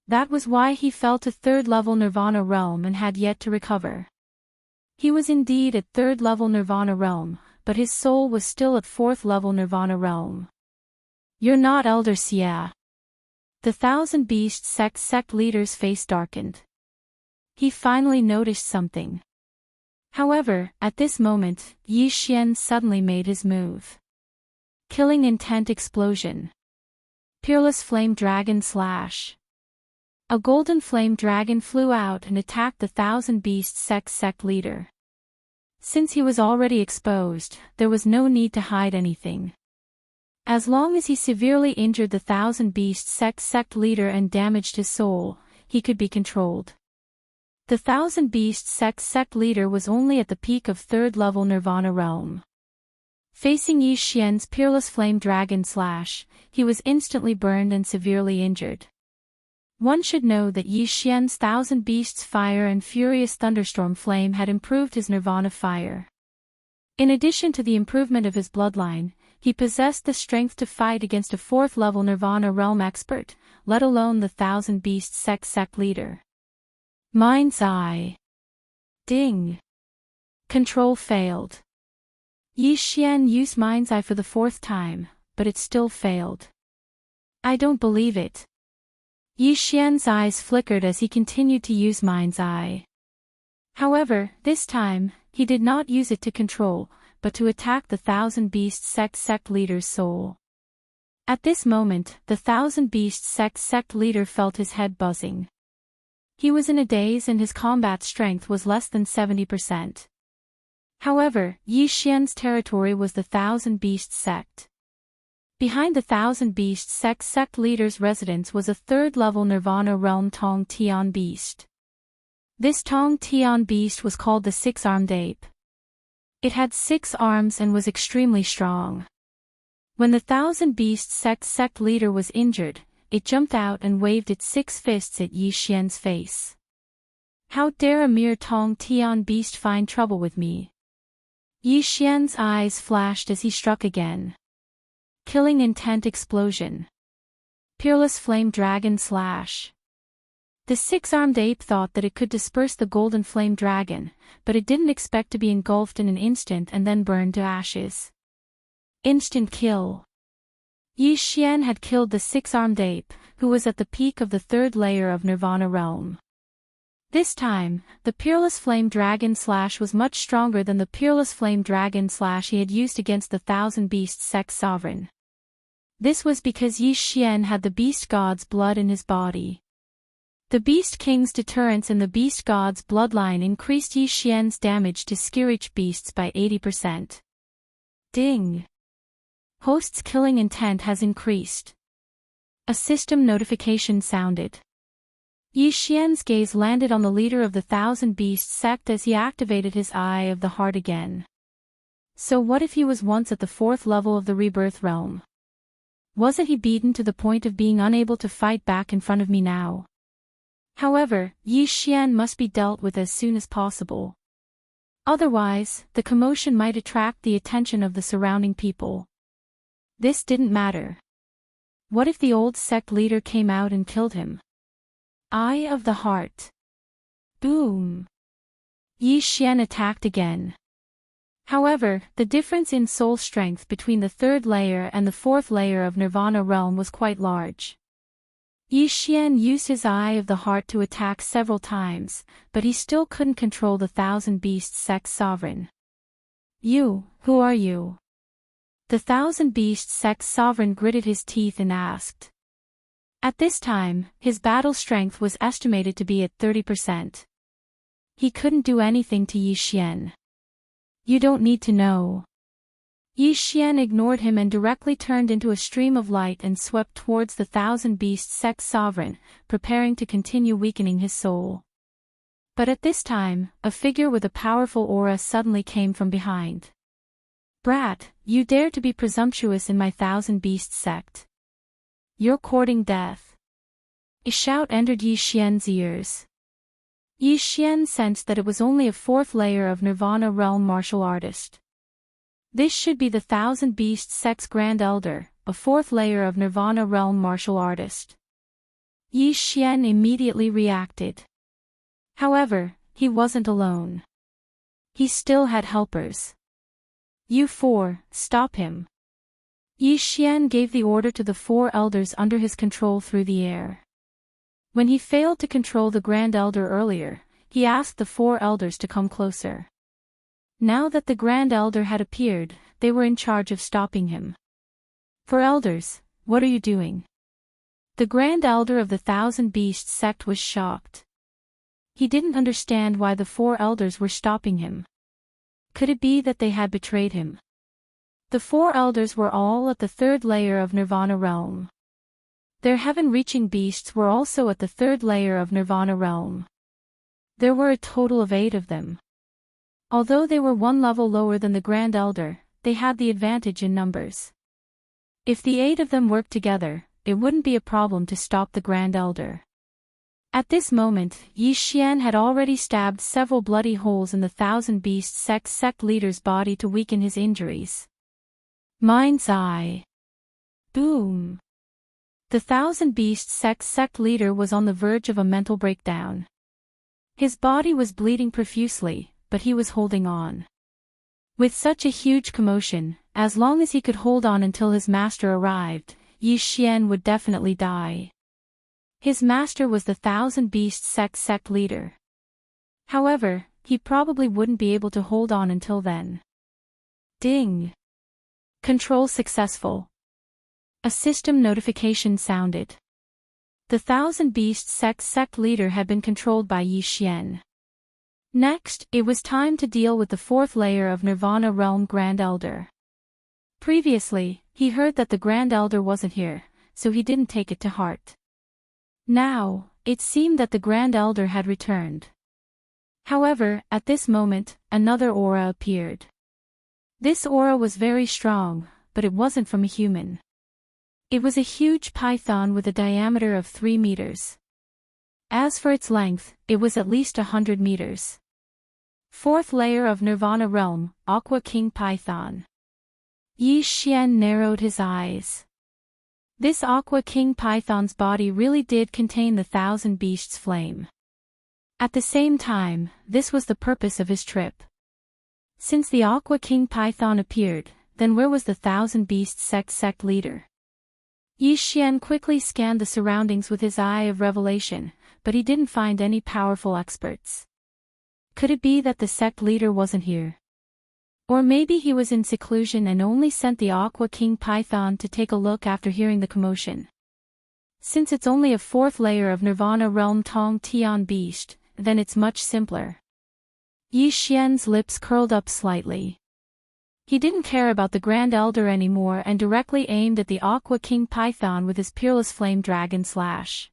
That was why he fell to 3rd level Nirvana realm and had yet to recover. He was indeed at 3rd level Nirvana realm, but his soul was still at 4th level Nirvana realm. You're not Elder Xie. The Thousand Beasts sect leader's face darkened. He finally noticed something. However, at this moment, Yi Xian suddenly made his move. Killing Intent Explosion. Peerless Flame Dragon Slash. A golden flame dragon flew out and attacked the Thousand Beasts sect leader. Since he was already exposed, there was no need to hide anything. As long as he severely injured the Thousand Beasts sect leader and damaged his soul, he could be controlled. The Thousand Beasts sect leader was only at the peak of 3rd level Nirvana realm. Facing Yi Xian's Peerless Flame Dragon Slash, he was instantly burned and severely injured. One should know that Yi Xian's Thousand Beasts Fire and Furious Thunderstorm Flame had improved his Nirvana Fire. In addition to the improvement of his bloodline, he possessed the strength to fight against a 4th level Nirvana realm expert, let alone the Thousand Beasts sect leader. Mind's eye. Ding. Control failed. Yi Xian used Mind's eye for the 4th time, but it still failed. I don't believe it. Yi Xian's eyes flickered as he continued to use Mind's eye. However, this time, he did not use it to control, but to attack the Thousand Beasts sect leader's soul. At this moment, the Thousand Beasts sect leader felt his head buzzing. He was in a daze and his combat strength was less than 70%. However, Yi Xian's territory was the Thousand Beasts sect. Behind the Thousand Beasts sect leader's residence was a 3rd level Nirvana realm Tong Tian beast. This Tong Tian beast was called the 6-armed ape. It had 6 arms and was extremely strong. When the Thousand Beasts sect leader was injured, it jumped out and waved its 6 fists at Yi Xian's face. How dare a mere Tong Tian beast find trouble with me? Yi Xian's eyes flashed as he struck again. Killing intent explosion. Peerless flame dragon slash. The 6-armed ape thought that it could disperse the golden flame dragon, but it didn't expect to be engulfed in an instant and then burned to ashes. Instant kill. Yi Xian had killed the 6-armed ape, who was at the peak of the 3rd layer of Nirvana realm. This time, the Peerless Flame Dragon Slash was much stronger than the Peerless Flame Dragon Slash he had used against the Thousand Beasts sect sovereign. This was because Yi Xian had the Beast God's blood in his body. The Beast King's deterrence in the Beast God's bloodline increased Yi Xian's damage to Skirich beasts by 80%. Ding! Host's killing intent has increased. A system notification sounded. Yi Xian's gaze landed on the leader of the Thousand Beasts sect as he activated his Eye of the Heart again. So what if he was once at the 4th level of the Rebirth realm? Wasn't he beaten to the point of being unable to fight back in front of me now? However, Yi Xian must be dealt with as soon as possible. Otherwise, the commotion might attract the attention of the surrounding people. This didn't matter. What if the old sect leader came out and killed him? Eye of the Heart. Boom. Yi Xian attacked again. However, the difference in soul strength between the 3rd layer and the 4th layer of Nirvana realm was quite large. Yi Xian used his Eye of the Heart to attack several times, but he still couldn't control the Thousand Beasts sect sovereign. You, who are you? The Thousand Beasts sect sovereign gritted his teeth and asked. At this time, his battle strength was estimated to be at 30%. He couldn't do anything to Yi Xian. You don't need to know. Yi Xian ignored him and directly turned into a stream of light and swept towards the Thousand Beasts sect sovereign, preparing to continue weakening his soul. But at this time, a figure with a powerful aura suddenly came from behind. Brat, you dare to be presumptuous in my Thousand Beasts sect. You're courting death. A shout entered Yi Xian's ears. Yi Xian sensed that it was only a 4th layer of Nirvana realm martial artist. This should be the Thousand Beasts sect's Grand Elder, a 4th layer of Nirvana realm martial artist. Yi Xian immediately reacted. However, he wasn't alone. He still had helpers. You 4, stop him. Yi Xian gave the order to the 4 elders under his control through the air. When he failed to control the Grand Elder earlier, he asked the 4 elders to come closer. Now that the Grand Elder had appeared, they were in charge of stopping him. 4 elders, what are you doing? The Grand Elder of the Thousand Beasts sect was shocked. He didn't understand why the 4 elders were stopping him. Could it be that they had betrayed him? The 4 elders were all at the 3rd layer of Nirvana realm. Their heaven-reaching beasts were also at the 3rd layer of Nirvana realm. There were a total of 8 of them. Although they were 1 level lower than the Grand Elder, they had the advantage in numbers. If the 8 of them worked together, it wouldn't be a problem to stop the Grand Elder. At this moment, Yi Xian had already stabbed several bloody holes in the Thousand Beasts sect leader's body to weaken his injuries. Mind's Eye. Boom. The Thousand Beasts sect leader was on the verge of a mental breakdown. His body was bleeding profusely, but he was holding on. With such a huge commotion, as long as he could hold on until his master arrived, Yi Xian would definitely die. His master was the Thousand Beasts sect leader. However, he probably wouldn't be able to hold on until then. Ding! Control successful. A system notification sounded. The Thousand Beasts sect leader had been controlled by Yi Xian. Next, it was time to deal with the 4th layer of Nirvana realm Grand Elder. Previously, he heard that the Grand Elder wasn't here, so he didn't take it to heart. Now, it seemed that the Grand Elder had returned. However, at this moment, another aura appeared. This aura was very strong, but it wasn't from a human. It was a huge python with a diameter of 3 meters. As for its length, it was at least 100 meters. Fourth layer of Nirvana realm, Aqua King Python. Yi Xian narrowed his eyes. This Aqua King Python's body really did contain the Thousand Beasts flame. At the same time, this was the purpose of his trip. Since the Aqua King Python appeared, then where was the Thousand Beasts sect leader? Yi Xian quickly scanned the surroundings with his eye of revelation, but he didn't find any powerful experts. Could it be that the sect leader wasn't here? Or maybe he was in seclusion and only sent the Aqua King Python to take a look after hearing the commotion. Since it's only a fourth layer of Nirvana realm Tong Tian Beast, then it's much simpler. Yi Xian's lips curled up slightly. He didn't care about the Grand Elder anymore and directly aimed at the Aqua King Python with his peerless flame dragon slash.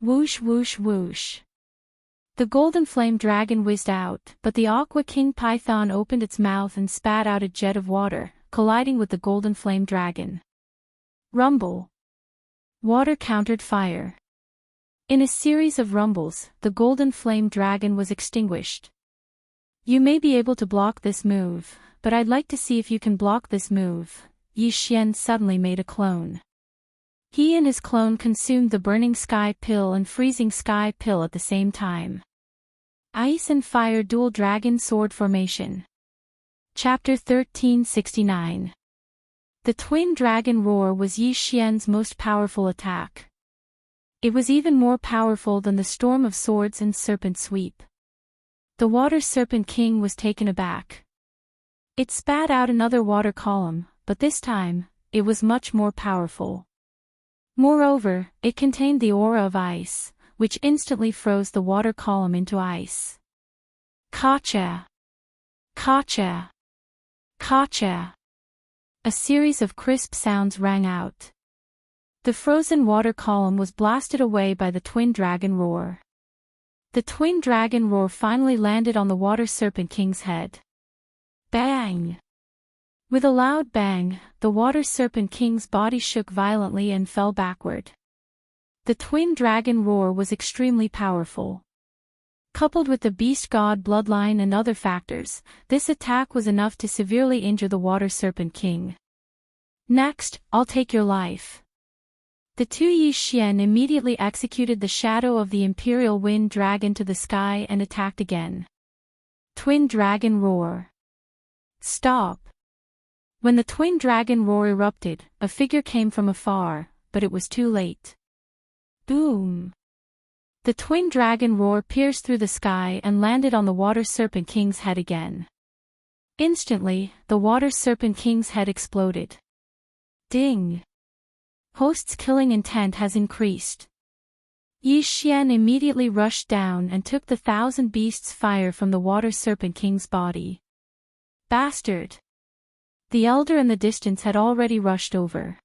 Whoosh whoosh whoosh. The golden flame dragon whizzed out, but the Aqua King Python opened its mouth and spat out a jet of water, colliding with the golden flame dragon. Rumble. Water countered fire. In a series of rumbles, the golden flame dragon was extinguished. You may be able to block this move, but I'd like to see if you can block this move. Yi Xian suddenly made a clone. He and his clone consumed the burning sky pill and freezing sky pill at the same time. Ice and Fire Dual Dragon Sword Formation. Chapter 1369. The Twin Dragon Roar was Yi Xian's most powerful attack. It was even more powerful than the Storm of Swords and Serpent Sweep. The Water Serpent King was taken aback. It spat out another water column, but this time, it was much more powerful. Moreover, it contained the aura of ice, which instantly froze the water column into ice. Kacha! Kacha! Kacha! A series of crisp sounds rang out. The frozen water column was blasted away by the Twin Dragon Roar. The Twin Dragon Roar finally landed on the Water Serpent King's head. Bang! With a loud bang, the Water Serpent King's body shook violently and fell backward. The Twin Dragon Roar was extremely powerful. Coupled with the Beast God bloodline and other factors, this attack was enough to severely injure the Water Serpent King. Next, I'll take your life. The two Yi Xian immediately executed the shadow of the Imperial Wind Dragon to the sky and attacked again. Twin Dragon Roar. Stop. When the Twin Dragon Roar erupted, a figure came from afar, but it was too late. Boom! The Twin Dragon Roar pierced through the sky and landed on the Water Serpent King's head again. Instantly, the Water Serpent King's head exploded. Ding! Host's killing intent has increased. Yi Xian immediately rushed down and took the Thousand Beasts fire from the Water Serpent King's body. Bastard! The Elder in the distance had already rushed over.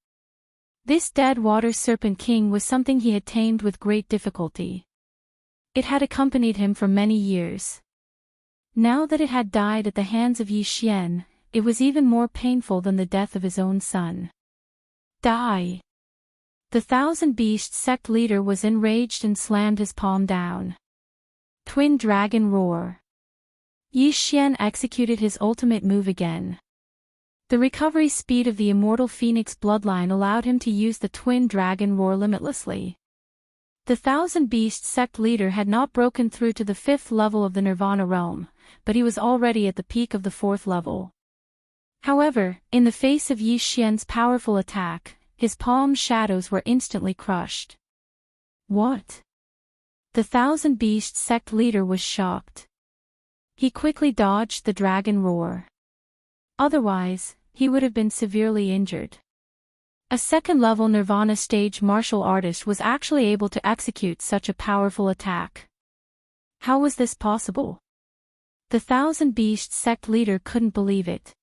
This dead Water Serpent King was something he had tamed with great difficulty. It had accompanied him for many years. Now that it had died at the hands of Yi Xian, it was even more painful than the death of his own son. Die! The Thousand Beasts sect leader was enraged and slammed his palm down. Twin Dragon Roar. Yi Xian executed his ultimate move again. The recovery speed of the immortal Phoenix bloodline allowed him to use the Twin Dragon Roar limitlessly. The Thousand Beasts sect leader had not broken through to the 5th level of the Nirvana realm, but he was already at the peak of the 4th level. However, in the face of Yi Xian's powerful attack, his palm shadows were instantly crushed. What? The Thousand Beasts sect leader was shocked. He quickly dodged the Dragon Roar. Otherwise, he would have been severely injured. A second-level Nirvana stage martial artist was actually able to execute such a powerful attack. How was this possible? The Thousand Beasts sect leader couldn't believe it.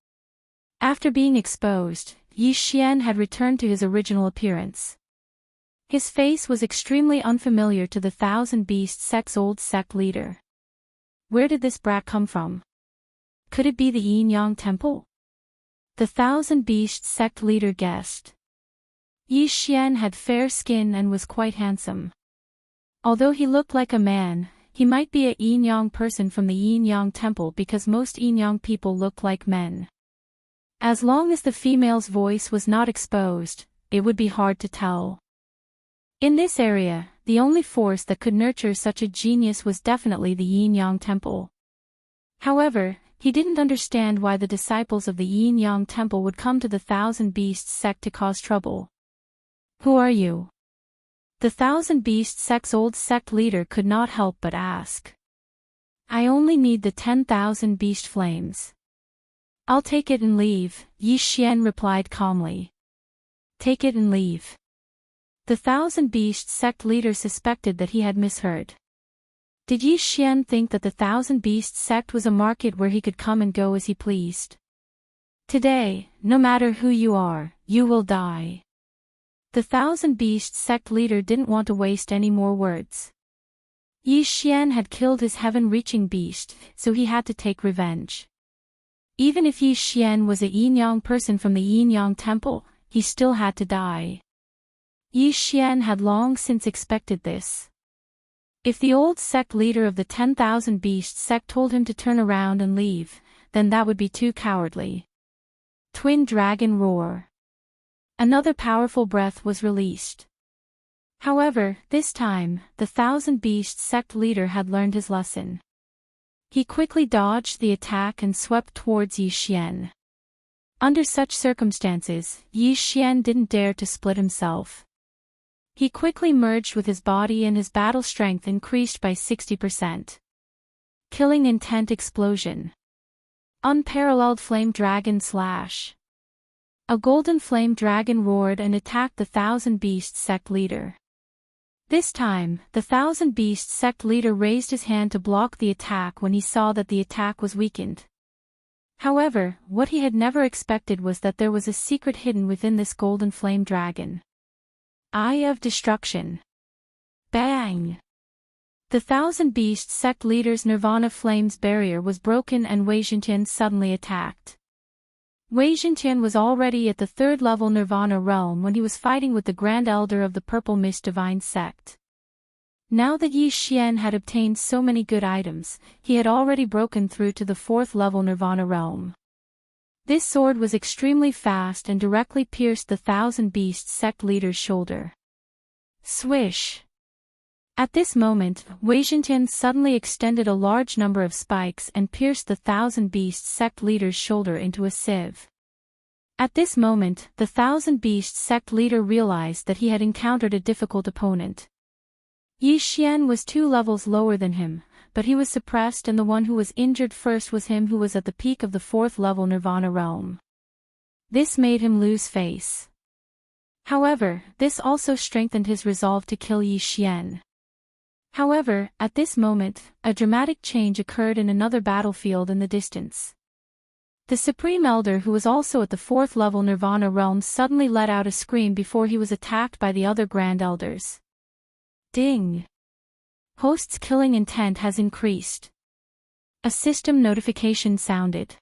After being exposed, Yi Xian had returned to his original appearance. His face was extremely unfamiliar to the Thousand Beasts sect's old sect leader. Where did this brat come from? Could it be the Yin Yang Temple? the Thousand Beasts sect leader guessed. Yi Xian had fair skin and was quite handsome. Although he looked like a man, he might be a yin-yang person from the yin-yang temple because most yin-yang people look like men. As long as the female's voice was not exposed, it would be hard to tell. In this area, the only force that could nurture such a genius was definitely the yin-yang temple. However, he didn't understand why the disciples of the yin-yang temple would come to the Thousand Beasts sect to cause trouble. Who are you? The Thousand Beasts sect's old sect leader could not help but ask. I only need the 10,000 beast flames. I'll take it and leave, Yi Xian replied calmly. Take it and leave. The Thousand Beasts sect leader suspected that he had misheard. Did Yi Xian think that the Thousand Beasts sect was a market where he could come and go as he pleased? Today, no matter who you are, you will die. The Thousand Beasts sect leader didn't want to waste any more words. Yi Xian had killed his heaven-reaching beast, so he had to take revenge. Even if Yi Xian was a yin-yang person from the yin-yang temple, he still had to die. Yi Xian had long since expected this. If the old sect leader of the 10,000 Beast sect told him to turn around and leave, then that would be too cowardly. Twin Dragon Roar. Another powerful breath was released. However, this time, the Thousand Beast sect leader had learned his lesson. He quickly dodged the attack and swept towards Yi Xian. Under such circumstances, Yi Xian didn't dare to split himself. He quickly merged with his body and his battle strength increased by 60%. Killing Intent Explosion. Unparalleled Flame Dragon Slash. A golden flame dragon roared and attacked the Thousand Beast sect leader. This time, the Thousand Beast sect leader raised his hand to block the attack when he saw that the attack was weakened. However, what he had never expected was that there was a secret hidden within this golden flame dragon. Eye of Destruction. Bang! The Thousand Beast sect leader's Nirvana Flames barrier was broken and Wei Zhentian suddenly attacked. Wei Zhentian was already at the 3rd level Nirvana realm when he was fighting with the Grand Elder of the Purple Mist Divine Sect. Now that Yi Xian had obtained so many good items, he had already broken through to the 4th level Nirvana realm. This sword was extremely fast and directly pierced the Thousand Beast sect leader's shoulder. Swish! At this moment, Wei Zhentian suddenly extended a large number of spikes and pierced the Thousand Beast sect leader's shoulder into a sieve. At this moment, the Thousand Beast sect leader realized that he had encountered a difficult opponent. Yi Xian was 2 levels lower than him, but he was suppressed and the one who was injured first was him who was at the peak of the 4th level Nirvana realm. This made him lose face. However, this also strengthened his resolve to kill Yi Xian. However, at this moment, a dramatic change occurred in another battlefield in the distance. The Supreme Elder who was also at the 4th level Nirvana realm suddenly let out a scream before he was attacked by the other Grand Elders. Ding! Host's killing intent has increased. A system notification sounded.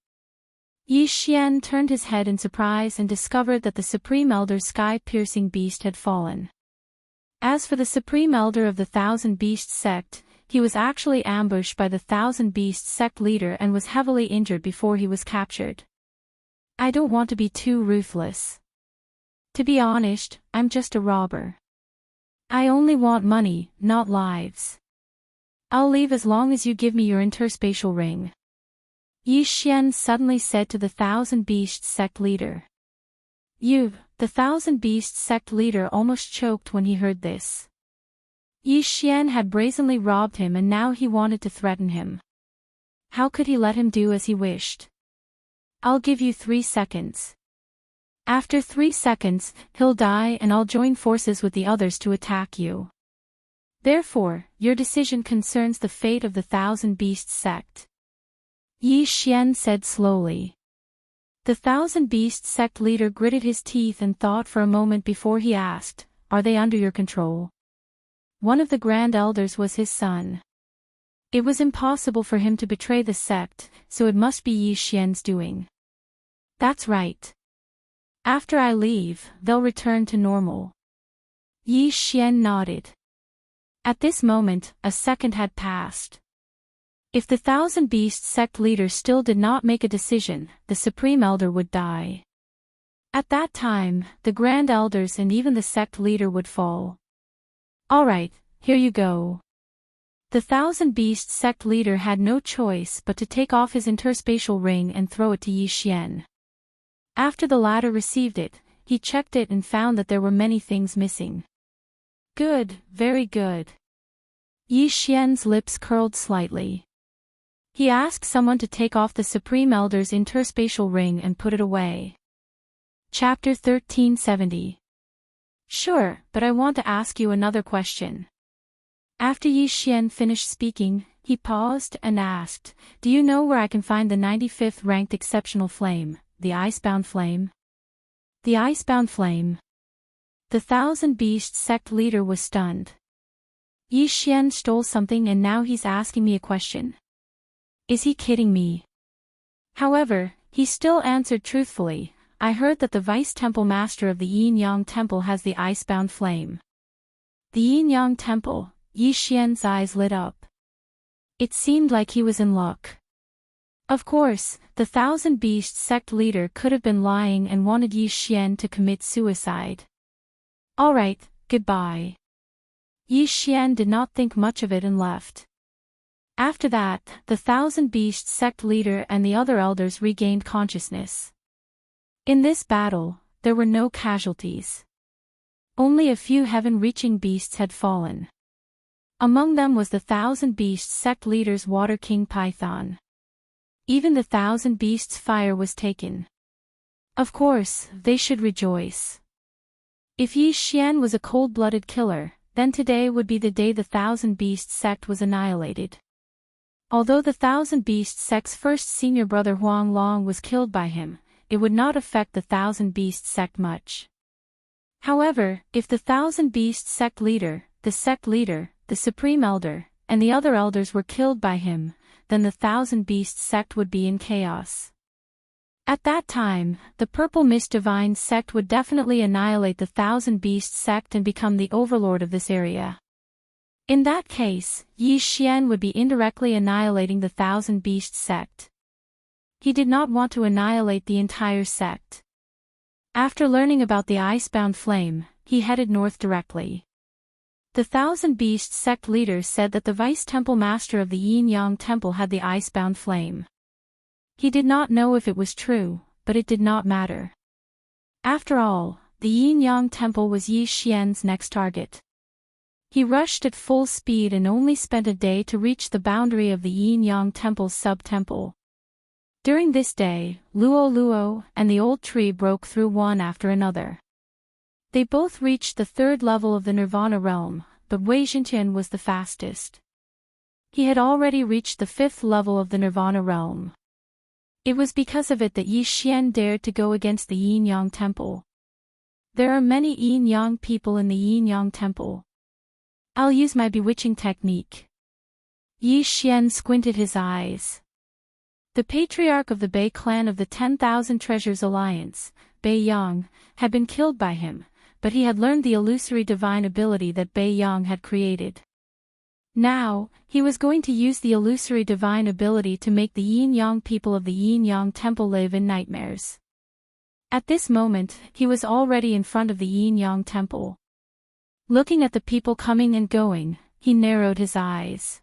Yi Xian turned his head in surprise and discovered that the Supreme Elder's sky-piercing beast had fallen. As for the Supreme Elder of the Thousand Beast sect, he was actually ambushed by the Thousand Beast sect leader and was heavily injured before he was captured. I don't want to be too ruthless. To be honest, I'm just a robber. I only want money, not lives. I'll leave as long as you give me your interspatial ring. Yi Xian suddenly said to the Thousand Beast sect leader. The Thousand Beast sect leader almost choked when he heard this. Yi Xian had brazenly robbed him and now he wanted to threaten him. How could he let him do as he wished? I'll give you 3 seconds. After 3 seconds, he'll die and I'll join forces with the others to attack you. Therefore, your decision concerns the fate of the Thousand Beast sect. Yi Xian said slowly. The Thousand Beast sect leader gritted his teeth and thought for a moment before he asked, Are they under your control? One of the Grand Elders was his son. It was impossible for him to betray the sect, so it must be Yi Xian's doing. That's right. After I leave, they'll return to normal. Yi Xian nodded. At this moment, a second had passed. If the Thousand Beasts sect leader still did not make a decision, the Supreme Elder would die. At that time, the Grand Elders and even the sect leader would fall. Alright, here you go. The Thousand Beasts sect leader had no choice but to take off his interspatial ring and throw it to Yi Xian. After the latter received it, he checked it and found that there were many things missing. Good, very good. Yi Xian's lips curled slightly. He asked someone to take off the Supreme Elder's interspatial ring and put it away. Chapter 1370. Sure, but I want to ask you another question. After Yi Xian finished speaking, he paused and asked, do you know where I can find the 95th ranked exceptional flame, the Icebound Flame? The Icebound Flame. The Thousand Beasts sect leader was stunned. Yi Xian stole something and now he's asking me a question. Is he kidding me? However, he still answered truthfully, I heard that the Vice Temple Master of the Yin-Yang Temple has the Icebound Flame. The Yin-Yang Temple, Yi Xian's eyes lit up. It seemed like he was in luck. Of course, the Thousand Beasts sect leader could have been lying and wanted Yi Xian to commit suicide. Alright, goodbye. Yi Xian did not think much of it and left. After that, the Thousand Beasts sect leader and the other elders regained consciousness. In this battle, there were no casualties. Only a few heaven-reaching beasts had fallen. Among them was the Thousand Beasts sect leader's Water King Python. Even the Thousand Beasts fire was taken. Of course, they should rejoice. If Yi Xian was a cold-blooded killer, then today would be the day the Thousand Beasts sect was annihilated. Although the Thousand Beasts sect's first senior brother Huang Long was killed by him, it would not affect the Thousand Beasts sect much. However, if the Thousand Beasts sect leader, the Supreme Elder, and the other elders were killed by him, then the Thousand Beasts sect would be in chaos. At that time, the Purple Mist Divine sect would definitely annihilate the Thousand Beasts sect and become the overlord of this area. In that case, Yi Xian would be indirectly annihilating the Thousand Beasts sect. He did not want to annihilate the entire sect. After learning about the Icebound Flame, he headed north directly. The Thousand Beasts sect leader said that the Vice Temple Master of the Yin-Yang Temple had the Icebound Flame. He did not know if it was true, but it did not matter. After all, the Yin-Yang Temple was Yi Xian's next target. He rushed at full speed and only spent a day to reach the boundary of the Yin-Yang Temple's sub-temple. During this day, Luo and the old tree broke through one after another. They both reached the third level of the Nirvana realm, but Wei Xintian was the fastest. He had already reached the fifth level of the Nirvana realm. It was because of it that Yi Xian dared to go against the Yin-Yang Temple. There are many Yin-Yang people in the Yin-Yang Temple. I'll use my bewitching technique. Yi Xian squinted his eyes. The patriarch of the Bei clan of the 10,000 Treasures Alliance, Bei Yang, had been killed by him, but he had learned the illusory divine ability that Bei Yang had created. Now, he was going to use the illusory divine ability to make the Yin-Yang people of the Yin-Yang Temple live in nightmares. At this moment, he was already in front of the Yin-Yang Temple. Looking at the people coming and going, he narrowed his eyes.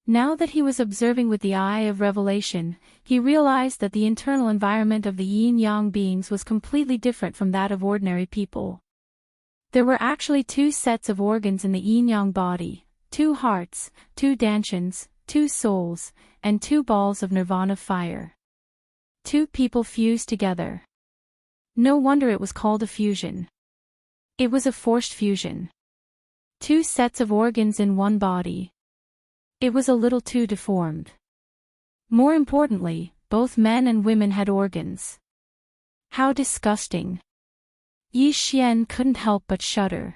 Now that he was observing with the eye of revelation, he realized that the internal environment of the yin-yang beings was completely different from that of ordinary people. There were actually two sets of organs in the yin-yang body, 2 hearts, 2 dantians, 2 souls, and 2 balls of nirvana fire. 2 people fused together. No wonder it was called a fusion. It was a forced fusion. 2 sets of organs in one body. It was a little too deformed. More importantly, both men and women had organs. How disgusting. Yi Xian couldn't help but shudder.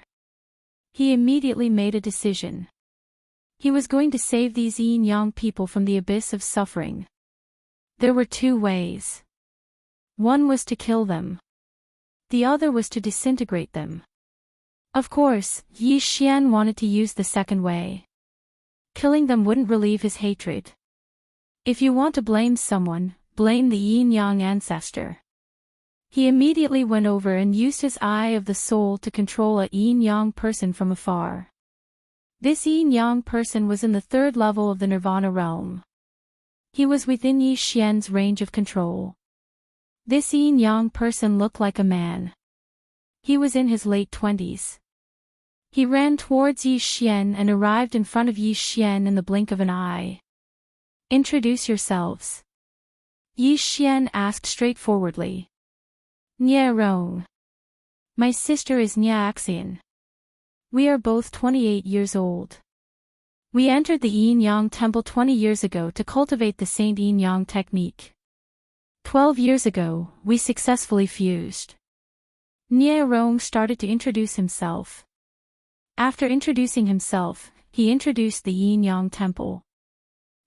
He immediately made a decision. He was going to save these yin-yang people from the abyss of suffering. There were 2 ways. One was to kill them. The other was to disintegrate them. Of course, Yi Xian wanted to use the second way. Killing them wouldn't relieve his hatred. If you want to blame someone, blame the yin-yang ancestor. He immediately went over and used his Eye of the Soul to control a yin-yang person from afar. This yin-yang person was in the third level of the Nirvana realm. He was within Yi Xian's range of control. This yin-yang person looked like a man. He was in his late 20s. He ran towards Yi Xian and arrived in front of Yi Xian in the blink of an eye. Introduce yourselves. Yi Xian asked straightforwardly. Nie Rong. My sister is Nia Axian. We are both 28 years old. We entered the yin-yang temple 20 years ago to cultivate the Saint yin-yang technique. 12 years ago, we successfully fused. Nie Rong started to introduce himself. After introducing himself, he introduced the yin-yang temple.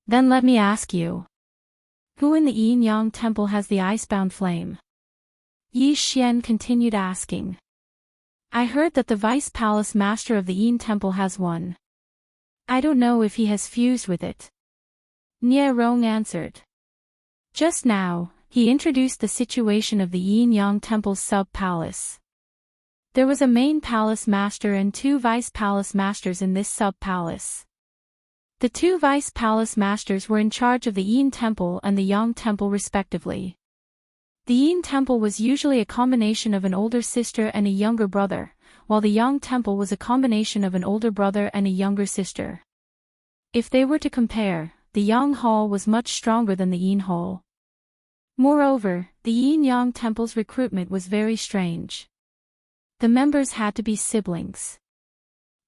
Then let me ask you. Who in the yin-yang temple has the icebound flame? Yi Xian continued asking. I heard that the vice palace master of the yin temple has one. I don't know if he has fused with it. Nie Rong answered. Just now, he introduced the situation of the yin-yang temple's sub-palace. There was a main palace master and 2 vice palace masters in this sub-palace. The 2 vice palace masters were in charge of the yin temple and the yang temple respectively. The yin temple was usually a combination of an older sister and a younger brother, while the yang temple was a combination of an older brother and a younger sister. If they were to compare, the yang hall was much stronger than the yin hall. Moreover, the yin-yang temple's recruitment was very strange. The members had to be siblings.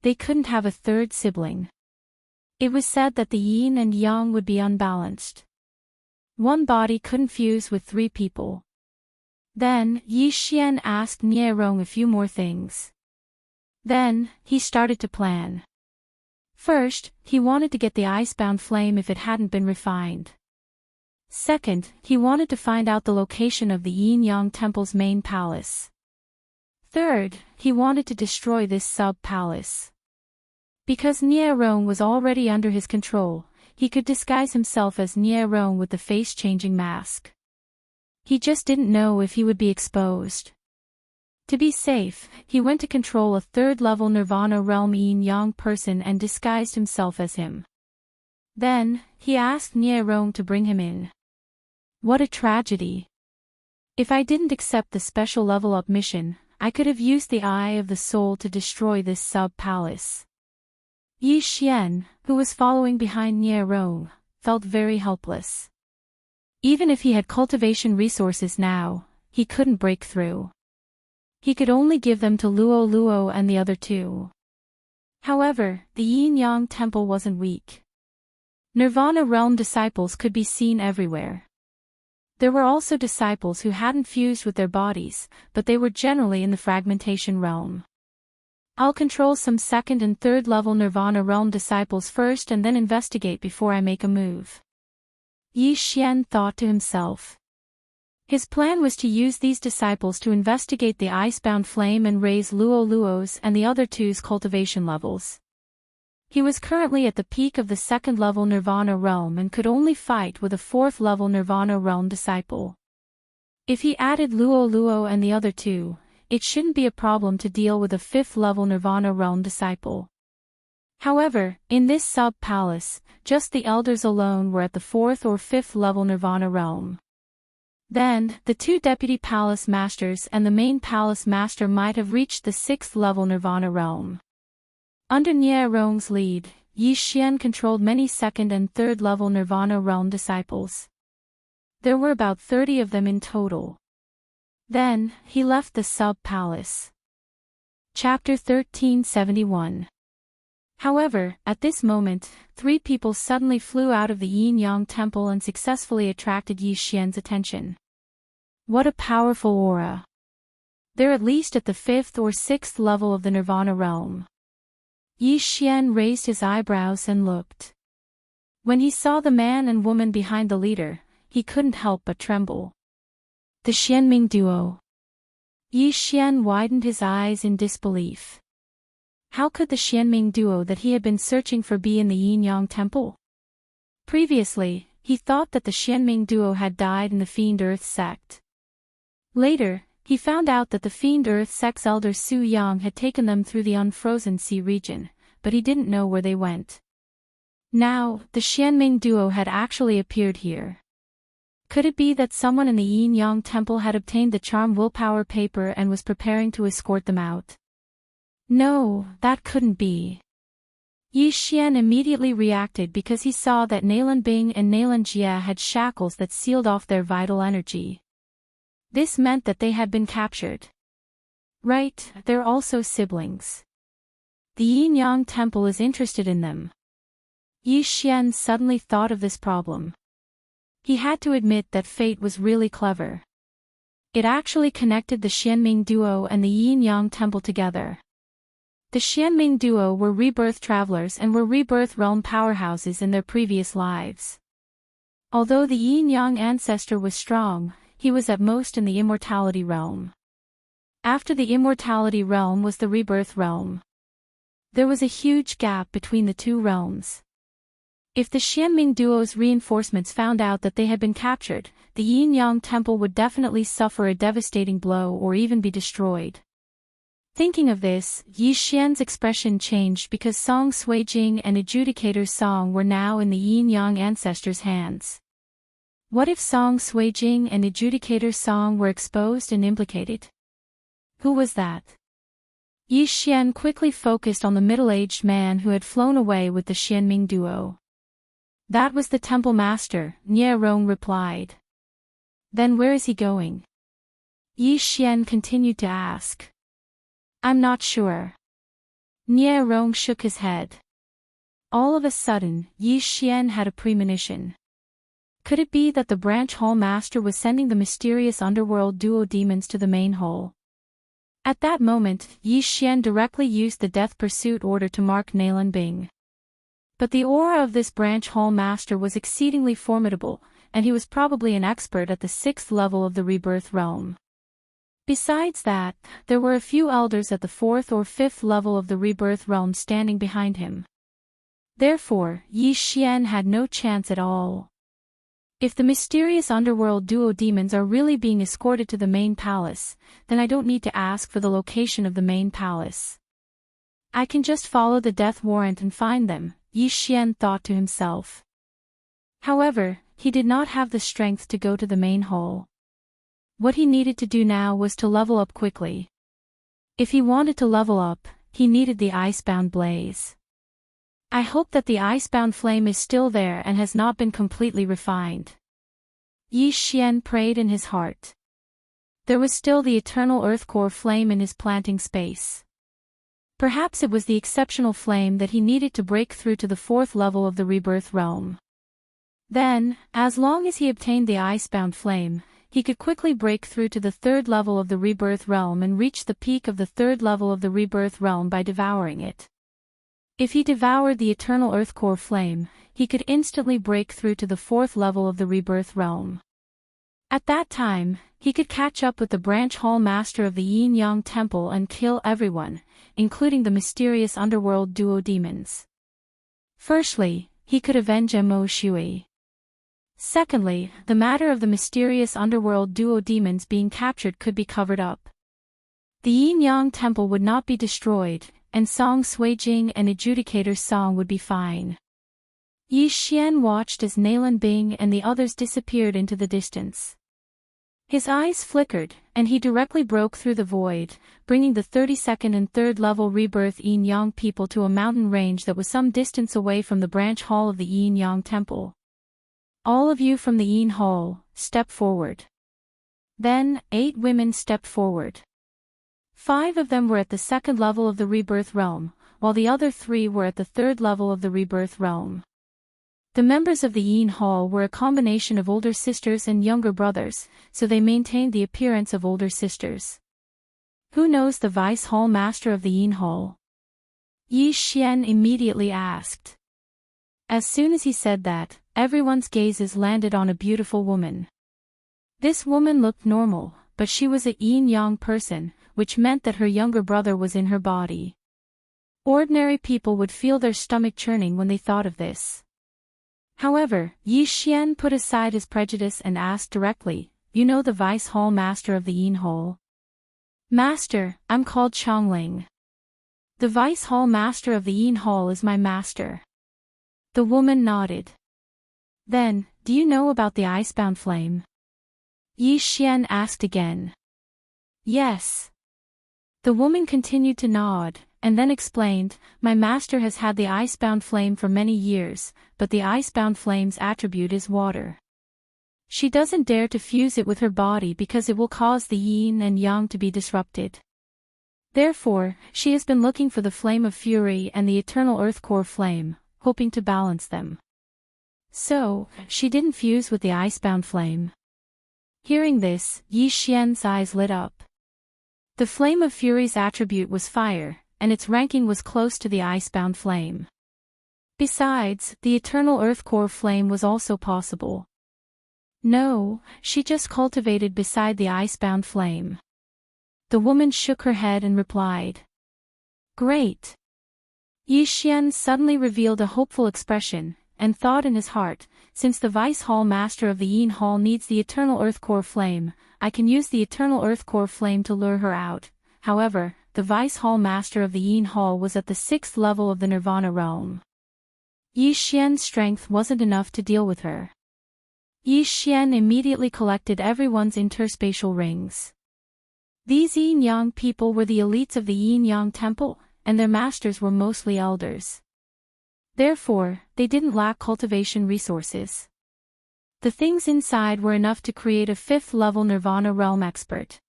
They couldn't have a third sibling. It was said that the yin and yang would be unbalanced. One body couldn't fuse with 3 people. Then, Yi Xian asked Nie Rong a few more things. Then, he started to plan. First, he wanted to get the icebound flame if it hadn't been refined. Second, he wanted to find out the location of the yin-yang temple's main palace. Third, he wanted to destroy this sub-palace. Because Nie Rong was already under his control, he could disguise himself as Nie Rong with the face-changing mask. He just didn't know if he would be exposed. To be safe, he went to control a third-level Nirvana realm yin-yang person and disguised himself as him. Then, he asked Nie Rong to bring him in. What a tragedy. If I didn't accept the special level-up mission, I could have used the Eye of the Soul to destroy this sub-palace. Yi Xian, who was following behind Nie Rong, felt very helpless. Even if he had cultivation resources now, he couldn't break through. He could only give them to Luo Luo and the other 2. However, the yin-yang temple wasn't weak. Nirvana realm disciples could be seen everywhere. There were also disciples who hadn't fused with their bodies, but they were generally in the fragmentation realm. I'll control some second and third level Nirvana realm disciples first and then investigate before I make a move. Yi Xian thought to himself. His plan was to use these disciples to investigate the icebound flame and raise Luo Luo's and the other 2's cultivation levels. He was currently at the peak of the second-level Nirvana realm and could only fight with a fourth-level Nirvana realm disciple. If he added Luo Luo and the other 2, it shouldn't be a problem to deal with a fifth-level Nirvana realm disciple. However, in this sub-palace, just the elders alone were at the 4th or 5th level Nirvana realm. Then, the 2 deputy palace masters and the main palace master might have reached the 6th level Nirvana realm. Under Nie Rong's lead, Yi Xian controlled many 2nd and 3rd level Nirvana realm disciples. There were about 30 of them in total. Then, he left the sub-palace. Chapter 1371. However, at this moment, 3 people suddenly flew out of the yin-yang temple and successfully attracted Yi Xian's attention. What a powerful aura! They're at least at the 5th or 6th level of the Nirvana realm. Yi Xian raised his eyebrows and looked. When he saw the man and woman behind the leader, he couldn't help but tremble. The Xianming duo. Yi Xian widened his eyes in disbelief. How could the Xianming duo that he had been searching for be in the Yin-Yang temple? Previously, he thought that the Xianming duo had died in the Fiend Earth sect. Later, he found out that the Fiend Earth sect's elder Su Yang had taken them through the unfrozen sea region, but he didn't know where they went. Now, the Xianming duo had actually appeared here. Could it be that someone in the Yin-Yang temple had obtained the charm willpower paper and was preparing to escort them out? No, that couldn't be. Yi Xian immediately reacted because he saw that Nalan Bing and Nalan Jia had shackles that sealed off their vital energy. This meant that they had been captured. Right, they're also siblings. The Yin-Yang temple is interested in them. Yi Xian suddenly thought of this problem. He had to admit that fate was really clever. It actually connected the Xianming duo and the Yin-Yang temple together. The Xianming duo were rebirth travelers and were rebirth realm powerhouses in their previous lives. Although the Yin-Yang ancestor was strong, he was at most in the immortality realm. After the immortality realm was the rebirth realm. There was a huge gap between the two realms. If the Xianming duo's reinforcements found out that they had been captured, the Yin-Yang temple would definitely suffer a devastating blow or even be destroyed. Thinking of this, Yi Xian's expression changed because Song Suijing and Adjudicator Song were now in the Yin-Yang ancestors' hands. What if Song Suijing and Adjudicator Song were exposed and implicated? Who was that? Yi Xian quickly focused on the middle-aged man who had flown away with the Xianming duo. That was the temple master, Nie Rong replied. Then where is he going? Yi Xian continued to ask. I'm not sure. Nie Rong shook his head. All of a sudden, Yi Xian had a premonition. Could it be that the branch hall master was sending the mysterious underworld duo demons to the main hall? At that moment, Yi Xian directly used the death pursuit order to mark Nalan Bing. But the aura of this branch hall master was exceedingly formidable, and he was probably an expert at the 6th level of the rebirth realm. Besides that, there were a few elders at the 4th or 5th level of the rebirth realm standing behind him. Therefore, Yi Xian had no chance at all. If the mysterious underworld duo demons are really being escorted to the main palace, then I don't need to ask for the location of the main palace. I can just follow the death warrant and find them, Yi Xian thought to himself. However, he did not have the strength to go to the main hall. What he needed to do now was to level up quickly. If he wanted to level up, he needed the Icebound Blaze. I hope that the Icebound Flame is still there and has not been completely refined. Yi Xian prayed in his heart. There was still the eternal Earth Core flame in his planting space. Perhaps it was the exceptional flame that he needed to break through to the 4th level of the rebirth realm. Then, as long as he obtained the Icebound Flame, he could quickly break through to the 3rd level of the rebirth realm and reach the peak of the 3rd level of the rebirth realm by devouring it. If he devoured the eternal Earth Core flame, he could instantly break through to the 4th level of the rebirth realm. At that time, he could catch up with the branch hall master of the Yin-Yang temple and kill everyone, including the mysterious underworld duo demons. Firstly, he could avenge Mo Shui. Secondly, the matter of the mysterious underworld duo demons being captured could be covered up. The Yin-Yang temple would not be destroyed, and Song Suijing and Adjudicator Song would be fine. Yi Xian watched as Nalan Bing and the others disappeared into the distance. His eyes flickered, and he directly broke through the void, bringing the 32nd and 3rd level rebirth Yin-Yang people to a mountain range that was some distance away from the branch hall of the Yin-Yang temple. All of you from the Yin Hall, step forward. Then, 8 women stepped forward. 5 of them were at the 2nd level of the rebirth realm, while the other 3 were at the 3rd level of the rebirth realm. The members of the Yin Hall were a combination of older sisters and younger brothers, so they maintained the appearance of older sisters. Who knows the Vice Hall Master of the Yin Hall? Yi Xian immediately asked. As soon as he said that, everyone's gazes landed on a beautiful woman. This woman looked normal, but she was a yin-yang person, which meant that her younger brother was in her body. Ordinary people would feel their stomach churning when they thought of this. However, Yi Xian put aside his prejudice and asked directly, "You know the Vice Hall Master of the Yin Hall?" "Master, I'm called Chongling. The Vice Hall Master of the Yin Hall is my master." The woman nodded. "Then, do you know about the icebound flame?" Yi Xian asked again. "Yes." The woman continued to nod, and then explained, "My master has had the icebound flame for many years, but the icebound flame's attribute is water. She doesn't dare to fuse it with her body because it will cause the yin and yang to be disrupted. Therefore, she has been looking for the flame of fury and the eternal earth core flame, hoping to balance them. So, she didn't fuse with the icebound flame." Hearing this, Yi Xian's eyes lit up. The flame of fury's attribute was fire, and its ranking was close to the icebound flame. Besides, the eternal earth core flame was also possible. No, she just cultivated beside the icebound flame. The woman shook her head and replied. "Great." Yi Xian suddenly revealed a hopeful expression, and thought in his heart, "Since the Vice Hall Master of the Yin Hall needs the eternal earth core flame, I can use the eternal earth core flame to lure her out." However, the Vice Hall Master of the Yin Hall was at the 6th level of the Nirvana realm. Yi Xian's strength wasn't enough to deal with her. Yi Xian immediately collected everyone's interspatial rings. These yin-yang people were the elites of the yin-yang temple, and their masters were mostly elders. Therefore, they didn't lack cultivation resources. The things inside were enough to create a 5th-level Nirvana realm expert.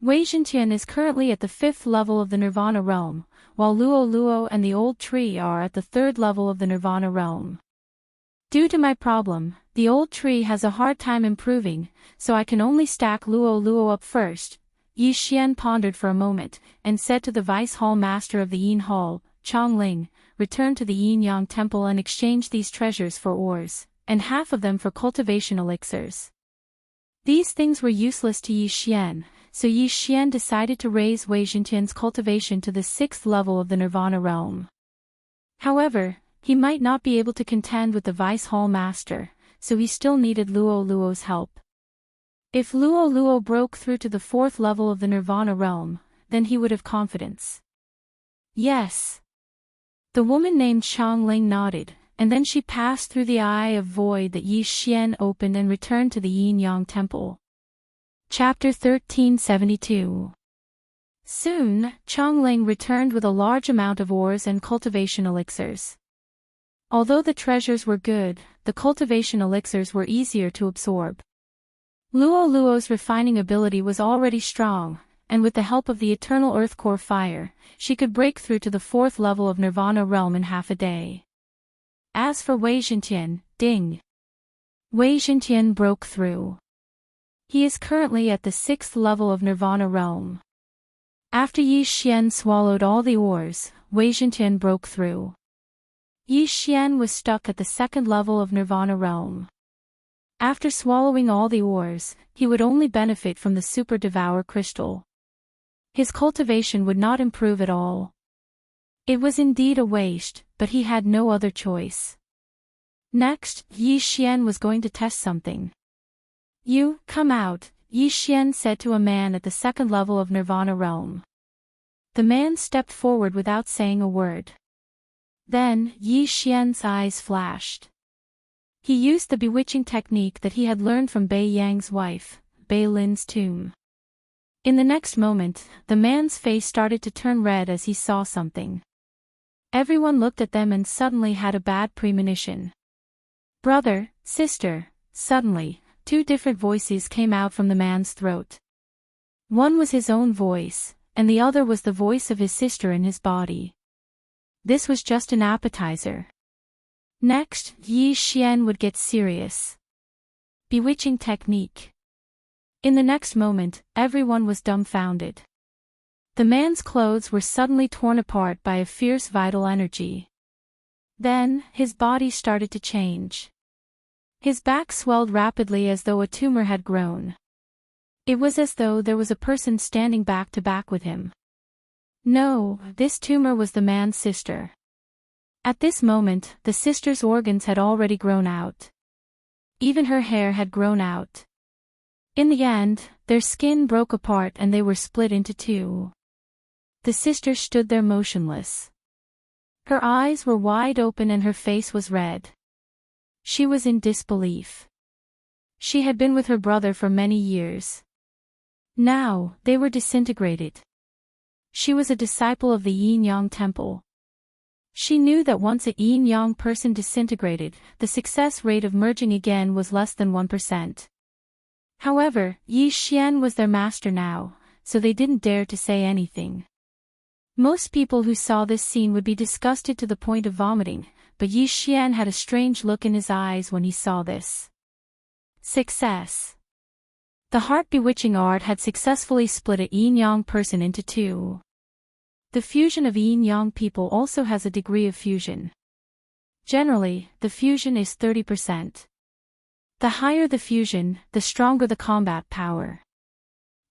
Wei Zhentian is currently at the 5th level of the Nirvana realm, while Luo Luo and the Old Tree are at the 3rd level of the Nirvana realm. Due to my problem, the Old Tree has a hard time improving, so I can only stack Luo Luo up first. Yi Xian pondered for a moment, and said to the Vice Hall Master of the Yin Hall, "Chongling, return to the Yin-Yang Temple and exchange these treasures for ores, and half of them for cultivation elixirs." These things were useless to Yi Xian, so Yi Xian decided to raise Wei Zhentian's cultivation to the 6th level of the Nirvana realm. However, he might not be able to contend with the Vice Hall Master, so he still needed Luo Luo's help. If Luo Luo broke through to the 4th level of the Nirvana realm, then he would have confidence. "Yes." The woman named Chongling nodded, and then she passed through the Eye of Void that Yi Xian opened and returned to the Yin-Yang Temple. Chapter 1372. Soon, Chongling returned with a large amount of ores and cultivation elixirs. Although the treasures were good, the cultivation elixirs were easier to absorb. Luo Luo's refining ability was already strong, and with the help of the eternal earth core fire, she could break through to the 4th level of Nirvana realm in half a day. As for Wei Zhentian, ding! Wei Zhentian broke through. He is currently at the 6th level of Nirvana realm. After Yi Xian swallowed all the ores, Wei Zhentian broke through. Yi Xian was stuck at the 2nd level of Nirvana realm. After swallowing all the ores, he would only benefit from the Super Devourer crystal. His cultivation would not improve at all. It was indeed a waste, but he had no other choice. Next, Yi Xian was going to test something. "You, come out," Yi Xian said to a man at the 2nd level of Nirvana realm. The man stepped forward without saying a word. Then, Yi Xian's eyes flashed. He used the bewitching technique that he had learned from Bai Yang's wife, Bai Lin's tomb. In the next moment, the man's face started to turn red as he saw something. Everyone looked at them and suddenly had a bad premonition. "Brother, sister," suddenly, 2 different voices came out from the man's throat. One was his own voice, and the other was the voice of his sister in his body. This was just an appetizer. Next, Yi Xian would get serious. Bewitching technique. In the next moment, everyone was dumbfounded. The man's clothes were suddenly torn apart by a fierce vital energy. Then, his body started to change. His back swelled rapidly as though a tumor had grown. It was as though there was a person standing back to back with him. No, this tumor was the man's sister. At this moment, the sister's organs had already grown out. Even her hair had grown out. In the end, their skin broke apart and they were split into two. The sister stood there motionless. Her eyes were wide open and her face was red. She was in disbelief. She had been with her brother for many years. Now, they were disintegrated. She was a disciple of the Yin-Yang Temple. She knew that once a Yin-Yang person disintegrated, the success rate of merging again was less than 1%. However, Yi Xian was their master now, so they didn't dare to say anything. Most people who saw this scene would be disgusted to the point of vomiting, but Yi Xian had a strange look in his eyes when he saw this. Success. The heart-bewitching art had successfully split a Yin-Yang person into two. The fusion of Yin-Yang people also has a degree of fusion. Generally, the fusion is 30%. The higher the fusion, the stronger the combat power.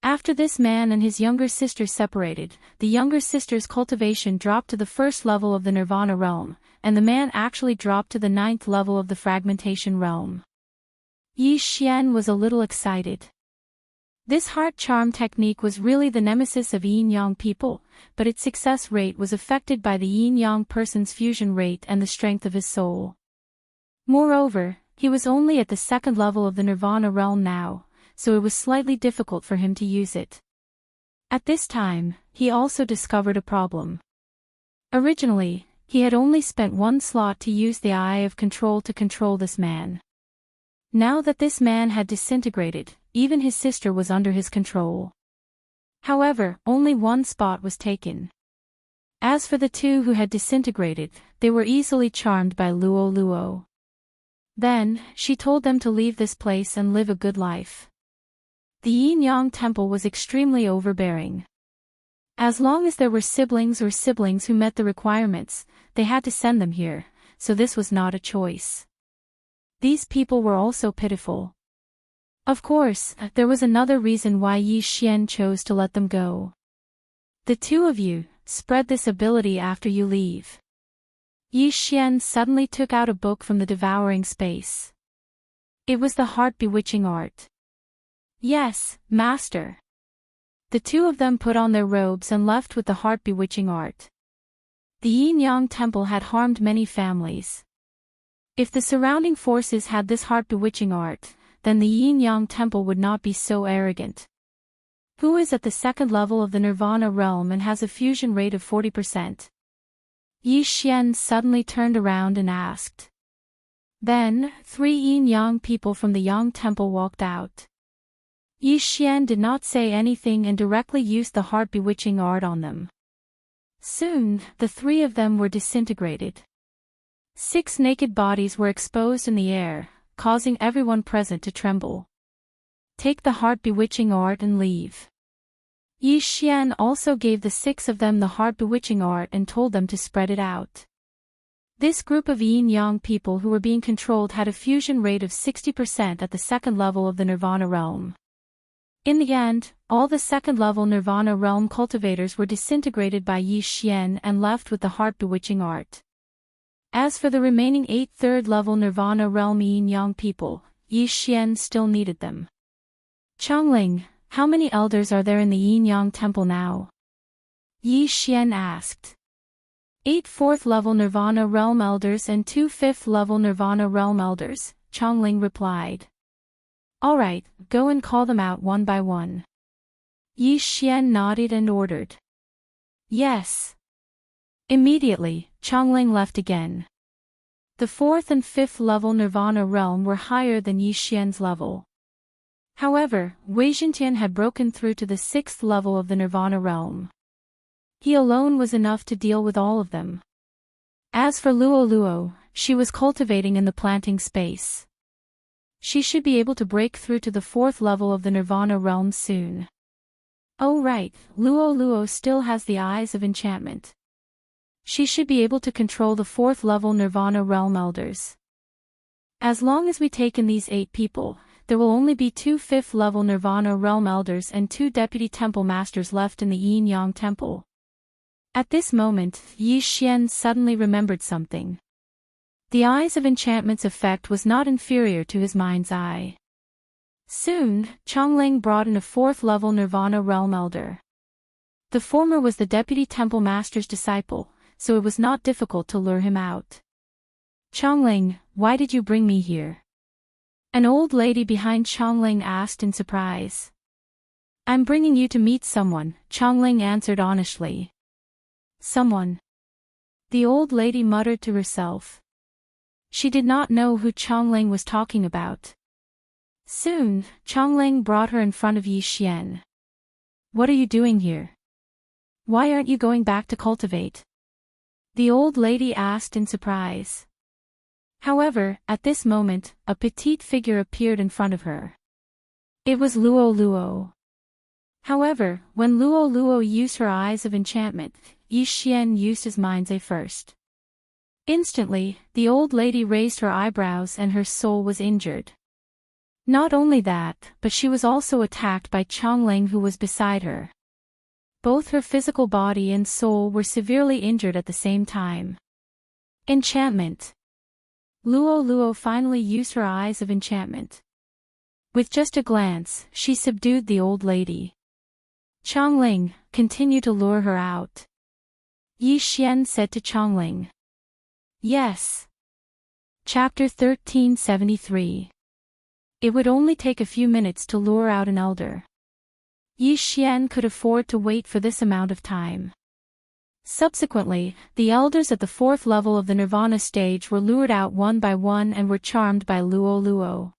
After this man and his younger sister separated, the younger sister's cultivation dropped to the first level of the Nirvana realm, and the man actually dropped to the 9th level of the fragmentation realm. Yi Xian was a little excited. This heart charm technique was really the nemesis of Yin-Yang people, but its success rate was affected by the Yin-Yang person's fusion rate and the strength of his soul. Moreover, he was only at the 2nd level of the Nirvana realm now, so it was slightly difficult for him to use it. At this time, he also discovered a problem. Originally, he had only spent one slot to use the Eye of Control to control this man. Now that this man had disintegrated, even his sister was under his control. However, only one spot was taken. As for the two who had disintegrated, they were easily charmed by Luo Luo. Then, she told them to leave this place and live a good life. The Yin-Yang Temple was extremely overbearing. As long as there were siblings who met the requirements, they had to send them here, so this was not a choice. These people were also pitiful. Of course, there was another reason why Yi Xian chose to let them go. The two of you, spread this ability after you leave. Yi Xian suddenly took out a book from the devouring space. It was the heart-bewitching art. Yes, master. The two of them put on their robes and left with the heart-bewitching art. The Yin-Yang Temple had harmed many families. If the surrounding forces had this heart-bewitching art, then the Yin-Yang Temple would not be so arrogant. Who is at the 2nd level of the Nirvana realm and has a fusion rate of 40%? Yi Xian suddenly turned around and asked. Then, 3 Yin-Yang people from the Yang Temple walked out. Yi Xian did not say anything and directly used the heart-bewitching art on them. Soon, the 3 of them were disintegrated. 6 naked bodies were exposed in the air, causing everyone present to tremble. Take the heart-bewitching art and leave. Yi Xian also gave the 6 of them the heart-bewitching art and told them to spread it out. This group of Yin-Yang people who were being controlled had a fusion rate of 60% at the 2nd level of the Nirvana realm. In the end, all the 2nd level Nirvana realm cultivators were disintegrated by Yi Xian and left with the heart-bewitching art. As for the remaining 8 3rd level Nirvana realm Yin-Yang people, Yi Xian still needed them. Chongling, how many elders are there in the Yin-Yang Temple now? Yi Xian asked. 8 4th level Nirvana realm elders and 2 5th level Nirvana realm elders, Chongling replied. Alright, go and call them out one by one. Yi Xian nodded and ordered. Yes. Immediately, Chongling left again. The 4th and 5th level Nirvana realm were higher than Yi Xian's level. However, Wei Zhentian had broken through to the 6th level of the Nirvana realm. He alone was enough to deal with all of them. As for Luo Luo, she was cultivating in the planting space. She should be able to break through to the 4th level of the Nirvana realm soon. Oh right, Luo Luo still has the eyes of enchantment. She should be able to control the 4th level Nirvana realm elders. As long as we take in these 8 people, there will only be 2 5th-level Nirvana Realm Elders and 2 Deputy Temple Masters left in the Yin-Yang Temple. At this moment, Yi Xian suddenly remembered something. The Eyes of Enchantment's effect was not inferior to his mind's eye. Soon, Chongling brought in a 4th-level Nirvana Realm Elder. The former was the Deputy Temple Master's disciple, so it was not difficult to lure him out. Chongling, why did you bring me here? An old lady behind Chongling asked in surprise. I'm bringing you to meet someone, Chongling answered honestly. Someone? The old lady muttered to herself. She did not know who Chongling was talking about. Soon, Chongling brought her in front of Yi Xian. What are you doing here? Why aren't you going back to cultivate? The old lady asked in surprise. However, at this moment, a petite figure appeared in front of her. It was Luo Luo. However, when Luo Luo used her Eyes of Enchantment, Yi Xian used his mind's eye first. Instantly, the old lady raised her eyebrows and her soul was injured. Not only that, but she was also attacked by Chongling who was beside her. Both her physical body and soul were severely injured at the same time. Enchantment. Luo Luo finally used her Eyes of Enchantment. With just a glance, she subdued the old lady. Chongling, continue to lure her out. Yi Xian said to Chongling. Yes. Chapter 1373. It would only take a few minutes to lure out an elder. Yi Xian could afford to wait for this amount of time. Subsequently, the elders at the 4th level of the Nirvana stage were lured out one by one and were charmed by Luo Luo.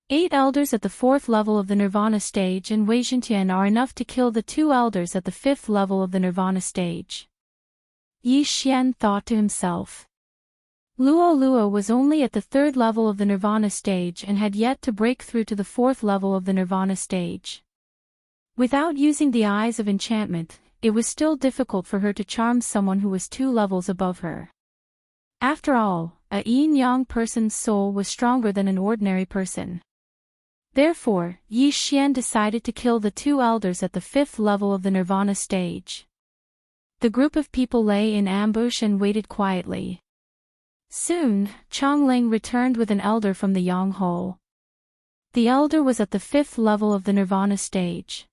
8 elders at the 4th level of the Nirvana stage and Wei Zhentian are enough to kill the 2 elders at the 5th level of the Nirvana stage. Yi Xian thought to himself. Luo Luo was only at the 3rd level of the Nirvana stage and had yet to break through to the 4th level of the Nirvana stage. Without using the Eyes of Enchantment, it was still difficult for her to charm someone who was 2 levels above her. After all, a yin-yang person's soul was stronger than an ordinary person. Therefore, Yi Xian decided to kill the 2 elders at the 5th level of the Nirvana stage. The group of people lay in ambush and waited quietly. Soon, Chongling returned with an elder from the Yang Hole. The elder was at the 5th level of the Nirvana stage.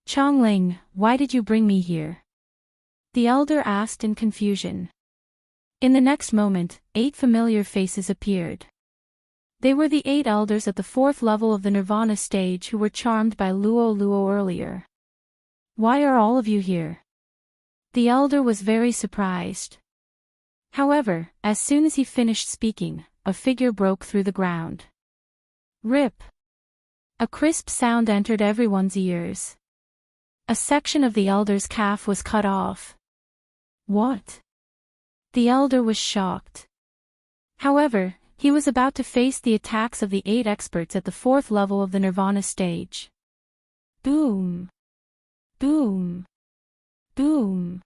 Chongling, why did you bring me here? The elder asked in confusion. In the next moment, 8 familiar faces appeared. They were the 8 elders at the 4th level of the Nirvana stage who were charmed by Luo Luo earlier. Why are all of you here? The elder was very surprised. However, as soon as he finished speaking, a figure broke through the ground. Rip! A crisp sound entered everyone's ears. A section of the elder's calf was cut off. What? The elder was shocked. However, he was about to face the attacks of the 8 experts at the 4th level of the Nirvana stage. Boom! Boom! Boom!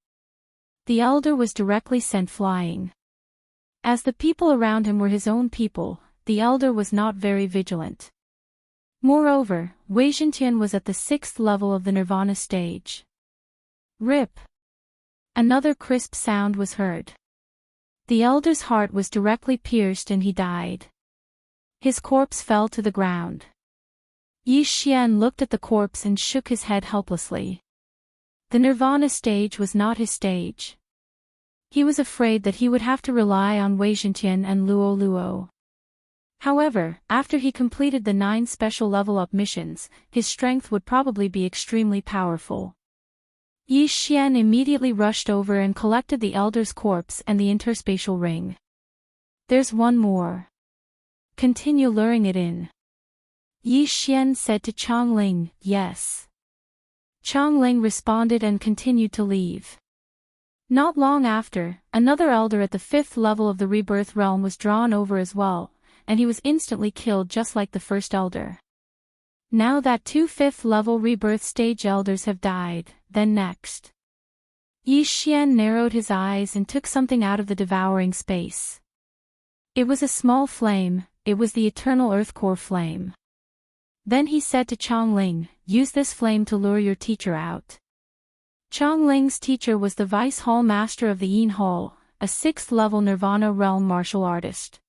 The elder was directly sent flying. As the people around him were his own people, the elder was not very vigilant. Moreover, Wei Zhentian was at the 6th level of the Nirvana stage. Rip! Another crisp sound was heard. The elder's heart was directly pierced and he died. His corpse fell to the ground. Yi Xian looked at the corpse and shook his head helplessly. The Nirvana stage was not his stage. He was afraid that he would have to rely on Wei Zhentian and Luo Luo. However, after he completed the 9 special level-up missions, his strength would probably be extremely powerful. Yi Xian immediately rushed over and collected the elder's corpse and the interspatial ring. There's one more. Continue luring it in. Yi Xian said to Chongling, yes. Chongling responded and continued to leave. Not long after, another elder at the 5th level of the Rebirth Realm was drawn over as well, and he was instantly killed just like the first elder. Now that 2 5th-level Rebirth stage elders have died, then next. Yi Xian narrowed his eyes and took something out of the devouring space. It was a small flame, it was the eternal earth core flame. Then he said to Chongling, use this flame to lure your teacher out. Chongling's teacher was the Vice Hall Master of the Yin Hall, a 6th level Nirvana realm martial artist.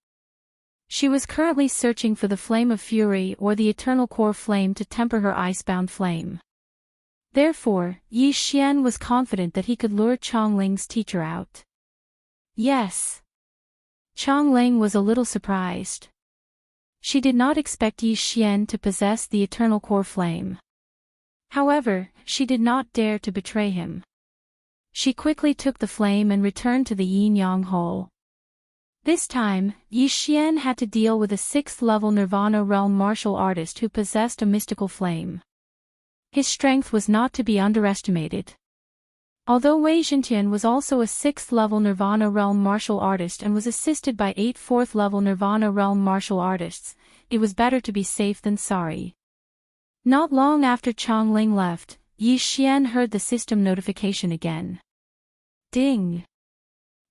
She was currently searching for the Flame of Fury or the Eternal Core Flame to temper her icebound flame. Therefore, Yi Xian was confident that he could lure Chongling's teacher out. Yes. Chongling was a little surprised. She did not expect Yi Xian to possess the Eternal Core Flame. However, she did not dare to betray him. She quickly took the flame and returned to the Yin-Yang Hall. This time, Yi Xian had to deal with a 6th level Nirvana realm martial artist who possessed a mystical flame. His strength was not to be underestimated. Although Wei Zhentian was also a 6th level Nirvana realm martial artist and was assisted by 8 4th level Nirvana realm martial artists, it was better to be safe than sorry. Not long after Chongling left, Yi Xian heard the system notification again. Ding!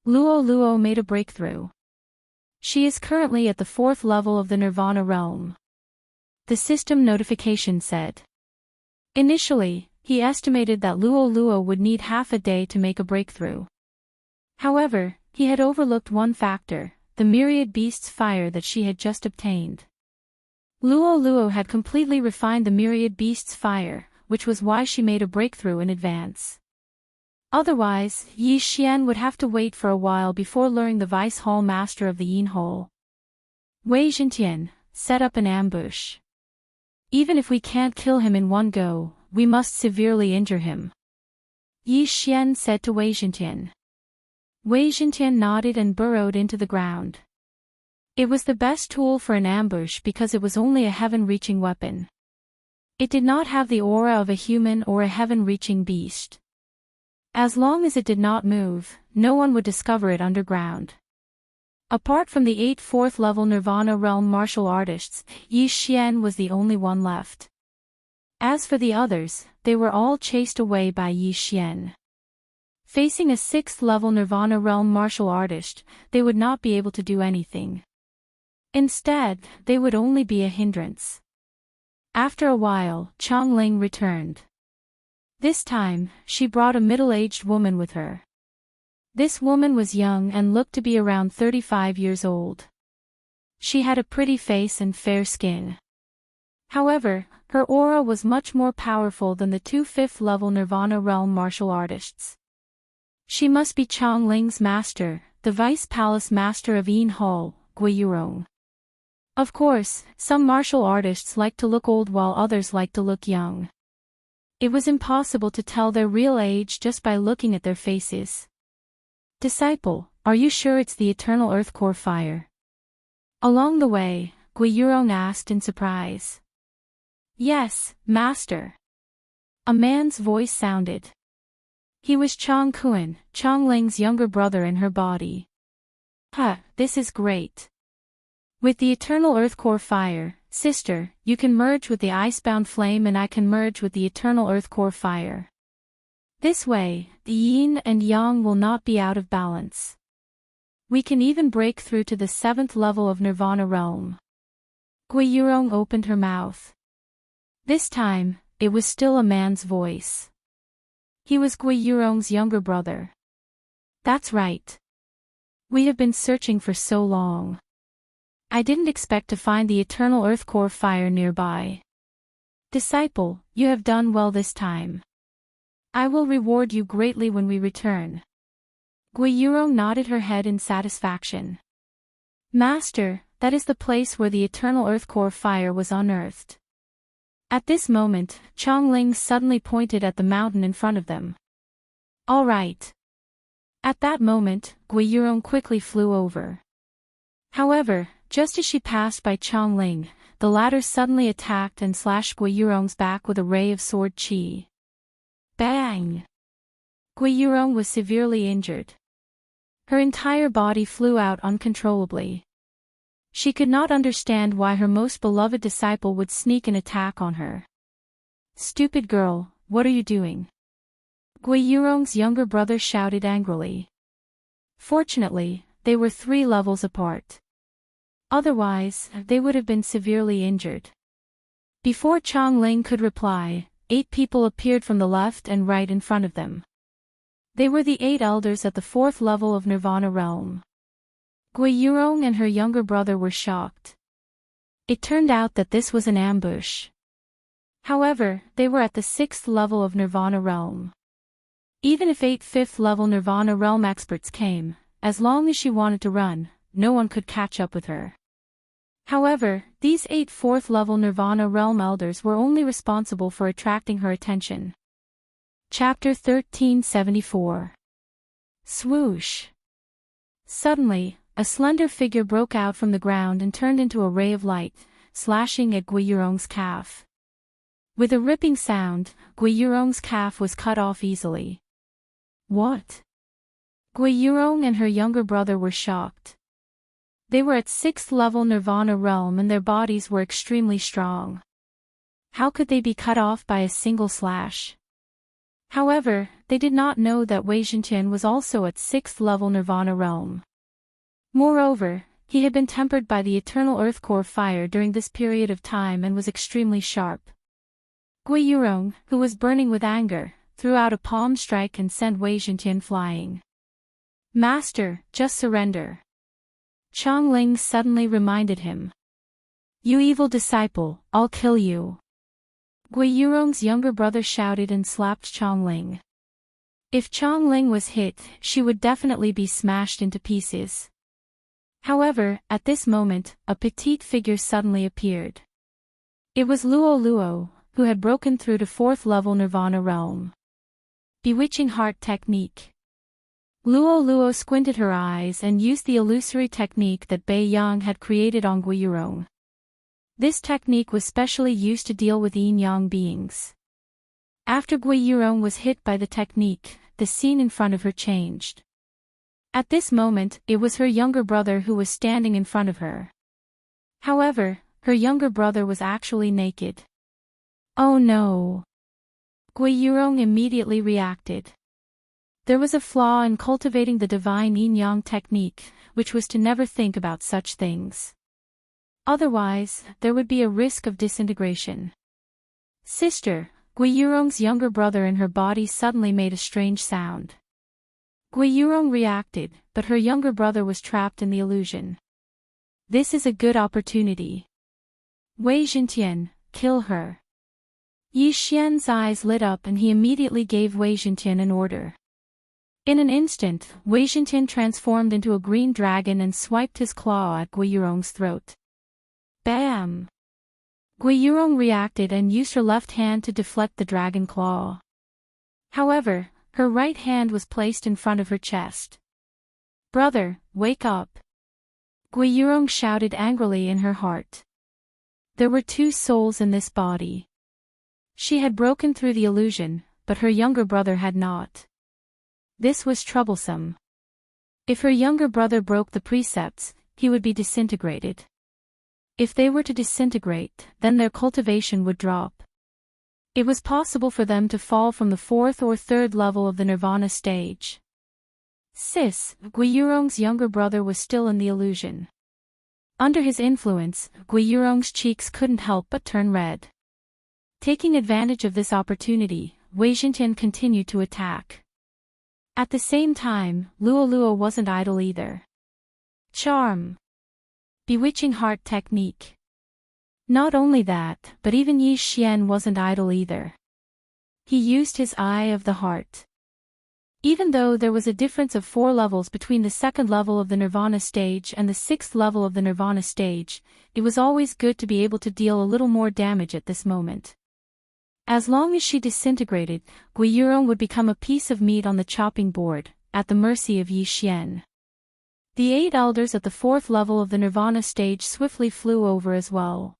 Luo Luo made a breakthrough. She is currently at the 4th level of the Nirvana realm. The system notification said. Initially, he estimated that Luo Luo would need half a day to make a breakthrough. However, he had overlooked one factor, the myriad beasts fire that she had just obtained. Luo Luo had completely refined the myriad beasts fire, which was why she made a breakthrough in advance. Otherwise, Yi Xian would have to wait for a while before luring the Vice Hall Master of the Yin Hall. Wei Zhentian, set up an ambush. Even if we can't kill him in one go, we must severely injure him. Yi Xian said to Wei Zhentian. Wei Zhentian nodded and burrowed into the ground. It was the best tool for an ambush because it was only a heaven-reaching weapon. It did not have the aura of a human or a heaven-reaching beast. As long as it did not move, no one would discover it underground. Apart from the 8 4th level Nirvana realm martial artists, Yi Xian was the only one left. As for the others, they were all chased away by Yi Xian. Facing a 6th level Nirvana realm martial artist, they would not be able to do anything. Instead, they would only be a hindrance. After a while, Chongling returned. This time, she brought a middle-aged woman with her. This woman was young and looked to be around 35 years old. She had a pretty face and fair skin. However, her aura was much more powerful than the 2 5th level Nirvana realm martial artists. She must be Chongling's master, the Vice Palace Master of Yin Hall, Guiyurong. Of course, some martial artists like to look old while others like to look young. It was impossible to tell their real age just by looking at their faces. Disciple, are you sure it's the Eternal Earth Core Fire? Along the way, Guiyurong asked in surprise. Yes, Master. A man's voice sounded. He was Chong Kuan, Chongling's younger brother in her body. This is great. With the Eternal Earth Core Fire, sister, you can merge with the Icebound Flame and I can merge with the Eternal Earth Core Fire. This way, the Yin and Yang will not be out of balance. We can even break through to the 7th level of Nirvana realm. Guiyurong opened her mouth. This time, it was still a man's voice. He was Guiyurong's younger brother. That's right. We have been searching for so long. I didn't expect to find the Eternal Earth Core Fire nearby. Disciple, you have done well this time. I will reward you greatly when we return. Guiyurong nodded her head in satisfaction. Master, that is the place where the Eternal Earth Core Fire was unearthed. At this moment, Chongling suddenly pointed at the mountain in front of them. All right. At that moment, Guiyurong quickly flew over. However, just as she passed by Chongling, the latter suddenly attacked and slashed Guiyurong's back with a ray of sword chi. Bang! Guiyurong was severely injured. Her entire body flew out uncontrollably. She could not understand why her most beloved disciple would sneak an attack on her. Stupid girl, what are you doing? Guiyurong's younger brother shouted angrily. Fortunately, they were 3 levels apart. Otherwise, they would have been severely injured. Before Chongling could reply, 8 people appeared from the left and right in front of them. They were the 8 elders at the 4th level of Nirvana realm. Guiyurong and her younger brother were shocked. It turned out that this was an ambush. However, they were at the 6th level of Nirvana realm. Even if 8 5th level Nirvana realm experts came, as long as she wanted to run, no one could catch up with her. However, these 8 4th level Nirvana realm elders were only responsible for attracting her attention. Chapter 1374. Swoosh. Suddenly, a slender figure broke out from the ground and turned into a ray of light, slashing at Guiyurong's calf. With a ripping sound, Guiyurong's calf was cut off easily. What? Guiyurong and her younger brother were shocked. They were at 6th level Nirvana realm and their bodies were extremely strong. How could they be cut off by a single slash? However, they did not know that Wei Zhentian was also at 6th level Nirvana realm. Moreover, he had been tempered by the eternal earth core fire during this period of time and was extremely sharp. Guiyurong, who was burning with anger, threw out a palm strike and sent Wei Zhentian flying. Master, just surrender. Chongling suddenly reminded him. You evil disciple, I'll kill you. Guiyurong's younger brother shouted and slapped Chongling. If Chongling was hit, she would definitely be smashed into pieces. However, at this moment, a petite figure suddenly appeared. It was Luo Luo, who had broken through to 4th level Nirvana realm. Bewitching Heart Technique. Luo Luo squinted her eyes and used the illusory technique that Bai Yang had created on Guiyurong. This technique was specially used to deal with yin-yang beings. After Guiyurong was hit by the technique, the scene in front of her changed. At this moment, it was her younger brother who was standing in front of her. However, her younger brother was actually naked. Oh no! Guiyurong immediately reacted. There was a flaw in cultivating the divine yin-yang technique, which was to never think about such things. Otherwise, there would be a risk of disintegration. Sister, Guiyurong's younger brother in her body suddenly made a strange sound. Guiyurong reacted, but her younger brother was trapped in the illusion. This is a good opportunity. Wei Zhentian, kill her. Yi Xian's eyes lit up and he immediately gave Wei Zhentian an order. In an instant, Wei Zhentian transformed into a green dragon and swiped his claw at Guiyurong's throat. Bam! Guiyurong reacted and used her left hand to deflect the dragon claw. However, her right hand was placed in front of her chest. Brother, wake up! Guiyurong shouted angrily in her heart. There were 2 souls in this body. She had broken through the illusion, but her younger brother had not. This was troublesome. If her younger brother broke the precepts, he would be disintegrated. If they were to disintegrate, then their cultivation would drop. It was possible for them to fall from the 4th or 3rd level of the Nirvana stage. Sis, Guiyurong's younger brother was still in the illusion. Under his influence, Guiyurong's cheeks couldn't help but turn red. Taking advantage of this opportunity, Wei Zhentian continued to attack. At the same time, Luo Luo wasn't idle either. Charm. Bewitching Heart Technique. Not only that, but even Yi Xian wasn't idle either. He used his Eye of the Heart. Even though there was a difference of 4 levels between the 2nd level of the Nirvana stage and the 6th level of the Nirvana stage, it was always good to be able to deal a little more damage at this moment. As long as she disintegrated, Guiyurong would become a piece of meat on the chopping board, at the mercy of Yi Xian. The 8 elders at the 4th level of the Nirvana stage swiftly flew over as well.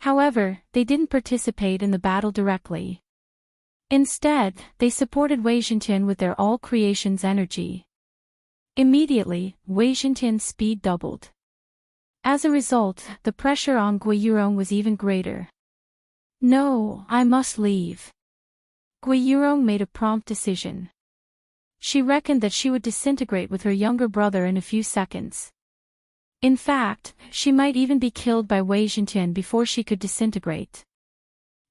However, they didn't participate in the battle directly. Instead, they supported Wei Zhentian with their all-creations energy. Immediately, Wei Zhentian's speed doubled. As a result, the pressure on Guiyurong was even greater. No, I must leave. Guiyurong made a prompt decision. She reckoned that she would disintegrate with her younger brother in a few seconds. In fact, she might even be killed by Wei Zhentian before she could disintegrate.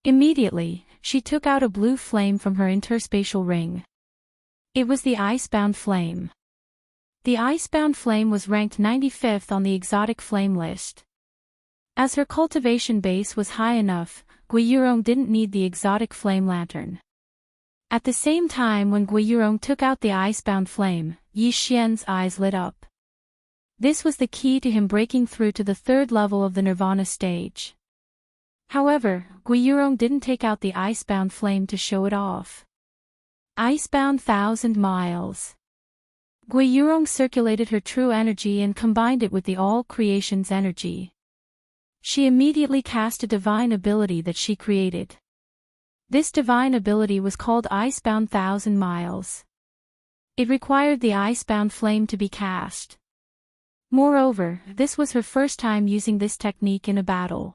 Immediately, she took out a blue flame from her interspatial ring. It was the Icebound Flame. The Icebound Flame was ranked 95th on the exotic flame list. As her cultivation base was high enough, Guiyurong didn't need the exotic flame lantern. At the same time when Guiyurong took out the Icebound Flame, Yi Xian's eyes lit up. This was the key to him breaking through to the third level of the Nirvana stage. However, Guiyurong didn't take out the Icebound Flame to show it off. Icebound 1,000 miles. Guiyurong circulated her true energy and combined it with the All Creation's energy. She immediately cast a divine ability that she created. This divine ability was called Icebound 1,000 miles. It required the Icebound Flame to be cast. Moreover, this was her first time using this technique in a battle.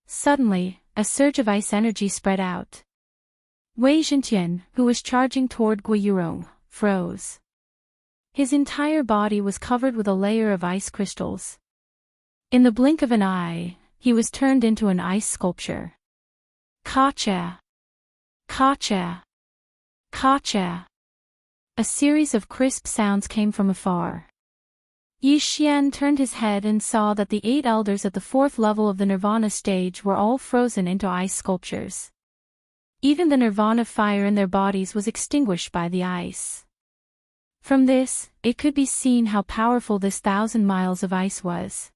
Suddenly, a surge of ice energy spread out. Wei Zhentian, who was charging toward Guiyurong, froze. His entire body was covered with a layer of ice crystals. In the blink of an eye, he was turned into an ice sculpture. Kacha! Kacha! Kacha! A series of crisp sounds came from afar. Yi Xian turned his head and saw that the 8 elders at the 4th level of the Nirvana stage were all frozen into ice sculptures. Even the Nirvana fire in their bodies was extinguished by the ice. From this, it could be seen how powerful this 1,000 miles of ice was.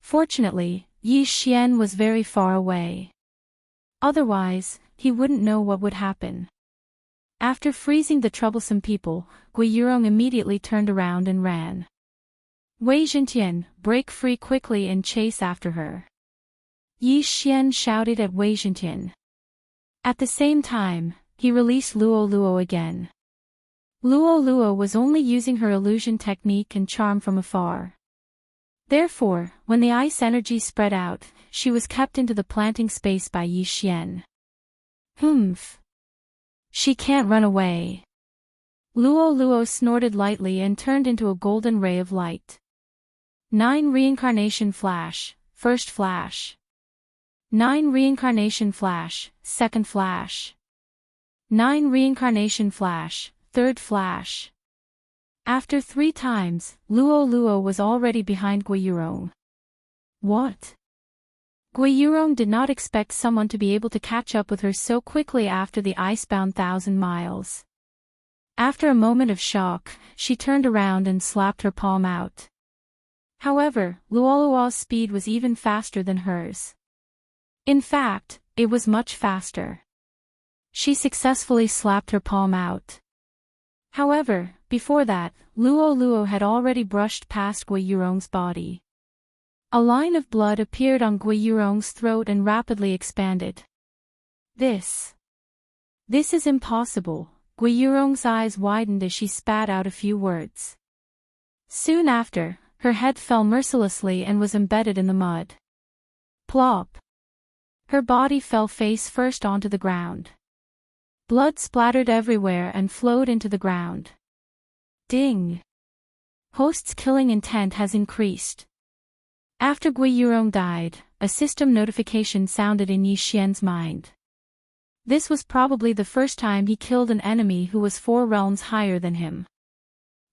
Fortunately, Yi Xian was very far away. Otherwise, he wouldn't know what would happen. After freezing the troublesome people, Guiyurong immediately turned around and ran. Wei Zhentian, break free quickly and chase after her. Yi Xian shouted at Wei Zhentian. At the same time, he released Luo Luo again. Luo Luo was only using her illusion technique and charm from afar. Therefore, when the ice energy spread out, she was kept into the planting space by Yi Xian. Humph! She can't run away. Luo Luo snorted lightly and turned into a golden ray of light. 9 Reincarnation Flash, First Flash. 9 Reincarnation Flash, Second Flash. 9 Reincarnation Flash, Third Flash. After 3 times, Luo Luo was already behind Guiyurong. What? Guiyurong did not expect someone to be able to catch up with her so quickly after the Icebound 1,000 miles. After a moment of shock, she turned around and slapped her palm out. However, Luo Luo's speed was even faster than hers. In fact, it was much faster. She successfully slapped her palm out. However, before that, Luo Luo had already brushed past Guiyurong's body. A line of blood appeared on Guiyurong's throat and rapidly expanded. This is impossible. Guiyurong's eyes widened as she spat out a few words. Soon after, her head fell mercilessly and was embedded in the mud. Plop! Her body fell face first onto the ground. Blood splattered everywhere and flowed into the ground. Ding! Host's killing intent has increased. After Guiyurong died, a system notification sounded in Yi Xian's mind. This was probably the first time he killed an enemy who was 4 realms higher than him.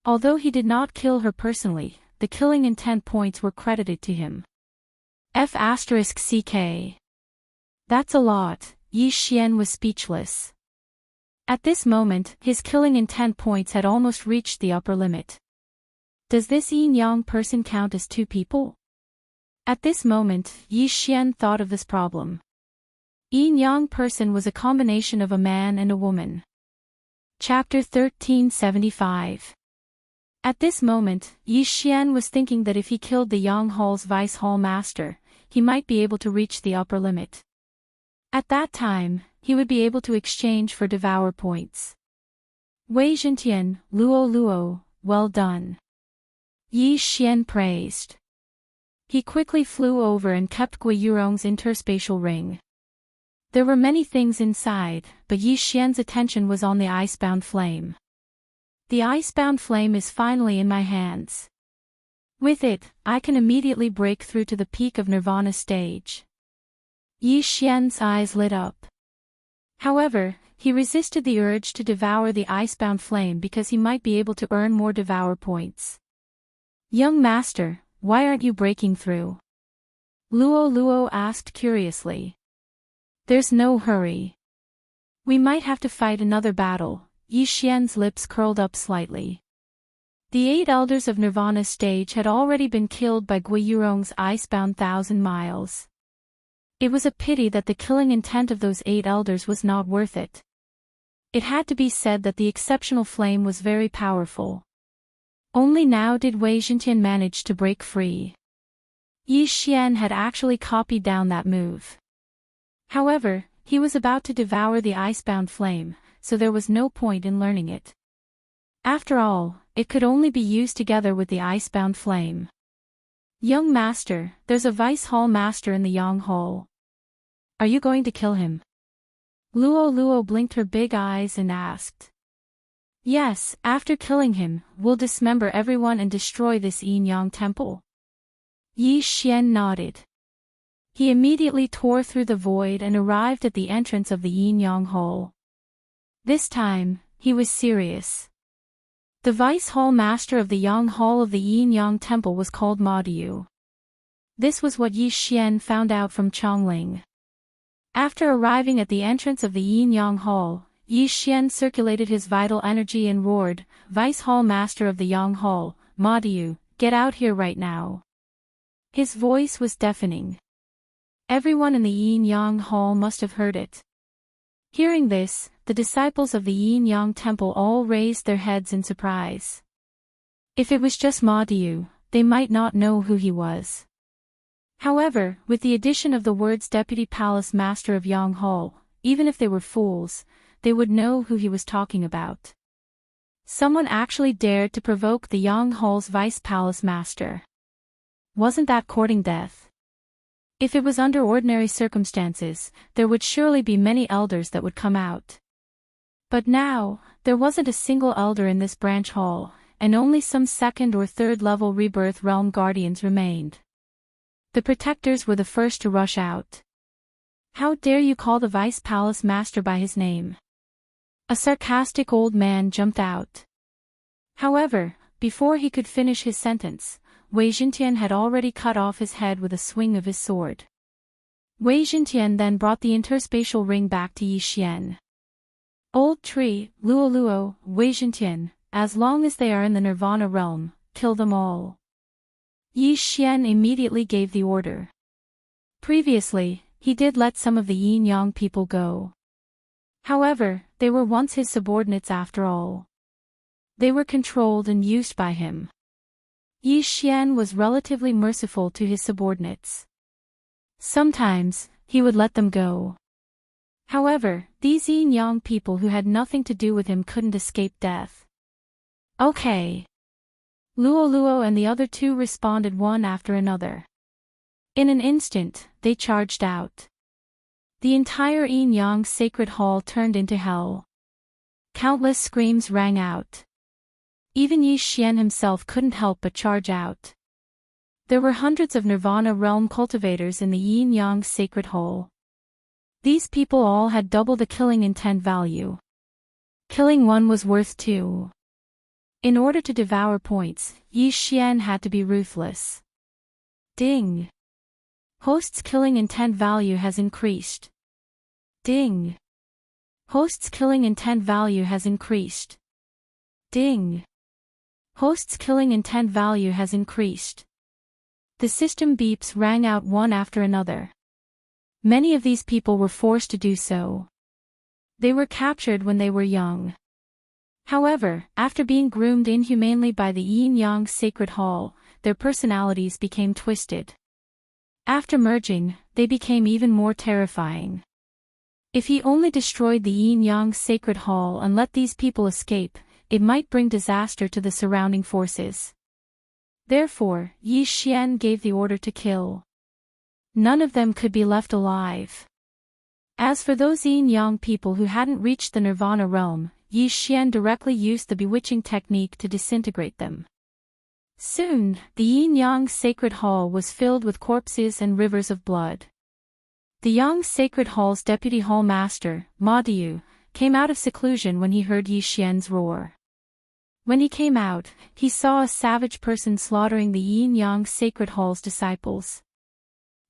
Although he did not kill her personally, the killing intent points were credited to him. F***CK. That's a lot. Yi Xian was speechless. At this moment, his killing intent points had almost reached the upper limit. Does this yin-yang person count as 2 people? At this moment, Yi Xian thought of this problem. Yin-yang person was a combination of a man and a woman. Chapter 1375. At this moment, Yi Xian was thinking that if he killed the Yang Hall's Vice Hall Master, he might be able to reach the upper limit. At that time, he would be able to exchange for Devourer points. Wei Zhentian, Luo Luo, well done. Yi Xian praised. He quickly flew over and kept Guiyurong's interspatial ring. There were many things inside, but Yi Xian's attention was on the Icebound Flame. The Icebound Flame is finally in my hands. With it, I can immediately break through to the peak of Nirvana stage. Yi Xian's eyes lit up. However, he resisted the urge to devour the icebound flame because he might be able to earn more devour points. Young master, why aren't you breaking through? Luo asked curiously. There's no hurry. We might have to fight another battle. Yi Xian's lips curled up slightly. The 8 elders of Nirvana stage had already been killed by Gui Yurong's icebound 1,000 miles. It was a pity that the killing intent of those 8 elders was not worth it. It had to be said that the exceptional flame was very powerful. Only now did Wei Zhentian manage to break free. Yi Xian had actually copied down that move. However, he was about to devour the icebound flame, so there was no point in learning it. After all, it could only be used together with the icebound flame. Young master, there's a vice hall master in the Yang Hall. Are you going to kill him? Luo blinked her big eyes and asked. Yes, after killing him, we'll dismember everyone and destroy this Yin Yang temple. Yi Xian nodded. He immediately tore through the void and arrived at the entrance of the Yin Yang Hall. This time, he was serious. The vice hall master of the Yang Hall of the Yin Yang temple was called Ma Diu. This was what Yi Xian found out from Chongling. After arriving at the entrance of the Yin Yang Hall, Yi Xian circulated his vital energy and roared, Vice Hall Master of the Yang Hall, Ma Diu, get out here right now. His voice was deafening. Everyone in the Yin Yang Hall must have heard it. Hearing this, the disciples of the Yin Yang temple all raised their heads in surprise. If it was just Ma Diu, they might not know who he was. However, with the addition of the words Deputy Palace Master of Yang Hall, even if they were fools, they would know who he was talking about. Someone actually dared to provoke the Yang Hall's Vice Palace Master. Wasn't that courting death? If it was under ordinary circumstances, there would surely be many elders that would come out. But now, there wasn't a single elder in this branch hall, and only some 2nd or 3rd level Rebirth Realm Guardians remained. The protectors were the first to rush out. How dare you call the Vice Palace Master by his name? A sarcastic old man jumped out. However, before he could finish his sentence, Wei Zhentian had already cut off his head with a swing of his sword. Wei Zhentian then brought the interspatial ring back to Yi Xian. Old tree, Luo, Wei Zhentian, as long as they are in the Nirvana realm, kill them all. Yi Xian immediately gave the order. Previously, he did let some of the Yin Yang people go. However, they were once his subordinates after all. They were controlled and used by him. Yi Xian was relatively merciful to his subordinates. Sometimes, he would let them go. However, these Yin Yang people who had nothing to do with him couldn't escape death. Okay. Luo and the other 2 responded one after another. In an instant, they charged out. The entire Yin Yang sacred hall turned into hell. Countless screams rang out. Even Yi Xian himself couldn't help but charge out. There were hundreds of Nirvana realm cultivators in the Yin Yang sacred hall. These people all had double the killing intent value. Killing one was worth 2. In order to devour points, Yi Xian had to be ruthless. Ding! Host's killing intent value has increased. Ding! Host's killing intent value has increased. Ding! Host's killing intent value has increased. The system beeps rang out one after another. Many of these people were forced to do so. They were captured when they were young. However, after being groomed inhumanely by the Yin Yang Sacred Hall, their personalities became twisted. After merging, they became even more terrifying. If he only destroyed the Yin Yang Sacred Hall and let these people escape, it might bring disaster to the surrounding forces. Therefore, Yi Xian gave the order to kill. None of them could be left alive. As for those Yin Yang people who hadn't reached the Nirvana realm, Yi Xian directly used the bewitching technique to disintegrate them. Soon, the yin-yang sacred hall was filled with corpses and rivers of blood. The Yang Sacred Hall's deputy hall master, Ma Diu, came out of seclusion when he heard Yi Xian's roar. When he came out, he saw a savage person slaughtering the yin-yang sacred hall's disciples.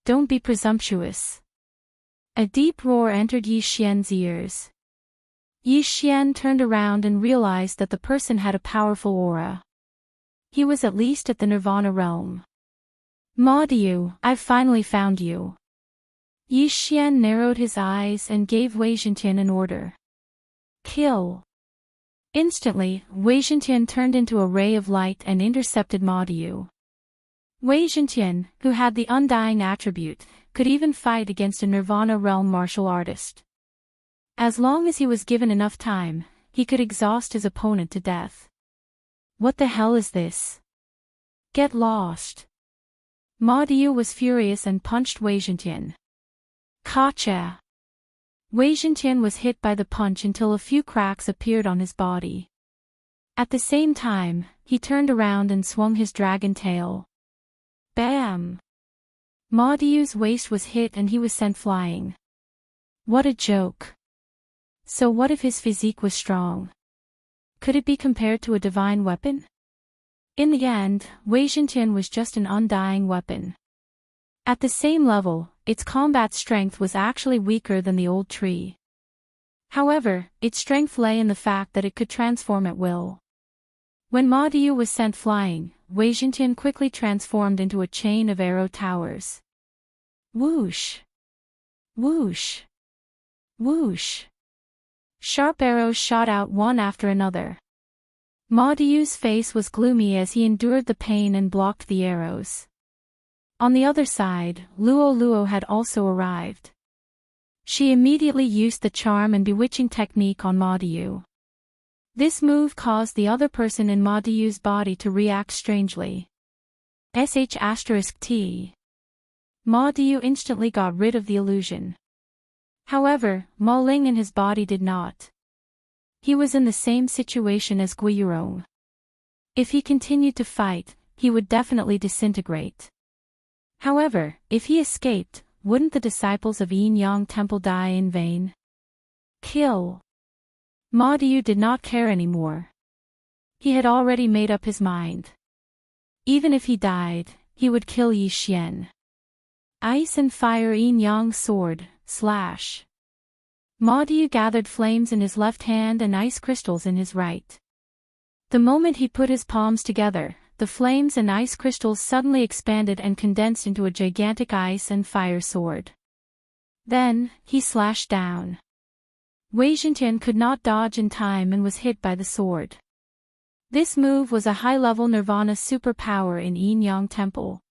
"Don't be presumptuous." A deep roar entered Yi Xian's ears. Yi Xian turned around and realized that the person had a powerful aura. He was at least at the Nirvana realm. "Ma Diu, I've finally found you." Yi Xian narrowed his eyes and gave Wei Zhentian an order. "Kill." Instantly, Wei Zhentian turned into a ray of light and intercepted Ma Diu. Wei Zhentian, who had the undying attribute, could even fight against a Nirvana realm martial artist. As long as he was given enough time, he could exhaust his opponent to death. "What the hell is this? Get lost." Ma Diu was furious and punched Wei Zhentian. "Gotcha!" Wei Zhentian was hit by the punch until a few cracks appeared on his body. At the same time, he turned around and swung his dragon tail. Bam! Ma Diu's waist was hit and he was sent flying. What a joke. So what if his physique was strong? Could it be compared to a divine weapon? In the end, Wei Zhentian was just an undying weapon. At the same level, its combat strength was actually weaker than the old tree. However, its strength lay in the fact that it could transform at will. When Ma Diu was sent flying, Wei Zhentian quickly transformed into a chain of arrow towers. Whoosh! Whoosh! Whoosh! Sharp arrows shot out one after another. Ma Diu's face was gloomy as he endured the pain and blocked the arrows. On the other side, Luo Luo had also arrived. She immediately used the charm and bewitching technique on Ma Diu. This move caused the other person in Ma Diu's body to react strangely. **T. Ma Diu instantly got rid of the illusion. However, Ma Ling in his body did not. He was in the same situation as Guiyurong. If he continued to fight, he would definitely disintegrate. However, if he escaped, wouldn't the disciples of Yin Yang Temple die in vain? Kill. Ma Diu did not care anymore. He had already made up his mind. Even if he died, he would kill Yi Xian. Ice and Fire Yin Yang Sword, slash. Ma Diu gathered flames in his left hand and ice crystals in his right. The moment he put his palms together, the flames and ice crystals suddenly expanded and condensed into a gigantic ice and fire sword. Then, he slashed down. Wei Zhentian could not dodge in time and was hit by the sword. This move was a high-level Nirvana superpower in Yin Yang Temple.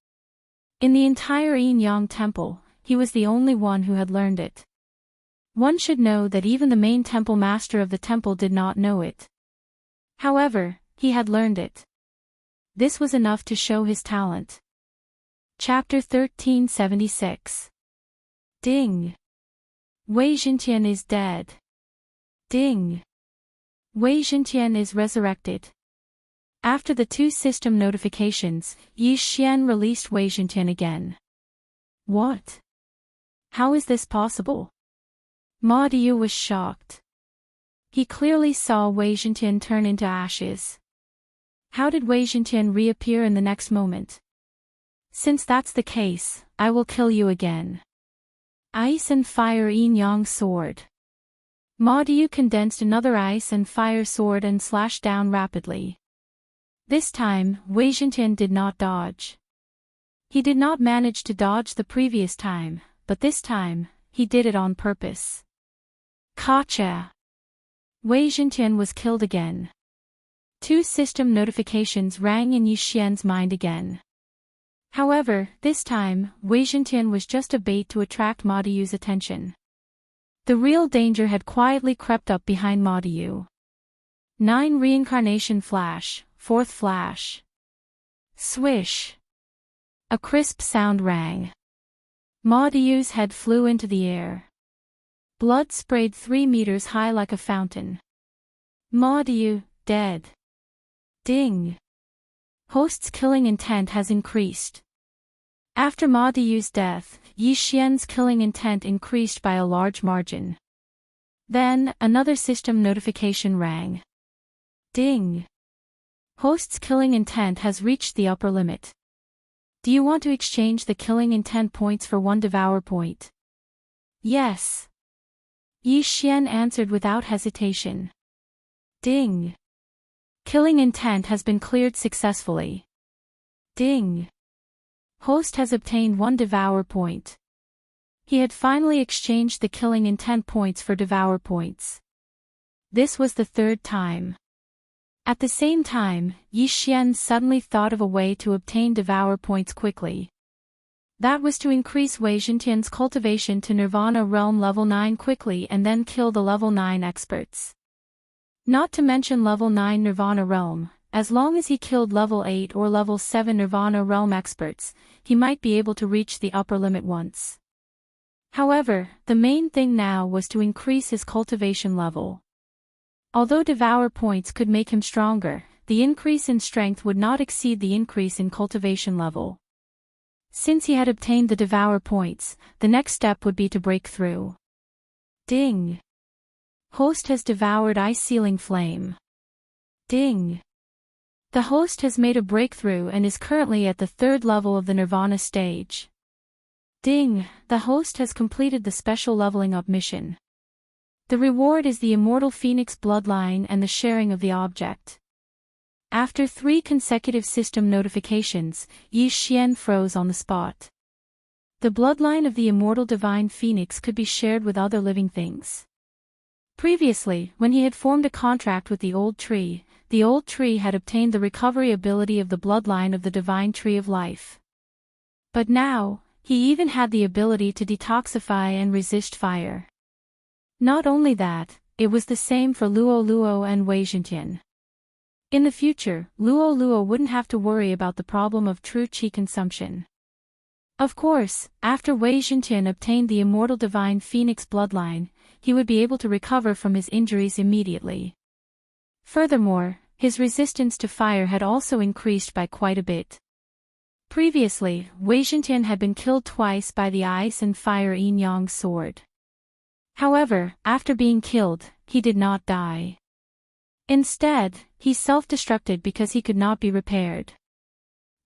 In the entire Yin Yang Temple, he was the only one who had learned it. One should know that even the main temple master of the temple did not know it. However, he had learned it. This was enough to show his talent. Chapter 1376. Ding! Wei Zhentian is dead. Ding! Wei Zhentian is resurrected. After the two system notifications, Yi Xian released Wei Zhentian again. What? How is this possible? Ma Diu was shocked. He clearly saw Wei Zhentian turn into ashes. How did Wei Zhentian reappear in the next moment? Since that's the case, I will kill you again. Ice and Fire Yin Yang Sword. Ma Diu condensed another ice and fire sword and slashed down rapidly. This time, Wei Zhentian did not dodge. He did not manage to dodge the previous time, but this time, he did it on purpose. Gotcha! Wei Zhentian was killed again. Two system notifications rang in Yi Xian's mind again. However, this time, Wei Zhentian was just a bait to attract Ma Diu's attention. The real danger had quietly crept up behind Ma Diu. 9 Reincarnation Flash, 4th Flash. Swish! A crisp sound rang. Ma Diu's head flew into the air. Blood sprayed 3 meters high like a fountain. Ma Diu, dead. Ding! Host's killing intent has increased. After Ma Diyu's death, Yi Xian's killing intent increased by a large margin. Then, another system notification rang. Ding! Host's killing intent has reached the upper limit. Do you want to exchange the killing intent points for one Devour point? Yes. Yi Xian answered without hesitation. Ding! Killing intent has been cleared successfully. Ding! Host has obtained one Devour point. He had finally exchanged the killing intent points for Devour points. This was the third time. At the same time, Yi Xian suddenly thought of a way to obtain Devour points quickly. That was to increase Wei Zhentian's cultivation to Nirvana Realm level 9 quickly and then kill the level 9 experts. Not to mention level 9 Nirvana Realm, as long as he killed level 8 or level 7 Nirvana Realm experts, he might be able to reach the upper limit once. However, the main thing now was to increase his cultivation level. Although Devour points could make him stronger, the increase in strength would not exceed the increase in cultivation level. Since he had obtained the Devour points, the next step would be to break through. Ding! Host has devoured Ice Sealing Flame. Ding! The host has made a breakthrough and is currently at the third level of the Nirvana stage. Ding! The host has completed the special leveling up mission. The reward is the Immortal Phoenix bloodline and the sharing of the object. After 3 consecutive system notifications, Yi Xian froze on the spot. The bloodline of the Immortal Divine Phoenix could be shared with other living things. Previously, when he had formed a contract with the old tree had obtained the recovery ability of the bloodline of the Divine Tree of Life. But now, he even had the ability to detoxify and resist fire. Not only that, it was the same for Luo Luo and Wei Zhentian. In the future, Luo Luo wouldn't have to worry about the problem of true qi consumption. Of course, after Wei Zhentian obtained the Immortal Divine Phoenix bloodline, he would be able to recover from his injuries immediately. Furthermore, his resistance to fire had also increased by quite a bit. Previously, Wei Zhentian had been killed twice by the Ice and Fire Yin-Yang sword. However, after being killed, he did not die. Instead, he self-destructed because he could not be repaired.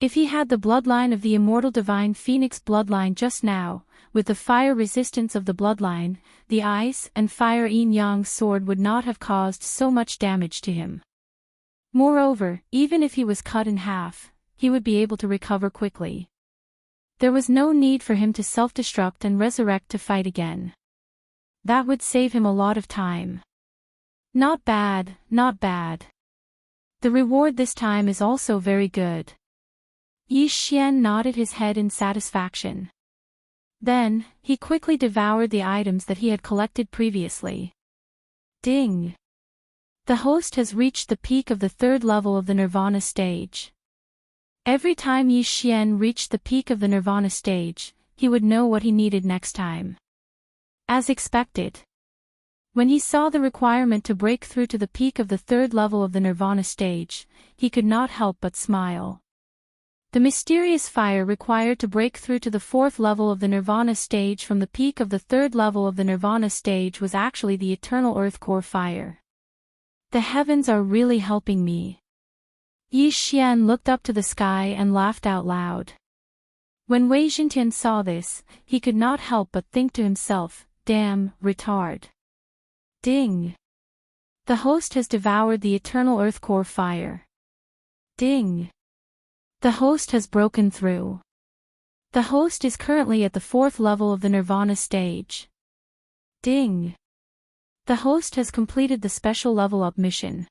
If he had the bloodline of the Immortal Divine Phoenix bloodline just now, with the fire resistance of the bloodline, the Ice and Fire Yin-Yang sword would not have caused so much damage to him. Moreover, even if he was cut in half, he would be able to recover quickly. There was no need for him to self-destruct and resurrect to fight again. That would save him a lot of time. Not bad, not bad. The reward this time is also very good. Yi Xian nodded his head in satisfaction. Then, he quickly devoured the items that he had collected previously. Ding! The host has reached the peak of the third level of the Nirvana stage. Every time Yi Xian reached the peak of the Nirvana stage, he would know what he needed next time. As expected. When he saw the requirement to break through to the peak of the third level of the Nirvana stage, he could not help but smile. The mysterious fire required to break through to the fourth level of the Nirvana stage from the peak of the third level of the Nirvana stage was actually the eternal earth core fire. The heavens are really helping me. Yi Xian looked up to the sky and laughed out loud. When Wei Zhentian saw this, he could not help but think to himself, damn, retard. Ding! The host has devoured the eternal earth core fire. Ding! The host has broken through. The host is currently at the fourth level of the Nirvana stage. Ding! The host has completed the special level up mission.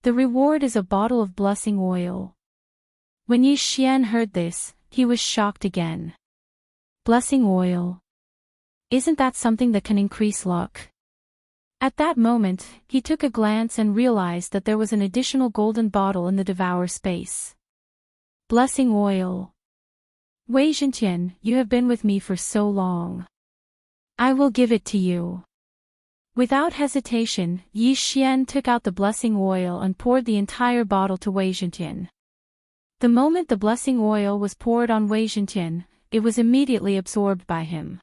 The reward is a bottle of blessing oil. When Yi Xian heard this, he was shocked again. Blessing oil. Isn't that something that can increase luck? At that moment, he took a glance and realized that there was an additional golden bottle in the Devourer space. Blessing oil. Wei Zhentian, you have been with me for so long. I will give it to you. Without hesitation, Yi Xian took out the blessing oil and poured the entire bottle to Wei Zhentian. The moment the blessing oil was poured on Wei Zhentian, it was immediately absorbed by him.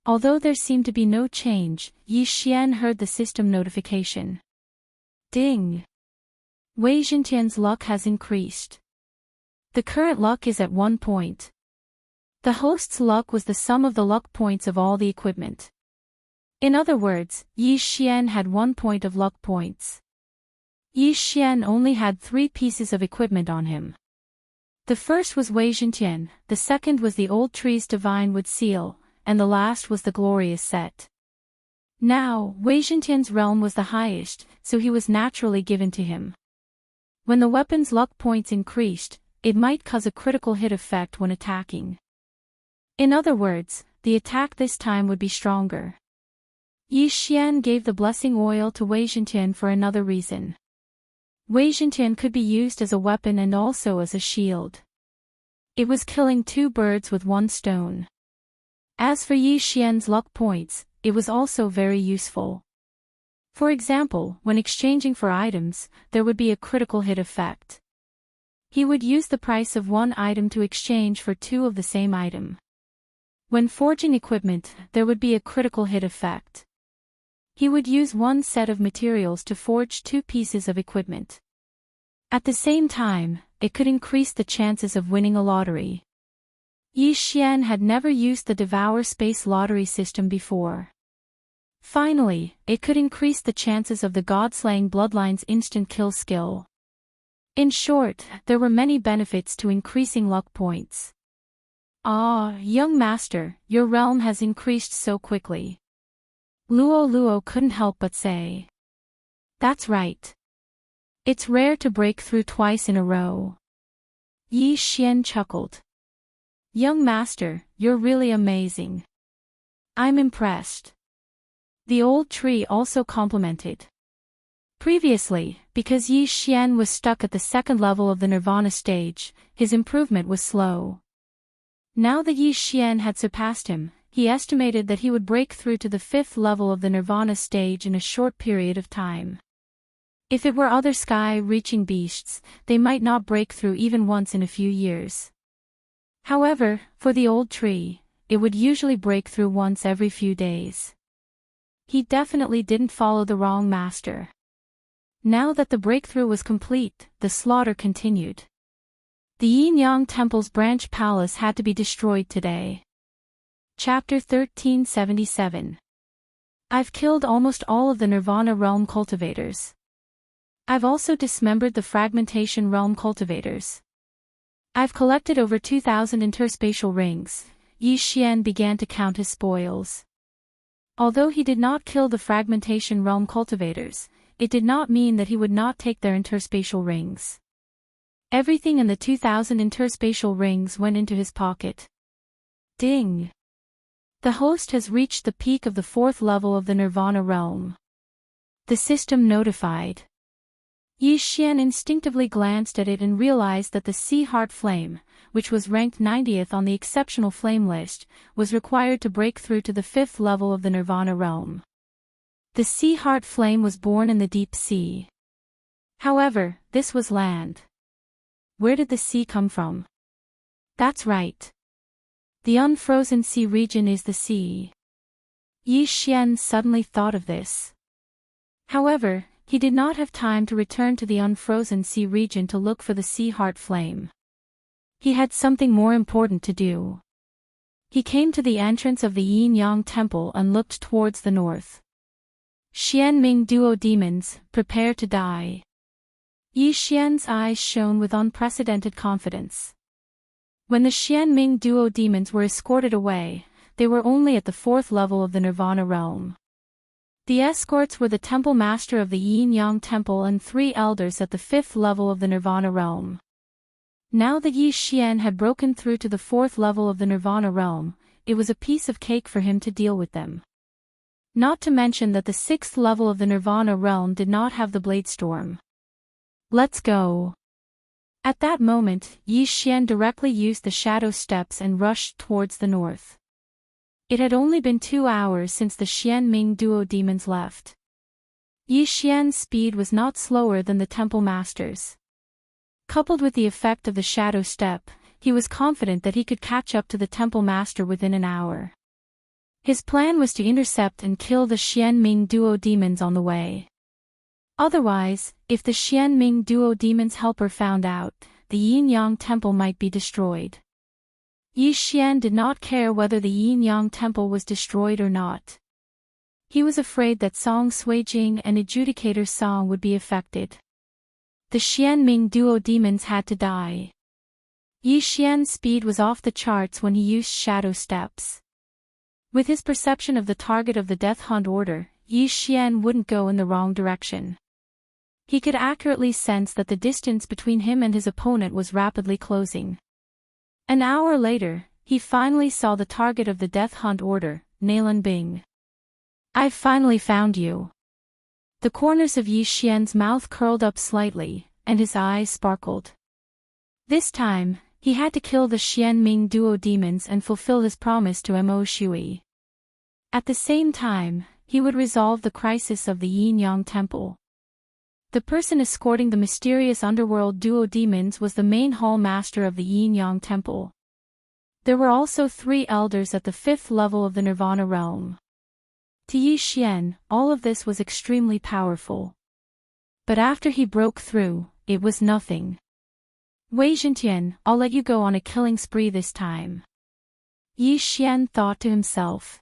Although there seemed to be no change, Yi Xian heard the system notification. Ding! Wei Zhentian's luck has increased. The current luck is at 1 point. The host's luck was the sum of the luck points of all the equipment. In other words, Yi Xian had 1 point of luck points. Yi Xian only had 3 pieces of equipment on him. The first was Wei Zhentian, the second was the old tree's divine wood seal, and the last was the glorious set. Now, Wei Zhentian's realm was the highest, so he was naturally given to him. When the weapon's luck points increased, it might cause a critical hit effect when attacking. In other words, the attack this time would be stronger. Yi Xian gave the blessing oil to Wei Zhentian for another reason. Wei Zhentian could be used as a weapon and also as a shield. It was killing 2 birds with 1 stone. As for Yi Xian's luck points, it was also very useful. For example, when exchanging for items, there would be a critical hit effect. He would use the price of 1 item to exchange for 2 of the same item. When forging equipment, there would be a critical hit effect. He would use 1 set of materials to forge 2 pieces of equipment. At the same time, it could increase the chances of winning a lottery. Yi Xian had never used the Devourer space lottery system before. Finally, it could increase the chances of the God-slaying bloodline's instant kill skill. In short, there were many benefits to increasing luck points. Ah, young master, your realm has increased so quickly. Luo couldn't help but say. That's right. It's rare to break through twice in a row. Yi Xian chuckled. Young master, you're really amazing. I'm impressed. The old tree also complimented. Previously, because Yi Xian was stuck at the 2nd level of the Nirvana stage, his improvement was slow. Now that Yi Xian had surpassed him, he estimated that he would break through to the 5th level of the Nirvana stage in a short period of time. If it were other sky-reaching beasts, they might not break through even once in a few years. However, for the old tree, it would usually break through once every few days. He definitely didn't follow the wrong master. Now that the breakthrough was complete, the slaughter continued. The Yin-Yang Temple's branch palace had to be destroyed today. Chapter 1377. I've killed almost all of the Nirvana realm cultivators. I've also dismembered the fragmentation realm cultivators. I've collected over 2,000 interspatial rings. Yi Xian began to count his spoils. Although he did not kill the fragmentation realm cultivators, it did not mean that he would not take their interspatial rings. Everything in the 2,000 interspatial rings went into his pocket. Ding! The host has reached the peak of the 4th level of the Nirvana realm. The system notified. Yi Xian instinctively glanced at it and realized that the Sea Heart Flame, which was ranked 90th on the exceptional flame list, was required to break through to the 5th level of the Nirvana realm. The Sea Heart Flame was born in the deep sea. However, this was land. Where did the sea come from? That's right. The unfrozen sea region is the sea. Yi Xian suddenly thought of this. However, he did not have time to return to the unfrozen sea region to look for the Sea Heart Flame. He had something more important to do. He came to the entrance of the Yin-Yang Temple and looked towards the north. Xianming Duo demons, prepare to die. Yi Xian's eyes shone with unprecedented confidence. When the Xianming Duo demons were escorted away, they were only at the 4th level of the Nirvana realm. The escorts were the Temple Master of the Yin-Yang Temple and 3 elders at the 5th level of the Nirvana realm. Now that Yi Xian had broken through to the 4th level of the Nirvana realm, it was a piece of cake for him to deal with them. Not to mention that the 6th level of the Nirvana realm did not have the Blade Storm. Let's go. At that moment, Yi Xian directly used the shadow steps and rushed towards the north. It had only been 2 hours since the Xianming Duo demons left. Yi Xian's speed was not slower than the Temple Master's. Coupled with the effect of the shadow step, he was confident that he could catch up to the temple master within an hour. His plan was to intercept and kill the Xianming duo demons on the way. Otherwise, if the Xianming duo demons' helper found out, the Yin-Yang temple might be destroyed. Yi Xian did not care whether the Yin-Yang temple was destroyed or not. He was afraid that Song Suijing and Adjudicator Song would be affected. The Xianming duo demons had to die. Yi Xian's speed was off the charts when he used shadow steps. With his perception of the target of the Death Hunt order, Yi Xian wouldn't go in the wrong direction. He could accurately sense that the distance between him and his opponent was rapidly closing. An hour later, he finally saw the target of the Death Hunt order, Nalan Bing. "I've finally found you." The corners of Yi Xian's mouth curled up slightly, and his eyes sparkled. This time, he had to kill the Xianming duo demons and fulfill his promise to Mo Shui. At the same time, he would resolve the crisis of the Yin-Yang temple. The person escorting the mysterious underworld duo demons was the main hall master of the Yin-Yang temple. There were also 3 elders at the 5th level of the Nirvana realm. To Yi Xian, all of this was extremely powerful. But after he broke through, it was nothing. "Wei Zhentian, I'll let you go on a killing spree this time," Yi Xian thought to himself.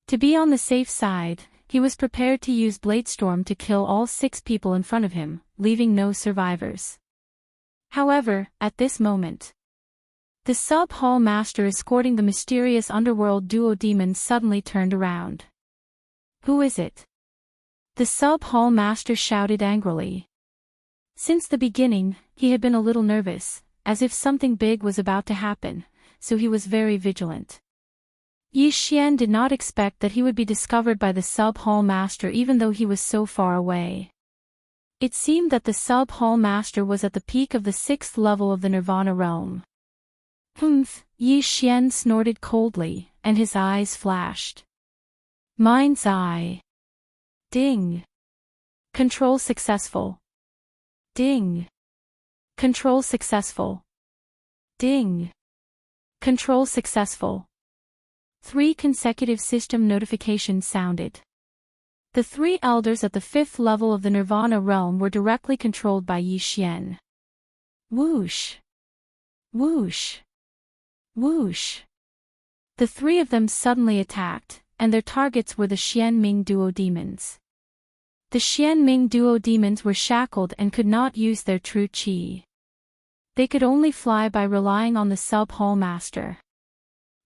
To be on the safe side, he was prepared to use Bladestorm to kill all 6 people in front of him, leaving no survivors. However, at this moment, the sub-hall master escorting the mysterious underworld duo demons suddenly turned around. "Who is it?" the sub-hall master shouted angrily. Since the beginning, he had been a little nervous, as if something big was about to happen, so he was very vigilant. Yi Xian did not expect that he would be discovered by the sub-hall master even though he was so far away. It seemed that the sub-hall master was at the peak of the 6th level of the Nirvana realm. "Humph," Yi Xian snorted coldly, and his eyes flashed. Mind's eye. Ding. Control successful. Ding. Control successful. Ding. Control successful. 3 consecutive system notifications sounded. The 3 elders at the 5th level of the Nirvana realm were directly controlled by Yi Xian. Whoosh. Whoosh. Whoosh. The 3 of them suddenly attacked, and their targets were the Xianming duo demons. The Xianming duo demons were shackled and could not use their true qi. They could only fly by relying on the sub-hall master.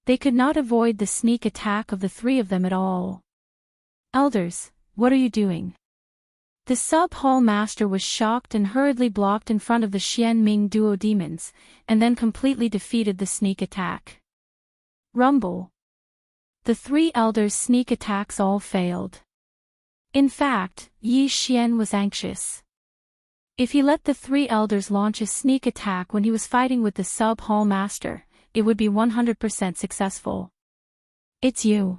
They could not avoid the sneak attack of the 3 of them at all. "Elders, what are you doing?" The sub-hall master was shocked and hurriedly blocked in front of the Xianming duo demons, and then completely defeated the sneak attack. Rumble. The 3 elders' sneak attacks all failed. In fact, Yi Xian was anxious. If he let the 3 elders launch a sneak attack when he was fighting with the sub-hall master, it would be 100% successful. "It's you."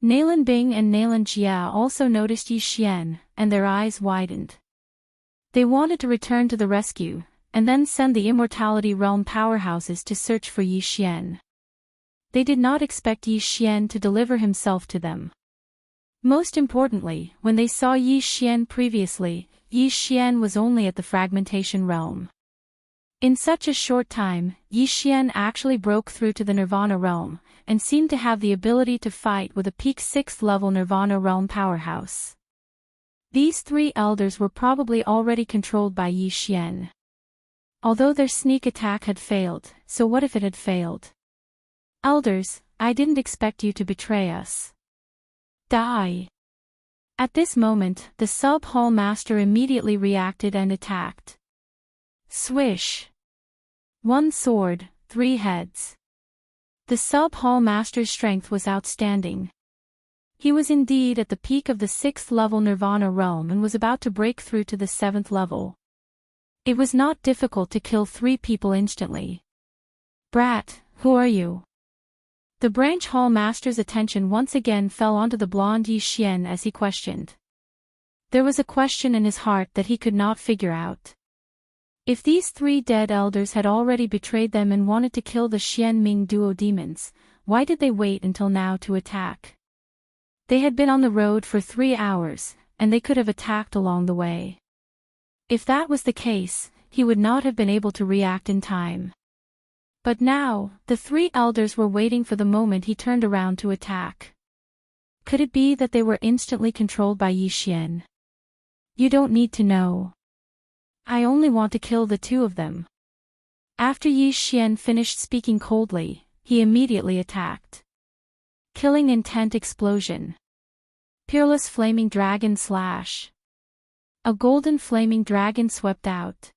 Nalan Bing and Nalan Jia also noticed Yi Xian, and their eyes widened. They wanted to return to the rescue, and then send the Immortality Realm powerhouses to search for Yi Xian. They did not expect Yi Xian to deliver himself to them. Most importantly, when they saw Yi Xian previously, Yi Xian was only at the Fragmentation Realm. In such a short time, Yi Xian actually broke through to the Nirvana Realm, and seemed to have the ability to fight with a peak 6th level Nirvana Realm powerhouse. These 3 elders were probably already controlled by Yi Xian. Although their sneak attack had failed, so what if it had failed? "Elders, I didn't expect you to betray us. Die." At this moment, the sub-hall master immediately reacted and attacked. Swish. 1 sword, 3 heads. The sub-hall master's strength was outstanding. He was indeed at the peak of the 6th level Nirvana realm and was about to break through to the 7th level. It was not difficult to kill 3 people instantly. "Brat, who are you?" The branch hall master's attention once again fell onto the blonde Yi Xian as he questioned. There was a question in his heart that he could not figure out. If these three dead elders had already betrayed them and wanted to kill the Xianming duo demons, why did they wait until now to attack? They had been on the road for 3 hours, and they could have attacked along the way. If that was the case, he would not have been able to react in time. But now, the three elders were waiting for the moment he turned around to attack. Could it be that they were instantly controlled by Yi Xian? You don't need to know. I only want to kill the two of them. After Yi Xian finished speaking coldly, he immediately attacked. Killing intent explosion. Peerless flaming dragon slash. A golden flaming dragon swept out.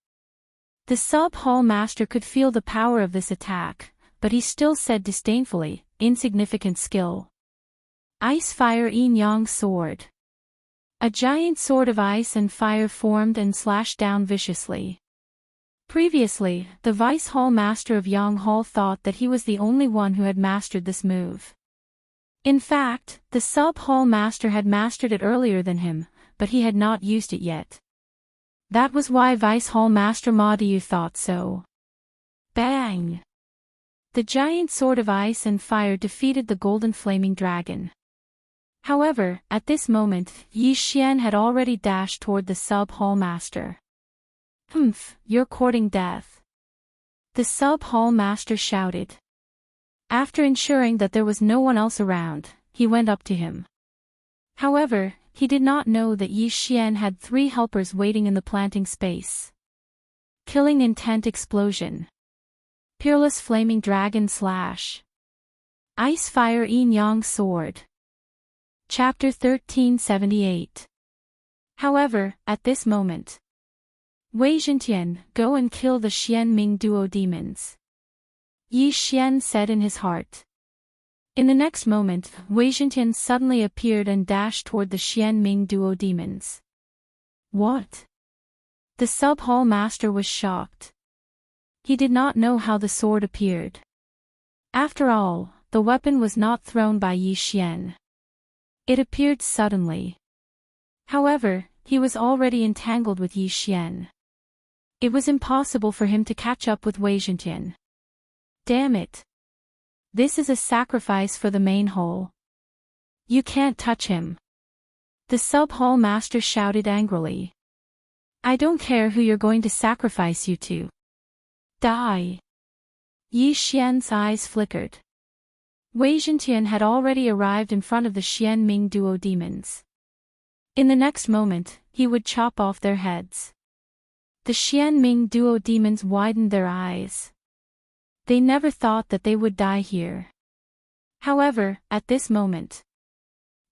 The sub-hall master could feel the power of this attack, but he still said disdainfully, insignificant skill. Ice Fire Yin Yang Sword. A giant sword of ice and fire formed and slashed down viciously. Previously, the Vice Hall Master of Yang Hall thought that he was the only one who had mastered this move. In fact, the Sub-Hall Master had mastered it earlier than him, but he had not used it yet. That was why Vice Hall Master Ma Diu thought so. Bang! The giant sword of ice and fire defeated the golden flaming dragon. However, at this moment, Yi Xian had already dashed toward the Sub-Hall Master. Humph, you're courting death. The Sub-Hall Master shouted. After ensuring that there was no one else around, he went up to him. However, he did not know that Yi Xian had 3 helpers waiting in the planting space. Killing intent explosion. Peerless flaming dragon slash. Ice Fire Yin Yang Sword. Chapter 1378. However, at this moment, Wei Zhentian, go and kill the Xianming duo demons. Yi Xian said in his heart. In the next moment, Wei Zhentian suddenly appeared and dashed toward the Xianming duo demons. What? The Sub-Hall Master was shocked. He did not know how the sword appeared. After all, the weapon was not thrown by Yi Xian. It appeared suddenly. However, he was already entangled with Yi Xian. It was impossible for him to catch up with Wei Zhentian. Damn it. This is a sacrifice for the main hall. You can't touch him. The Sub-Hall Master shouted angrily. I don't care who you're going to sacrifice you to. Die. Yi Xian's eyes flickered. Wei Zhentian had already arrived in front of the Xianming duo demons. In the next moment, he would chop off their heads. The Xianming duo demons widened their eyes. They never thought that they would die here. However, at this moment,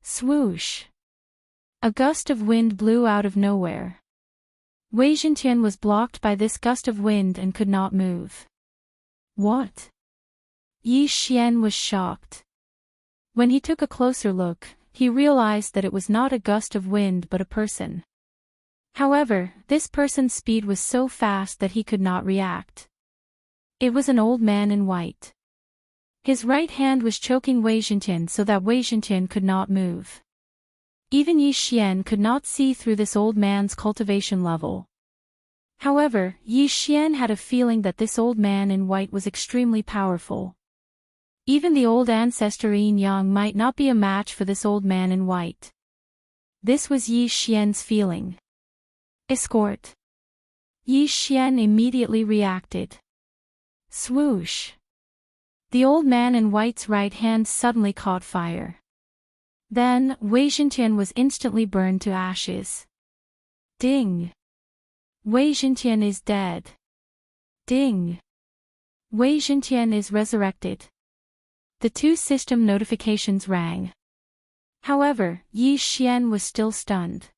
swoosh! A gust of wind blew out of nowhere. Wei Zhentian was blocked by this gust of wind and could not move. What? Yi Xian was shocked. When he took a closer look, he realized that it was not a gust of wind but a person. However, this person's speed was so fast that he could not react. It was an old man in white. His right hand was choking Wei Zhentian so that Wei Zhentian could not move. Even Yi Xian could not see through this old man's cultivation level. However, Yi Xian had a feeling that this old man in white was extremely powerful. Even the old ancestor Yin Yang might not be a match for this old man in white. This was Yi Xian's feeling. Escort. Yi Xian immediately reacted. Swoosh. The old man in white's right hand suddenly caught fire. Then, Wei Zhentian was instantly burned to ashes. Ding. Wei Zhentian is dead. Ding. Wei Zhentian is resurrected. The 2 system notifications rang. However, Yi Xian was still stunned.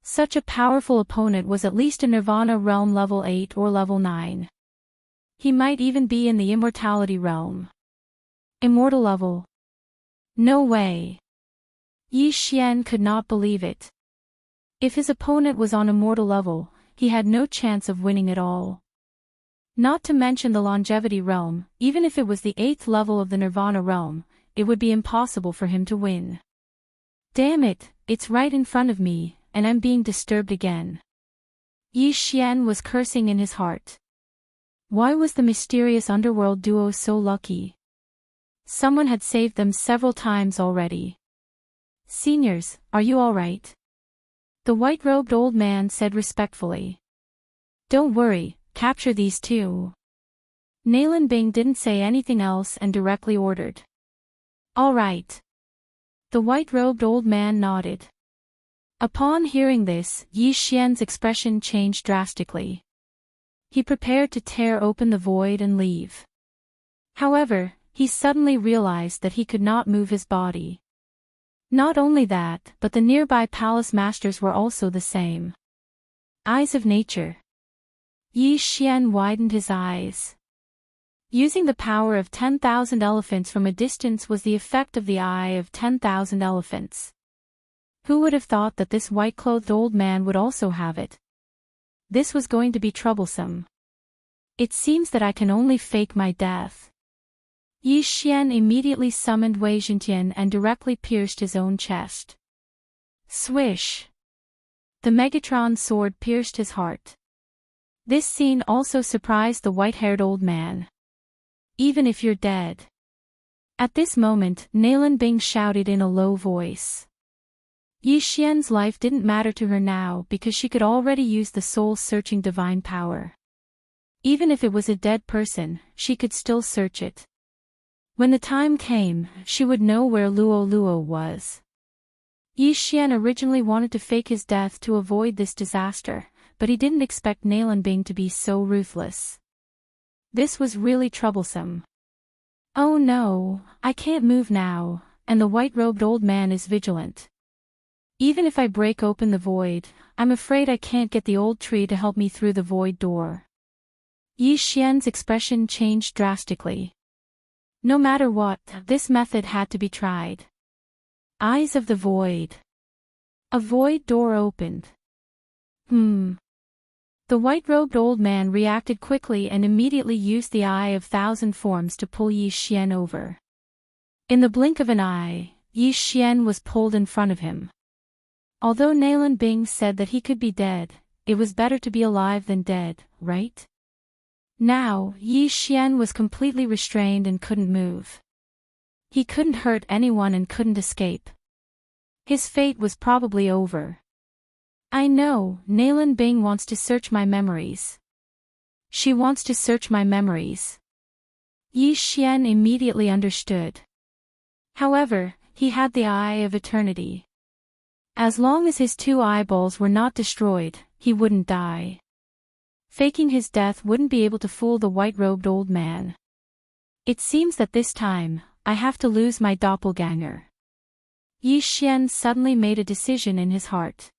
Such a powerful opponent was at least a Nirvana realm level 8 or level 9. He might even be in the immortality realm. Immortal level. No way. Yi Xian could not believe it. If his opponent was on immortal level, he had no chance of winning at all. Not to mention the longevity realm, even if it was the 8th level of the Nirvana realm, it would be impossible for him to win. Damn it, it's right in front of me, and I'm being disturbed again. Yi Xian was cursing in his heart. Why was the mysterious underworld duo so lucky? Someone had saved them several times already. Seniors, are you all right? The white-robed old man said respectfully. Don't worry, capture these two. Nalan Bing didn't say anything else and directly ordered. All right. The white-robed old man nodded. Upon hearing this, Yi Xian's expression changed drastically. He prepared to tear open the void and leave. However, he suddenly realized that he could not move his body. Not only that, but the nearby palace masters were also the same. Eyes of nature. Yi Xian widened his eyes. Using the power of 10,000 elephants from a distance was the effect of the eye of 10,000 elephants. Who would have thought that this white-clothed old man would also have it? This was going to be troublesome. It seems that I can only fake my death. Yi Xian immediately summoned Wei Zhentian and directly pierced his own chest. Swish! The Megatron sword pierced his heart. This scene also surprised the white-haired old man. Even if you're dead. At this moment, Nalan Bing shouted in a low voice. Yi Xian's life didn't matter to her now because she could already use the soul-searching divine power. Even if it was a dead person, she could still search it. When the time came, she would know where Luo Luo was. Yi Xian originally wanted to fake his death to avoid this disaster, but he didn't expect Nalan Bing to be so ruthless. This was really troublesome. Oh no, I can't move now, and the white-robed old man is vigilant. Even if I break open the void, I'm afraid I can't get the old tree to help me through the void door. Yi Xian's expression changed drastically. No matter what, this method had to be tried. Eyes of the void. A void door opened. The white-robed old man reacted quickly and immediately used the Eye of Thousand Forms to pull Yi Xian over. In the blink of an eye, Yi Xian was pulled in front of him. Although Nalan Bing said that he could be dead, it was better to be alive than dead, right? Now, Yi Xian was completely restrained and couldn't move. He couldn't hurt anyone and couldn't escape. His fate was probably over. I know, Nalan Bing wants to search my memories. She wants to search my memories. Yi Xian immediately understood. However, he had the Eye of Eternity. As long as his two eyeballs were not destroyed, he wouldn't die. Faking his death wouldn't be able to fool the white-robed old man. It seems that this time, I have to lose my doppelganger. Yi Xian suddenly made a decision in his heart.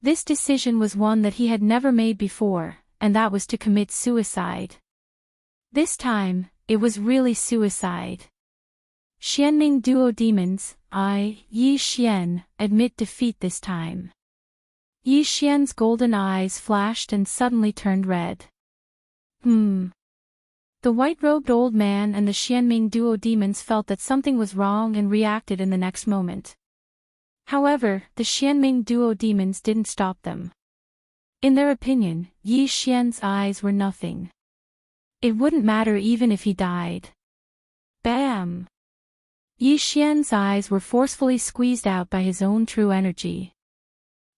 This decision was one that he had never made before, and that was to commit suicide. This time, it was really suicide. Xianming Duo Demons, I, Yi Xian, admit defeat this time. Yi Xian's golden eyes flashed and suddenly turned red. The white-robed old man and the Xianming Duo Demons felt that something was wrong and reacted in the next moment. However, the Xianming Duo Demons didn't stop them. In their opinion, Yi Xian's eyes were nothing. It wouldn't matter even if he died. Bam! Yi Xian's eyes were forcefully squeezed out by his own true energy.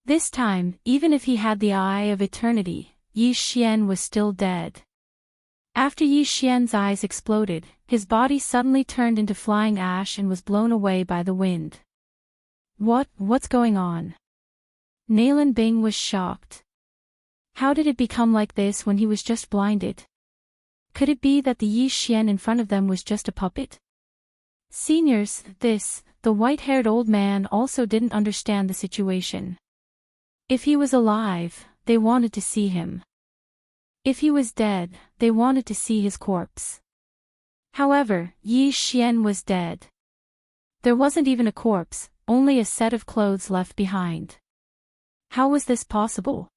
This time, even if he had the Eye of Eternity, Yi Xian was still dead. After Yi Xian's eyes exploded, his body suddenly turned into flying ash and was blown away by the wind. What's going on? Nalan Bing was shocked. How did it become like this when he was just blinded? Could it be that the Yi Xian in front of them was just a puppet? Seniors, the white-haired old man also didn't understand the situation. If he was alive, they wanted to see him. If he was dead, they wanted to see his corpse. However, Yi Xian was dead. There wasn't even a corpse, only a set of clothes left behind. How was this possible?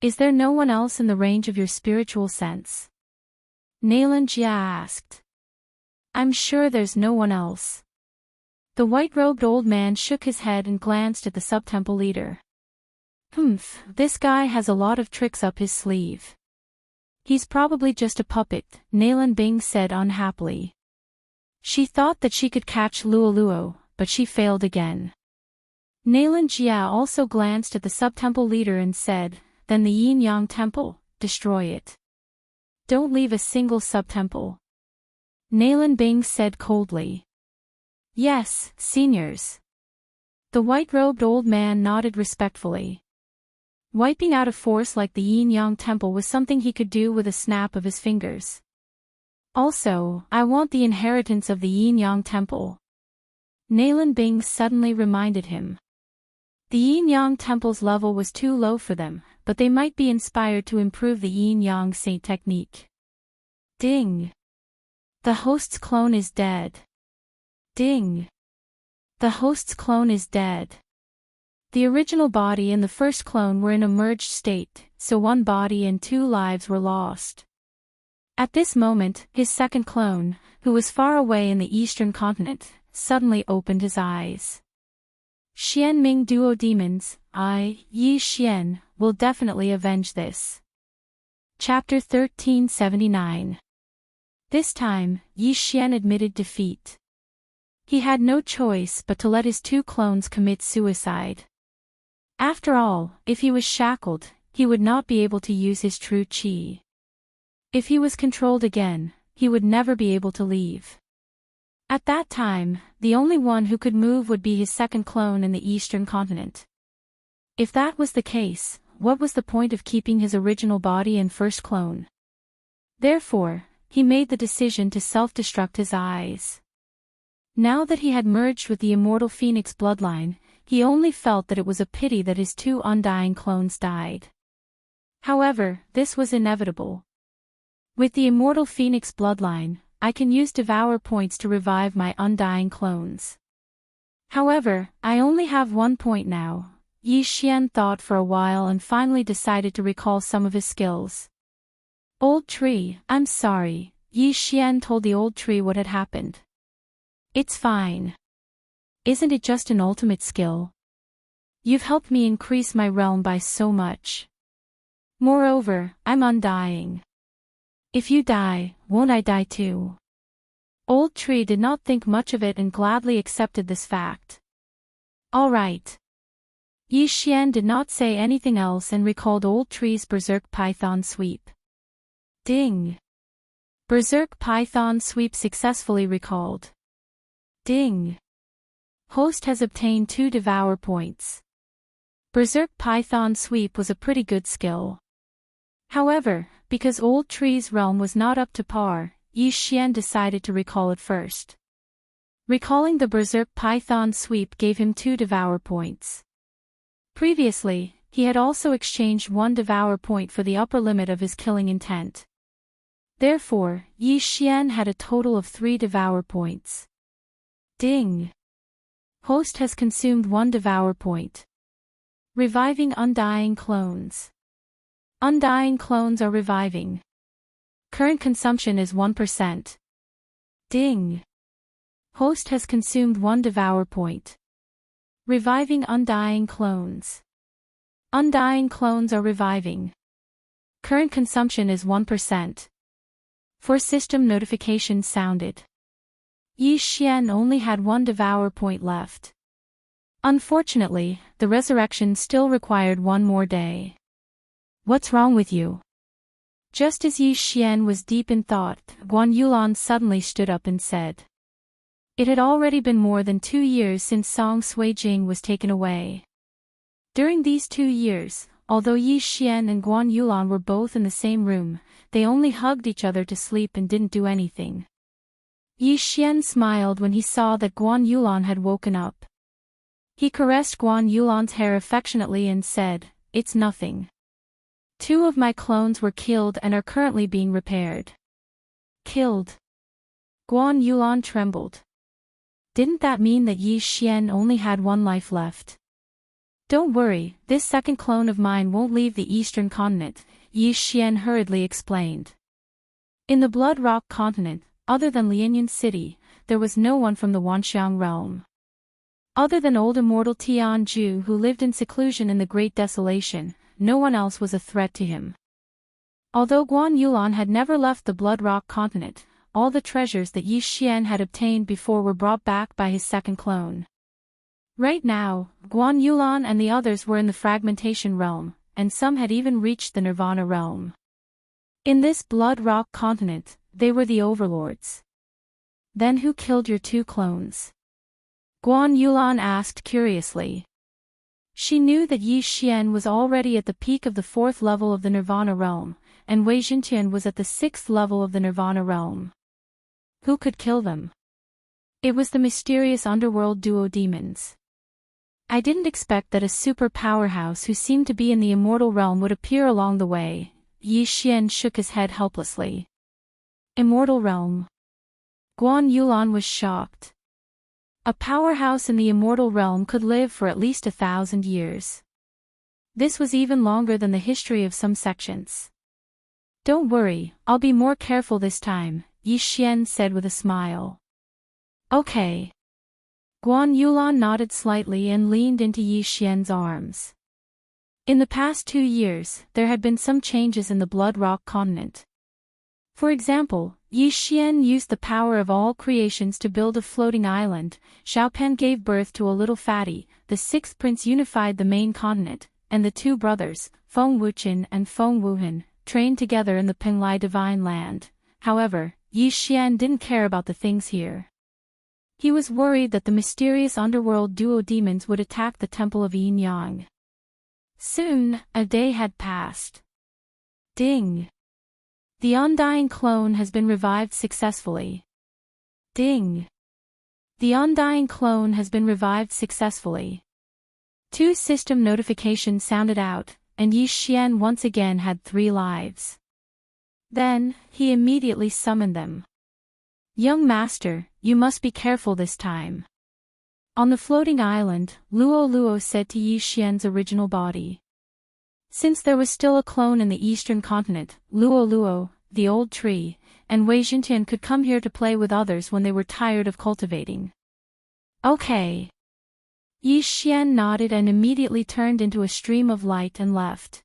Is there no one else in the range of your spiritual sense? Nalan Jia asked. I'm sure there's no one else. The white-robed old man shook his head and glanced at the sub-temple leader. This guy has a lot of tricks up his sleeve. He's probably just a puppet, Nalan Bing said unhappily. She thought that she could catch Luoluo, but she failed again. Nalan Jia also glanced at the sub-temple leader and said, "Then the Yin-Yang temple, destroy it. Don't leave a single sub-temple." Nalan Bing said coldly. "Yes, seniors." The white-robed old man nodded respectfully. Wiping out a force like the Yin-Yang temple was something he could do with a snap of his fingers. "Also, I want the inheritance of the Yin-Yang temple." Nalan Bing suddenly reminded him. The Yin-Yang temple's level was too low for them, but they might be inspired to improve the Yin-Yang saint technique. Ding! The host's clone is dead. Ding! The host's clone is dead. The original body and the first clone were in a merged state, so one body and two lives were lost. At this moment, his second clone, who was far away in the eastern continent, suddenly opened his eyes. "Xianming Duo Demons, Yi Xian, will definitely avenge this." Chapter 1379. This time, Yi Xian admitted defeat. He had no choice but to let his two clones commit suicide. After all, if he was shackled, he would not be able to use his true qi. If he was controlled again, he would never be able to leave. At that time, the only one who could move would be his second clone in the eastern continent. If that was the case, what was the point of keeping his original body and first clone? Therefore, he made the decision to self-destruct his eyes. Now that he had merged with the immortal Phoenix bloodline, he only felt that it was a pity that his two undying clones died. However, this was inevitable. With the immortal Phoenix bloodline, I can use Devourer points to revive my undying clones. However, I only have 1 point now. Yi Xian thought for a while and finally decided to recall some of his skills. "Old tree, I'm sorry," Yi Xian told the old tree what had happened. "It's fine. Isn't it just an ultimate skill? You've helped me increase my realm by so much. Moreover, I'm undying. If you die, won't I die too?" Old tree did not think much of it and gladly accepted this fact. "All right." Yi Xian did not say anything else and recalled old tree's Berserk Python sweep. Ding! Berserk Python sweep successfully recalled. Ding! Host has obtained 2 Devour points. Berserk Python sweep was a pretty good skill. However, because old tree's realm was not up to par, Yi Xian decided to recall it first. Recalling the Berserk Python sweep gave him 2 Devour points. Previously, he had also exchanged 1 Devour point for the upper limit of his killing intent. Therefore, Yi Xian had a total of 3 Devour points. Ding! Host has consumed 1 Devour point. Reviving undying clones. Undying clones are reviving. Current consumption is 1%. Ding! Host has consumed 1 Devour point. Reviving undying clones. Undying clones are reviving. Current consumption is 1%. 4 system notifications sounded. Yi Xian only had 1 Devour point left. Unfortunately, the resurrection still required 1 more day. "What's wrong with you?" Just as Yi Xian was deep in thought, Guan Yulan suddenly stood up and said. It had already been more than 2 years since Song Suijing was taken away. During these 2 years, although Yi Xian and Guan Yulan were both in the same room, they only hugged each other to sleep and didn't do anything. Yi Xian smiled when he saw that Guan Yulan had woken up. He caressed Guan Yulan's hair affectionately and said, "It's nothing. 2 of my clones were killed and are currently being repaired." Killed? Guan Yulan trembled. Didn't that mean that Yi Xian only had 1 life left? "Don't worry, this second clone of mine won't leave the eastern continent," Yi Xian hurriedly explained. In the Blood Rock continent, other than Lianyan City, there was no one from the Wanxiang realm. Other than old immortal Tianju who lived in seclusion in the Great Desolation, no one else was a threat to him. Although Guan Yulan had never left the Blood Rock continent, all the treasures that Yi Xian had obtained before were brought back by his second clone. Right now, Guan Yulan and the others were in the fragmentation realm, and some had even reached the Nirvana realm. In this Blood Rock continent, they were the overlords. Then who killed your two clones? Guan Yulan asked curiously. She knew that Yi Xian was already at the peak of the 4th level of the Nirvana realm, and Wei Jintian was at the 6th level of the Nirvana realm. Who could kill them? It was the mysterious underworld duo demons. I didn't expect that a super powerhouse who seemed to be in the immortal realm would appear along the way. Yi Xian shook his head helplessly. Immortal realm. Guan Yulan was shocked. A powerhouse in the immortal realm could live for at least 1,000 years. This was even longer than the history of some sections. Don't worry, I'll be more careful this time, Yi Xian said with a smile. Okay. Guan Yulan nodded slightly and leaned into Yi Xian's arms. In the past 2 years, there had been some changes in the Blood Rock continent. For example, Yi Xian used the power of all creations to build a floating island, Xiaopan gave birth to a little fatty, the 6th prince unified the main continent, and the 2 brothers, Feng Wuqin and Feng Wuhan, trained together in the Penglai Divine Land. However, Yi Xian didn't care about the things here. He was worried that the mysterious underworld duo demons would attack the Temple of Yin Yang. Soon, a day had passed. Ding! The Undying clone has been revived successfully. Ding! The Undying clone has been revived successfully. 2 system notifications sounded out, and Yi Xian once again had 3 lives. Then, he immediately summoned them. Young master, you must be careful this time. On the floating island, Luo Luo said to Yi Xian's original body. Since there was still a clone in the eastern continent, Luo Luo, the old tree, and Wei Jintian could come here to play with others when they were tired of cultivating. Okay. Yi Xian nodded and immediately turned into a stream of light and left.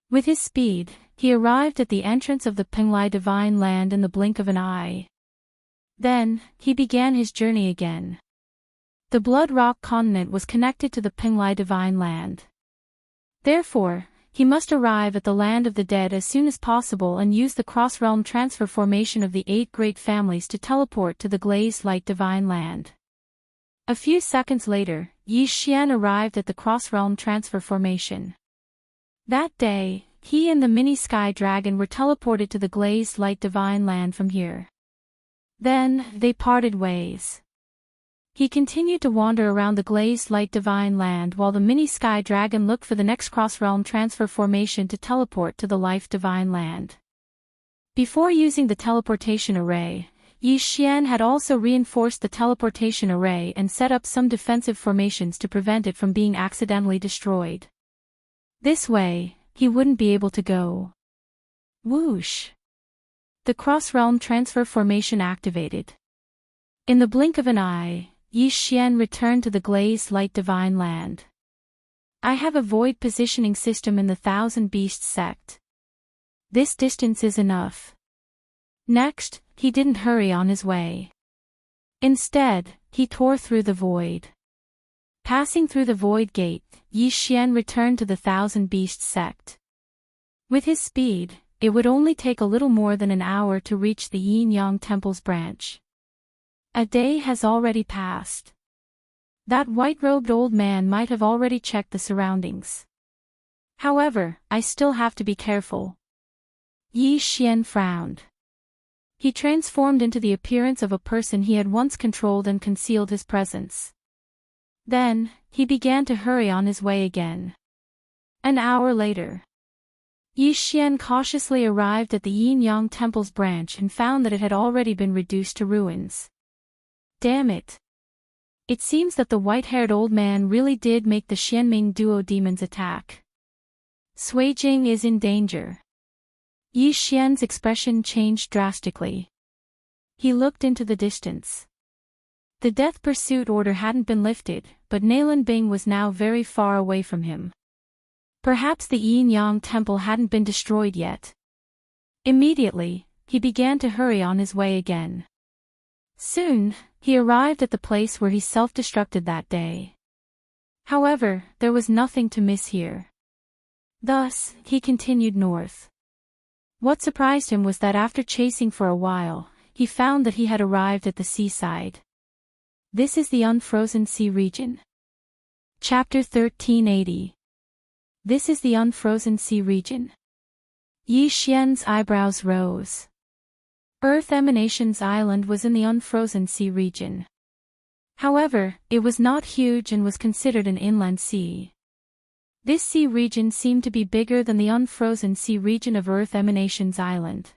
With his speed, he arrived at the entrance of the Penglai Divine Land in the blink of an eye. Then, he began his journey again. The Blood Rock continent was connected to the Penglai Divine Land. Therefore, he must arrive at the Land of the Dead as soon as possible and use the cross-realm transfer formation of the 8 great families to teleport to the Glazed Light Divine Land. A few seconds later, Yi Xian arrived at the cross-realm transfer formation. That day, he and the mini sky dragon were teleported to the Glazed Light Divine Land from here. Then, they parted ways. He continued to wander around the Glazed Light Divine Land while the mini sky dragon looked for the next cross-realm transfer formation to teleport to the Life Divine Land. Before using the teleportation array, Yi Xian had also reinforced the teleportation array and set up some defensive formations to prevent it from being accidentally destroyed. This way, he wouldn't be able to go. Whoosh! The cross-realm transfer formation activated. In the blink of an eye, Yi Xian returned to the Glazed Light Divine Land. I have a void positioning system in the Thousand Beasts sect. This distance is enough. Next, he didn't hurry on his way. Instead, he tore through the void. Passing through the void gate, Yi Xian returned to the Thousand Beasts sect. With his speed, it would only take a little more than an hour to reach the Yin Yang Temple's branch. A day has already passed. That white-robed old man might have already checked the surroundings. However, I still have to be careful. Yi Xian frowned. He transformed into the appearance of a person he had once controlled and concealed his presence. Then, he began to hurry on his way again. An hour later, Yi Xian cautiously arrived at the Yin Yang Temple's branch and found that it had already been reduced to ruins. Damn it! It seems that the white-haired old man really did make the Xianming duo demons attack. Suijing is in danger. Yi Xian's expression changed drastically. He looked into the distance. The death pursuit order hadn't been lifted, but Nalan Bing was now very far away from him. Perhaps the Yin-Yang temple hadn't been destroyed yet. Immediately, he began to hurry on his way again. Soon, he arrived at the place where he self-destructed that day. However, there was nothing to miss here. Thus, he continued north. What surprised him was that after chasing for a while, he found that he had arrived at the seaside. This is the Unfrozen Sea region. Chapter 1380. This is the Unfrozen Sea region. Yi Xian's eyebrows rose. Earth Emanations Island was in the Unfrozen Sea region. However, it was not huge and was considered an inland sea. This sea region seemed to be bigger than the Unfrozen Sea region of Earth Emanations Island.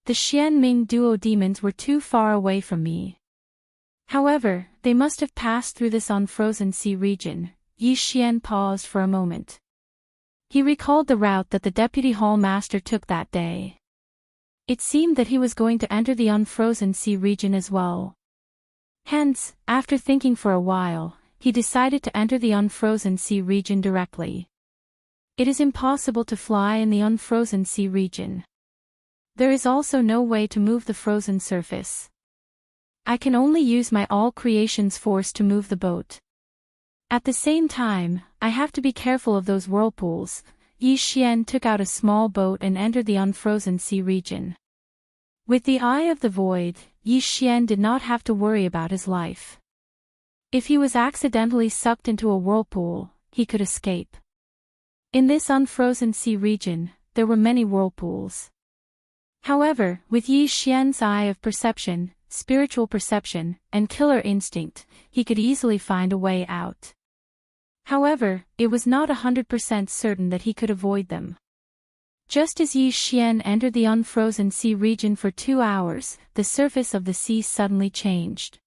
The Xianming duo demons were too far away from me. However, they must have passed through this Unfrozen Sea region. Yi Xian paused for a moment. He recalled the route that the Deputy Hall Master took that day. It seemed that he was going to enter the Unfrozen Sea region as well. Hence, after thinking for a while, he decided to enter the Unfrozen Sea region directly. It is impossible to fly in the Unfrozen Sea region. There is also no way to move the frozen surface. I can only use my all creations force to move the boat. At the same time, I have to be careful of those whirlpools. Yi Xian took out a small boat and entered the Unfrozen Sea region. With the Eye of the Void, Yi Xian did not have to worry about his life. If he was accidentally sucked into a whirlpool, he could escape. In this Unfrozen Sea region, there were many whirlpools. However, with Yi Xian's eye of perception, spiritual perception, and killer instinct, he could easily find a way out. However, it was not 100% certain that he could avoid them. Just as Yi Xian entered the Unfrozen Sea region for 2 hours, the surface of the sea suddenly changed.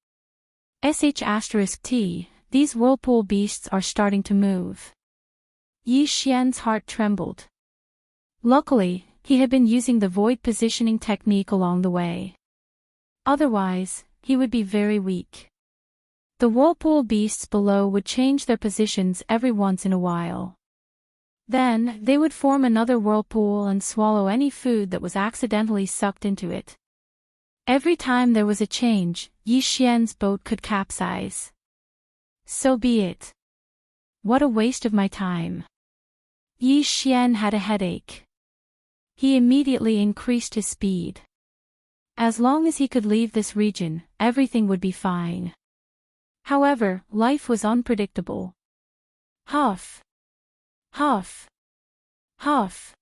*T, these whirlpool beasts are starting to move. Yi Xian's heart trembled. Luckily, he had been using the void positioning technique along the way. Otherwise, he would be very weak. The whirlpool beasts below would change their positions every once in a while. Then, they would form another whirlpool and swallow any food that was accidentally sucked into it. Every time there was a change, Yi Xian's boat could capsize. So be it. What a waste of my time. Yi Xian had a headache. He immediately increased his speed. As long as he could leave this region, everything would be fine. However, life was unpredictable. Huff. Huff. Huff.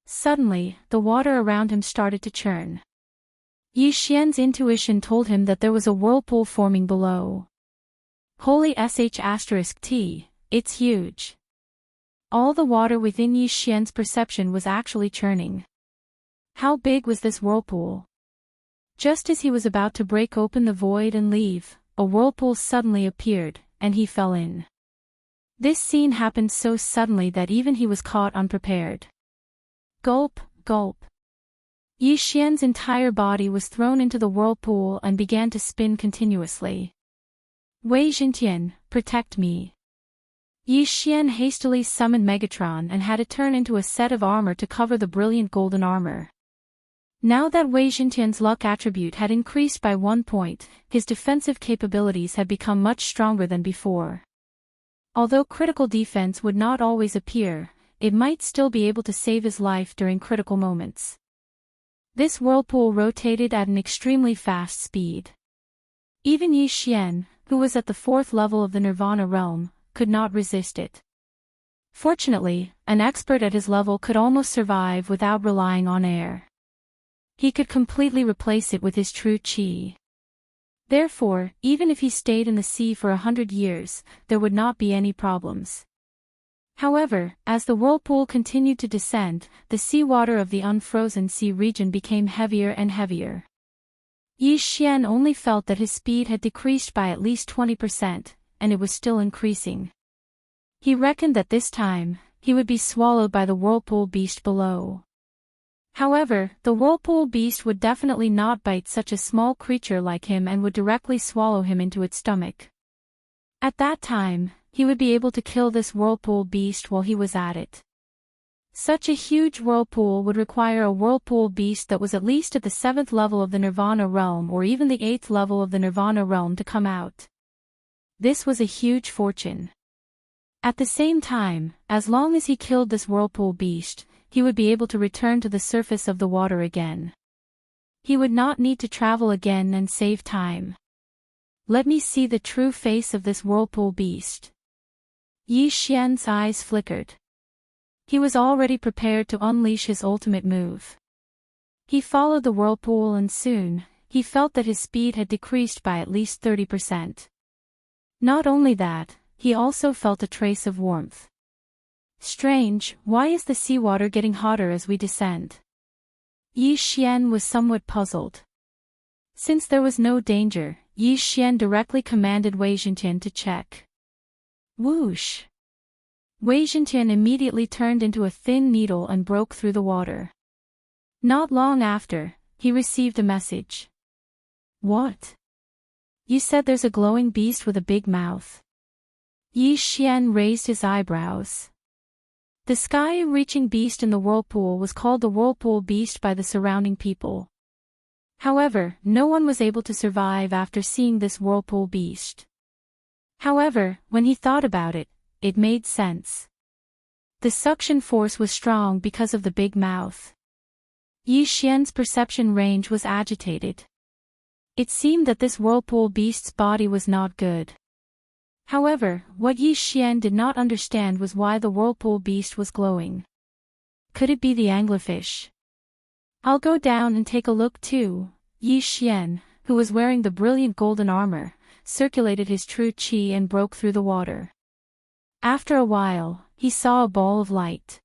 Suddenly, the water around him started to churn. Yi Xian's intuition told him that there was a whirlpool forming below. Holy *T, it's huge. All the water within Yi Xian's perception was actually churning. How big was this whirlpool? Just as he was about to break open the void and leave, a whirlpool suddenly appeared, and he fell in. This scene happened so suddenly that even he was caught unprepared. Gulp, gulp. Yi Xian's entire body was thrown into the whirlpool and began to spin continuously. Wei Xintian, protect me. Yi Xian hastily summoned Megatron and had it turn into a set of armor to cover the brilliant golden armor. Now that Wei Xintian's luck attribute had increased by 1 point, his defensive capabilities had become much stronger than before. Although critical defense would not always appear, it might still be able to save his life during critical moments. This whirlpool rotated at an extremely fast speed. Even Yi Xian, who was at the 4th level of the Nirvana realm, could not resist it. Fortunately, an expert at his level could almost survive without relying on air. He could completely replace it with his true chi. Therefore, even if he stayed in the sea for 100 years, there would not be any problems. However, as the whirlpool continued to descend, the seawater of the Unfrozen Sea region became heavier and heavier. Yi Xian only felt that his speed had decreased by at least 20%, and it was still increasing. He reckoned that this time, he would be swallowed by the whirlpool beast below. However, the whirlpool beast would definitely not bite such a small creature like him and would directly swallow him into its stomach. At that time, he would be able to kill this whirlpool beast while he was at it. Such a huge whirlpool would require a whirlpool beast that was at least at the 7th level of the Nirvana realm or even the 8th level of the Nirvana realm to come out. This was a huge fortune. At the same time, as long as he killed this whirlpool beast, he would be able to return to the surface of the water again. He would not need to travel again and save time. Let me see the true face of this whirlpool beast. Yi Xian's eyes flickered. He was already prepared to unleash his ultimate move. He followed the whirlpool and soon, he felt that his speed had decreased by at least 30%. Not only that, he also felt a trace of warmth. Strange, why is the seawater getting hotter as we descend? Yi Xian was somewhat puzzled. Since there was no danger, Yi Xian directly commanded Wei Zhentian to check. Whoosh! Wei Zhentian immediately turned into a thin needle and broke through the water. Not long after, he received a message. What? You said there's a glowing beast with a big mouth. Yi Xian raised his eyebrows. The sky-reaching beast in the whirlpool was called the whirlpool beast by the surrounding people. However, no one was able to survive after seeing this whirlpool beast. However, when he thought about it, it made sense. The suction force was strong because of the big mouth. Yi Xian's perception range was agitated. It seemed that this whirlpool beast's body was not good. However, what Yi Xian did not understand was why the whirlpool beast was glowing. Could it be the anglerfish? I'll go down and take a look too. Yi Xian, who was wearing the brilliant golden armor, circulated his true qi and broke through the water. After a while, he saw a ball of light.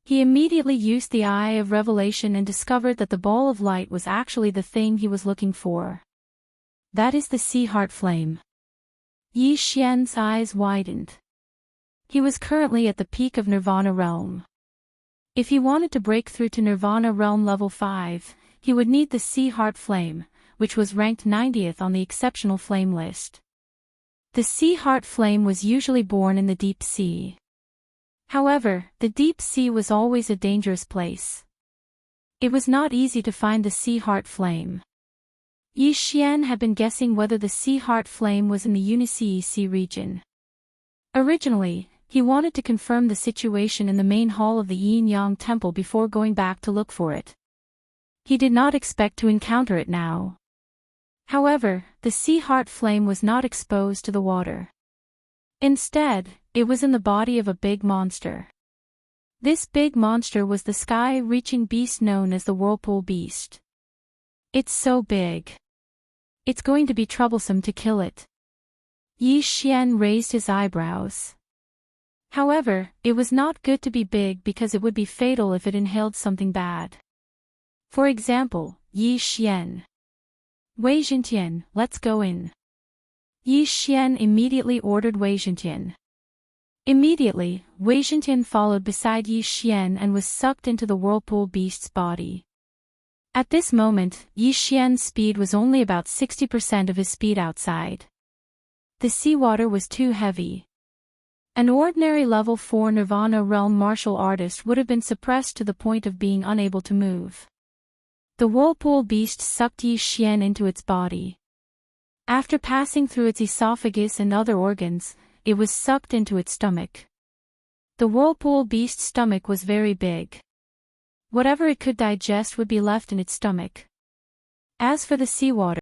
He immediately used the eye of revelation and discovered that the ball of light was actually the thing he was looking for. That is the sea heart flame. Yi Xian's eyes widened. He was currently at the peak of Nirvana realm. If he wanted to break through to Nirvana realm level 5, he would need the sea heart flame, which was ranked 90th on the exceptional flame list. The sea heart flame was usually born in the deep sea. However, the deep sea was always a dangerous place. It was not easy to find the sea heart flame. Yi Xian had been guessing whether the sea heart flame was in the Unisea Sea region. Originally, he wanted to confirm the situation in the main hall of the Yin Yang Temple before going back to look for it. He did not expect to encounter it now. However, the sea heart flame was not exposed to the water. Instead, it was in the body of a big monster. This big monster was the sky-reaching beast known as the whirlpool beast. It's so big. It's going to be troublesome to kill it. Yi Xian raised his eyebrows. However, it was not good to be big because it would be fatal if it inhaled something bad. For example, Yi Xian. Wei Zhentian, let's go in. Yi Xian immediately ordered Wei Zhentian. Immediately, Wei Zhentian followed beside Yi Xian and was sucked into the whirlpool beast's body. At this moment, Yi Xian's speed was only about 60% of his speed outside. The seawater was too heavy. An ordinary level 4 Nirvana realm martial artist would have been suppressed to the point of being unable to move. The whirlpool beast sucked Yi Xian into its body. After passing through its esophagus and other organs, it was sucked into its stomach. The whirlpool beast's stomach was very big. Whatever it could digest would be left in its stomach. As for the seawater,